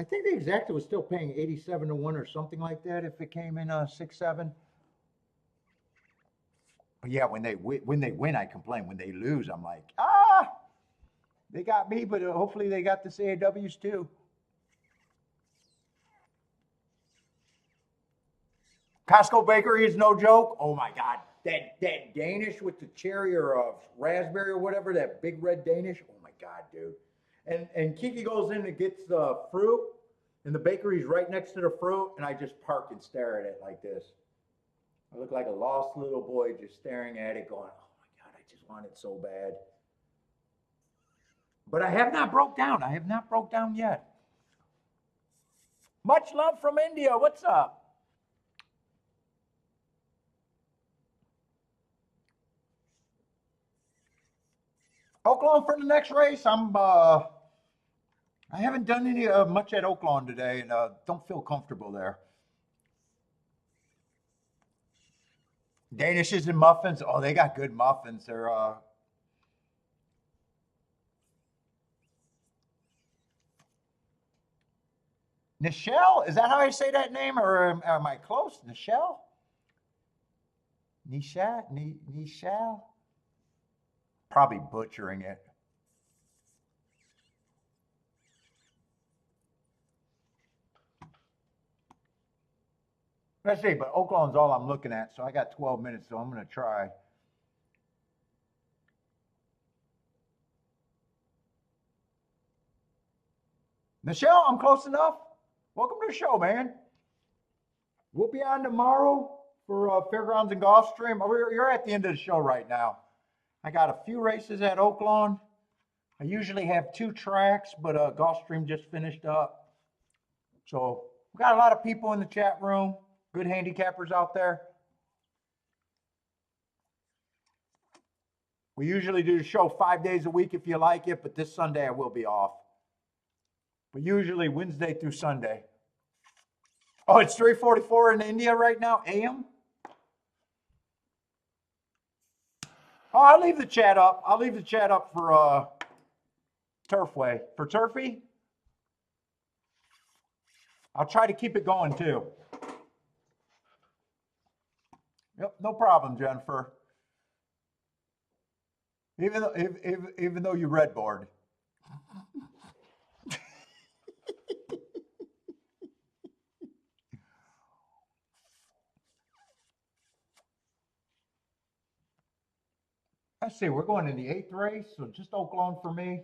I think the exacta was still paying 87 to 1 or something like that if it came in 6-7. But yeah, when they win, I complain. When they lose, I'm like, they got me, but hopefully they got the CAWs too. Costco Bakery is no joke. Oh my God. That Danish with the cherry or raspberry or whatever, that big red Danish. Oh my God, dude. And Kiki goes in and gets the fruit, and the bakery's right next to the fruit, and I just park and stare at it like this. I look like a lost little boy just staring at it going, oh my God, I just want it so bad. But I have not broke down. I have not broke down yet. Much love from India. What's up? Oaklawn for the next race. I haven't done any much at Oaklawn today, and don't feel comfortable there. Danishes and muffins. Oh, they got good muffins. They're Nichelle. Is that how I say that name, or am I close? Nichelle. Nichelle. Probably butchering it. Let's see, but Oaklawn's all I'm looking at, so I got 12 minutes, so I'm going to try. Michelle, I'm close enough. Welcome to the show, man. We'll be on tomorrow for Fairgrounds and Gulfstream. You're at the end of the show right now. I got a few races at Oaklawn. I usually have 2 tracks, but Gulfstream just finished up. So we got a lot of people in the chat room. Good handicappers out there. We usually do the show 5 days a week if you like it, but this Sunday I will be off. But usually Wednesday through Sunday. Oh, it's 3:44 in India right now, AM? Oh, I'll leave the chat up. I'll leave the chat up for Turfway. For Turfy, I'll try to keep it going too. Yep, no problem, Jennifer. Even though you read board. Let's see, we're going in the 8th race, so just Oaklawn for me.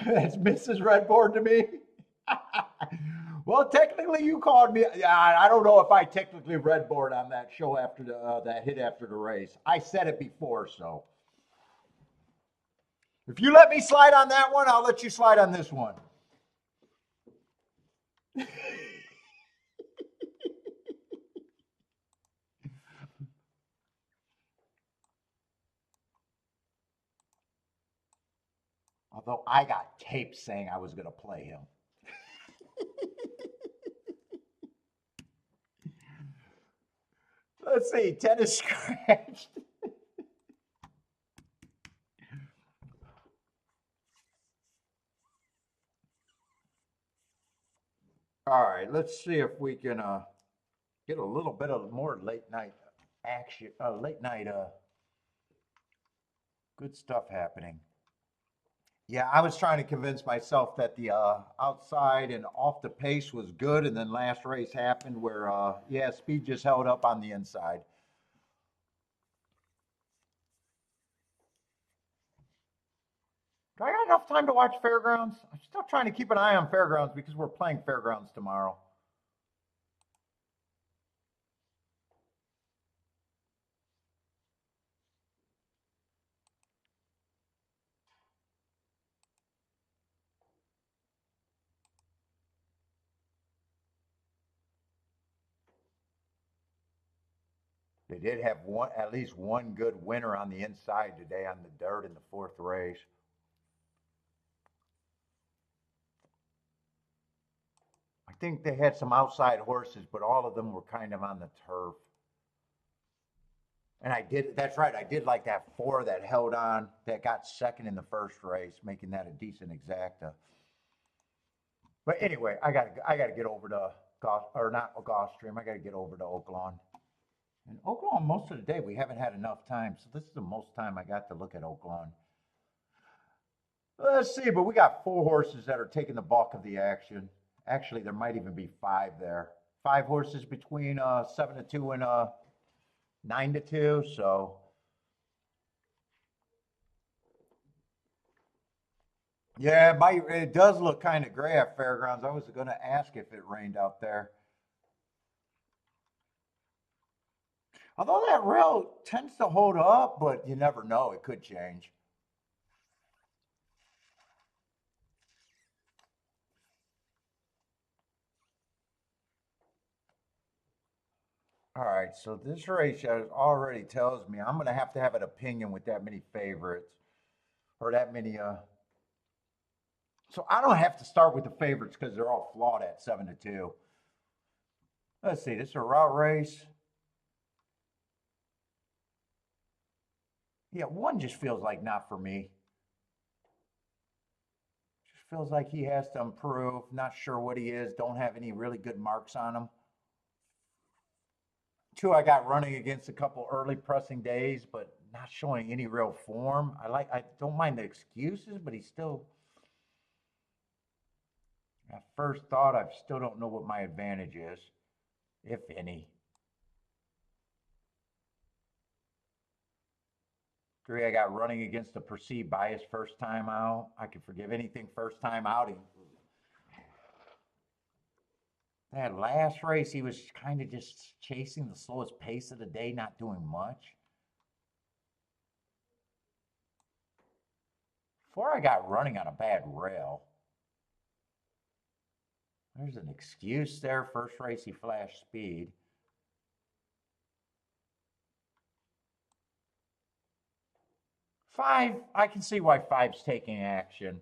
That's Mrs. Redboard to me. Well, technically, you called me. Yeah, I don't know if I technically Redboard on that show after that hit after the race. I said it before, so if you let me slide on that one, I'll let you slide on this one. Although I got tape saying I was going to play him. Let's see, tennis scratched. All right, let's see if we can get a little bit of more late night action, late night good stuff happening. Yeah, I was trying to convince myself that the outside and off the pace was good, and then last race happened where, yeah, speed just held up on the inside. Do I got enough time to watch Fairgrounds? I'm still trying to keep an eye on Fairgrounds because we're playing Fairgrounds tomorrow. They did have at least one good winner on the inside today on the dirt in the 4th race. I think they had some outside horses, but all of them were kind of on the turf. And that's right, I did like that 4 that held on, that got second in the 1st race, making that a decent exacta. But anyway, I gotta get over to Gulfstream. I gotta get over to Oaklawn. And Oaklawn, most of the day, we haven't had enough time. So this is the most time I got to look at Oaklawn. Let's see, but we got 4 horses that are taking the bulk of the action. Actually, there might even be 5 there. 5 horses between 7-2 and 9-2. So yeah, it does look kind of gray at Fairgrounds. I was going to ask if it rained out there. Although that rail tends to hold up, but you never know. It could change. All right, so this race already tells me I'm going to have an opinion with that many favorites or that many. So I don't have to start with the favorites because they're all flawed at 7-2. Let's see, this is a route race. Yeah, 1 just feels like not for me. Just feels like he has to improve. Not sure what he is. Don't have any really good marks on him. 2, I got running against a couple early pressing days, but not showing any real form. I don't mind the excuses, but he's still. At first thought, I still don't know what my advantage is, if any. 3, I got running against a perceived bias first time out. I can forgive anything first time out. That last race, he was kind of just chasing the slowest pace of the day, not doing much. 4, I got running on a bad rail. There's an excuse there. First race, he flashed speed. 5, I can see why 5's taking action.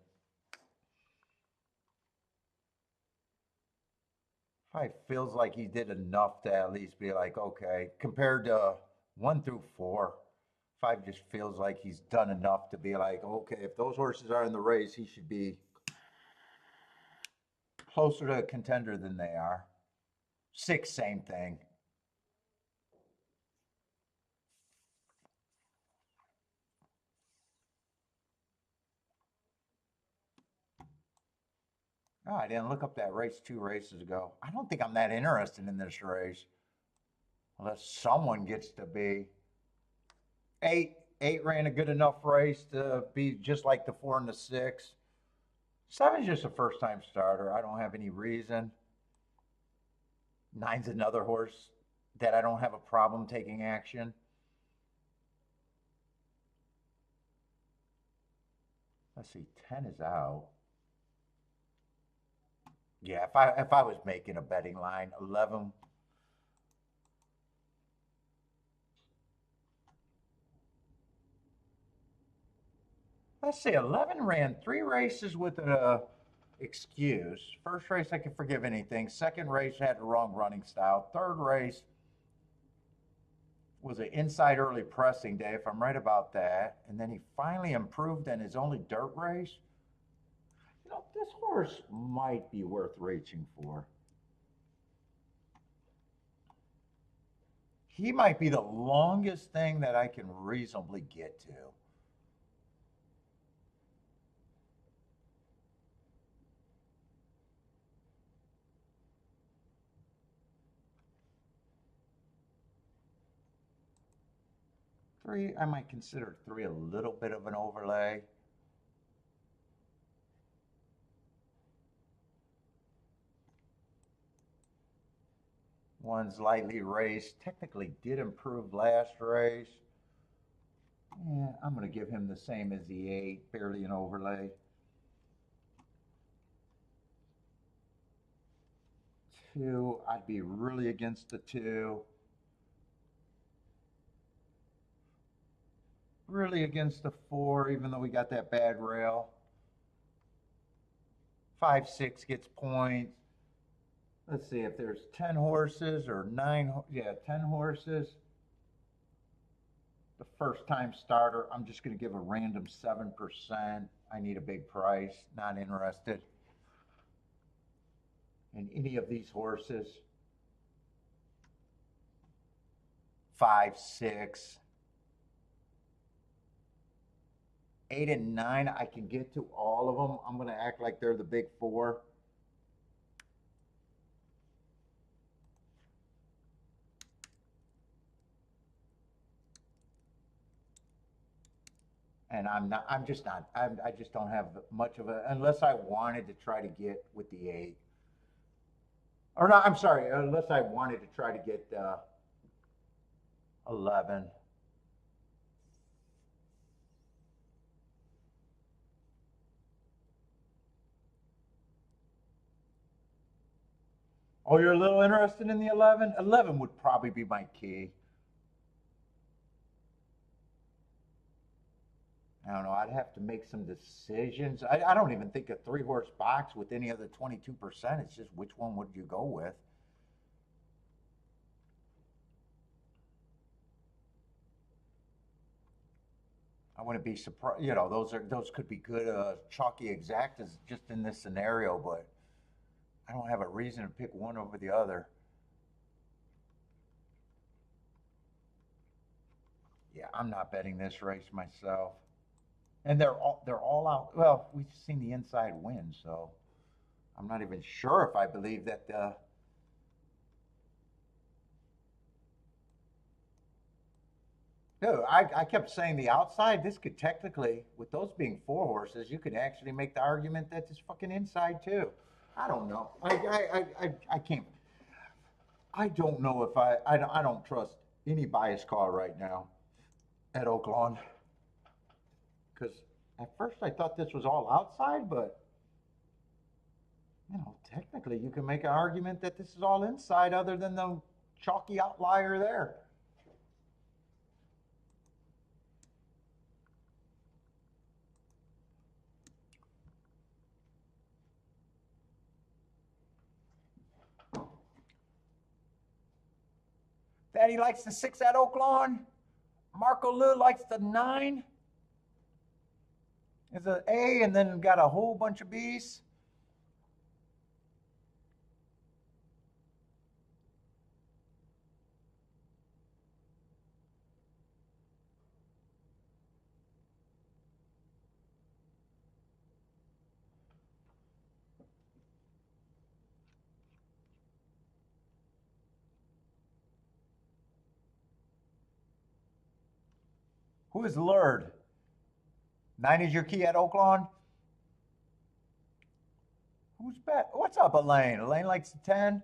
Probably feels like he did enough to at least be like, okay, compared to 1 through 4. 5 just feels like he's done enough to be like, okay, if those horses are in the race, he should be closer to a contender than they are. 6, same thing. Oh, I didn't look up that race 2 races ago. I don't think I'm that interested in this race. Unless someone gets to be. 8 ran a good enough race to be just like the 4 and the 6. 7's just a first time starter. I don't have any reason. 9's another horse that I don't have a problem taking action. Let's see, 10 is out. Yeah, if I was making a betting line, 11. Let's see, 11 ran 3 races with an excuse. First race, I can forgive anything. Second race had the wrong running style. Third race was an inside early pressing day, if I'm right about that. And then he finally improved in his only dirt race. You know, this horse might be worth reaching for. He might be the longest thing that I can reasonably get to. Three, I might consider 3 a little bit of an overlay. One's lightly raced, technically did improve last race. Yeah, I'm going to give him the same as the 8, barely an overlay. 2, I'd be really against the 2. Really against the 4, even though we got that bad rail. 5, 6 gets points. Let's see if there's 10 horses or 9, yeah, 10 horses. The first time starter, I'm just going to give a random 7%. I need a big price, not interested in any of these horses. 5, 6. 8 and 9, I can get to all of them. I'm going to act like they're the big 4. And I'm just not, I just don't have much of a, unless I wanted to try to get with the 8. Or no, I'm sorry, unless I wanted to try to get 11. Oh, you're a little interested in the 11? 11 would probably be my key. I don't know. I'd have to make some decisions. I don't even think a 3-horse box with any other 22%. It's just which one would you go with? I wouldn't be surprised. You know, those could be good chalky exactas just in this scenario, but I don't have a reason to pick one over the other. Yeah, I'm not betting this race myself. And they're all out. Well, we've seen the inside win, so I'm not even sure if I believe that. No, I kept saying the outside. This could technically, with those being 4 horses, you could actually make the argument that this fucking inside too. I don't know. I can't. I don't know if I don't trust any bias call right now at Oaklawn. Because at first I thought this was all outside, but you know, technically you can make an argument that this is all inside other than the chalky outlier there. Daddy likes the 6 at Oaklawn. Marco Lou likes the 9. Is an A and then got a whole bunch of B's. Who is lured? 9 is your key at Oaklawn. Who's bet? What's up, Elaine? Elaine likes the 10.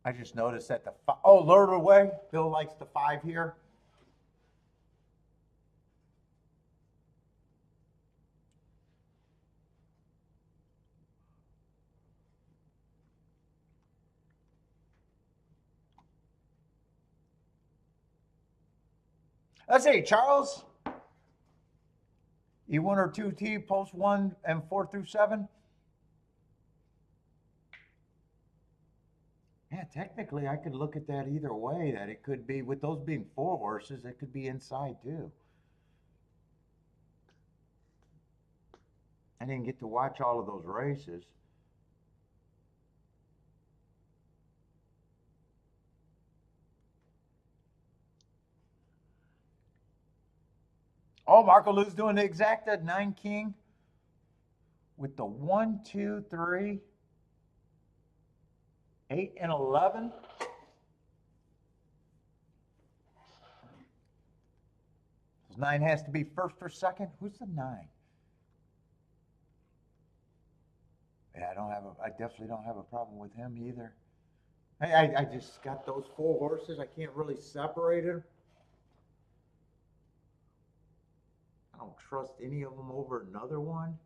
I just noticed that lured away. Bill likes the 5 here. Let's see, Charles. E1 or 2T, post 1 and 4 through 7. Yeah, technically I could look at that either way, that it could be, with those being 4 horses, it could be inside too. I didn't get to watch all of those races. Oh, Marco Lou's doing the exacta 9 king with the 1, 2, 3, 8, and 11. This 9 has to be first or second. Who's the 9? Yeah, I definitely don't have a problem with him either. I just got those 4 horses. I can't really separate them. I don't trust any of them over another one.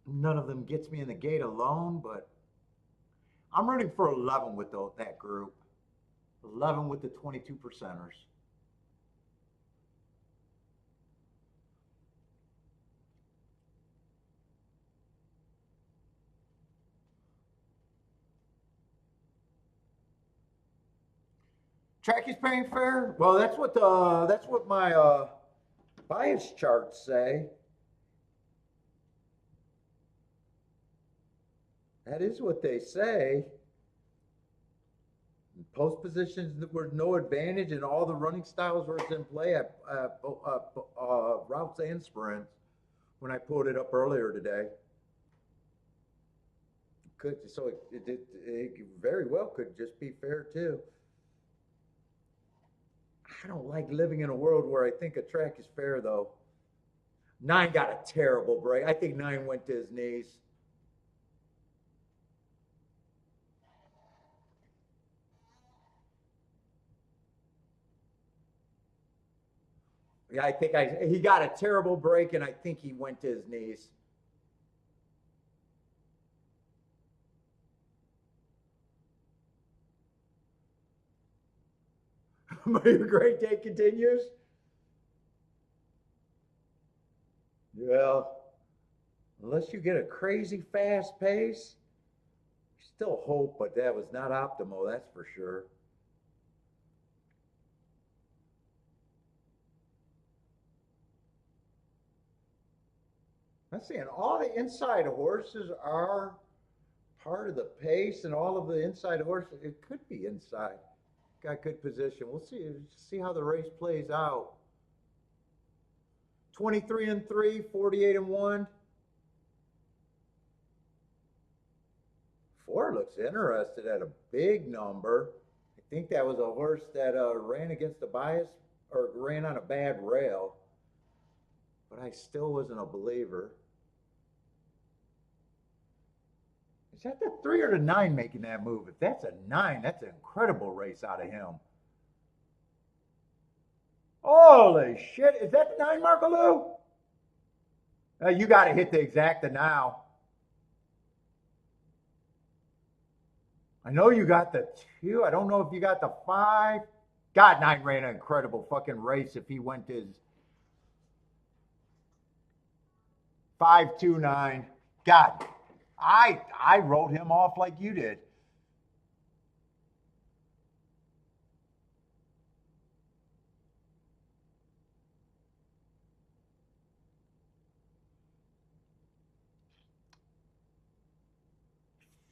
None of them gets me in the gate alone, but I'm rooting for 11 with that group. 11 with the 22 percenters. Tracky's paying fair? Well, that's what my bias charts say. That is what they say. Post positions were no advantage, and all the running styles were in play at routes and sprints when I pulled it up earlier today. So it very well could just be fair too. I don't like living in a world where I think a track is fair though. 9 got a terrible break. I think 9 went to his knees. Yeah, I think he got a terrible break, and I think he went to his knees. Your great day continues. Well, unless you get a crazy fast pace, still hope, but that was not optimal, that's for sure. I'm saying all the inside horses are part of the pace, and all of the inside horses, it could be inside. Got good position. We'll see how the race plays out. 23 and 3, 48 and 1. 4 looks interested at a big number. I think that was a horse that ran against the bias or ran on a bad rail, but I still wasn't a believer. Is that the 3 or the 9 making that move? If that's a 9, that's an incredible race out of him. Holy shit. Is that the 9, Marco Lou? You got to hit the exacta now. I know you got the 2. I don't know if you got the 5. God, 9 ran an incredible fucking race if he went his 5.29. God, I wrote him off like you did.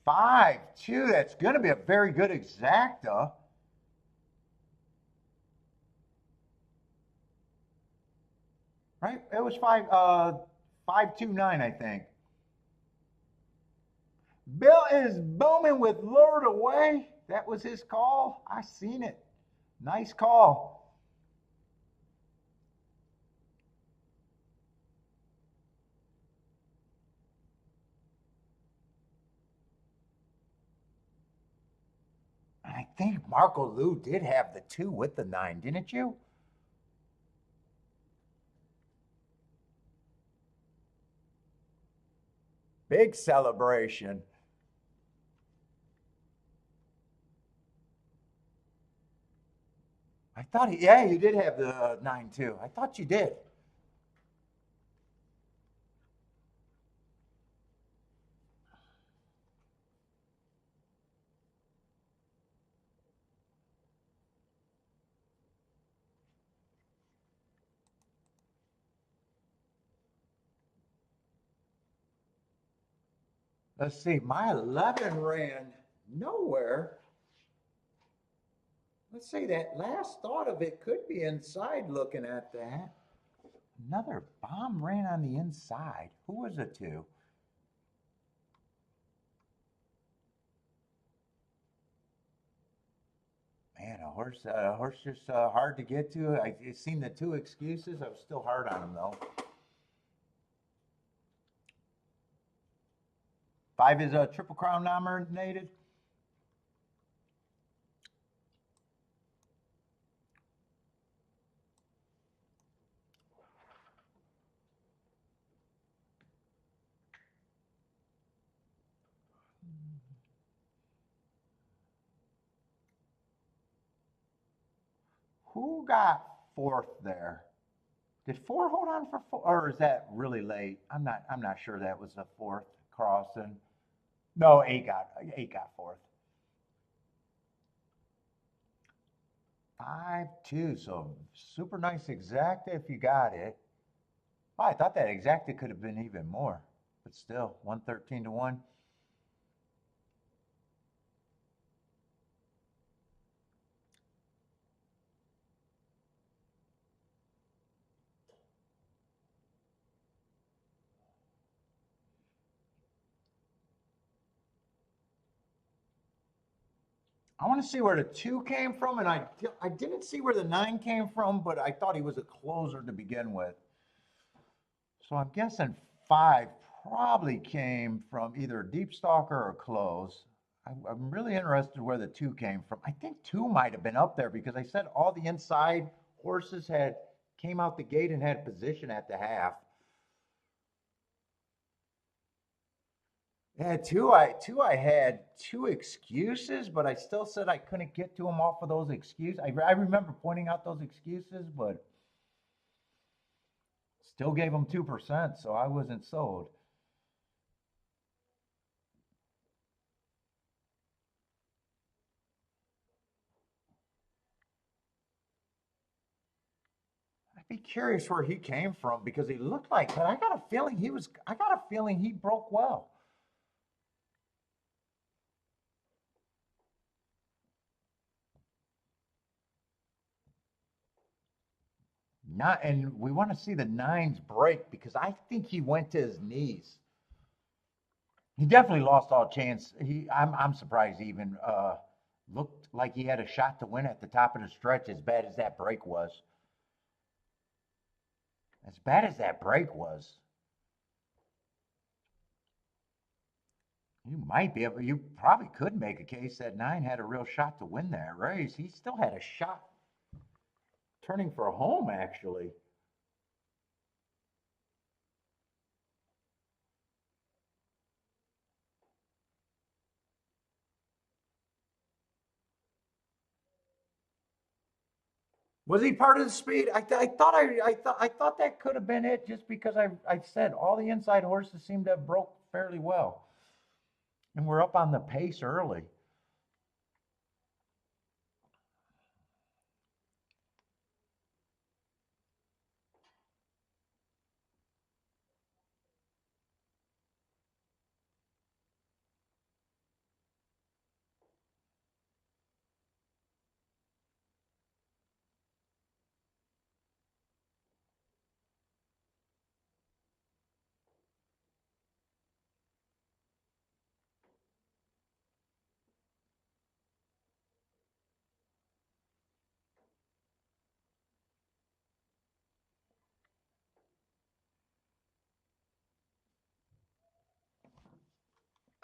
Five, two. That's going to be a very good exacta. Right? It was 5.29, I think. Bill is booming with lured away. That was his call. I seen it. Nice call. I think Marco Lou did have the 2 with the 9, didn't you? Big celebration. I thought, yeah, you did have the 9 too. I thought you did. Let's see, my 11 ran nowhere. Let's say that last thought of it could be inside looking at that. Another bomb ran on the inside. Who was it to? Man, a horse just hard to get to. I've seen the 2 excuses. I was still hard on him though. 5 is a Triple Crown nominated. Who got 4th there? Did 4 hold on for 4, or is that really late? I'm not sure that was the 4th crossing. No, 8 got 4th. 5-2. So super nice exacta if you got it. Oh, I thought that exacta could have been even more, but still 113 to 1. I want to see where the 2 came from, and I didn't see where the 9 came from, but I thought he was a closer to begin with. So I'm guessing 5 probably came from either deep stalker or close. I'm really interested where the 2 came from. I think 2 might have been up there because I said all the inside horses came out the gate and had position at the half. Yeah, I had 2 excuses, but I still said I couldn't get to them off of those excuses. I remember pointing out those excuses, but still gave them 2%, so I wasn't sold. I'd be curious where he came from because he looked like, but I got a feeling he broke well. Not, and we want to see the 9s break because I think he went to his knees. He definitely lost all chance. I'm surprised he even looked like he had a shot to win at the top of the stretch. As bad as that break was, as bad as that break was, you probably could make a case that 9 had a real shot to win that race. He still had a shot turning for home, actually. Was he part of the speed? I thought that could have been it, just because I said all the inside horses seem to have broke fairly well, and we're up on the pace early.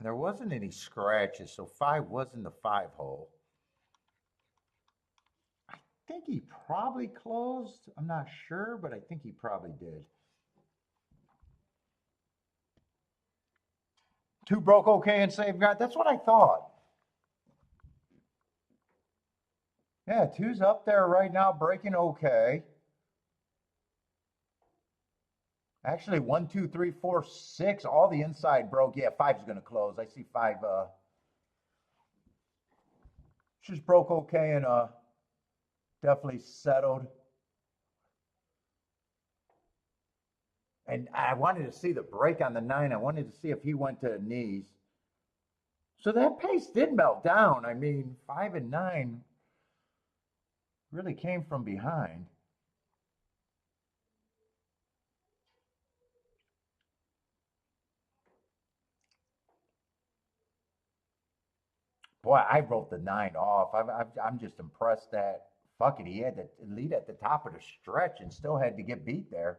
There wasn't any scratches, so 5 was in the 5 hole. I think he probably closed. I'm not sure, but I think he probably did. 2 broke okay and safeguard. That's what I thought. Yeah, 2's up there right now, breaking okay. Actually, 1, 2, 3, 4, 6. All the inside broke. Yeah, 5's going to close. I see 5. Just broke okay and definitely settled. And I wanted to see the break on the 9. I wanted to see if he went to knees. So that pace did melt down. I mean, 5 and 9 really came from behind. Boy, I wrote the 9 off. I'm just impressed that, fuck it, he had the lead at the top of the stretch and still had to get beat there.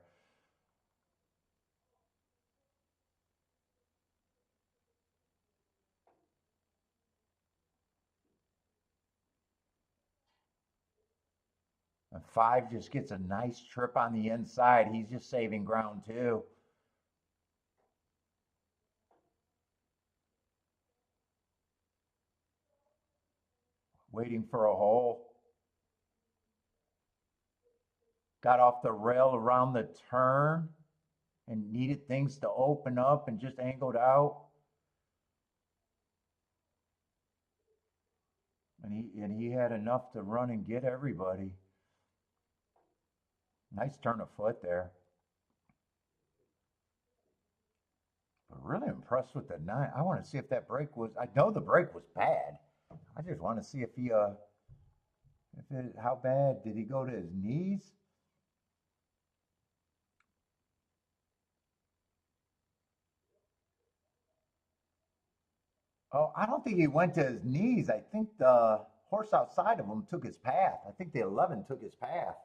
And 5 just gets a nice trip on the inside. He's just saving ground too. Waiting for a hole. Got off the rail around the turn and needed things to open up and just angled out. And he had enough to run and get everybody. Nice turn of foot there. But really impressed with the 9. I want to see if that break was. I know the break was bad. I just want to see if he how bad did he go to his knees? Oh, I don't think he went to his knees. I think the horse outside of him took his path. I think the 11 took his path.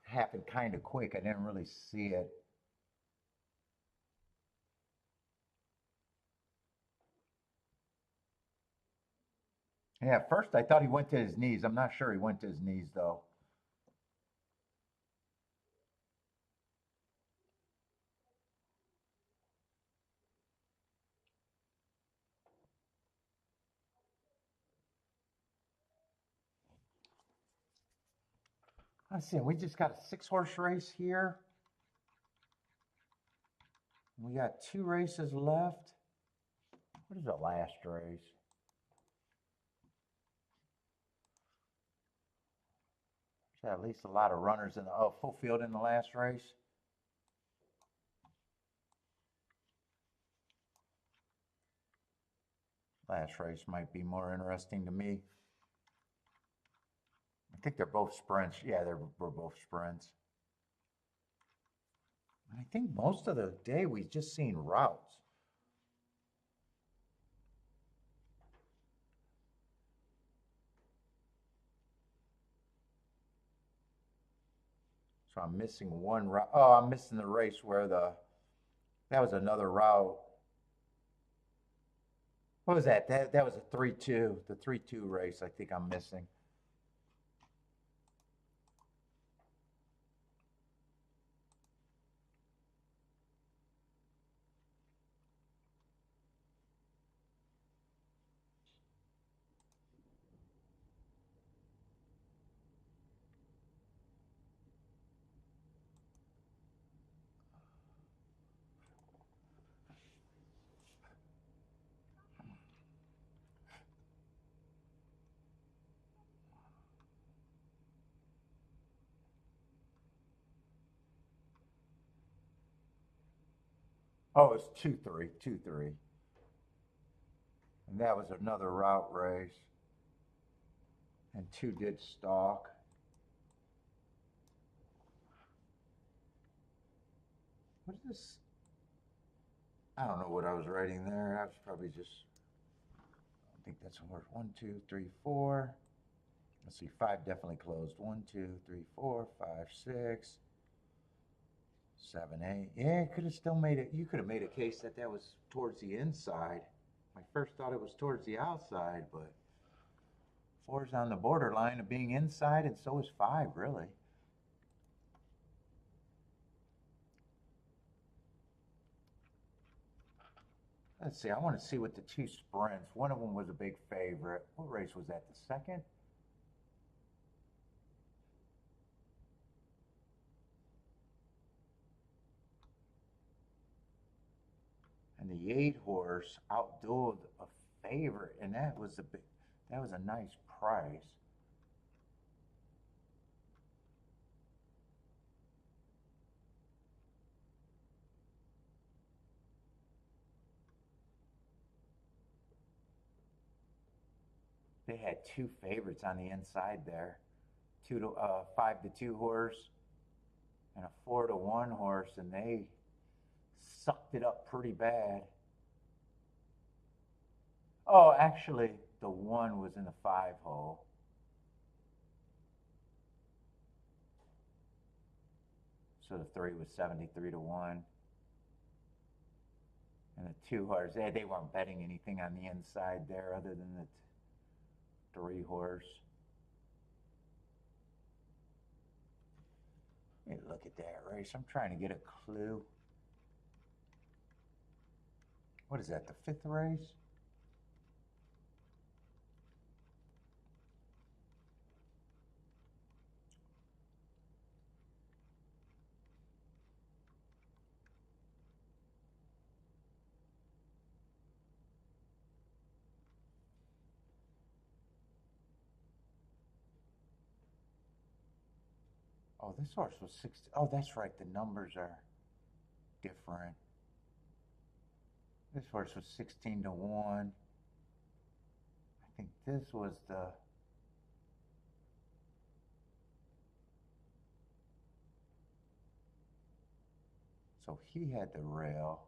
Happened kind of quick. I didn't really see it. Yeah, at first I thought he went to his knees. I'm not sure he went to his knees though. Let's see. We just got a 6-horse race here. We got 2 races left. What is the last race? There's at least a lot of runners in the full field in the last race. Last race might be more interesting to me. I think they're both sprints. Yeah, we're both sprints. I think most of the day we've just seen routes. So I'm missing one route. Oh, I'm missing the race where that was another route. What was that? That was a 3-2, the 3-2 race. I think I'm missing. Oh, it's 2-3, 2-3. And that was another route race. And 2 did stalk. What is this? I don't know what I was writing there. I was probably just, I think that's horse. 1, 2, 3, 4. Let's see, 5 definitely closed. 1, 2, 3, 4, 5, 6, 7, 8. Yeah, could have still made it. You could have made a case that that was towards the inside. I first thought it was towards the outside, but 4 is on the borderline of being inside, and so is 5, really. Let's see, I want to see what the 2 sprints. One of them was a big favorite. What race was that? The second? And the 8 horse outdueled a favorite, and that was a nice price. They had 2 favorites on the inside there. 5 to 2 horse and a 4 to 1 horse, and they sucked it up pretty bad. Oh, actually, the 1 was in the 5 hole. So the 3 was 73 to 1. And the 2 horse, they weren't betting anything on the inside there other than the 3 horse. Let me look at that race. I'm trying to get a clue. What is that, the 5th race? Oh, this horse was 60. Oh, that's right. The numbers are different. This horse was 16 to 1. I think this was the. So he had the rail.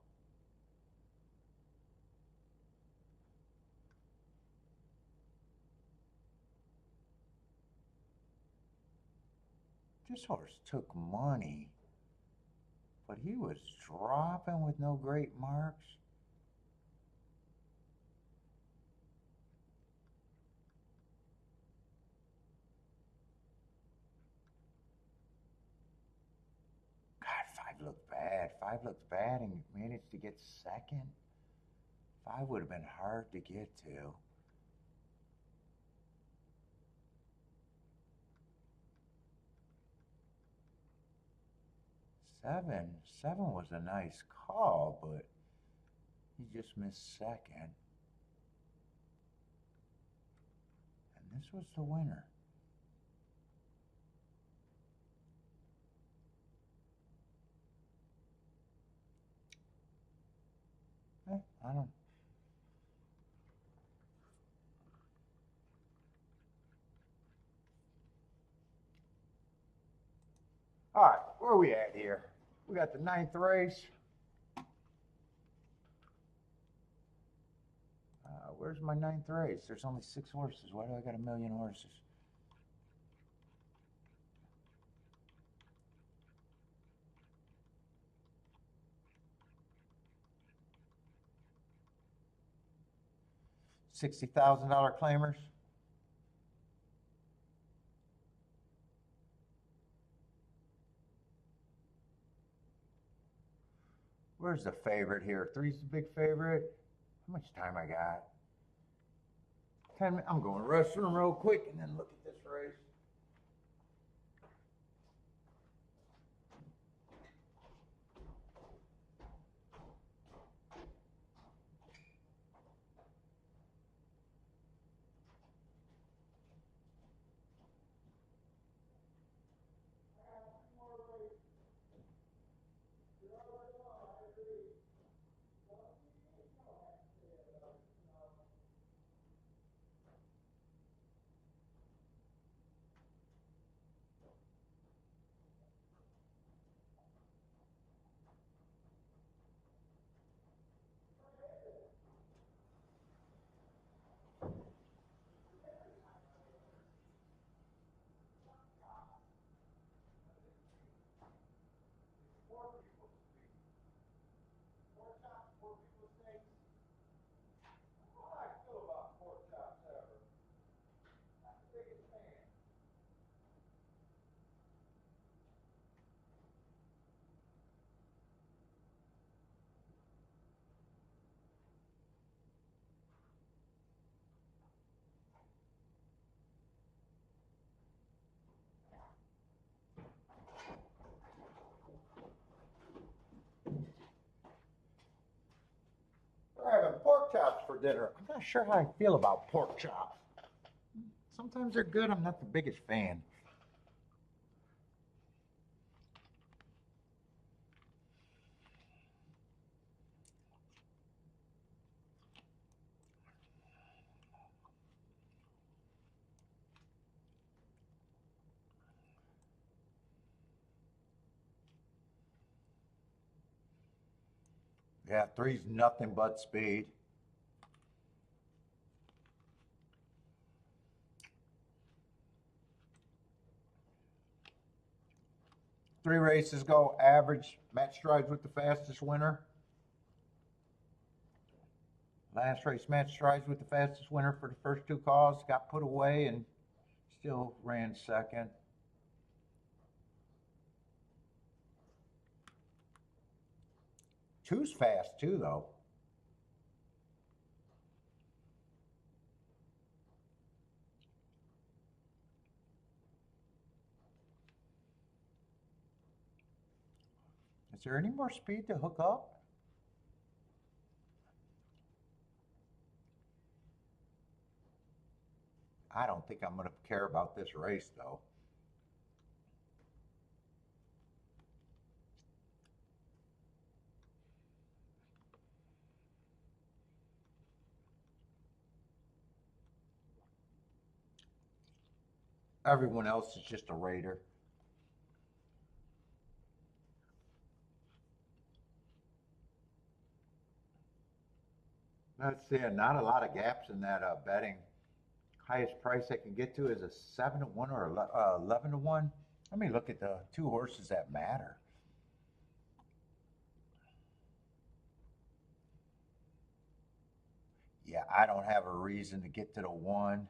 This horse took money, but he was dropping with no great marks. God, 5 looked bad. 5 looked bad and managed to get second. 5 would have been hard to get to. 7 was a nice call, but he just missed second. And this was the winner. I don't. All right, where are we at here? We got the 9th race. Where's my 9th race? There's only 6 horses. Why do I got a million horses? $60,000 claimers. Where's the favorite here? 3's the big favorite. How much time I got? 10 minutes. I'm going to the restroom real quick and then look at this race. for dinner. I'm not sure how I feel about pork chops. Sometimes they're good. I'm not the biggest fan. Yeah, 3's nothing but speed. Three races go, average match strides with the fastest winner. Last race match strides with the fastest winner for the first two calls. Got put away and still ran second. Two's fast too, though. Is there any more speed to hook up? I don't think I'm going to care about this race, though. Everyone else is just a raider. Let's see, not a lot of gaps in that betting. Highest price I can get to is a 7-1 or 11-1. Let me look at the two horses that matter. Yeah, I don't have a reason to get to the one.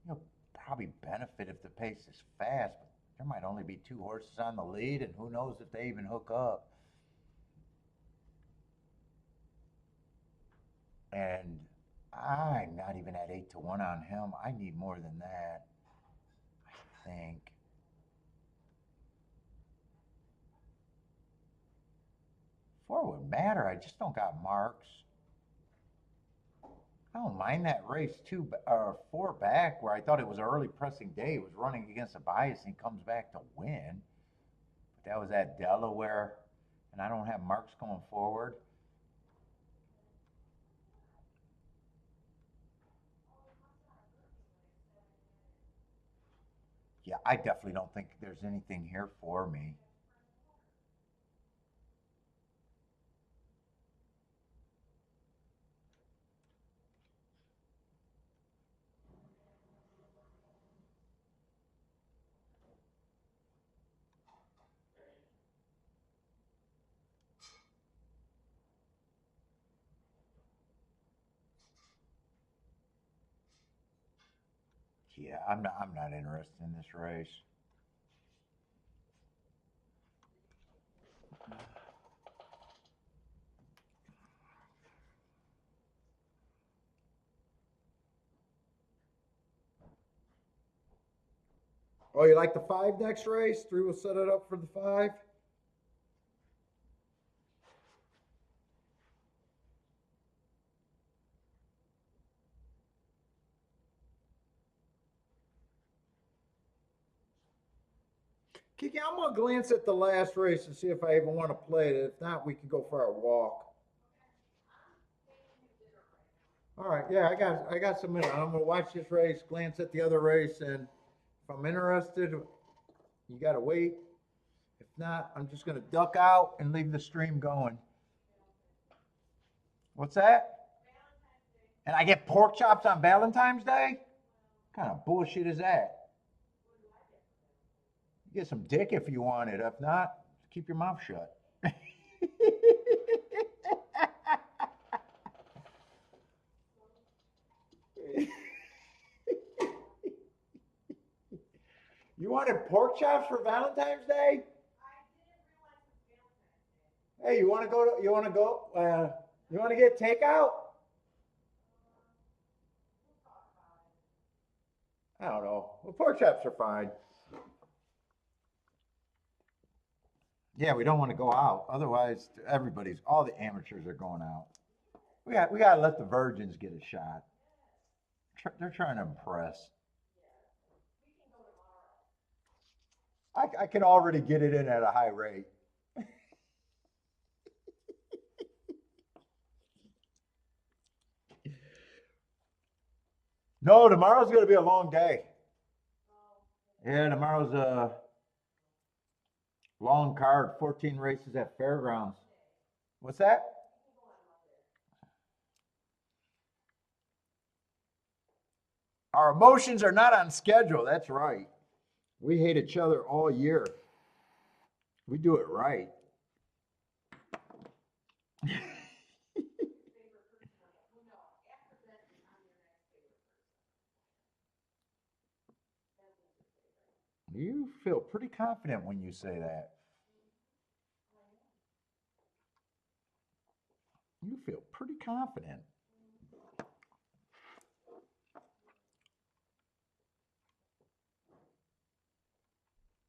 You'll probably benefit if the pace is fast, but there might only be two horses on the lead, and who knows if they even hook up. And I'm not even at 8-1 on him. I need more than that, I think. Four would matter. I just don't got marks. I don't mind that race two or four back where I thought it was an early pressing day. It was running against a bias and he comes back to win. But that was at Delaware, and I don't have marks going forward. Yeah, I definitely don't think there's anything here for me. Yeah, I'm not interested in this race. Oh, you like the 5 next race? 3 will set it up for the 5. Kiki, I'm gonna glance at the last race and see if I even want to play it. If not, we can go for a walk. All right, yeah, I got some minutes. I'm gonna watch this race, glance at the other race, and if I'm interested, you gotta wait. If not, I'm just gonna duck out and leave the stream going. What's that? And I get pork chops on Valentine's Day? What kind of bullshit is that? You get some dick if you want it. If not, keep your mouth shut. You wanted pork chops for Valentine's Day? Hey, you want to go? You want to go? You want to get takeout? I don't know. Well, pork chops are fine. Yeah, we don't want to go out. Otherwise, all the amateurs are going out. We got to let the virgins get a shot. They're trying to impress. I can already get it in at a high rate. No, tomorrow's going to be a long day. Yeah, tomorrow's a long card, 14 races at Fairgrounds. What's that? Our emotions are not on schedule. That's right. We hate each other all year. We do it right. You feel pretty confident when you say that. You feel pretty confident.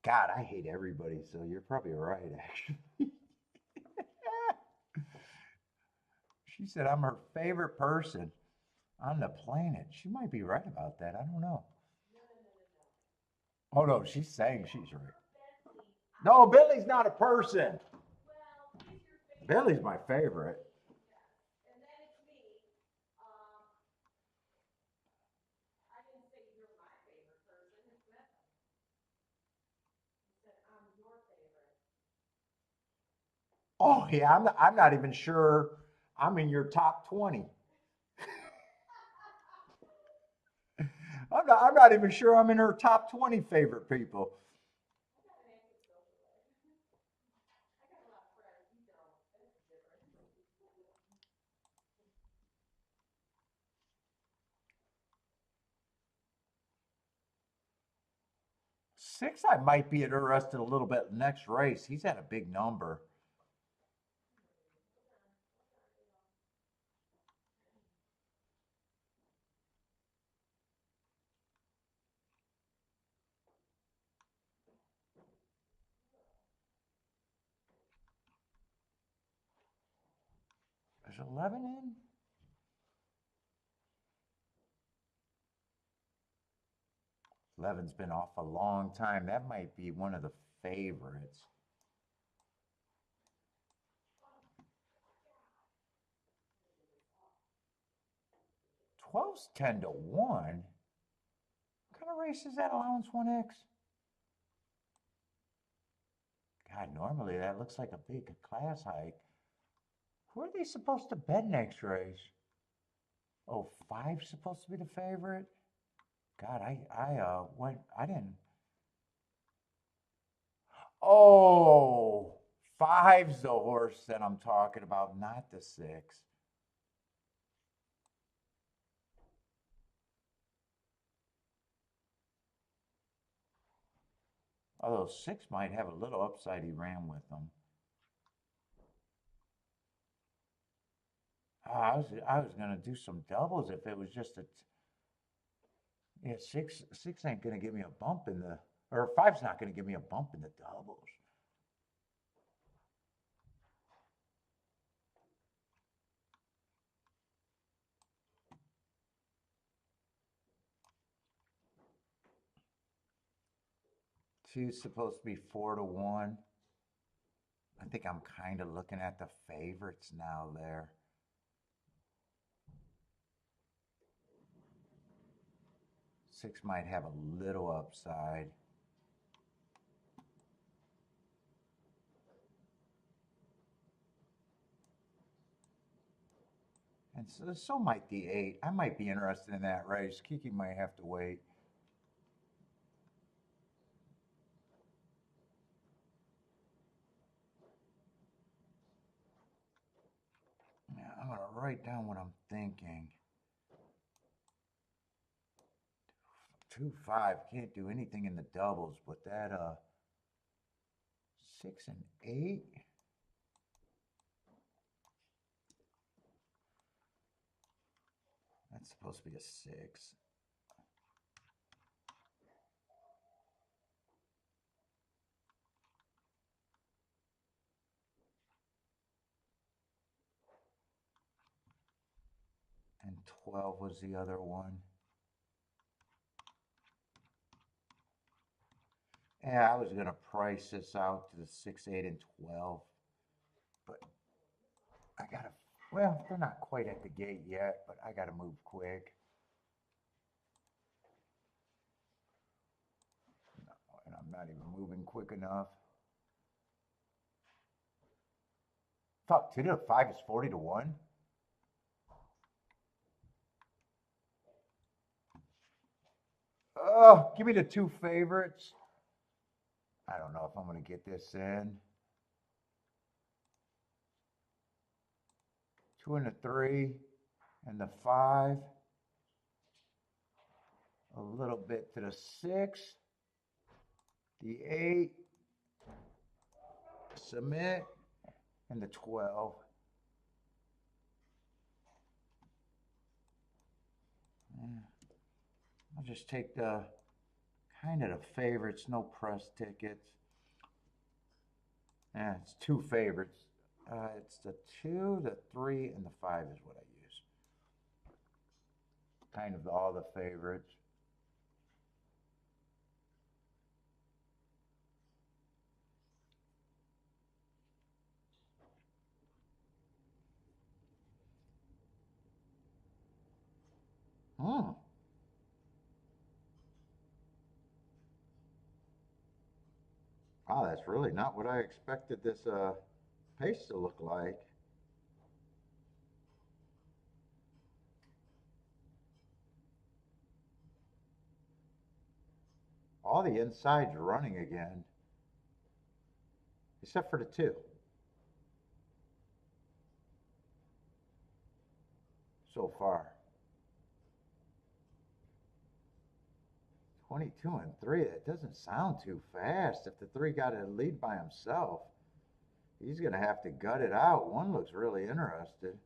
God, I hate everybody, so you're probably right, actually. She said I'm her favorite person on the planet. She might be right about that. I don't know. Oh, no, she's saying she's right. No, Billy's not a person. Billy's my favorite. Oh, yeah, I'm not even sure I'm in your top 20. I'm not even sure I'm in her top 20 favorite people. Six, I might be interested a little bit next race. He's at a big number. Is 11 in? 11's been off a long time. That might be one of the favorites. 12's 10 to 1. What kind of race is that, allowance 1X? God, normally that looks like a big class hike. Who are they supposed to bet next race? Oh, five's supposed to be the favorite? God, I didn't. Oh, five's the horse that I'm talking about, not the six. Although six might have a little upside, he ran with them. I was gonna do some doubles if it was just a. Yeah, six ain't gonna give me a bump in the, or five's not gonna give me a bump in the doubles. Two's supposed to be 4 to 1. I think I'm kind of looking at the favorites now there. Six might have a little upside. And so might the eight. I might be interested in that race. Kiki might have to wait. Yeah, I'm gonna write down what I'm thinking. 2-5 can't do anything in the doubles, but that 6 and 8. That's supposed to be a 6. 12 was the other one. Yeah, I was going to price this out to the 6, 8, and 12. But I got to, well, they're not quite at the gate yet, but I got to move quick. No, and I'm not even moving quick enough. Fuck, 2 to 5 is 40 to 1. Oh, give me the 2 favorites. I don't know if I'm going to get this in. 2 and the 3 and the 5. A little bit to the 6. The 8. Submit. And the 12. I'll just take the kind of the favorites, no press tickets. Yeah, it's 2 favorites. It's the 2, the 3, and the 5 is what I use. Kind of all the favorites. Oh, that's really not what I expected this paste to look like. All the insides running again, except for the 2. So far. 22 and 3, that doesn't sound too fast. If the 3 got a lead by himself, he's going to have to gut it out. 1 looks really interested.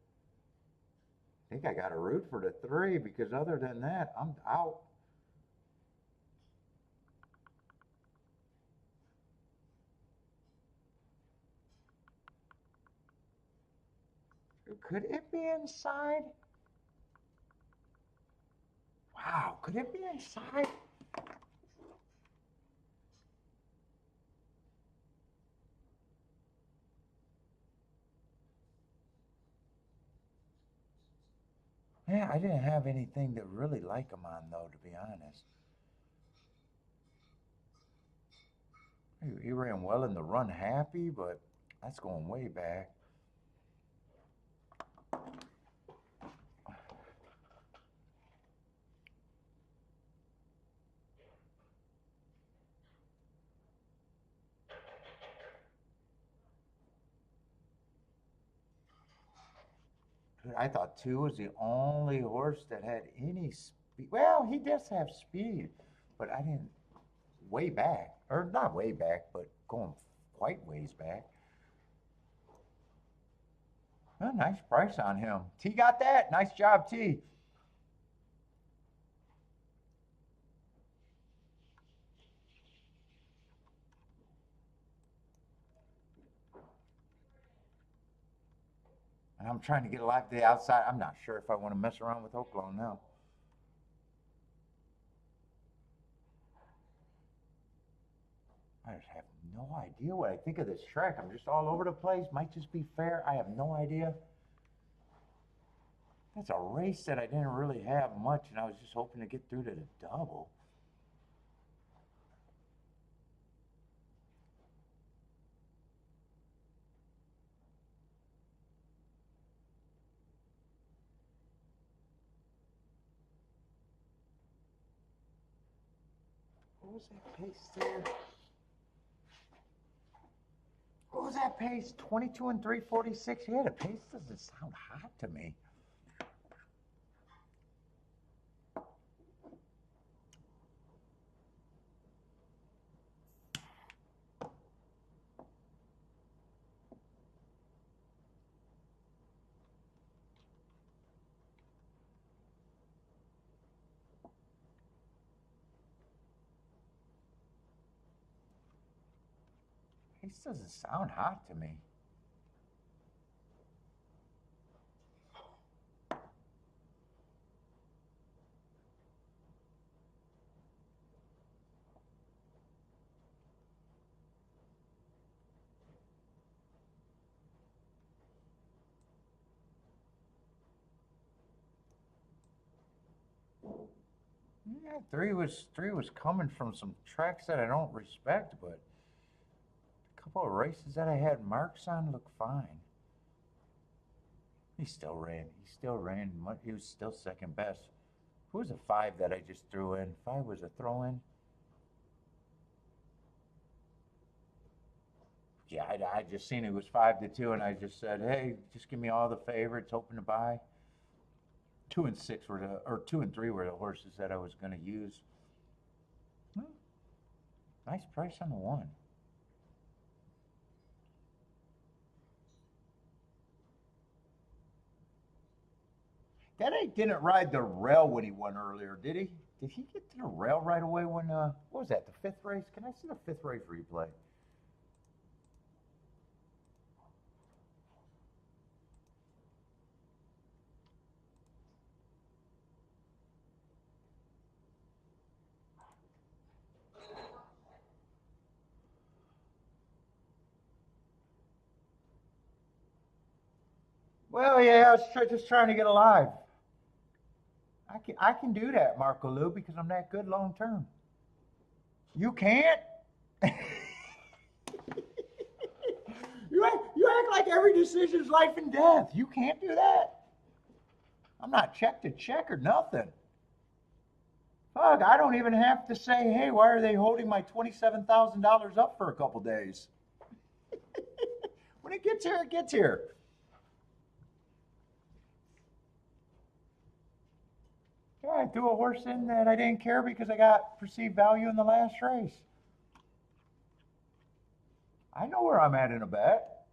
I think I got to root for the 3 because other than that, I'm out. Could it be inside? Wow, could it be inside? Yeah, I didn't have anything to really like him on, though, to be honest. He ran well in the run happy, but that's going way back. I thought 2 was the only horse that had any speed. Well, he does have speed, but I didn't. Way back, or not way back, but going quite ways back. Oh, nice price on him. T got that. Nice job, T. And I'm trying to get a life to the outside. I'm not sure if I want to mess around with Oaklawn now. I just have no idea what I think of this track. I'm just all over the place. Might just be fair. I have no idea. That's a race that I didn't really have much, and I was just hoping to get through to the double. What was that pace there? What was that pace? 22 and 346? Yeah, the pace doesn't sound hot to me. Pace doesn't sound hot to me. Yeah, three was coming from some tracks that I don't respect, but a couple of races that I had marks on look fine. He still ran. He still ran. He was still second best. Who was a five that I just threw in? Five was a throw in. Yeah, I just seen it was 5-2, and I just said, hey, just give me all the favorites, hoping to buy. 2 and 6 were or 2 and 3 were the horses that I was going to use. Hmm, nice price on the one. That ain't didn't ride the rail when he won earlier, did he? Did he get to the rail right away when what was that, the fifth race? Can I see the fifth race replay? Well, yeah, I was just trying to get alive. I can do that, Marco Lou, because I'm that good long term. You can't. You act like every decision is life and death. You can't do that. I'm not check to check or nothing. Fuck, I don't even have to say, hey, why are they holding my $27,000 up for a couple days? When it gets here, it gets here. Yeah, I threw a horse in that I didn't care because I got perceived value in the last race. I know where I'm at in a bet.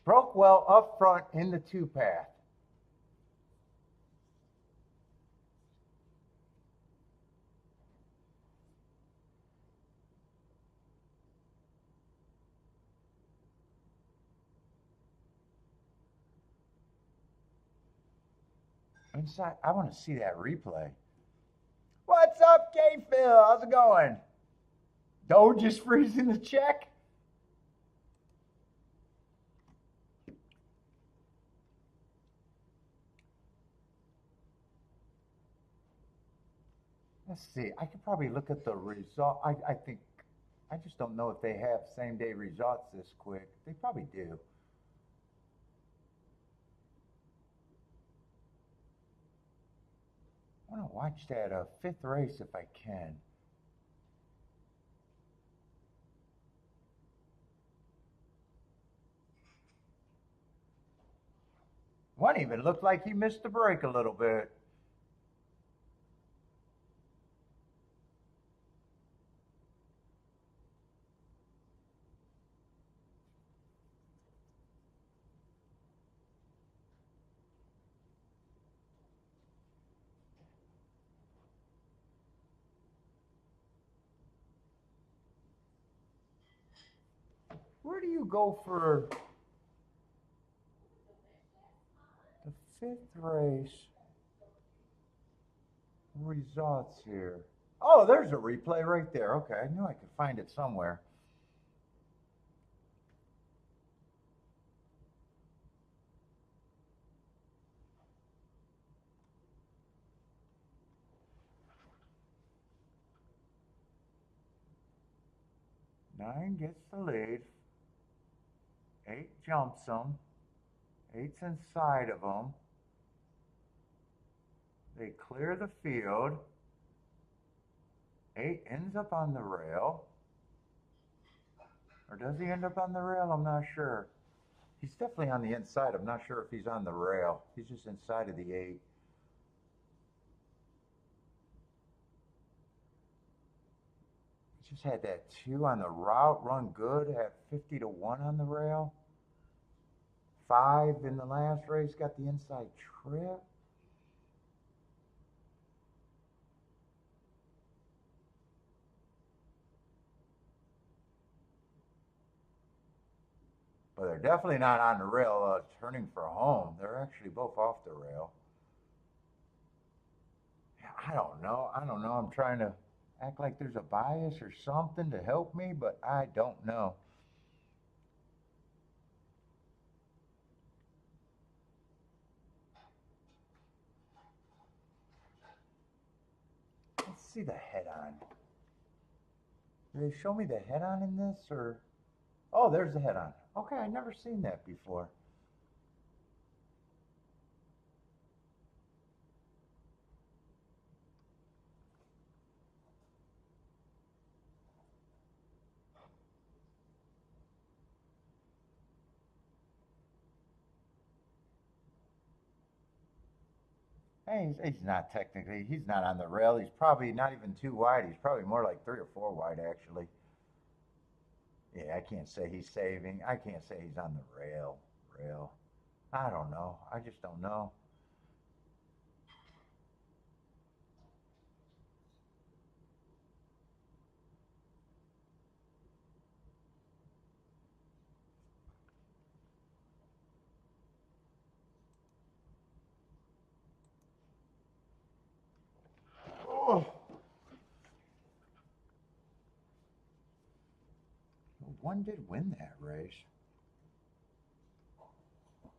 Broke well up front in the two path. Inside, I want to see that replay. What's up, K-Phil? How's it going? Doge just freezing the check. Let's see. I could probably look at the result. I think, I just don't know if they have same day results this quick. They probably do. I want to watch that fifth race if I can. One even looked like he missed the break a little bit. Where do you go for the fifth race results here? Oh, there's a replay right there. Okay, I knew I could find it somewhere. Nine gets the lead. 8 jumps him. 8's inside of him. They clear the field. 8 ends up on the rail. Or does he end up on the rail? I'm not sure. He's definitely on the inside. I'm not sure if he's on the rail. He's just inside of the 8. He just had that 2 on the route, run good, had 50-1 on the rail. 5 in the last race, got the inside trip. But they're definitely not on the rail turning for home. They're actually both off the rail. I don't know. I'm trying to Act like there's a bias or something to help me, but I don't know. Let's see the head on. Do they show me the head on in this, or? Oh, there's the head on. Okay, I never seen that before. Hey, he's not technically, he's not on the rail. He's probably not even too wide. He's probably more like 3 or 4 wide, actually. Yeah, I can't say he's saving. I can't say he's on the rail. Rail. I don't know. I just don't know. Oh, one did win that race.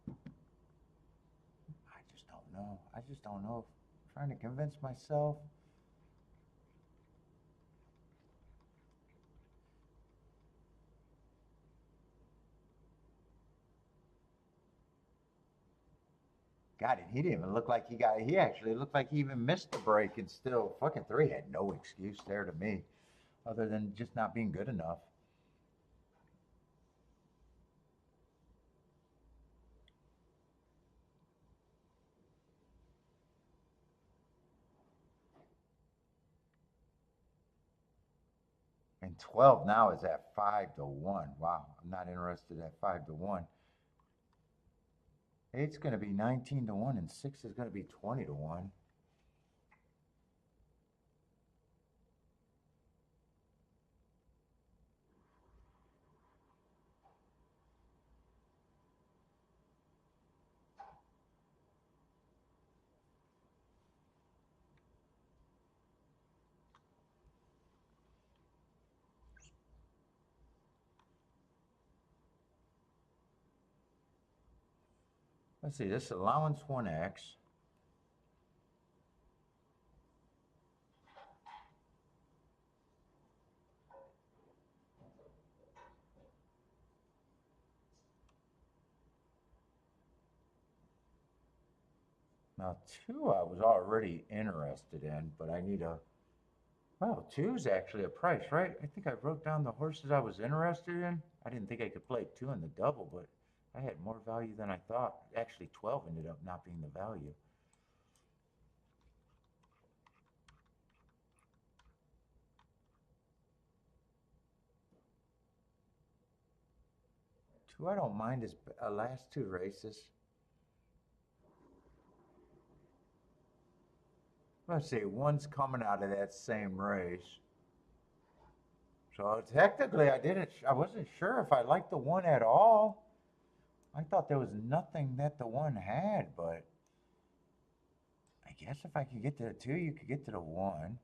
I just don't know. I just don't know. Trying to convince myself. God, and he didn't even look like he got. He actually looked like he even missed the break, and still, fucking three had no excuse there to me, other than just not being good enough. And 12 now is at 5 to 1. Wow, I'm not interested at 5 to 1. Eight's going to be 19 to 1, and six is going to be 20 to 1. Let's see, this allowance 1X. Now, two I was already interested in, but I need a. Well, two's actually a price, right? I think I wrote down the horses I was interested in. I didn't think I could play two in the double, but I had more value than I thought. Actually, 12 ended up not being the value. Two I don't mind his last two races. Let's see, one's coming out of that same race. So technically, I wasn't sure if I liked the one at all. I thought there was nothing that the one had, but I guess if I could get to the two, you could get to the one.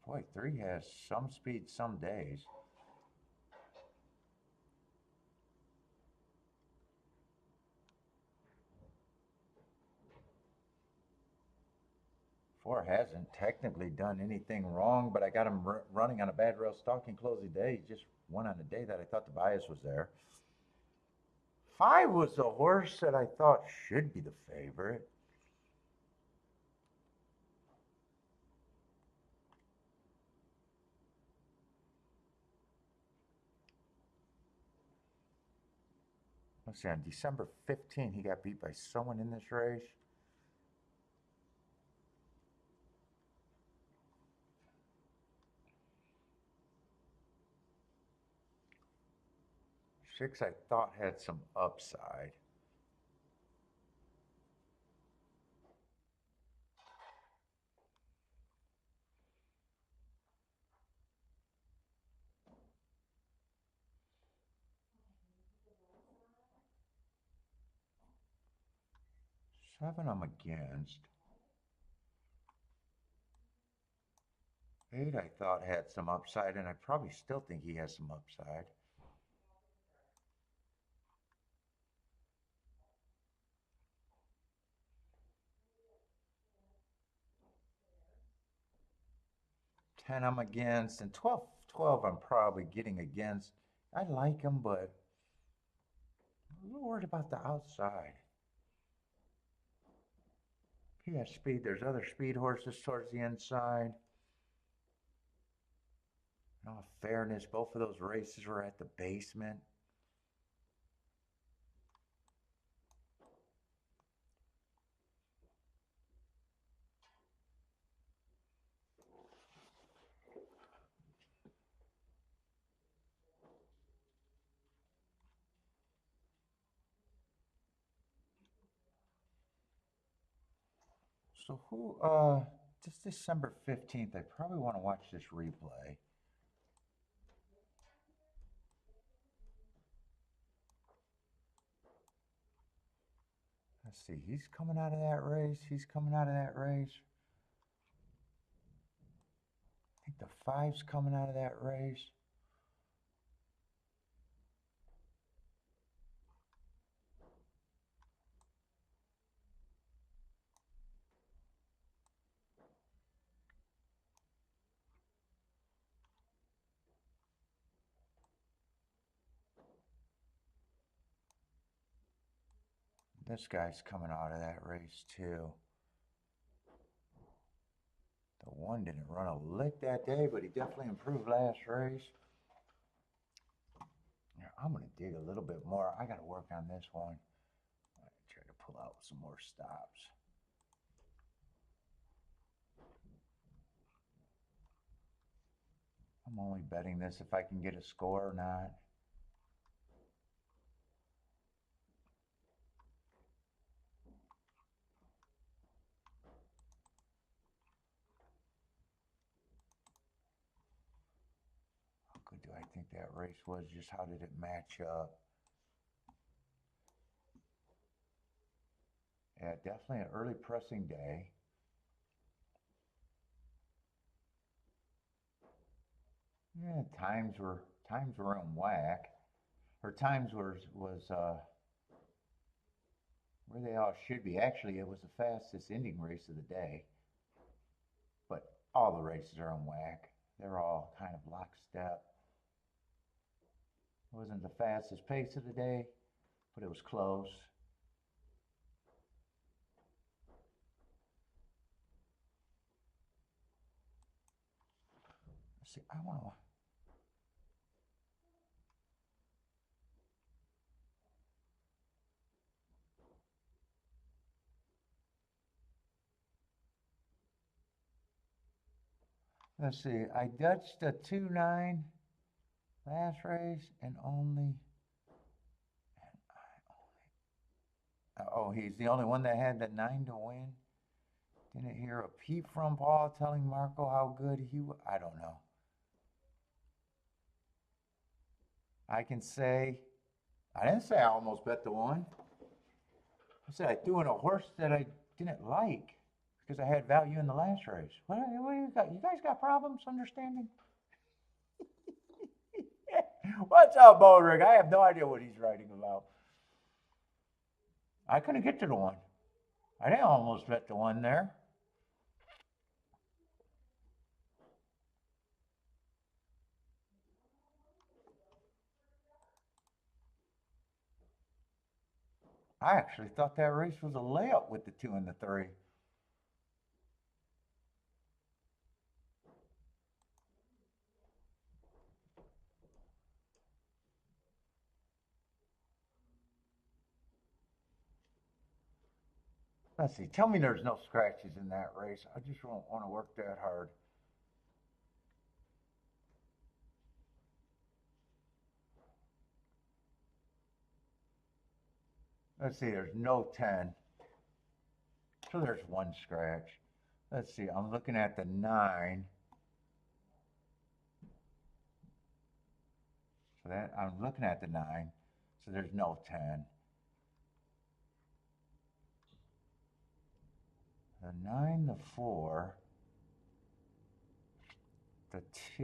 Boy, three has some speed some days. Four hasn't technically done anything wrong, but I got him running on a bad rail stalking closing day. He just won on a day that I thought the bias was there. Five was the horse that I thought should be the favorite. Let's see, on December 15th, he got beat by someone in this race. Six, I thought had some upside. 7 I'm against. 8 I thought had some upside, and I probably still think he has some upside. Ten I'm against, and 12 I'm probably getting against. I like him, but I'm a little worried about the outside. He has speed. There's other speed horses towards the inside. In all fairness, both of those races were at the basement. So just December 15th, I probably want to watch this replay. Let's see, he's coming out of that race. He's coming out of that race. I think the 5's coming out of that race. This guy's coming out of that race too. The 1 didn't run a lick that day, but he definitely improved last race. Yeah, I'm going to dig a little bit more. I got to work on this one. I try to pull out some more stops. I'm only betting this if I can get a score or not. How good do I think that race was? Just how did it match up? Yeah, definitely an early pressing day. Yeah, times were in whack. Or times was where they all should be. Actually, it was the fastest ending race of the day. But all the races are in whack. They're all kind of lockstep. It wasn't the fastest pace of the day, but it was close. Let's see, I want to. Let's see, I dutched a 2-9 last race and only. Oh, he's the only one that had the 9 to win. Didn't hear a peep from Paul telling Marco how good he was. I don't know. I can say, I didn't say I almost bet the 1. I said I threw in a horse that I didn't like because I had value in the last race. What you got? You guys got problems understanding? What's up, Bodrick? I have no idea what he's writing about. I couldn't get to the 1. I didn't almost bet the 1 there. I actually thought that race was a layup with the 2 and the 3. Let's see. Tell me there's no scratches in that race. I just don't want to work that hard. Let's see. There's no 10. So there's 1 scratch. Let's see. I'm looking at the 9. So that I'm looking at the 9. So there's no 10. The 9, the 4, the 2,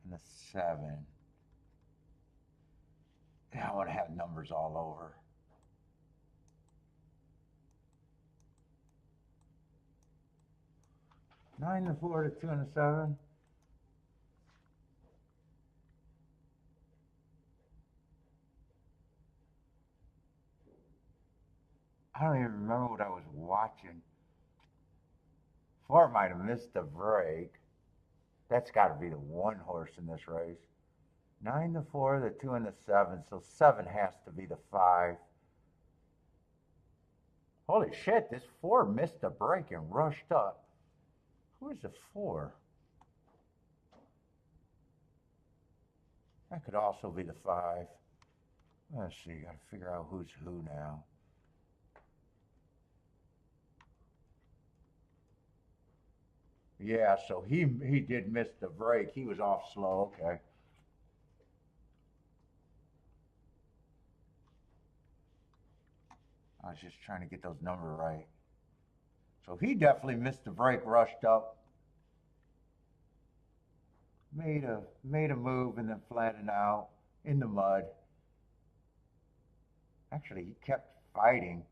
and the 7. Yeah, I want to have numbers all over. Nine, the 4, the 2, and the 7. I don't even remember what I was watching. 4 might have missed the break. That's got to be the 1 horse in this race. 9, the 4, the 2, and the 7. So 7 has to be the 5. Holy shit, this 4 missed the break and rushed up. Who is the 4? That could also be the 5. Let's see, got to figure out who's who now. Yeah, so he did miss the break. He was off slow. Okay. I was just trying to get those numbers right. So he definitely missed the break, rushed up, made a move, and then flattened out in the mud. Actually, he kept fighting.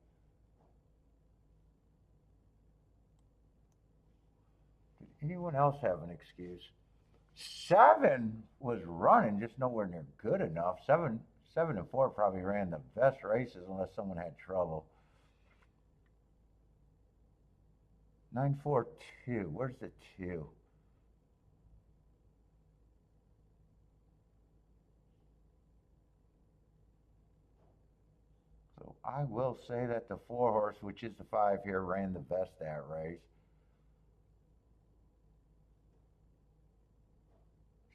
Did anyone else have an excuse? 7 was running, just nowhere near good enough. 7 and 4 probably ran the best races unless someone had trouble. 9, 4, 2. Where's the 2? So I will say that the 4 horse, which is the 5 here, ran the best that race.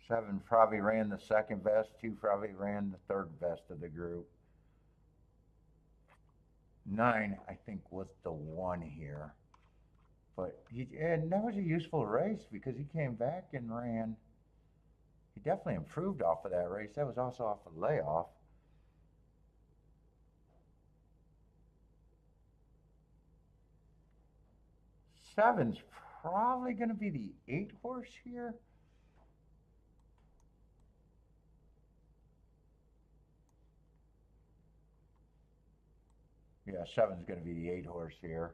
7 probably ran the second best. 2 probably ran the third best of the group. 9, I think, was the 1 here. But and that was a useful race because he came back and ran. He definitely improved off of that race. That was also off a layoff. Seven's probably going to be the 8 horse here. Yeah, 7's going to be the 8 horse here.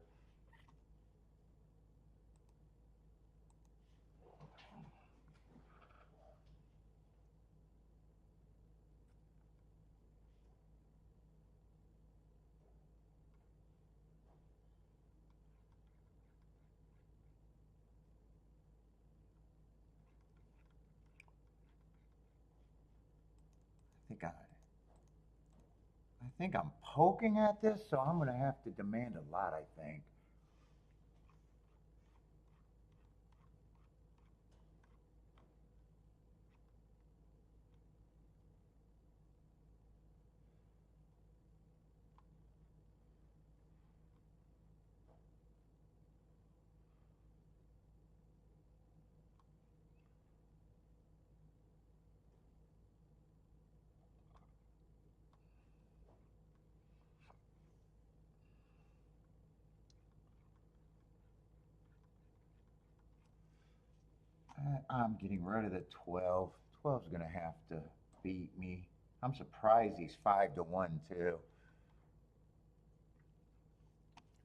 I think I'm poking at this, so I'm going to have to demand a lot, I think. I'm getting rid of the 12. 12's going to have to beat me. I'm surprised he's 5 to 1 too.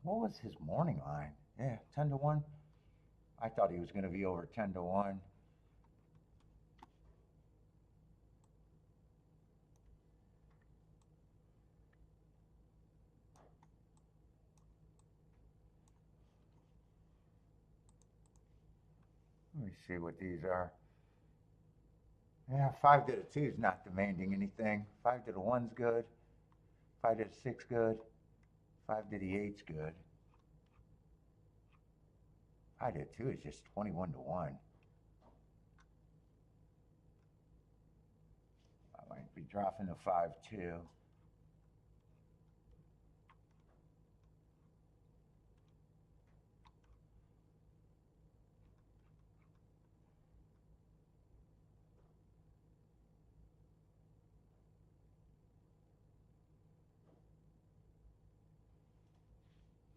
What was his morning line? Yeah, 10 to 1. I thought he was going to be over 10 to 1. Let me see what these are. Yeah, 5 to the 2 is not demanding anything. 5 to the 1's good. 5 to the 6 good. 5 to the 8's good. 5 to the 2 is just 21 to 1. I might be dropping the 5 2.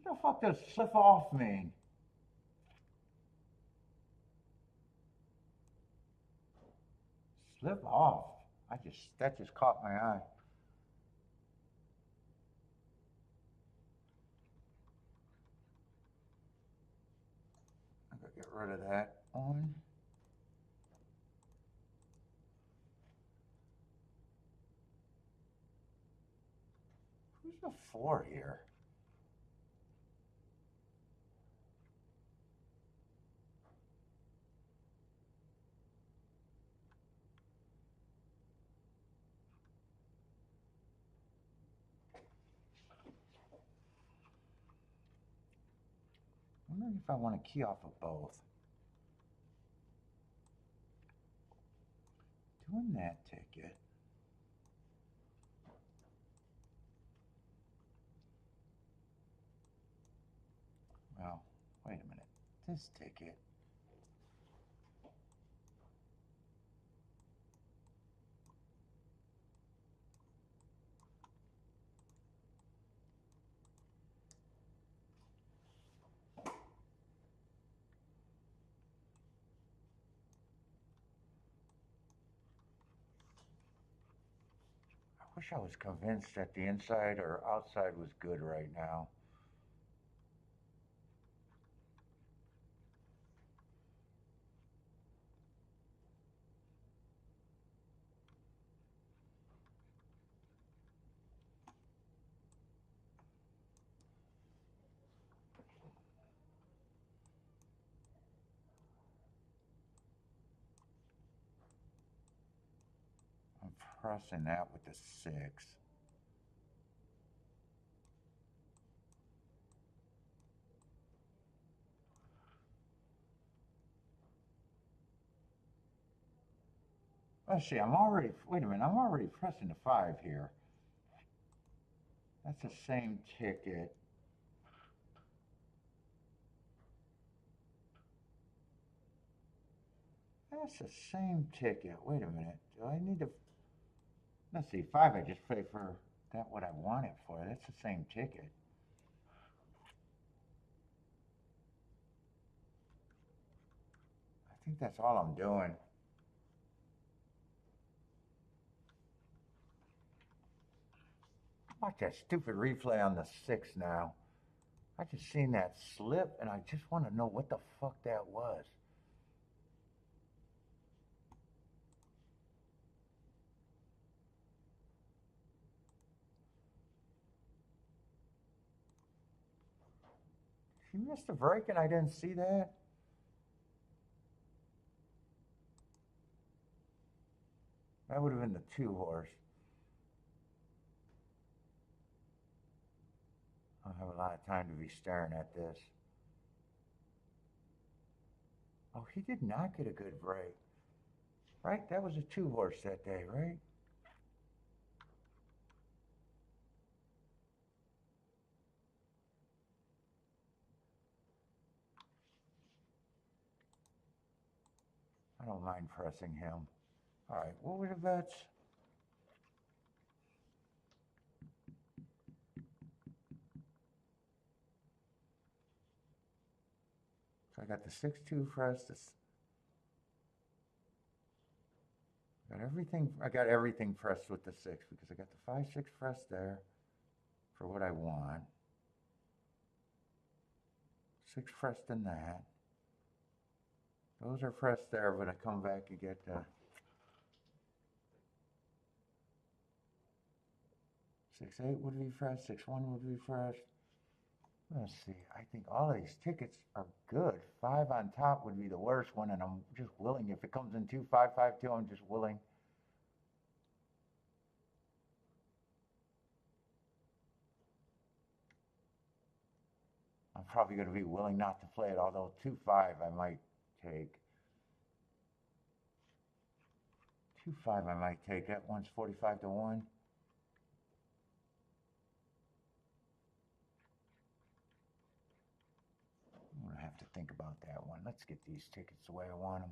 What the fuck does slip off mean? Slip off. That just caught my eye. I'm gonna get rid of that one. Who's the 4 here? I'm wondering if I want to key off of both. Doing that ticket. Well, wait a minute. This ticket. I wish I was convinced that the inside or outside was good right now. I'm pressing that with the 6. Let's see, wait a minute, I'm already pressing the 5 here. That's the same ticket. That's the same ticket. Wait a minute. Do I need to... Let's see, 5 I just paid for that what I want it for. That's the same ticket. I think that's all I'm doing. Watch that stupid replay on the 6 now. I just seen that slip and I just want to know what the fuck that was. She missed a break and I didn't see that. That would have been the 2 horse. I don't have a lot of time to be staring at this. Oh, he did not get a good break. Right? That was a 2 horse that day, right? I don't mind pressing him. All right, what were the bets? So I got the 6-2 pressed. I got everything pressed with the 6 because I got the 5-6 pressed there for what I want. 6 pressed in that. Those are pressed there, but I come back and get the 6-8 would be pressed, 6-1 would be pressed. Let's see, I think all of these tickets are good. 5 on top would be the worst one, and I'm just willing. If it comes in 2-5-5-2, I'm just willing. I'm probably going to be willing not to play it, although 2-5 I might take. 2-5 I might take. That one's 45 to 1. I'm going to have to think about that one. Let's get these tickets the way I want them.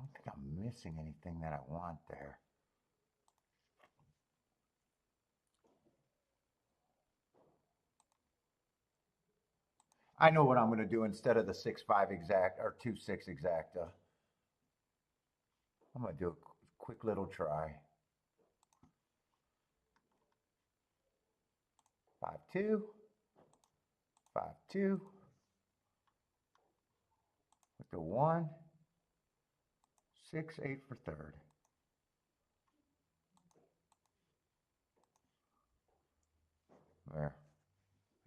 don't think I'm missing anything that I want there. I know what I'm going to do instead of the 6.5 exact or 2.6 exacta. I'm going to do a quick little try. 5.2, 5.2, with the 1, 6.8 for third. There.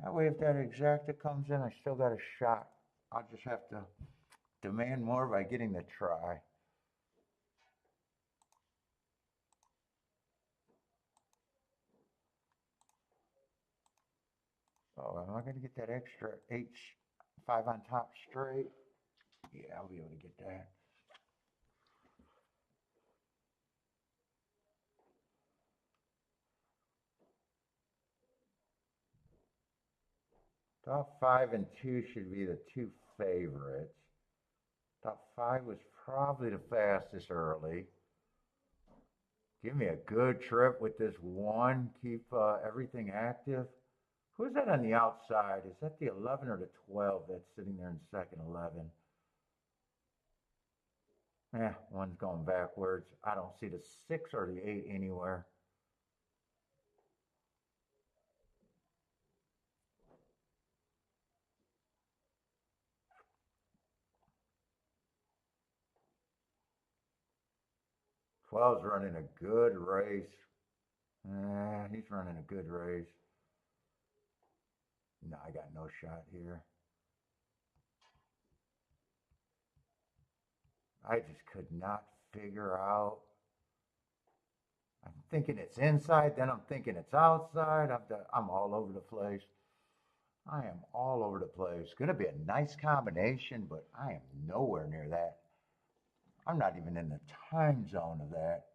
That way, if that exacta comes in, I still got a shot. I'll just have to demand more by getting the try. Oh, am I going to get that extra H5 on top straight? Yeah, I'll be able to get that. Top 5 and 2 should be the two favorites. Top 5 was probably the fastest early. Give me a good trip with this 1. Keep everything active. Who's that on the outside? Is that the 11 or the 12 that's sitting there in second? 11. 1's going backwards. I don't see the 6 or the 8 anywhere. Twelve's running a good race. He's running a good race. No, I got no shot here. I just could not figure out. I'm thinking it's inside, then I'm thinking it's outside. I'm all over the place. I am all over the place. Going to be a nice combination, but I am nowhere near that. I'm not even in the time zone of that.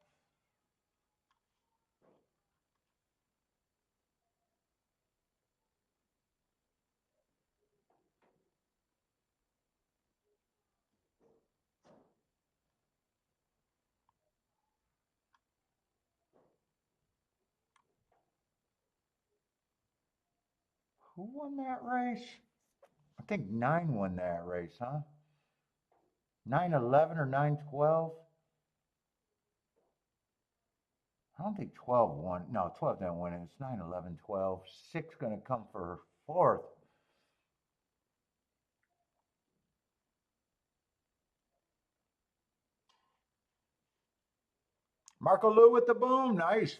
Who won that race? I think 9 won that race, huh? 9-11 or 9-12? I don't think 12 won. No, 12 didn't win it. It's 9-11, 12. 6 going to come for 4th. Marco Lou with the boom. Nice.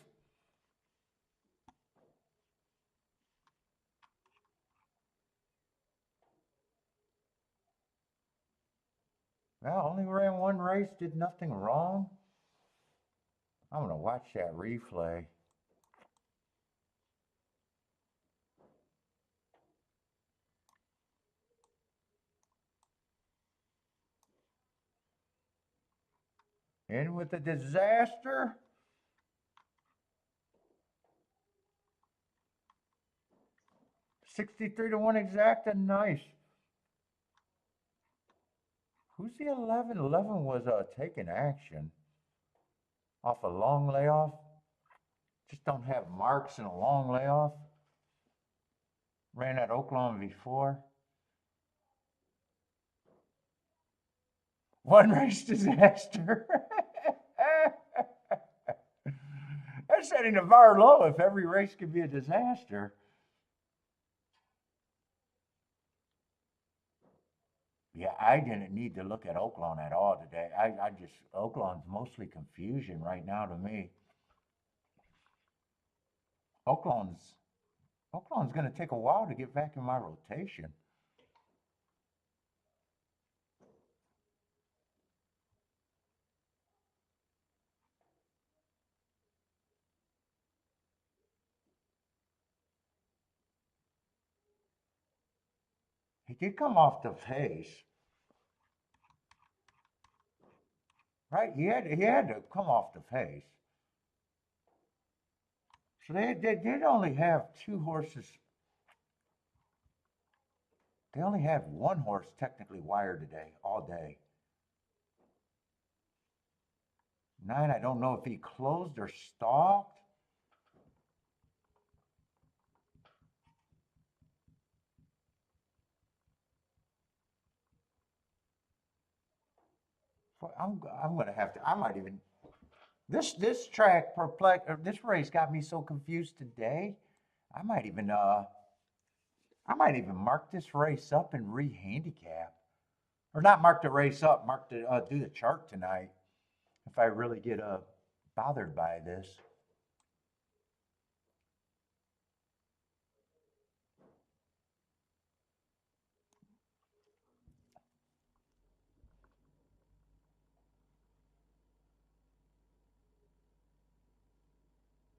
Well, only ran 1 race, did nothing wrong. I'm going to watch that replay. In with the disaster. $63-1 exacta, nice. Who's the 11? 11 was taking action off a long layoff. Just don't have marks in a long layoff. Ran at Oaklawn before. 1 race disaster. That's setting the bar low if every race could be a disaster. Yeah, I didn't need to look at Oaklawn at all today. Oaklawn's mostly confusion right now to me. Oaklawn's going to take a while to get back in my rotation. He did come off the pace. Right? He had to come off the pace. So they did only have 2 horses. They only had 1 horse technically wired today, all day. 9, I don't know if he closed or stalked. I'm gonna have to. I might even. This track perplex or this race got me so confused today. I might even I might even mark this race up and re-handicap, or not mark the race up, mark the do the chart tonight if I really get bothered by this.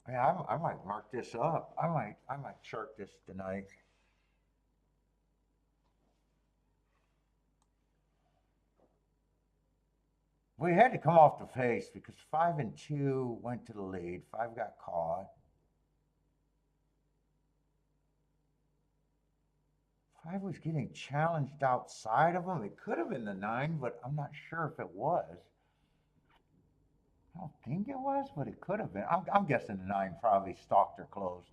Yeah, I might mark this up. I might chart this tonight. We had to come off the pace because 5 and 2 went to the lead. 5 got caught. 5 was getting challenged outside of him. It could have been the 9, but I'm not sure if it was. I don't think it was, but it could have been. I'm guessing the 9 probably stalked or closed.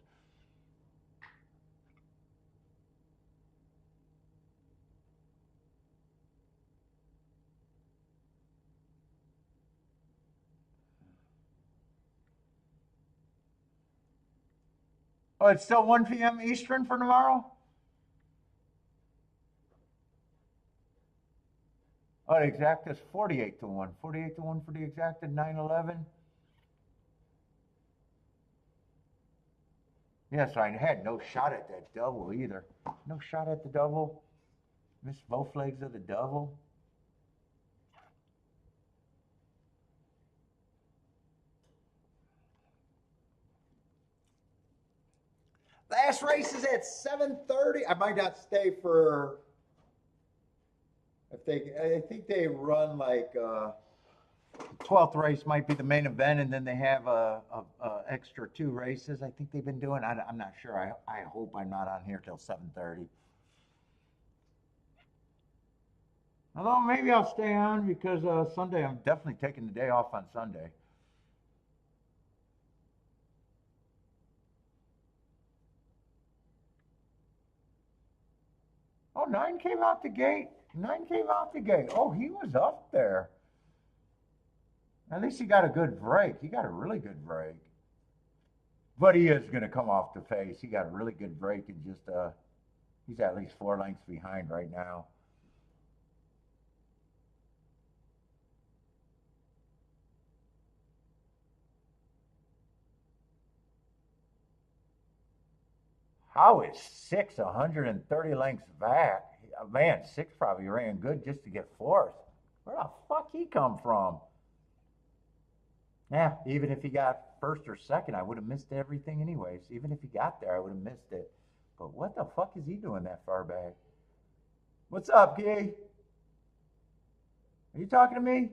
Oh, it's still 1 p.m. Eastern for tomorrow? Oh, the exact is 48 to 1. 48 to 1 for the exact at 9/11. Yes, I had no shot at that double either. No shot at the double. Missed both legs of the double. Last race is at 7:30. I might not stay for. If they, I think they run like 12th race might be the main event, and then they have a extra 2 races. I think they've been doing. I'm not sure. I hope I'm not on here till 7:30. Although maybe I'll stay on because Sunday I'm definitely taking the day off on Sunday. Oh, 9 came out the gate. 9 came out the gate. Oh, he was up there. At least he got a good break. He got a really good break. But he is going to come off the pace. He got a really good break and just he's at least 4 lengths behind right now. How is 6 130 lengths back? Man, 6 probably ran good just to get 4th. Where the fuck he come from? Yeah, even if he got 1st or 2nd, I would have missed everything anyways. Even if he got there, I would have missed it. But what the fuck is he doing that far back? What's up, Gay? Are you talking to me?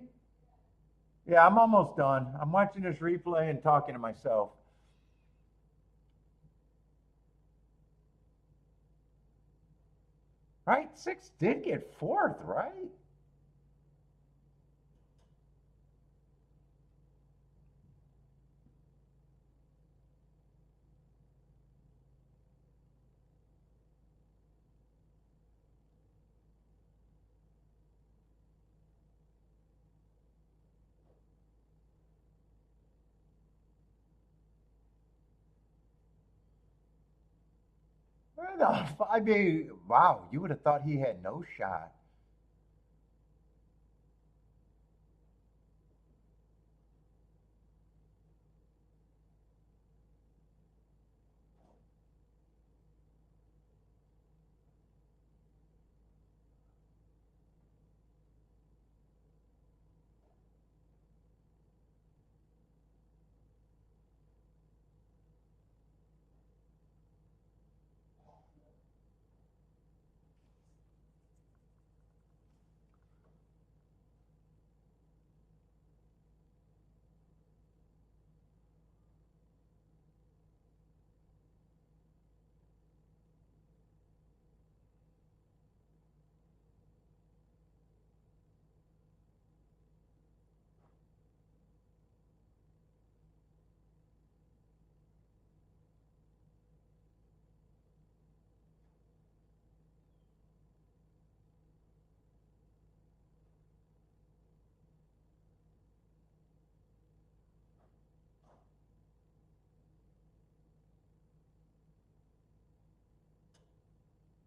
Yeah, I'm almost done. I'm watching this replay and talking to myself. Right? 6 did get 4th, right? Where the I mean, wow, you would have thought he had no shot.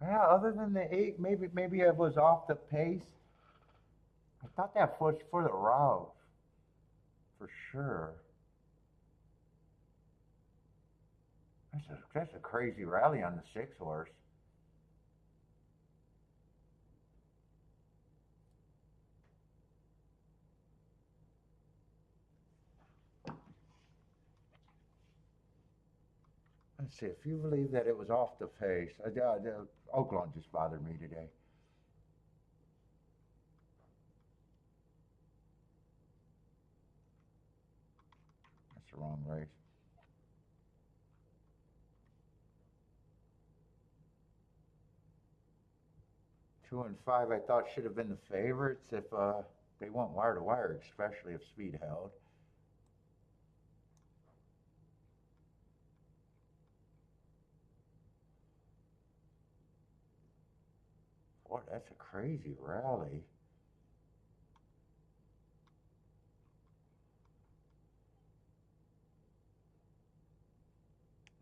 Yeah, other than the 8, maybe it was off the pace. I thought that was for the route, for sure. That's a crazy rally on the 6 horse. Let's see, if you believe that it was off the pace, Oaklawn just bothered me today. That's the wrong race. Two and 5, I thought should have been the favorites if they went wire to wire, especially if speed held. Boy, that's a crazy rally.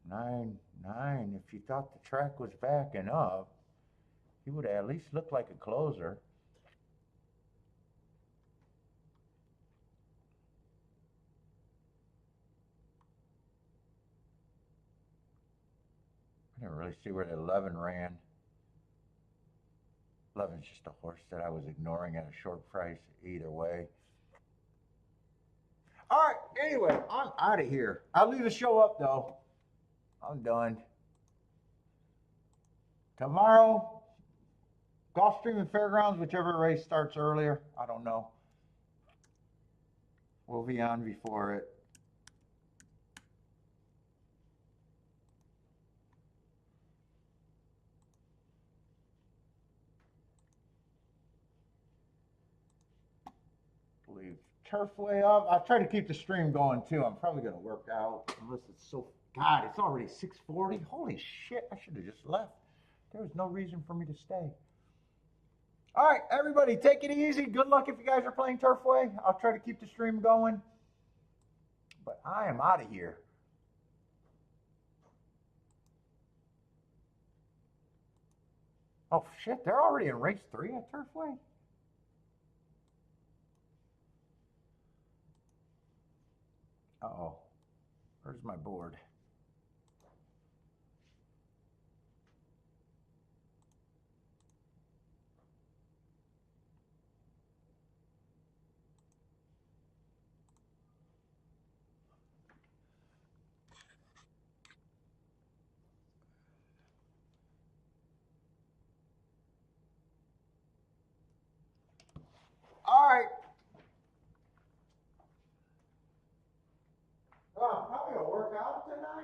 Nine. If you thought the track was backing up, he would at least look like a closer. I didn't really see where the 11 ran. 11's just a horse that I was ignoring at a short price either way. All right, anyway, I'm out of here. I'll leave the show up, though. I'm done. Tomorrow, Gulfstream and Fairgrounds, whichever race starts earlier. I don't know. We'll be on before it. Leave Turfway up. I'll try to keep the stream going too. I'm probably gonna work out unless it's so. God, it's already 6:40. Holy shit! I should have just left. There was no reason for me to stay. All right, everybody, take it easy. Good luck if you guys are playing Turfway. I'll try to keep the stream going. But I am out of here. Oh shit! They're already in race 3 at Turfway. Uh-oh. Where's my board? All right. Well, I'm probably gonna work out tonight.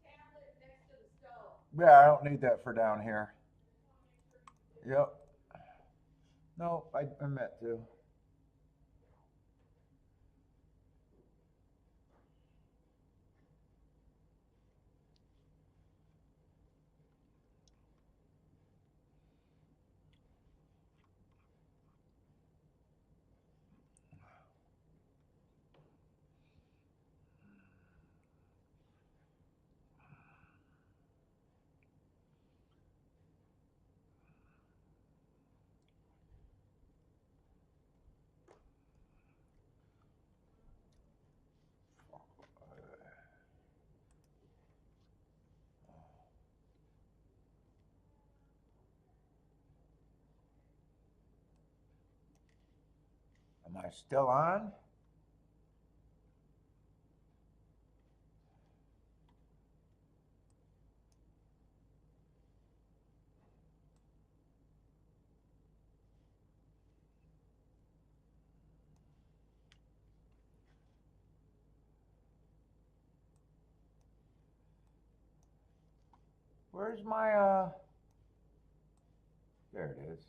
Tablet next to the stove. Yeah, I don't need that for down here. Yep. No, I meant to. Am I still on? Where's my, there it is.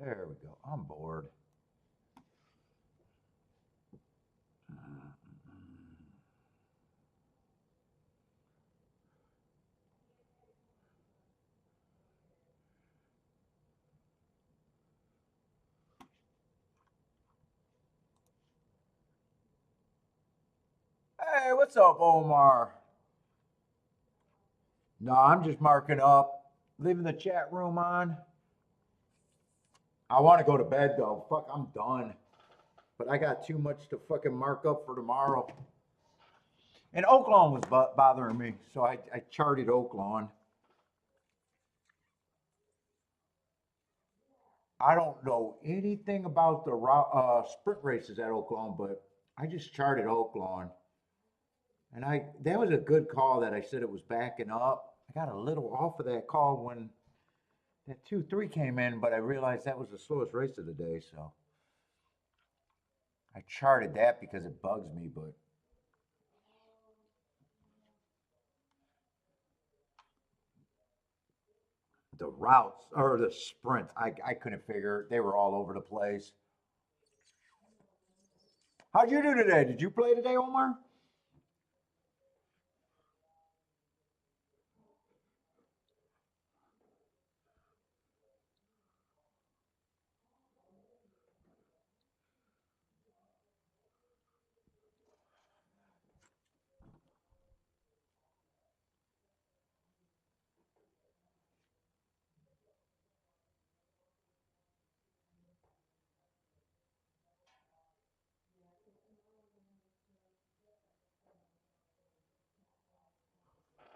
There we go. I'm bored. Hey, what's up, Omar? No, I'm just marking up, leaving the chat room on. I want to go to bed though. Fuck, I'm done. But I got too much to fucking mark up for tomorrow. And Oaklawn was bothering me, so I charted Oaklawn. I don't know anything about the sprint races at Oaklawn, but I just charted Oaklawn. And that was a good call that I said it was backing up. I got a little off of that call when that 2-3 came in, but I realized that was the slowest race of the day, so I charted that because it bugs me, but the routes or the sprints, I couldn't figure. They were all over the place. How'd you do today? Did you play today, Omar?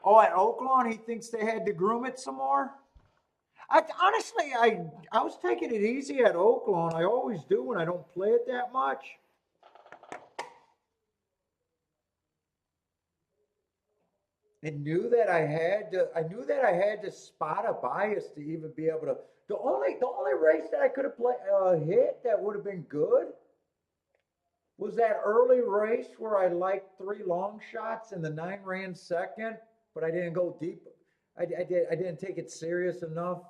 Oh, at Oaklawn, he thinks they had to groom it some more. I was taking it easy at Oaklawn. I always do when I don't play it that much. And knew that I knew that I had to spot a bias to even be able to. The only race that I could have hit that would have been good was that early race where I liked 3 long shots and the 9 ran second, but I didn't go deep. I didn't take it serious enough.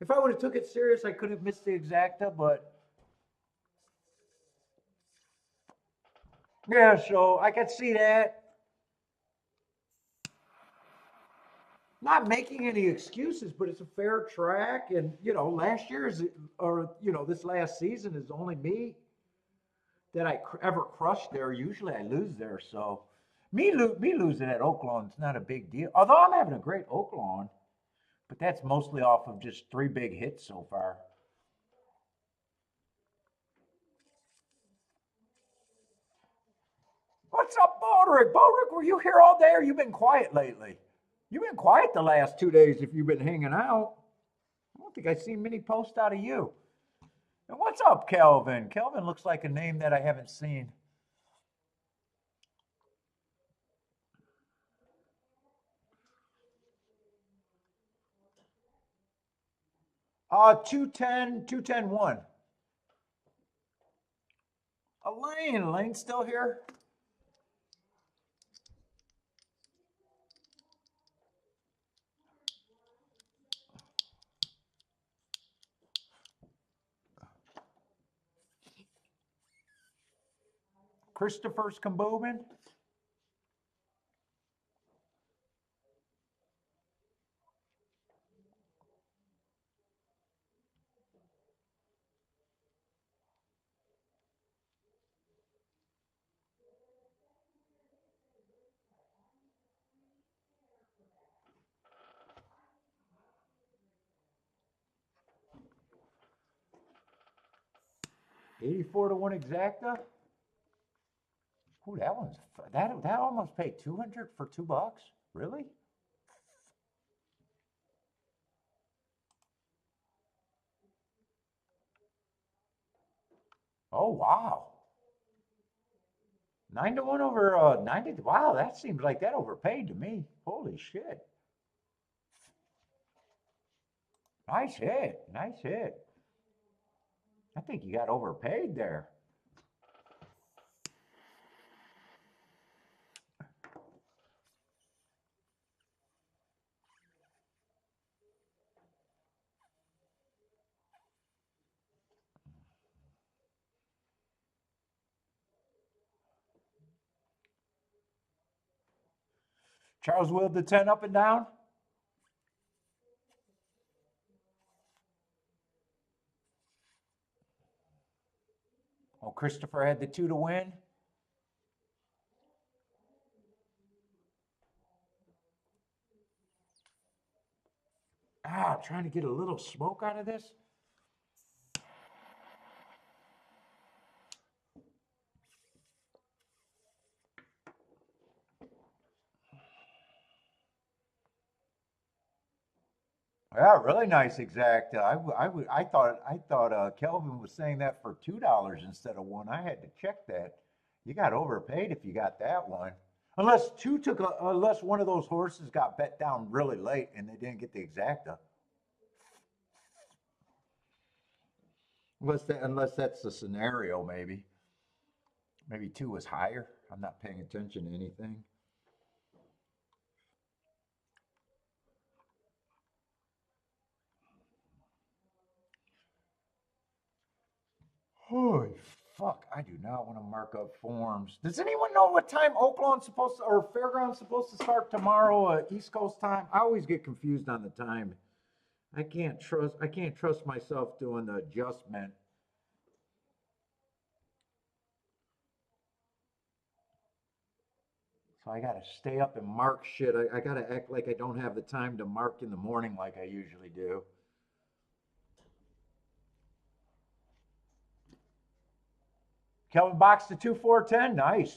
If I would have took it serious, I could have missed the exacta, but yeah, so I could see that. Not making any excuses, but it's a fair track. And, last year's, or, this last season is only me that I ever crushed there. Usually I lose there. So me losing at Oaklawn is not a big deal. Although I'm having a great Oaklawn, but that's mostly off of just 3 big hits so far. What's up, Baldrick? Baldrick, were you here all day or you been quiet lately? You've been quiet the last 2 days if you've been hanging out. I don't think I've seen many posts out of you. And what's up, Kelvin? Kelvin looks like a name that I haven't seen. 210, 210-1. Elaine's still here? Christopher's Kambobin? $84-1 exacta? Ooh, that almost paid 200 for $2. Really? Oh wow. 9-1 over 90. Wow, that seems like that overpaid to me. Holy shit. Nice hit. Nice hit. I think you got overpaid there. Charles wheeled the tent up and down. Oh, Christopher had the 2 to win. Ah, trying to get a little smoke out of this. Yeah, really nice exact. I thought Kelvin was saying that for $2 instead of one. I had to check that. You got overpaid if you got that one. Unless one of those horses got bet down really late and they didn't get the exacta. Unless that's the scenario, maybe. Maybe 2 was higher. I'm not paying attention to anything. Holy fuck, I do not want to mark up forms. Does anyone know what time Oaklawn's supposed to, or Fairground's supposed to start tomorrow, East Coast time? I always get confused on the time. I can't trust myself doing the adjustment. So I gotta stay up and mark shit. I gotta act like I don't have the time to mark in the morning like I usually do. Kelvin boxed to 2-4-10. Nice.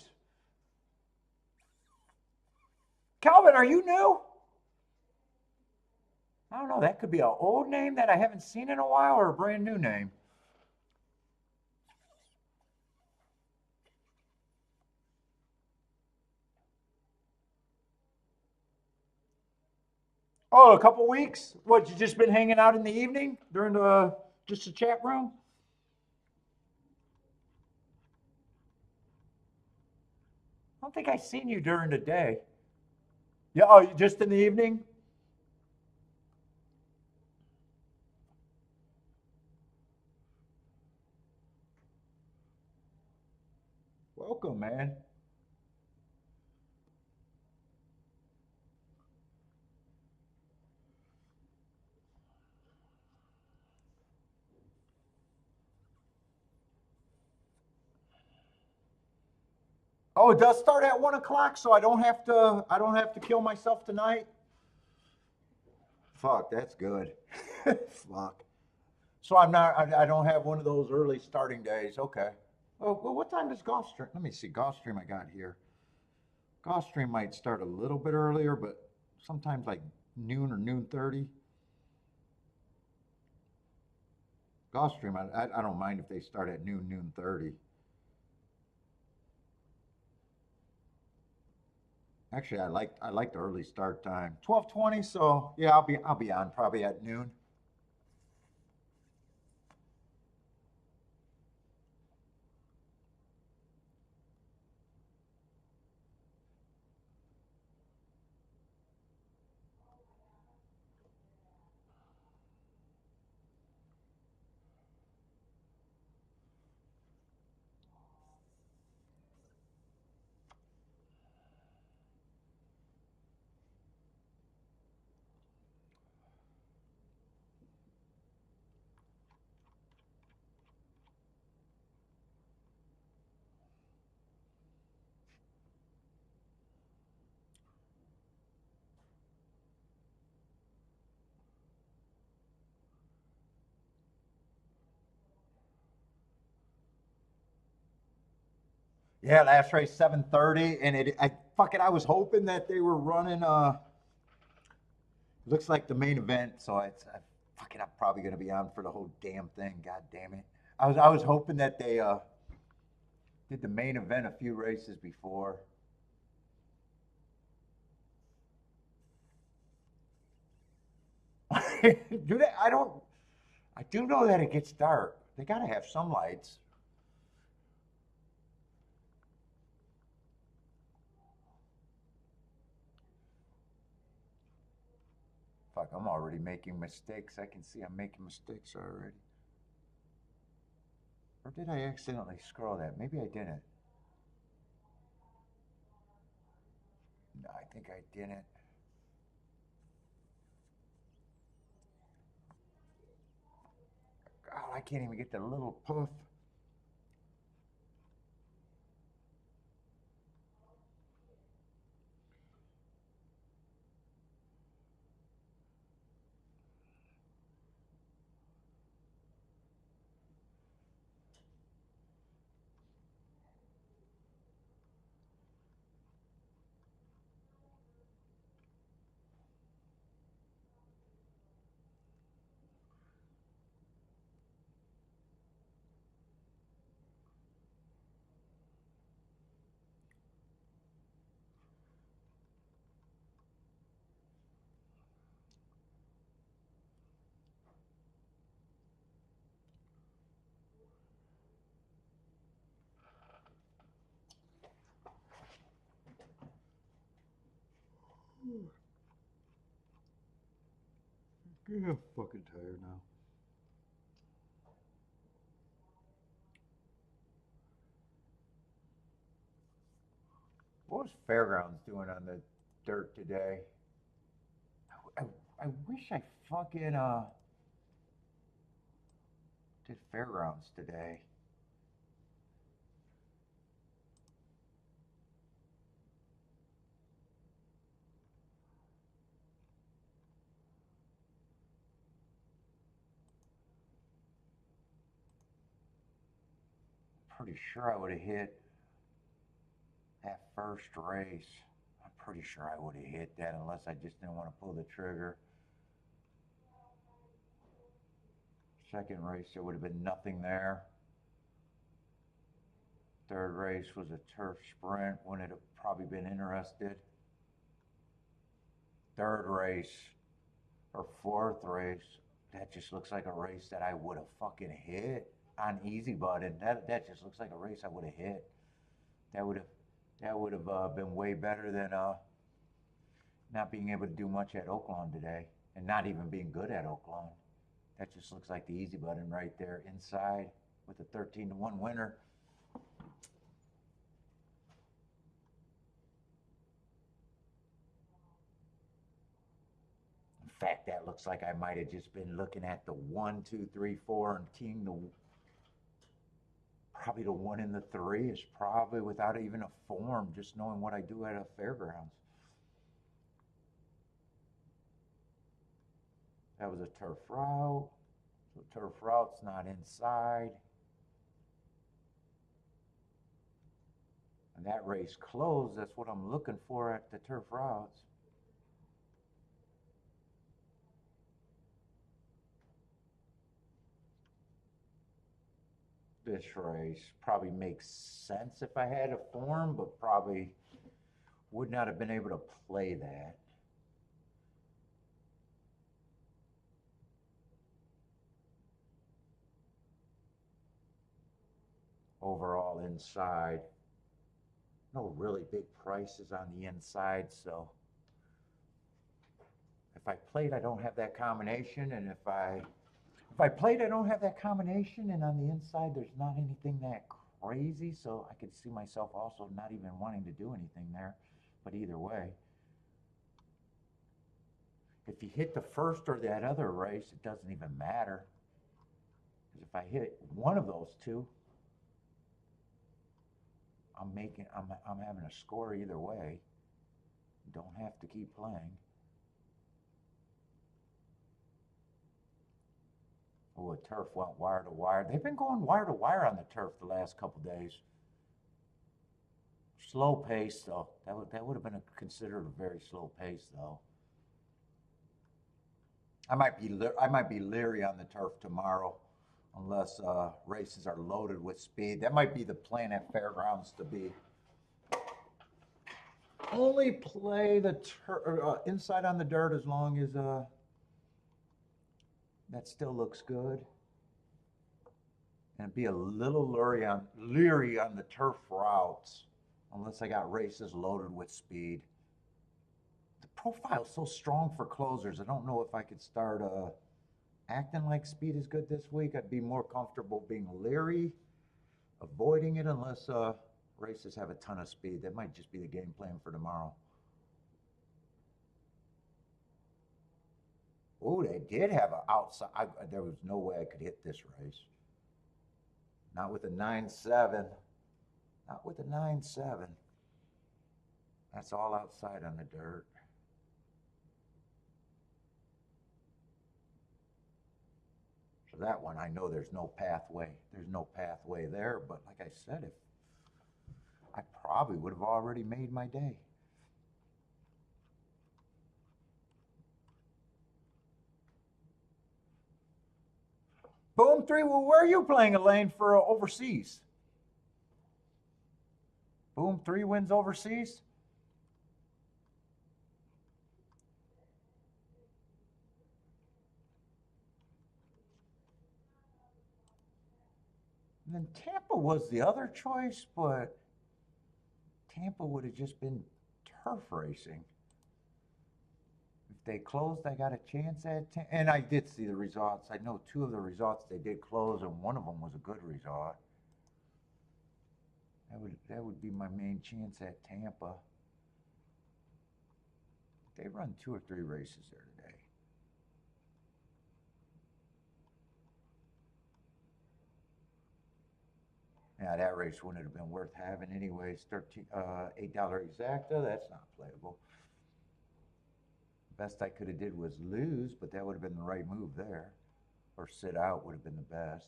Kelvin, are you new? I don't know. That could be an old name that I haven't seen in a while or a brand new name. Oh, a couple weeks? What, you just been hanging out in the evening during just the chat room? I don't think I seen you during the day. Yeah, oh, just in the evening? Welcome, man. Oh, it does start at 1 o'clock, so I don't have to kill myself tonight. Fuck, that's good. Fuck. So I don't have one of those early starting days. Okay. Oh, well, what time does Gulfstream? Let me see. Gulfstream I got here. Gulfstream might start a little bit earlier, but sometimes like noon or noon 30. Gulfstream, I don't mind if they start at noon 30. Actually, I like the early start time. 12:20, so yeah, I'll be on probably at noon. Yeah, last race 7:30, and I was hoping that they were running. Looks like the main event, so I'm probably gonna be on for the whole damn thing. God damn it! I was hoping that they did the main event a few races before. Do they? I don't. I do know that it gets dark. They gotta have some lights. Fuck, I'm already making mistakes. I can see I'm making mistakes already. Or did I accidentally scroll that? Maybe I didn't. No, I think I didn't. God, I can't even get the little puff. Yeah, I'm fucking tired now. What was Fairgrounds doing on the dirt today? I, I wish I fucking did Fairgrounds today. Pretty sure I would have hit that first race. I'm pretty sure I would have hit that unless I just didn't want to pull the trigger. Second race, there would have been nothing there. Third race was a turf sprint. Wouldn't have probably been interested. Third race or fourth race, that just looks like a race that I would have fucking hit on easy button. That just looks like a race I would have hit. That would have been way better than not being able to do much at Oaklawn today, and not even being good at Oaklawn. That just looks like the easy button right there inside with a 13-1 winner. In fact, that looks like I might have just been looking at the 1, 2, 3, 4 and teeing the probably the 1 and the 3 is probably without even a form, just knowing what I do at a fairgrounds. That was a turf route. So turf route's not inside. And that race closed. That's what I'm looking for at the turf routes. This race probably makes sense if I had a form, but probably would not have been able to play that. Overall inside, no really big prices on the inside, so if I played, I don't have that combination, and if I played, I don't have that combination, and on the inside, there's not anything that crazy, so I could see myself also not even wanting to do anything there. But either way, if you hit the first or that other race, it doesn't even matter. Because if I hit one of those two, I'm having a score either way. Don't have to keep playing. Oh, a turf went wire to wire. They've been going wire to wire on the turf the last couple days. Slow pace though. That would have been considered a very slow pace though. I might be leery on the turf tomorrow, unless races are loaded with speed. That might be the plan at fairgrounds to be. Only play the inside on the dirt as long as that still looks good. And be a little leery on the turf routes, unless I got races loaded with speed. The profile's so strong for closers. I don't know if I could start acting like speed is good this week. I'd be more comfortable being leery, avoiding it unless races have a ton of speed. That might just be the game plan for tomorrow. Oh, they did have an outside. There was no way I could hit this race. Not with a 9.7. Not with a 9.7. That's all outside on the dirt. So that one, I know there's no pathway. There's no pathway there. But like I said, if I probably would have already made my day. Boom 3. Well, where are you playing, Elaine, for overseas? Boom 3 wins overseas. And then Tampa was the other choice, but Tampa would have just been turf racing. If they closed, I got a chance at Tampa. And I did see the results. I know 2 of the results they did close, and one of them was a good result. That would be my main chance at Tampa. They run 2 or 3 races there today. Yeah, that race wouldn't have been worth having anyways. $8 exacta. That's not playable. Best I could have did was lose, but that would have been the right move there. Or sit out would have been the best.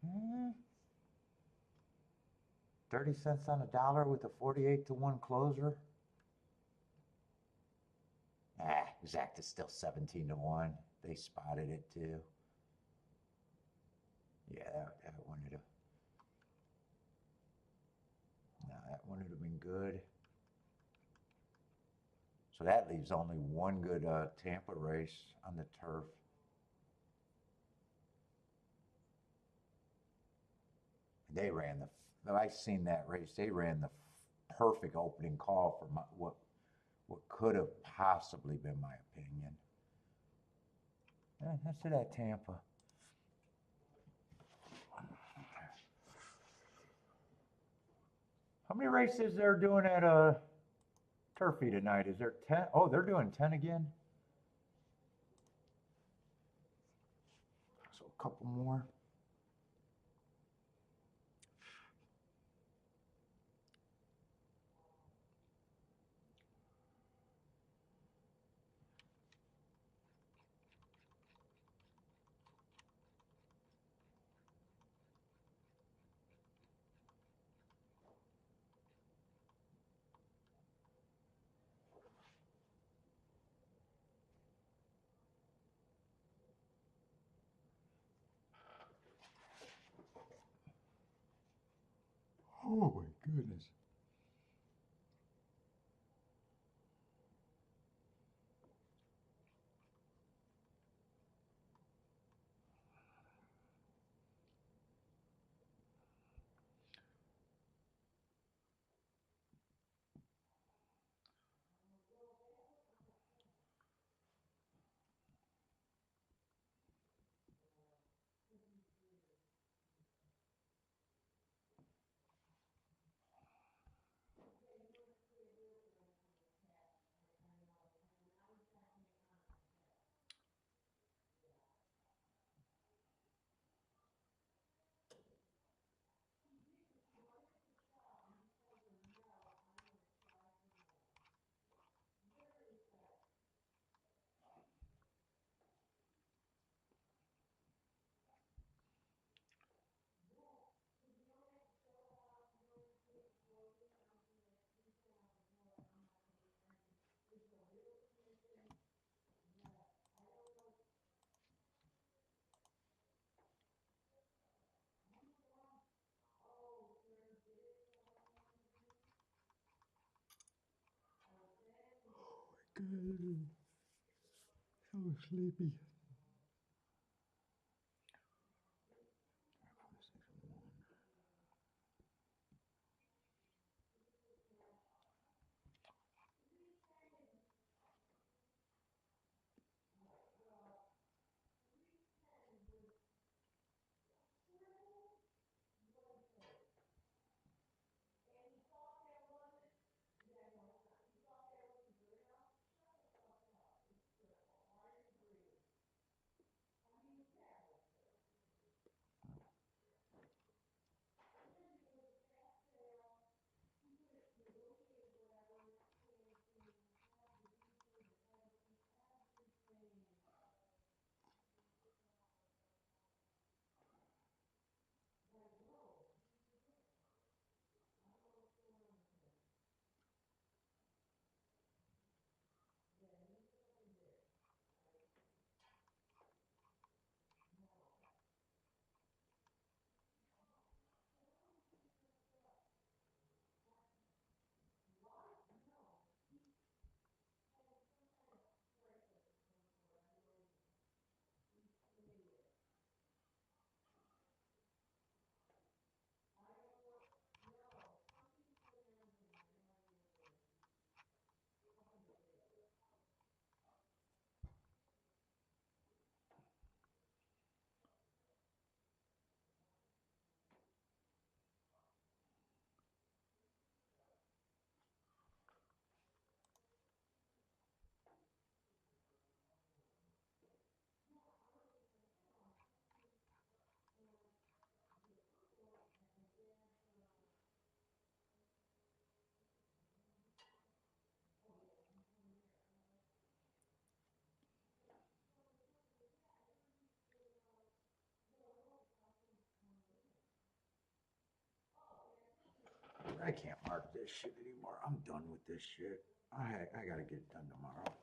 Hmm. 30 cents on a dollar with a 48-1 closer. Exacta's still 17-1. They spotted it too. Yeah, that one would have. No, that one would have been good. So that leaves only one good Tampa race on the turf. They ran I seen that race. They ran the perfect opening call for what could have possibly been my opinion. That's it at Tampa. How many races they're doing at Turfy tonight? Is there 10? Oh, they're doing 10 again. So a couple more. Oh my goodness. God, so sleepy. I can't mark this shit anymore. I'm done with this shit. I gotta get it done tomorrow.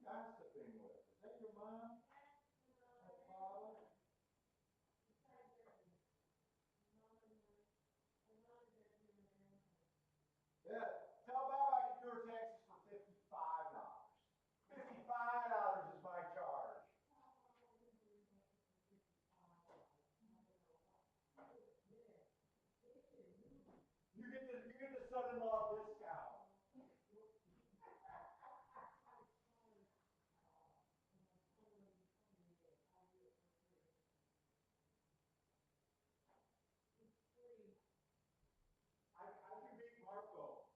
Gossiping with? Is that your mom? Or father? Yeah. Tell Bob I can do her taxes for $55. $55 is my charge. You get the son-in-law discount. I can beat Marco.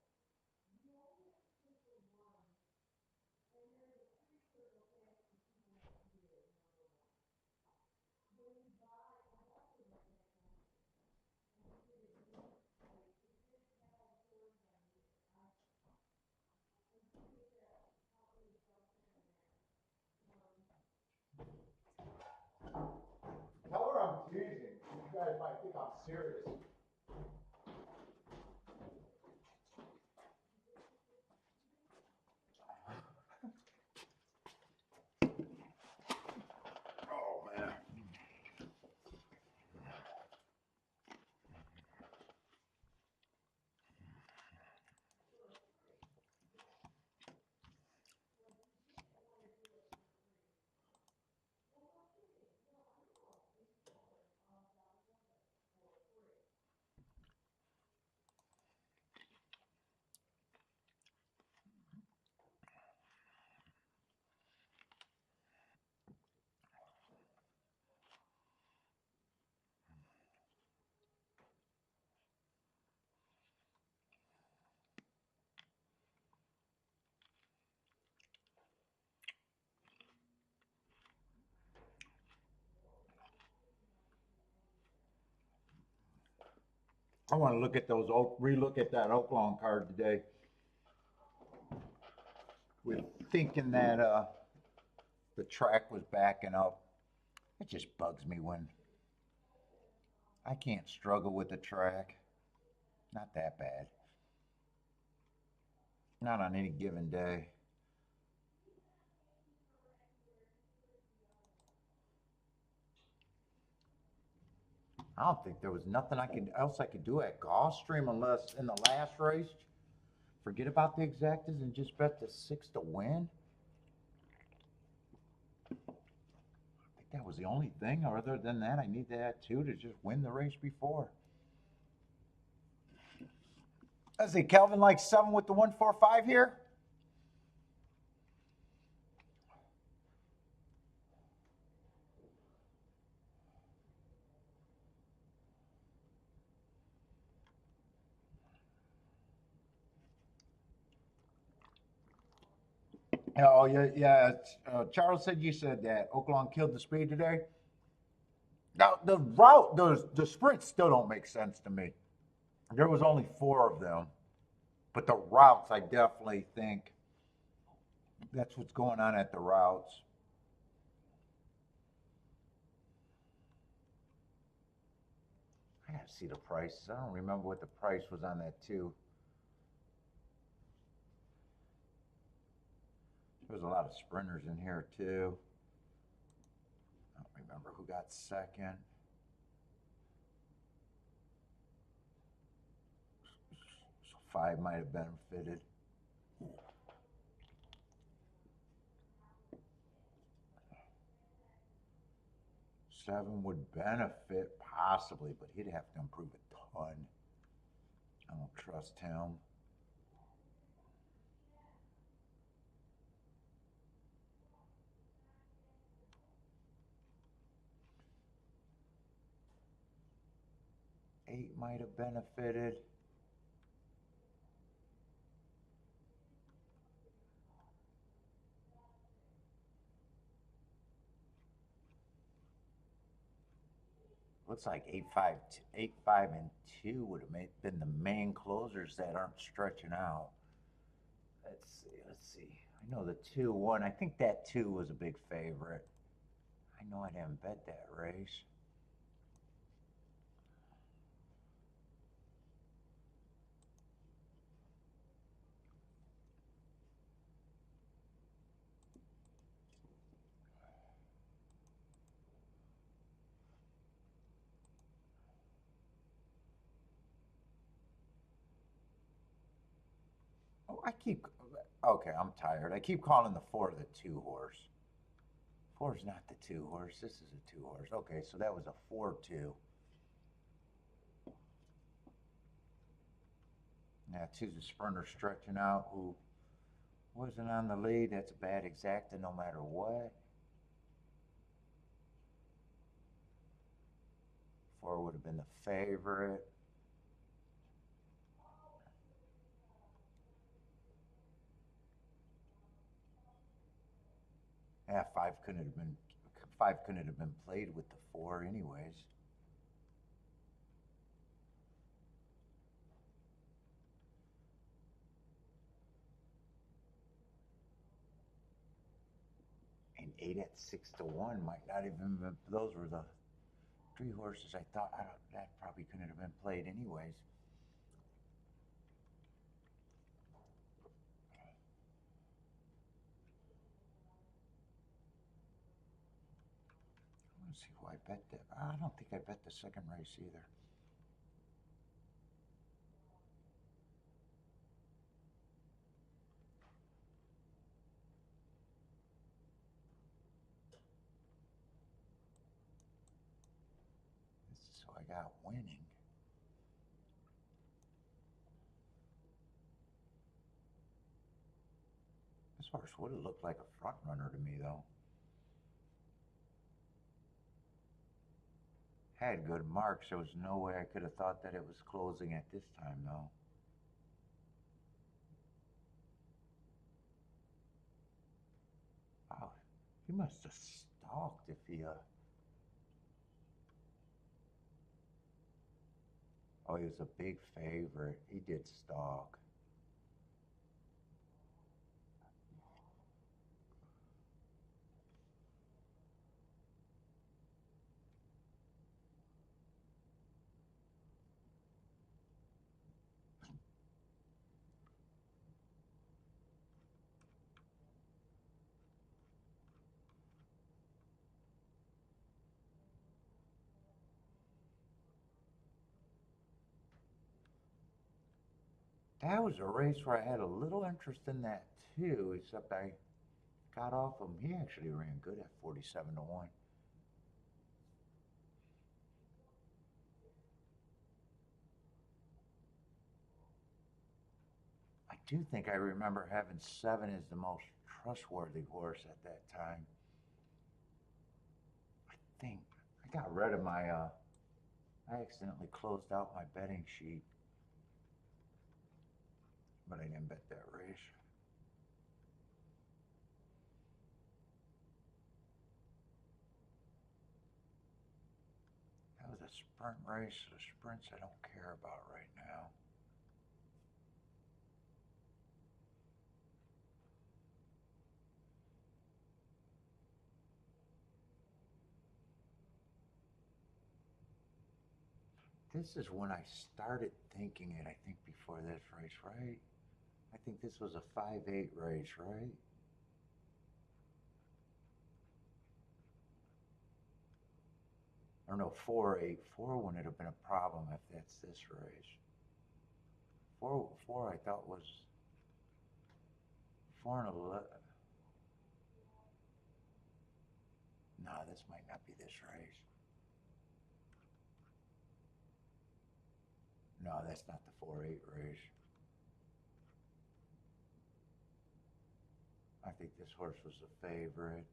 Tell her I'm teasing. You guys might think I'm serious. Oh man. I want to look at those relook at that Oaklawn card today. With thinking that the track was backing up. It just bugs me when I can't struggle with the track. Not that bad. Not on any given day. I don't think there was nothing else I could do at Gulfstream unless in the last race, forget about the exactas and just bet the 6 to win. I think that was the only thing. Other than that, I need that 2 to just win the race before. I say Kelvin like 7 with the 145 here. Oh yeah. Charles said you said that Oaklawn killed the speed today. Now the route, the sprints still don't make sense to me. There was only 4 of them, but the routes, I definitely think that's what's going on at the routes. I gotta see the prices. I don't remember what the price was on that too. There's a lot of sprinters in here too. I don't remember who got second. So 5 might have benefited. Seven would benefit possibly, but he'd have to improve a ton. I don't trust him. 8 might have benefited. Looks like 8-5, 8-5, and 2 would have been the main closers that aren't stretching out. Let's see, let's see. I know the 2-1. I think that 2 was a big favorite. I know I didn't bet that race. Oh, okay, I'm tired. I keep calling the 4 the 2 horse. 4 is not the 2 horse. This is a 2 horse. Okay, so that was a 4-2. Yeah, 2's a sprinter stretching out who wasn't on the lead. That's a bad exacta no matter what. 4 would have been the favorite. Yeah, 5 couldn't have been played with the 4 anyways. And 8 at 6-1 might not even been, those were the 3 horses I thought that probably couldn't have been played anyways. Let's see who I bet that. I don't think I bet the second race either. So I got winning. This horse would have looked like a front runner to me though. Had good marks. There was no way I could have thought that it was closing at this time though. Wow, he must have stalked if he oh, he was a big favorite. He did stalk. That was a race where I had a little interest in that too, except I got off him. He actually ran good at 47-1. I do think I remember having 7 as the most trustworthy horse at that time. I think I got rid of my, I accidentally closed out my betting sheet, but I didn't bet that race. That was a sprint race. The sprints I don't care about right now. This is when I started thinking it, I think, before this race, right? I think this was a 5-8 race, right? Or no, 4-8. 4 wouldn't have been a problem if that's this race. 4 I thought was 4 and 11. No, this might not be this race. No, that's not the 4-8 race. I think this horse was the favorite.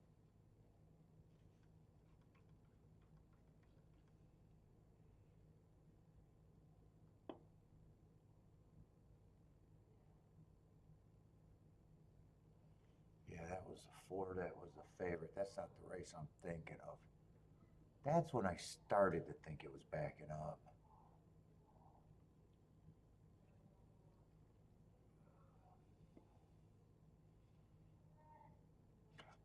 was the 4 that was the favorite. That's not the race I'm thinking of. That's when I started to think it was backing up.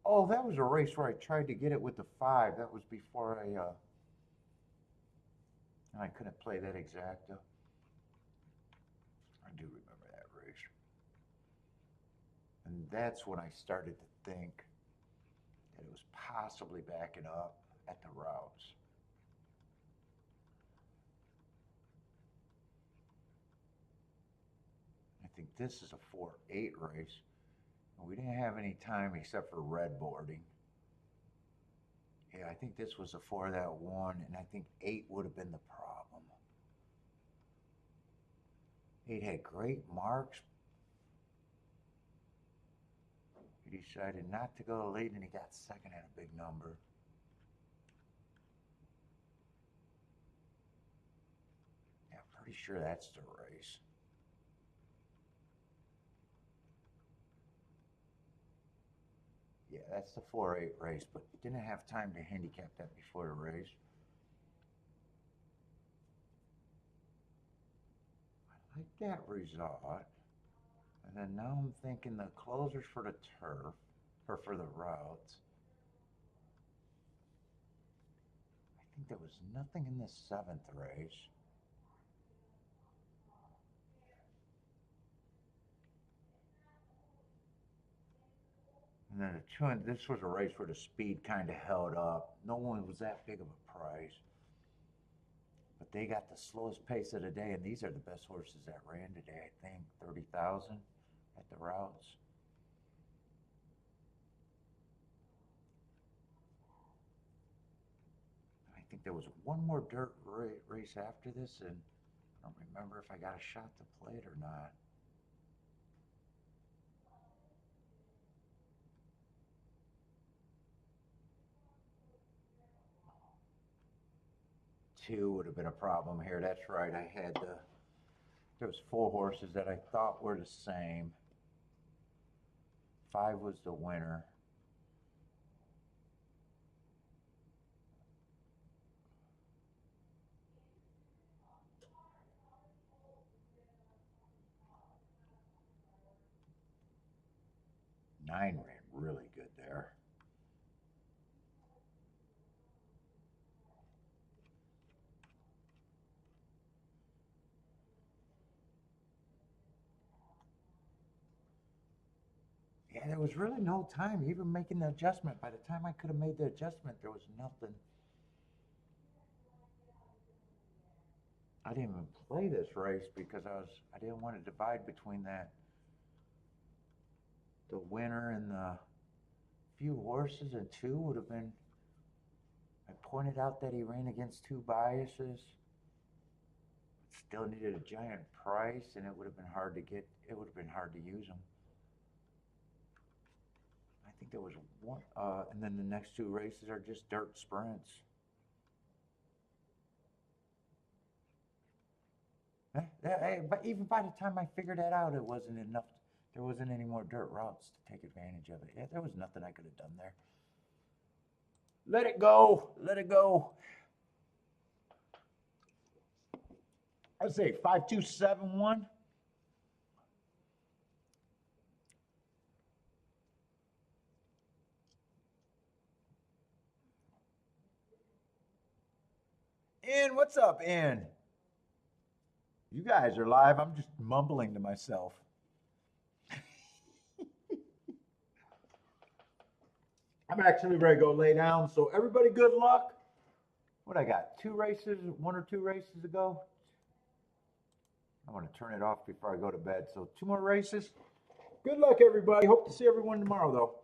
Oh, that was a race where I tried to get it with the 5. That was before I couldn't play that exacta. I do remember that race. And that's when I started to think that it was possibly backing up at the routes. I think this is a 4-8 race. And we didn't have any time except for red boarding. Yeah, I think this was the 4 that won, and I think 8 would have been the problem. 8 had great marks. He decided not to go to lead, and he got second at a big number. Yeah, pretty sure that's the race. Yeah, that's the 4-8 race, but didn't have time to handicap that before the race. I like that result. And then now I'm thinking the closers for the turf, or for the routes. I think there was nothing in the 7th race. And then this was a race where the speed kind of held up. No one was that big of a price. But they got the slowest pace of the day, and these are the best horses that ran today, I think. 30,000 at the routes. I think there was one more dirt race after this, and I don't remember if I got a shot to play it or not. Two would have been a problem here. That's right. I had there was 4 horses that I thought were the same. 5 was the winner. Nine ran really good there. Yeah, there was really no time even making the adjustment. By the time I could have made the adjustment, there was nothing. I didn't even play this race because I didn't want to divide between the winner and the few horses, and 2 would have been. I pointed out that he ran against 2 biases. Still needed a giant price, and it would have been hard to get. It would have been hard to use them. I think there was one, and then the next 2 races are just dirt sprints. But even by the time I figured that out, it wasn't enough. There wasn't any more dirt routes to take advantage of it. Yeah, there was nothing I could have done there. Let it go. Let it go. I'd say 5-2-7-1. In, what's up, In? You guys are live. I'm just mumbling to myself. I'm actually ready to go lay down. So everybody, good luck. What I got? 2 races, 1 or 2 races to go. I want to turn it off before I go to bed. So 2 more races. Good luck, everybody. Hope to see everyone tomorrow, though.